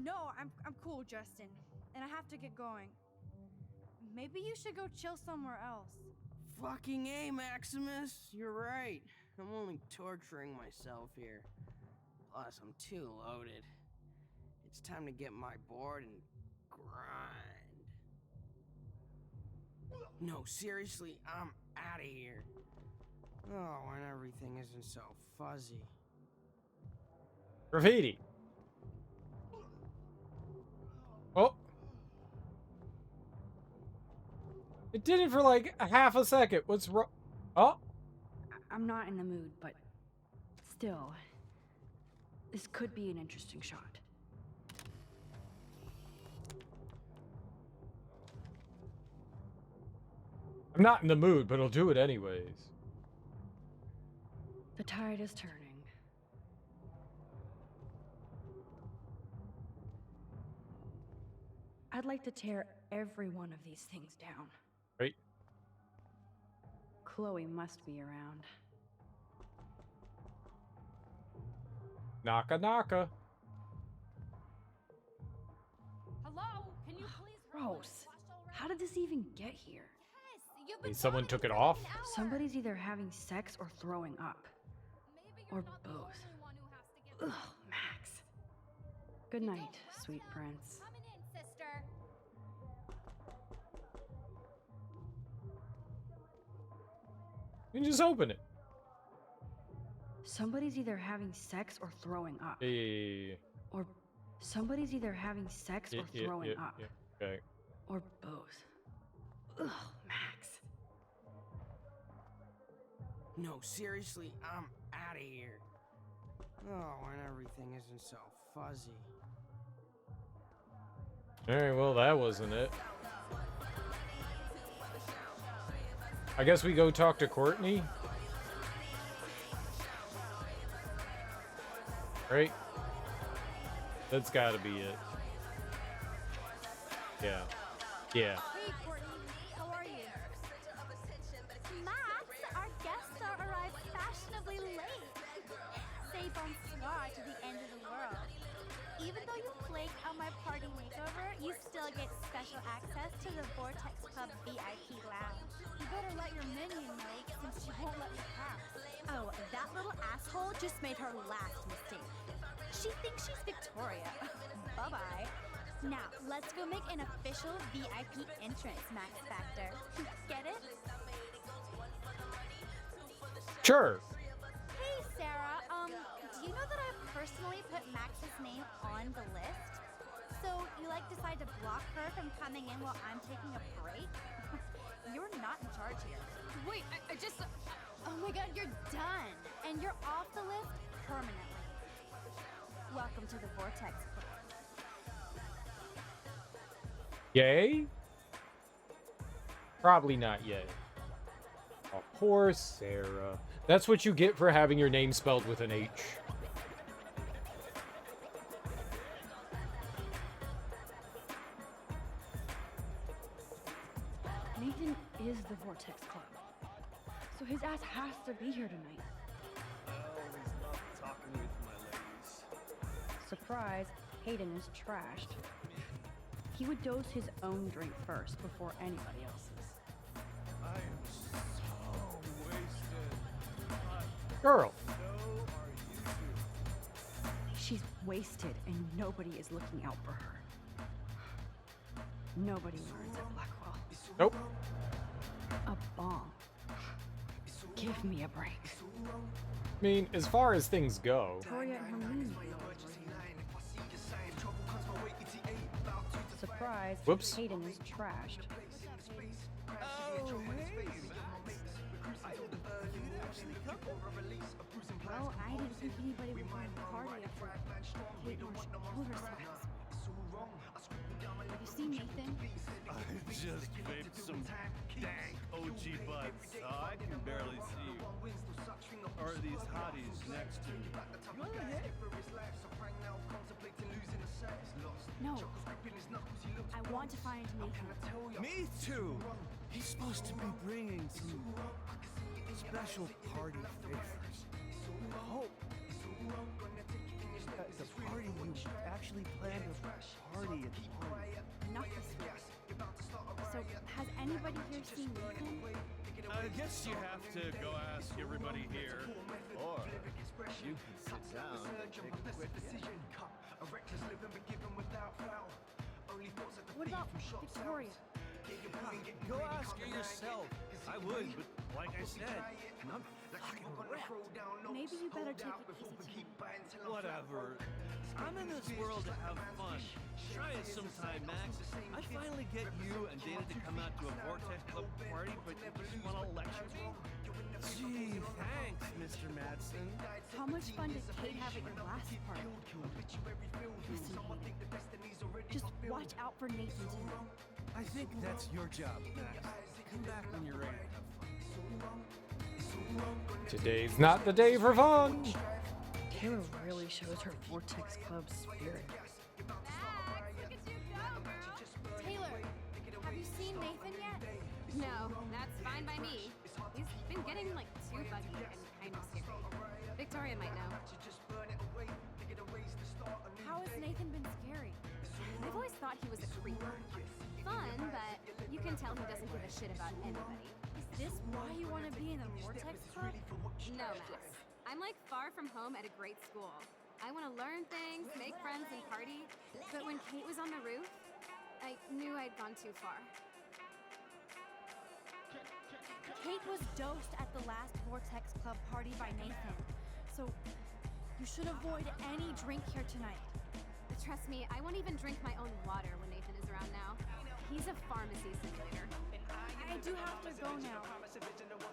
No, I'm cool, Justin. And I have to get going. Maybe you should go chill somewhere else. Fucking A, Maximus. You're right. I'm only torturing myself here. Plus, I'm too loaded. It's time to get my board and grind. No, seriously, I'm out of here. Oh, and everything isn't so fuzzy. Graffiti. Oh. It did it for like a half a second. What's wrong? Oh. I'm not in the mood, but still, this could be an interesting shot. I'm not in the mood, but I'll do it anyways. The tide is turning. I'd like to tear every one of these things down. Right. Chloe must be around. Naka naka. Hello? Can you please Gross. How did this even get here? Wait, someone took it off? Somebody's either having sex or throwing up. Or both. Ugh, Max. Good night, sweet prince. Coming in, sister. You can just open it. Somebody's either having sex or throwing up. Yeah. Or somebody's either having sex or throwing up. Okay. Or both. Ugh, Max. No, seriously, I'm out of here. Oh, and everything isn't so fuzzy. Alright, well, that wasn't it. I guess we go talk to Courtney. Right? That's gotta be it. Yeah. Yeah. Hey, Courtney. How are you? Max, our guests are arrived fashionably late. Say bonsoir to the end of the world. Even though you flaked on my party makeover, you still get special access to the Vortex Club VIP lounge. You better let your minion know since she won't let me pass. Oh, just made her last mistake. She thinks she's Victoria. Bye-bye. Now, let's go make an official VIP entrance, Max Factor. Get it? Sure. Hey, Sarah. Do you know that I personally put Max's name on the list? So you decide to block her from coming in while I'm taking a break? You're not in charge here. Wait, I just... Oh my god, you're done. And you're off the list permanently. Welcome to the Vortex Club. Yay? Probably not yay. Oh, poor Sarah. That's what you get for having your name spelled with an H. Nathan is the Vortex Club, so his ass has to be here tonight. I always love talking with my ladies. Surprise, Hayden is trashed. He would dose his own drink first before anybody else's. I am so wasted. Girl. So are you two. She's wasted and nobody is looking out for her. Nobody learns at Blackwell. Nope. A bomb. Give me a break. I mean, as far as things go. Victoria and Hermine. Surprise, Whoops. Hayden is trashed. Well, I didn't think anybody would want to party after Hayden killed herself. Have you seen Nathan? I just vaped some dank OG buds, so I can barely see you. Or these hotties next to you. Go ahead. No. I want to find Nathan. Me too. He's supposed to be bringing some special party favors. Hope. The party you actually planned a party at the party. Not this week. So, has anybody here seen Nathan? I guess you have to go ask everybody here. Or you can sit down and take a quick What about Victoria? Go ask her yourself. I would, but like I said, I'm fucking wrecked. Maybe you better take it easy tonight. Whatever. I'm in this world to have fun. Try it sometime, Max. I finally get you and Dana to come out to a Vortex Club party, but you just want to lecture me? Gee, thanks, Mr. Madsen. How much fun did Kate have at your last party? Listen, just watch out for Nathan tonight. I think that's your job, Max. Come back when you're ready to have fun. Today's not the day for fun. Taylor really shows her Vortex Club spirit. Taylor, have you seen Nathan yet? No, that's fine by me. He's been getting too buggy and kind of scary. Victoria might know. How has Nathan been scary? I've always thought he was a creeper. Fun, but you can tell he doesn't give a shit about anybody. Is this why you want to be in the Vortex Club? No, Max. I'm far from home at a great school. I want to learn things, make friends, and party. But when Kate was on the roof, I knew I'd gone too far. Kate was dosed at the last Vortex Club party by Nathan. So, you should avoid any drink here tonight. Trust me, I won't even drink my own water when Nathan is around now. He's a pharmacy simulator. I do have to go now.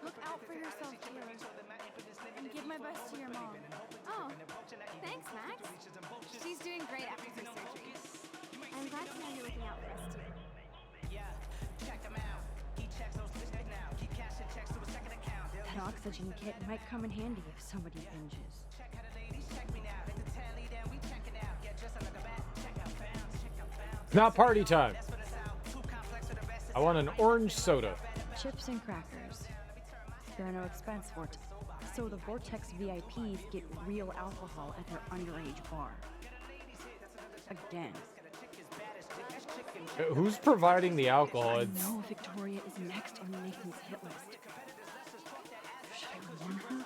Look out for yourself, Taylor. And give my best to your mom. Oh, thanks, Max. She's doing great after her surgery. I'm glad to know you're looking out for us, too. That oxygen kit might come in handy if somebody binges. It's not party time. I want an orange soda. Chips and crackers. They're no expense, Vortex. So the Vortex VIPs get real alcohol at their underage bar. Again. Who's providing the alcohol? I know Victoria is next on Nathan's hit list. Should I warn her?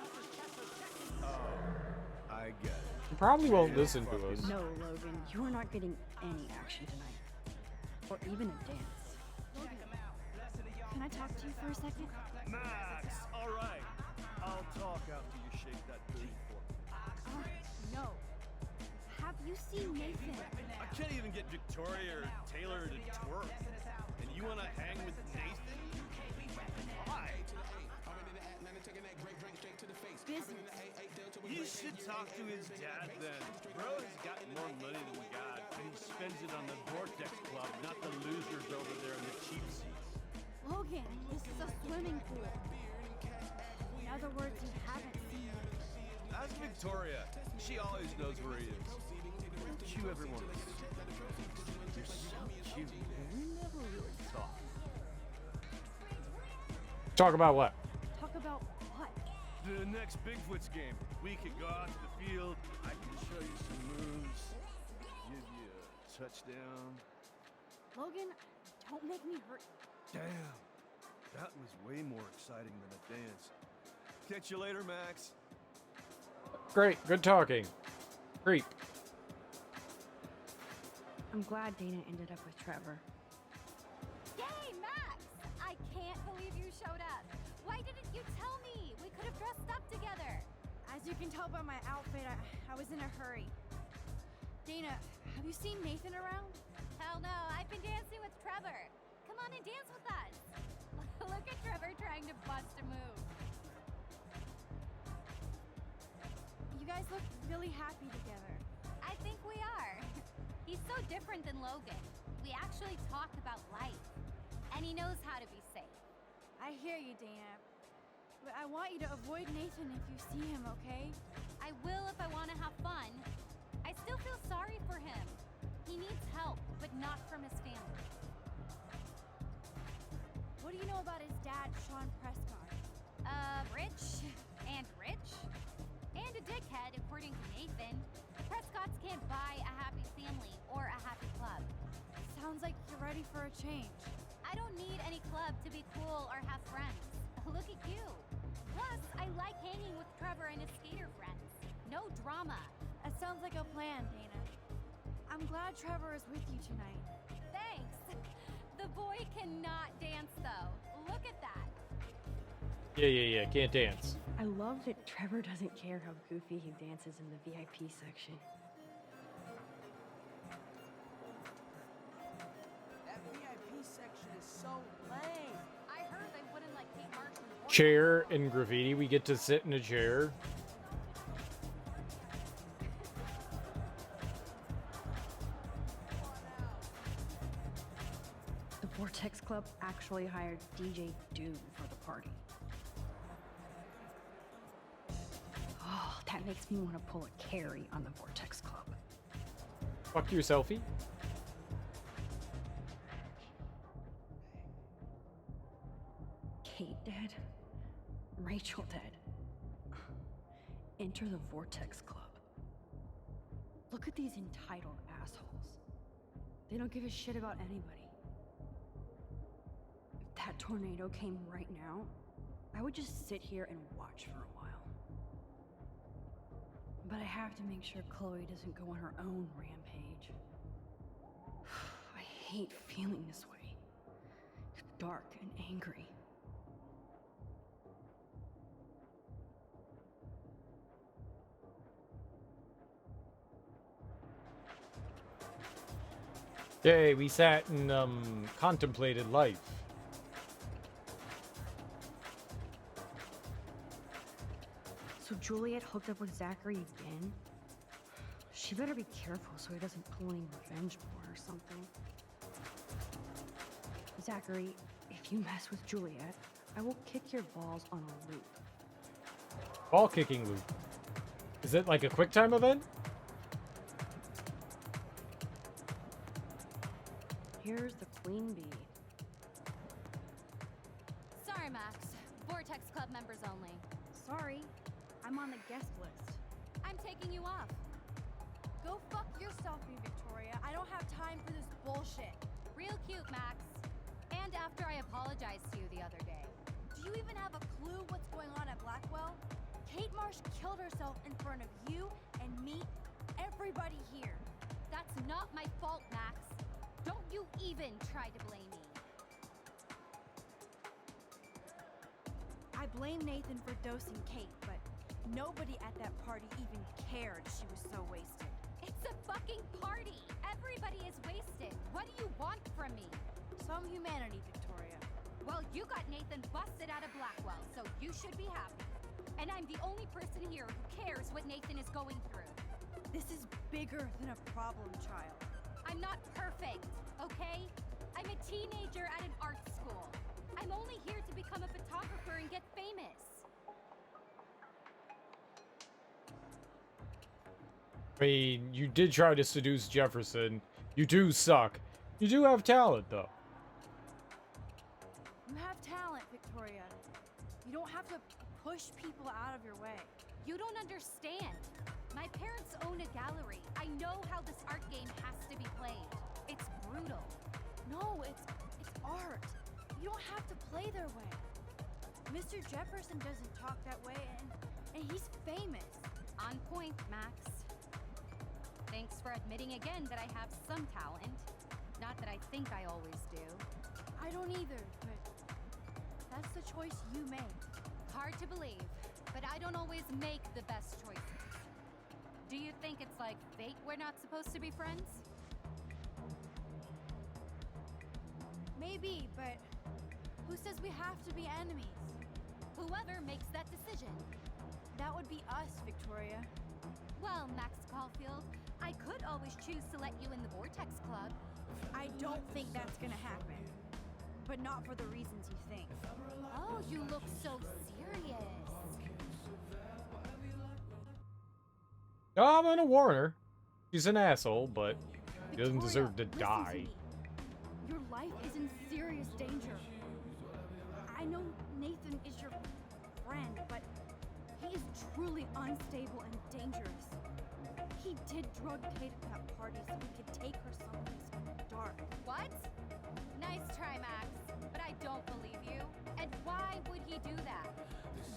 get it. He probably won't Yeah, listen to fucking- us. No, Logan, you are not getting any action tonight. Or even a dance. Logan, can I talk to you for a second? Max, all right. I'll talk after you shake that booty for me. No. Have you seen Nathan? I can't even get Victoria or Taylor to twerk. And you want to hang with Nathan? Why? Business. You should talk to his dad then. Bro's got more money than God, and he spends it on the Vortex Club, not the losers over there in the cheap seats. Logan, this is a swimming pool. In other words, you haven't seen him. Ask Victoria. She always knows where he is. Don't you ever want to see him? You're so cute, and we never really talk. Talk about what? Talk about what? The next Bigfoot's game. We could go out to the field. I can show you some moves. Give you a touchdown. Logan, don't make me hurt. Damn. That was way more exciting than a dance. Catch you later, Max. Great, good talking. Creep. I'm glad Dana ended up with Trevor. Yay, Max! I can't believe you showed up. Why didn't you tell me? We could have dressed up together. As you can tell by my outfit, I was in a hurry. Dana, have you seen Nathan around? Hell no, I've been dancing with Trevor. Come on and dance with us. Look at Trevor trying to bust a move. You guys look really happy together. I think we are. He's so different than Logan. We actually talk about life. And he knows how to be safe. I hear you, Dana. But I want you to avoid Nathan if you see him, okay? I will if I want to have fun. I still feel sorry for him. He needs help, but not from his family. What do you know about his dad, Sean Prescott? Rich. And rich. And a dickhead, according to Nathan. The Prescotts can't buy a happy family or a happy club. Sounds like you're ready for a change. I don't need any club to be cool or have friends. Look at you. Plus, I like hanging with Trevor and his skater friends. No drama. That sounds like a plan, Dana. I'm glad Trevor is with you tonight. Thanks. The boy cannot dance, though. Look at that. Yeah, can't dance. I love that Trevor doesn't care how goofy he dances in the VIP section. That VIP section is so lame. I heard they wouldn't like Kate Marsh and Warren. Chair in graffiti. We get to sit in a chair. The Vortex Club actually hired DJ Doom for the party. Oh, that makes me want to pull a carry on the Vortex Club. Fuck your selfie. Kate dead. Rachel dead. Enter the Vortex Club. Look at these entitled assholes. They don't give a shit about anybody. If that tornado came right now, I would just sit here and watch for a while. But I have to make sure Chloe doesn't go on her own rampage. I hate feeling this way. It's dark and angry. Yay, we sat and contemplated life. So Juliet hooked up with Zachary again? She better be careful so he doesn't pull any revenge porn or something. Zachary, if you mess with Juliet, I will kick your balls on a loop. Ball kicking loop. Is it like a quick time event? Here's the queen bee. Sorry, Max. Vortex Club members only. Sorry, I'm on the guest list. I'm taking you off. Go fuck yourself, Victoria. I don't have time for this bullshit. Real cute, Max. And after I apologized to you the other day. Do you even have a clue what's going on at Blackwell? Kate Marsh killed herself in front of you and meet everybody here. That's not my fault, Max. Don't you even try to blame me. I blame Nathan for dosing Kate, but nobody at that party even cared she was so wasted. It's a fucking party. Everybody is wasted. What do you want from me? Some humanity, Victoria. Well, you got Nathan busted out of Blackwell, so you should be happy. And I'm the only person here who cares what Nathan is going through. This is bigger than a problem, child. I'm not perfect, okay? I'm a teenager at an art school. I'm only here to become a photographer and get famous. I mean, you did try to seduce Jefferson. You do suck. You do have talent, though. You have talent, Victoria. You don't have to push people out of your way. You don't understand. My parents own a gallery. I know how this art game has to be played. It's brutal. No, it's art. You don't have to play their way. Mr. Jefferson doesn't talk that way, and he's famous. On point, Max. Thanks for admitting again that I have some talent. Not that I think I always do. I don't either, but that's the choice you make. Hard to believe, but I don't always make the best choices. Do you think it's like fate we're not supposed to be friends? Maybe, but who says we have to be enemies? Whoever makes that decision. That would be us, Victoria. Well, Max Caulfield, I could always choose to let you in the Vortex Club. I don't think that's gonna happen. But not for the reasons you think. Oh, you look so serious. Oh, I'm gonna warn her. She's an asshole, but she doesn't deserve to die. Your life is in serious danger. I know Nathan is your friend, but he is truly unstable and dangerous. He did drug Kate at that party so he could take her someplace dark. What? Nice try, Max, but I don't believe you. And why would he do that?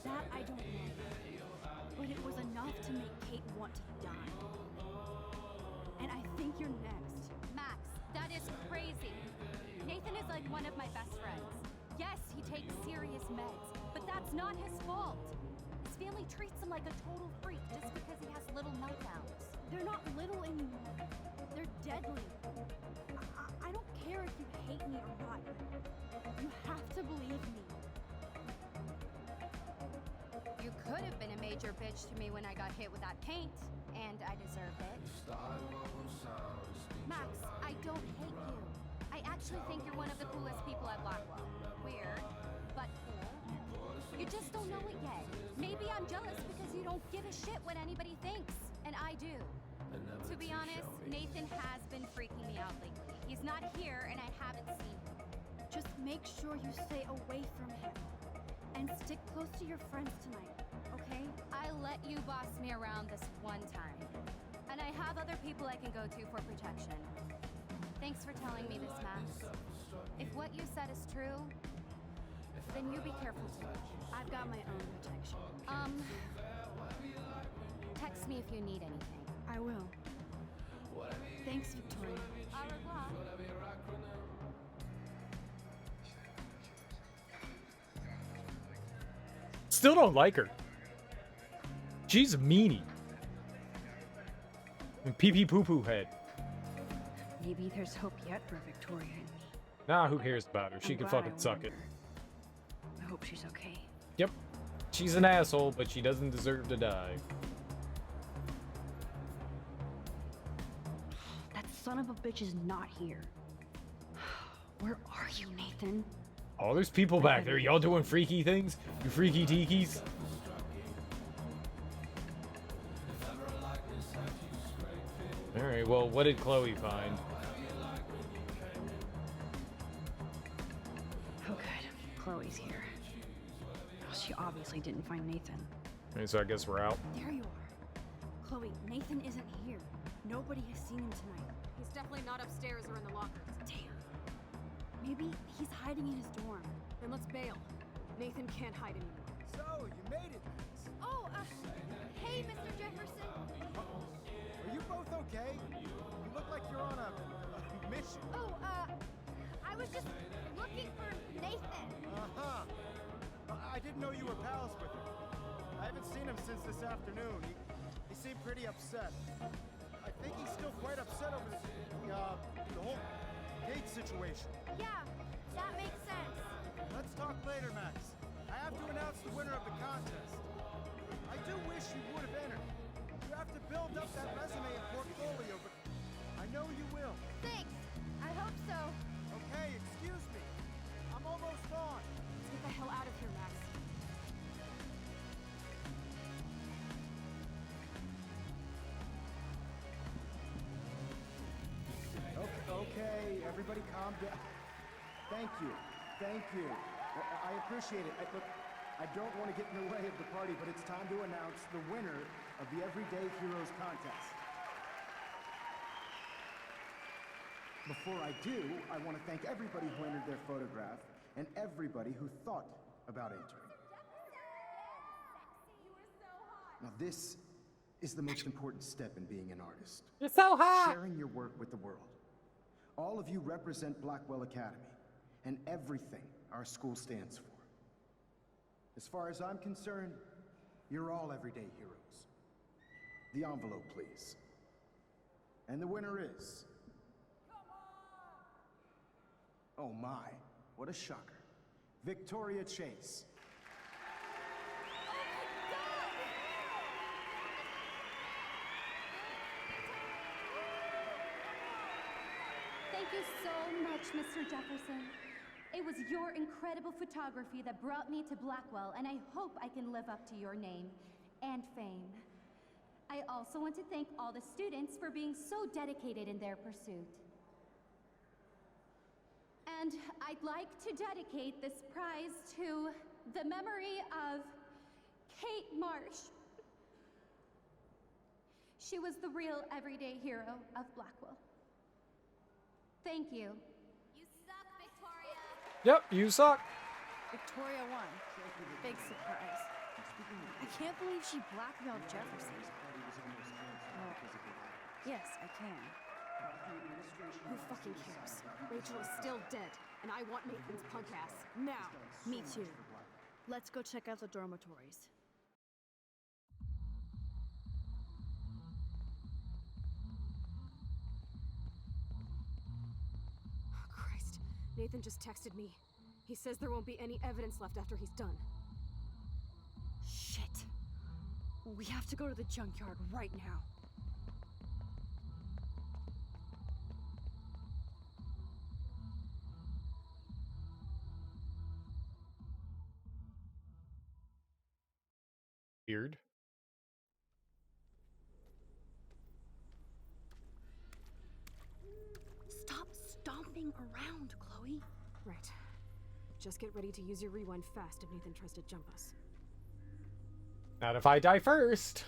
That I don't know. But it was enough to make Kate want to die. And I think you're next. Max, that is crazy. Nathan is like one of my best friends. Yes, he takes serious meds, but that's not his fault. His family treats him like a total freak just because he has little meltdowns. They're not little anymore. They're deadly. I don't care if you hate me or not. You have to believe me. You could have been a major bitch to me when I got hit with that paint, and I deserved it. Max, I don't hate you. I actually think you're one of the coolest people at Blackwell. Weird, but cool. You just don't know it yet. Maybe I'm jealous because you don't give a shit what anybody thinks, and I do. To be honest, Nathan has been freaking me out lately. He's not here, and I haven't seen him. Just make sure you stay away from him. And stick close to your friends tonight, okay? I let you boss me around this one time. And I have other people I can go to for protection. Thanks for telling me this, Max. If what you said is true, then you be careful too. I've got my own protection. Text me if you need anything. I will. Thanks, Victoria. Au revoir. Still don't like her. She's a meanie. And pee pee poo poo head. Maybe there's hope yet for Victoria and me. Nah, who cares about her? She I'm can glad fucking I suck warned it. her. I hope she's okay. Yep. She's an asshole, but she doesn't deserve to die. That son of a bitch is not here. Where are you, Nathan? Oh, there's people back there. Y'all doing freaky things? You freaky tikis? Alright, well, what did Chloe find? Oh, good. Chloe's here. Oh, she obviously didn't find Nathan. Alright, so I guess we're out. There you are. Chloe, Nathan isn't here. Nobody has seen him tonight. He's definitely not upstairs or in the lockers. Damn. Maybe he's hiding in his dorm. Then let's bail. Nathan can't hide anymore. So, you made it, Max. Oh, hey, Mr. Jefferson. Oh, I was just looking for Nathan. Uh-huh. I didn't know you were pals with him. I haven't seen him since this afternoon. He seemed pretty upset. I think he's still quite upset over the whole gate situation. Yeah, that makes sense. Let's talk later, Max. I have to announce the winner of the contest. I do wish you would have entered. You have to build up that resume and portfolio, but I know you will. Thanks. I hope so. Okay, excuse me. I'm almost on. Let's get the hell out of here, Max. Okay, everybody calm down. Thank you. Thank you. I appreciate it. Look, I don't want to get in the way of the party, but it's time to announce the winner of the Everyday Heroes contest. Before I do, I want to thank everybody who entered their photograph and everybody who thought about entering. Now this is the most important step in being an artist. You're so hot! Sharing your work with the world. All of you represent Blackwell Academy and everything our school stands for. As far as I'm concerned, you're all everyday heroes. The envelope, please. And the winner is... Oh my, what a shocker. Victoria Chase. Thank you so much, Mr. Jefferson. It was your incredible photography that brought me to Blackwell, and I hope I can live up to your name and fame. I also want to thank all the students for being so dedicated in their pursuit. And I'd like to dedicate this prize to the memory of Kate Marsh. She was the real everyday hero of Blackwell. Thank you. You suck, Victoria. Yep, you suck. Victoria won. Big surprise. I can't believe she blackmailed Jefferson. Well, yes, I can. Who fucking cares? Rachel is still dead, and I want Nathan's punk ass now. Me too. Let's go check out the dormitories. Christ, Nathan just texted me. He says there won't be any evidence left after he's done. Shit. We have to go to the junkyard right now. Weird. Stop stomping around, Chloe. Right. Just get ready to use your rewind fast if Nathan tries to jump us. Not if I die first.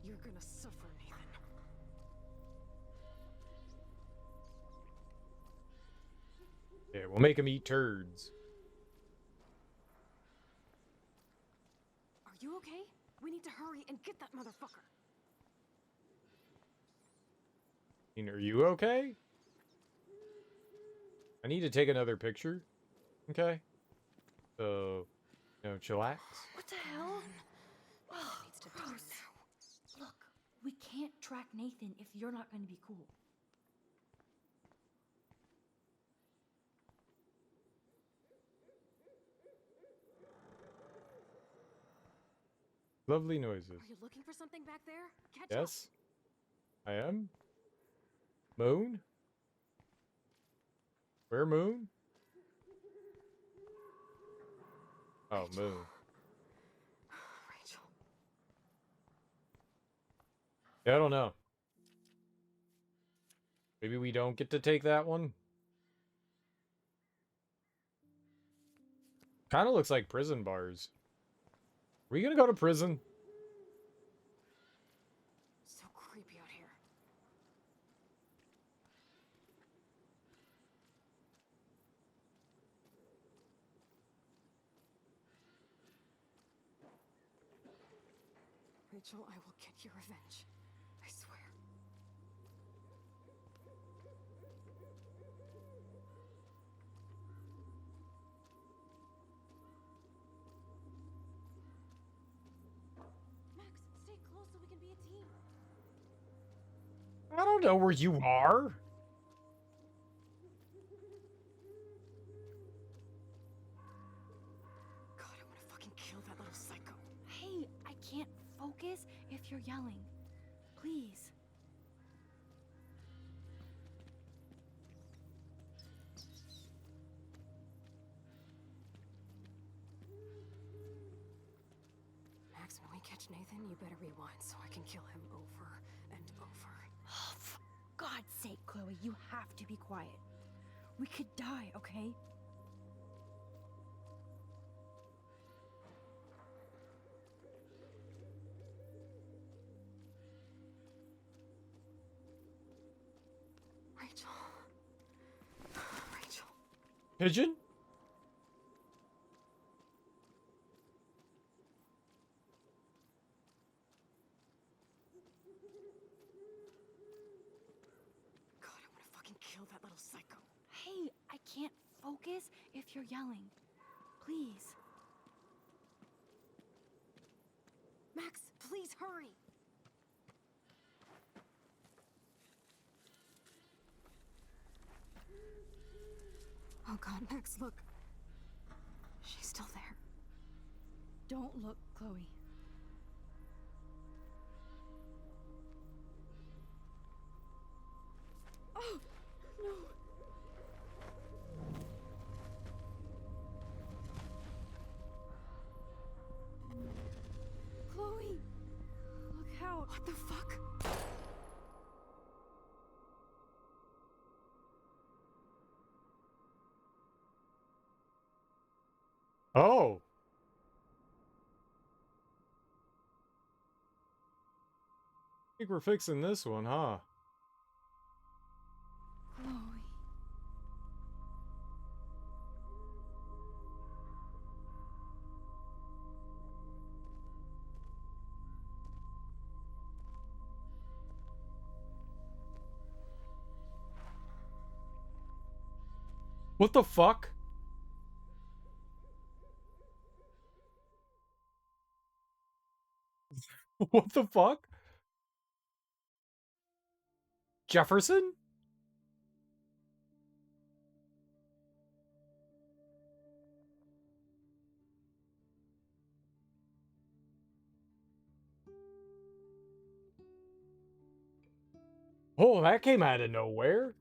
You're gonna suffer, Nathan. Yeah, we'll make him eat turds. Are you okay? We need to hurry and get that motherfucker. Are you okay? I need to take another picture. Okay. So, chillax. What the hell? Oh, gross. Look, we can't track Nathan if you're not going to be cool. Lovely noises. Are you looking for something back there? Catch Yes, I am. Moon? Where Moon? Oh, Moon. Rachel. Yeah, I don't know. Maybe we don't get to take that one. Kind of looks like prison bars. we gonna go to prison? So creepy out here. Rachel, I will get your revenge. I swear. Max, stay close so we can be a team. I don't know where you are. God, I want to fucking kill that little psycho. Hey, I can't focus if you're yelling. Please. Max, when we catch Nathan, you better rewind so I can kill him over and over. Oh, for God's sake, Chloe, you have to be quiet. We could die, okay? Rachel. Rachel. Pigeon? God, I want to fucking kill that little psycho. Hey, I can't focus if you're yelling. Please. Max, please hurry. Oh God, Max, look. She's still there. Don't look, Chloe. Oh, no. Chloe, look out. What the fuck? Oh. I think we're fixing this one, huh? Chloe. What the fuck? What the fuck? Jefferson? Oh, that came out of nowhere.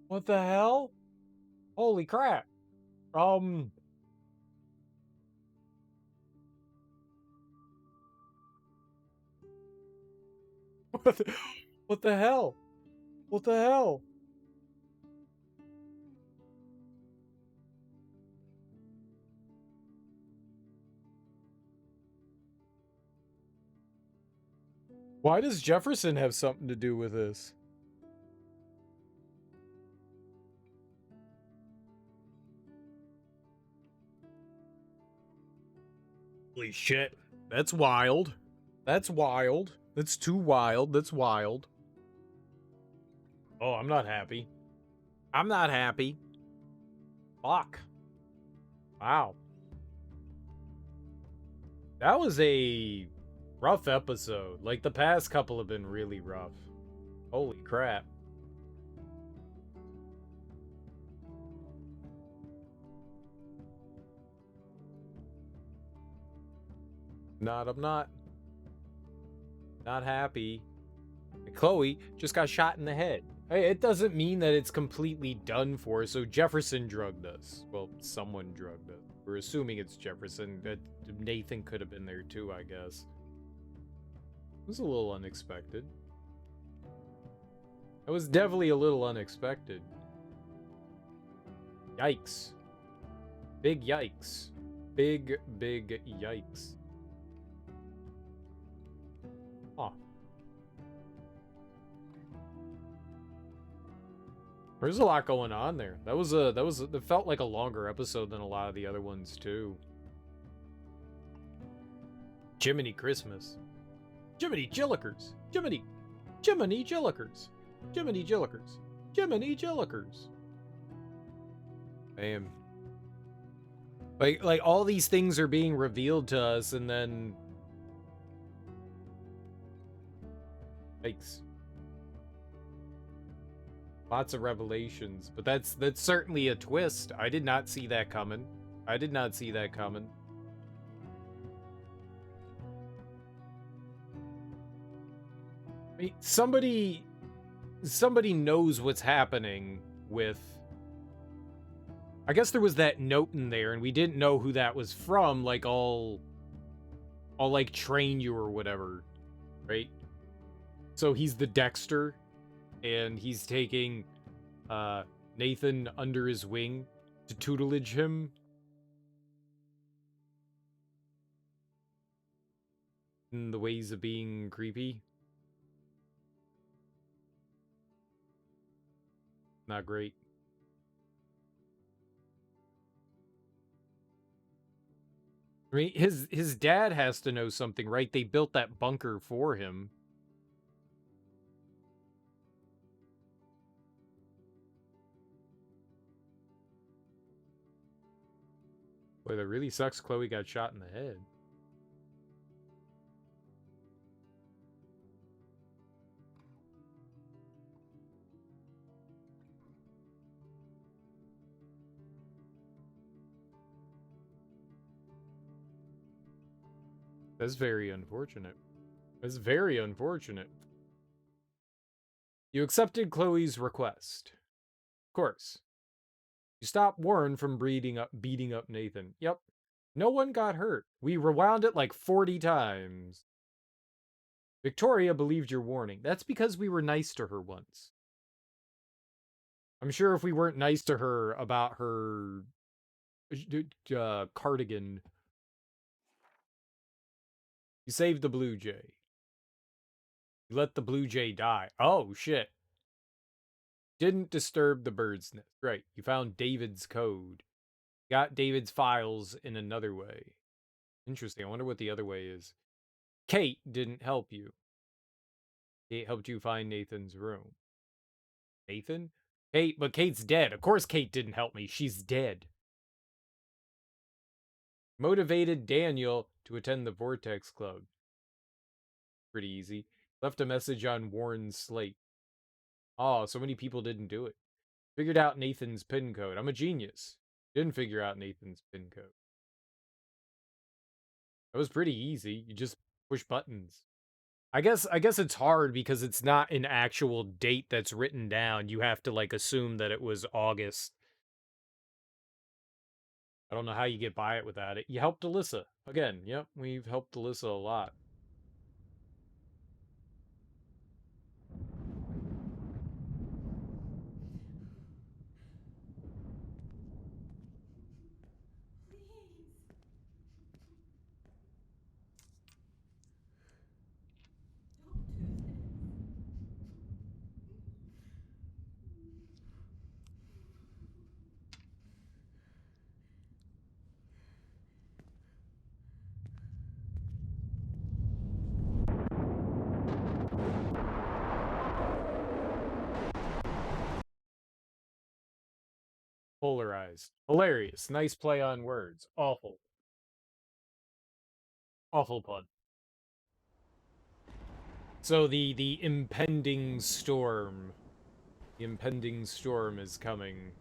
What the hell? Holy crap. What the hell? What the hell? Why does Jefferson have something to do with this? Holy shit. That's wild. That's wild. That's too wild. That's wild. Oh, I'm not happy. I'm not happy. Fuck. Wow. That was a rough episode. Like, the past couple have been really rough. Holy crap. I'm not happy. Chloe just got shot in the head. Hey, it doesn't mean that it's completely done for, so Jefferson drugged us. Well, someone drugged us. We're assuming it's Jefferson. Nathan could have been there too, I guess. It was a little unexpected. It was definitely a little unexpected. Yikes. Big yikes. Big, big yikes. There's a lot going on there. It felt like a longer episode than a lot of the other ones too. Jiminy Christmas. Jiminy Jillikers. Jiminy Jillikers. Jiminy Jillikers. Jiminy Jillikers. Bam. Like all these things are being revealed to us, and then yikes. Lots of revelations, but that's certainly a twist. I did not see that coming. I did not see that coming. I mean, somebody knows what's happening with... I guess there was that note in there, and we didn't know who that was from, like, I'll like, train you or whatever, right? So he's the Dexter, and he's taking, Nathan under his wing to tutelage him. In the ways of being creepy. Not great. I mean, his dad has to know something, right? They built that bunker for him. Boy, that really sucks Chloe got shot in the head. That's very unfortunate. That's very unfortunate. You accepted Chloe's request. Of course. You stopped Warren from beating up Nathan. Yep. No one got hurt. We rewound it like 40 times. Victoria believed your warning. That's because we were nice to her once. I'm sure if we weren't nice to her about her cardigan... You saved the Blue Jay. You let the Blue Jay die. Oh, shit. Didn't disturb the bird's nest. Right. You found David's code. Got David's files in another way. Interesting. I wonder what the other way is. Kate didn't help you. Kate helped you find Nathan's room. Nathan? Kate, but Kate's dead. Of course Kate didn't help me. She's dead. Motivated Daniel to attend the Vortex Club. Pretty easy. Left a message on Warren's slate. Oh, so many people didn't do it. Figured out Nathan's pin code. I'm a genius. Didn't figure out Nathan's pin code. That was pretty easy. You just push buttons. I guess it's hard because it's not an actual date that's written down. You have to, like, assume that it was August. I don't know how you get by it without it. You helped Alyssa. Again, yep, we've helped Alyssa a lot. Polarized. Hilarious. Nice play on words. Awful. Awful pun. So the impending storm. The impending storm is coming.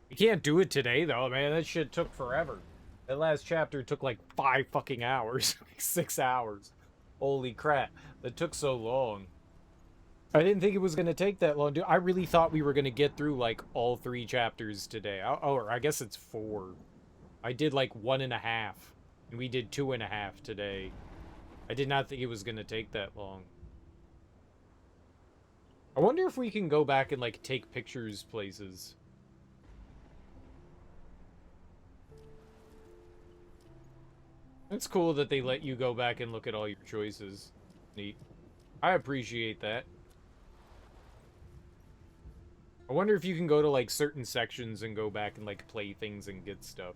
We can't do it today, though, man. That shit took forever. That last chapter took like 5 fucking hours. Like 6 hours. Holy crap. That took so long. I didn't think it was going to take that long. Dude, I really thought we were going to get through, like, all 3 chapters today. Or I guess it's 4. I did, like, 1.5. And we did 2.5 today. I did not think it was going to take that long. I wonder if we can go back and, like, take pictures places. It's cool that they let you go back and look at all your choices. Neat. I appreciate that. I wonder if you can go to like certain sections and go back and like play things and get stuff.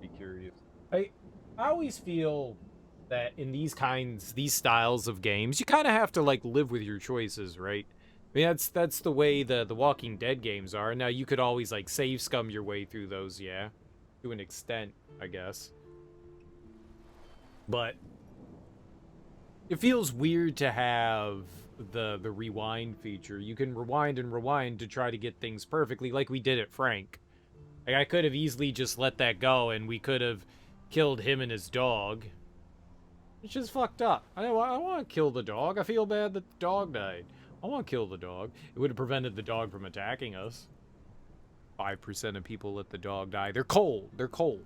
Be curious. I always feel that in these styles of games, you kind of have to like live with your choices, right? I mean, that's the way the Walking Dead games are. Now you could always like save scum your way through those, yeah, to an extent, I guess. But it feels weird to have the rewind feature. You can rewind and rewind to try to get things perfectly, like we did at Frank. Like I could have easily just let that go, and we could have killed him and his dog. It's just fucked up. I want to kill the dog. I feel bad that the dog died. I want to kill the dog. It would have prevented the dog from attacking us. 5% of people let the dog die. They're cold. They're cold.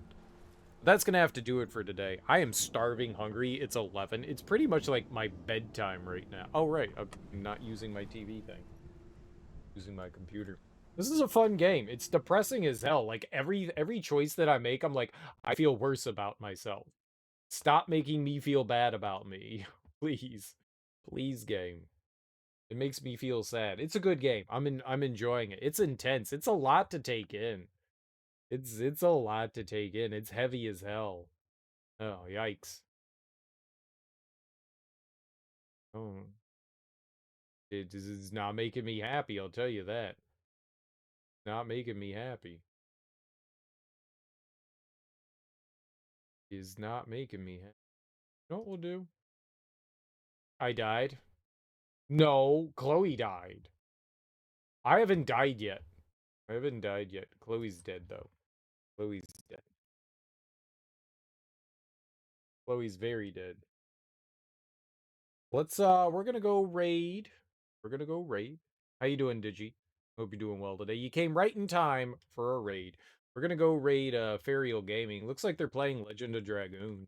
That's going to have to do it for today. I am starving hungry. It's 11. It's pretty much like my bedtime right now. Oh, right. I'm not using my TV thing. Using my computer. This is a fun game. It's depressing as hell. Like, every choice that I make, I'm like, I feel worse about myself. Stop making me feel bad about me. Please. Please, game. It makes me feel sad. It's a good game. I'm enjoying it. It's intense. It's a lot to take in. It's a lot to take in. It's heavy as hell. Oh, yikes. Oh. It is not making me happy, I'll tell you that. Not making me happy. Is not making me happy. You know what we'll do? I died. No, Chloe died. I haven't died yet. I haven't died yet. Chloe's dead, though. Chloe's dead. Chloe's very dead. Let's, we're gonna go raid. We're gonna go raid. How you doing, Digi? Hope you're doing well today. You came right in time for a raid. We're gonna go raid, Ferial Gaming. Looks like they're playing Legend of Dragoon.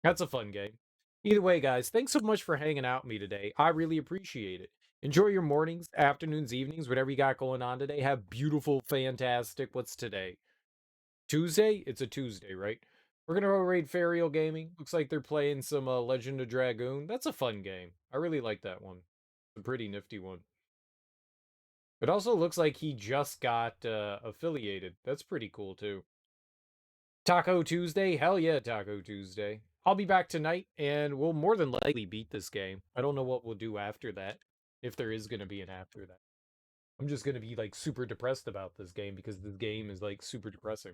That's a fun game. Either way, guys, thanks so much for hanging out with me today. I really appreciate it. Enjoy your mornings, afternoons, evenings, whatever you got going on today. Have beautiful, fantastic, what's today? Tuesday? It's a Tuesday, right? We're gonna go raid Ferial Gaming. Looks like they're playing some Legend of Dragoon. That's a fun game. I really like that one. It's a pretty nifty one. It also looks like he just got affiliated. That's pretty cool, too. Taco Tuesday? Hell yeah, Taco Tuesday. I'll be back tonight, and we'll more than likely beat this game. I don't know what we'll do after that, if there is going to be an after that. I'm just going to be, like, super depressed about this game, because this game is, like, super depressing.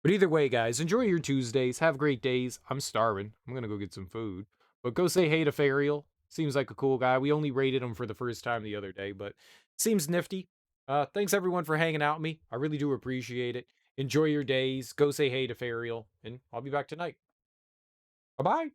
But either way, guys, enjoy your Tuesdays. Have great days. I'm starving. I'm going to go get some food. But go say hey to Ferial. Seems like a cool guy. We only raided him for the first time the other day, but seems nifty. Thanks, everyone, for hanging out with me. I really do appreciate it. Enjoy your days. Go say hey to Ferial, and I'll be back tonight. Bye-bye.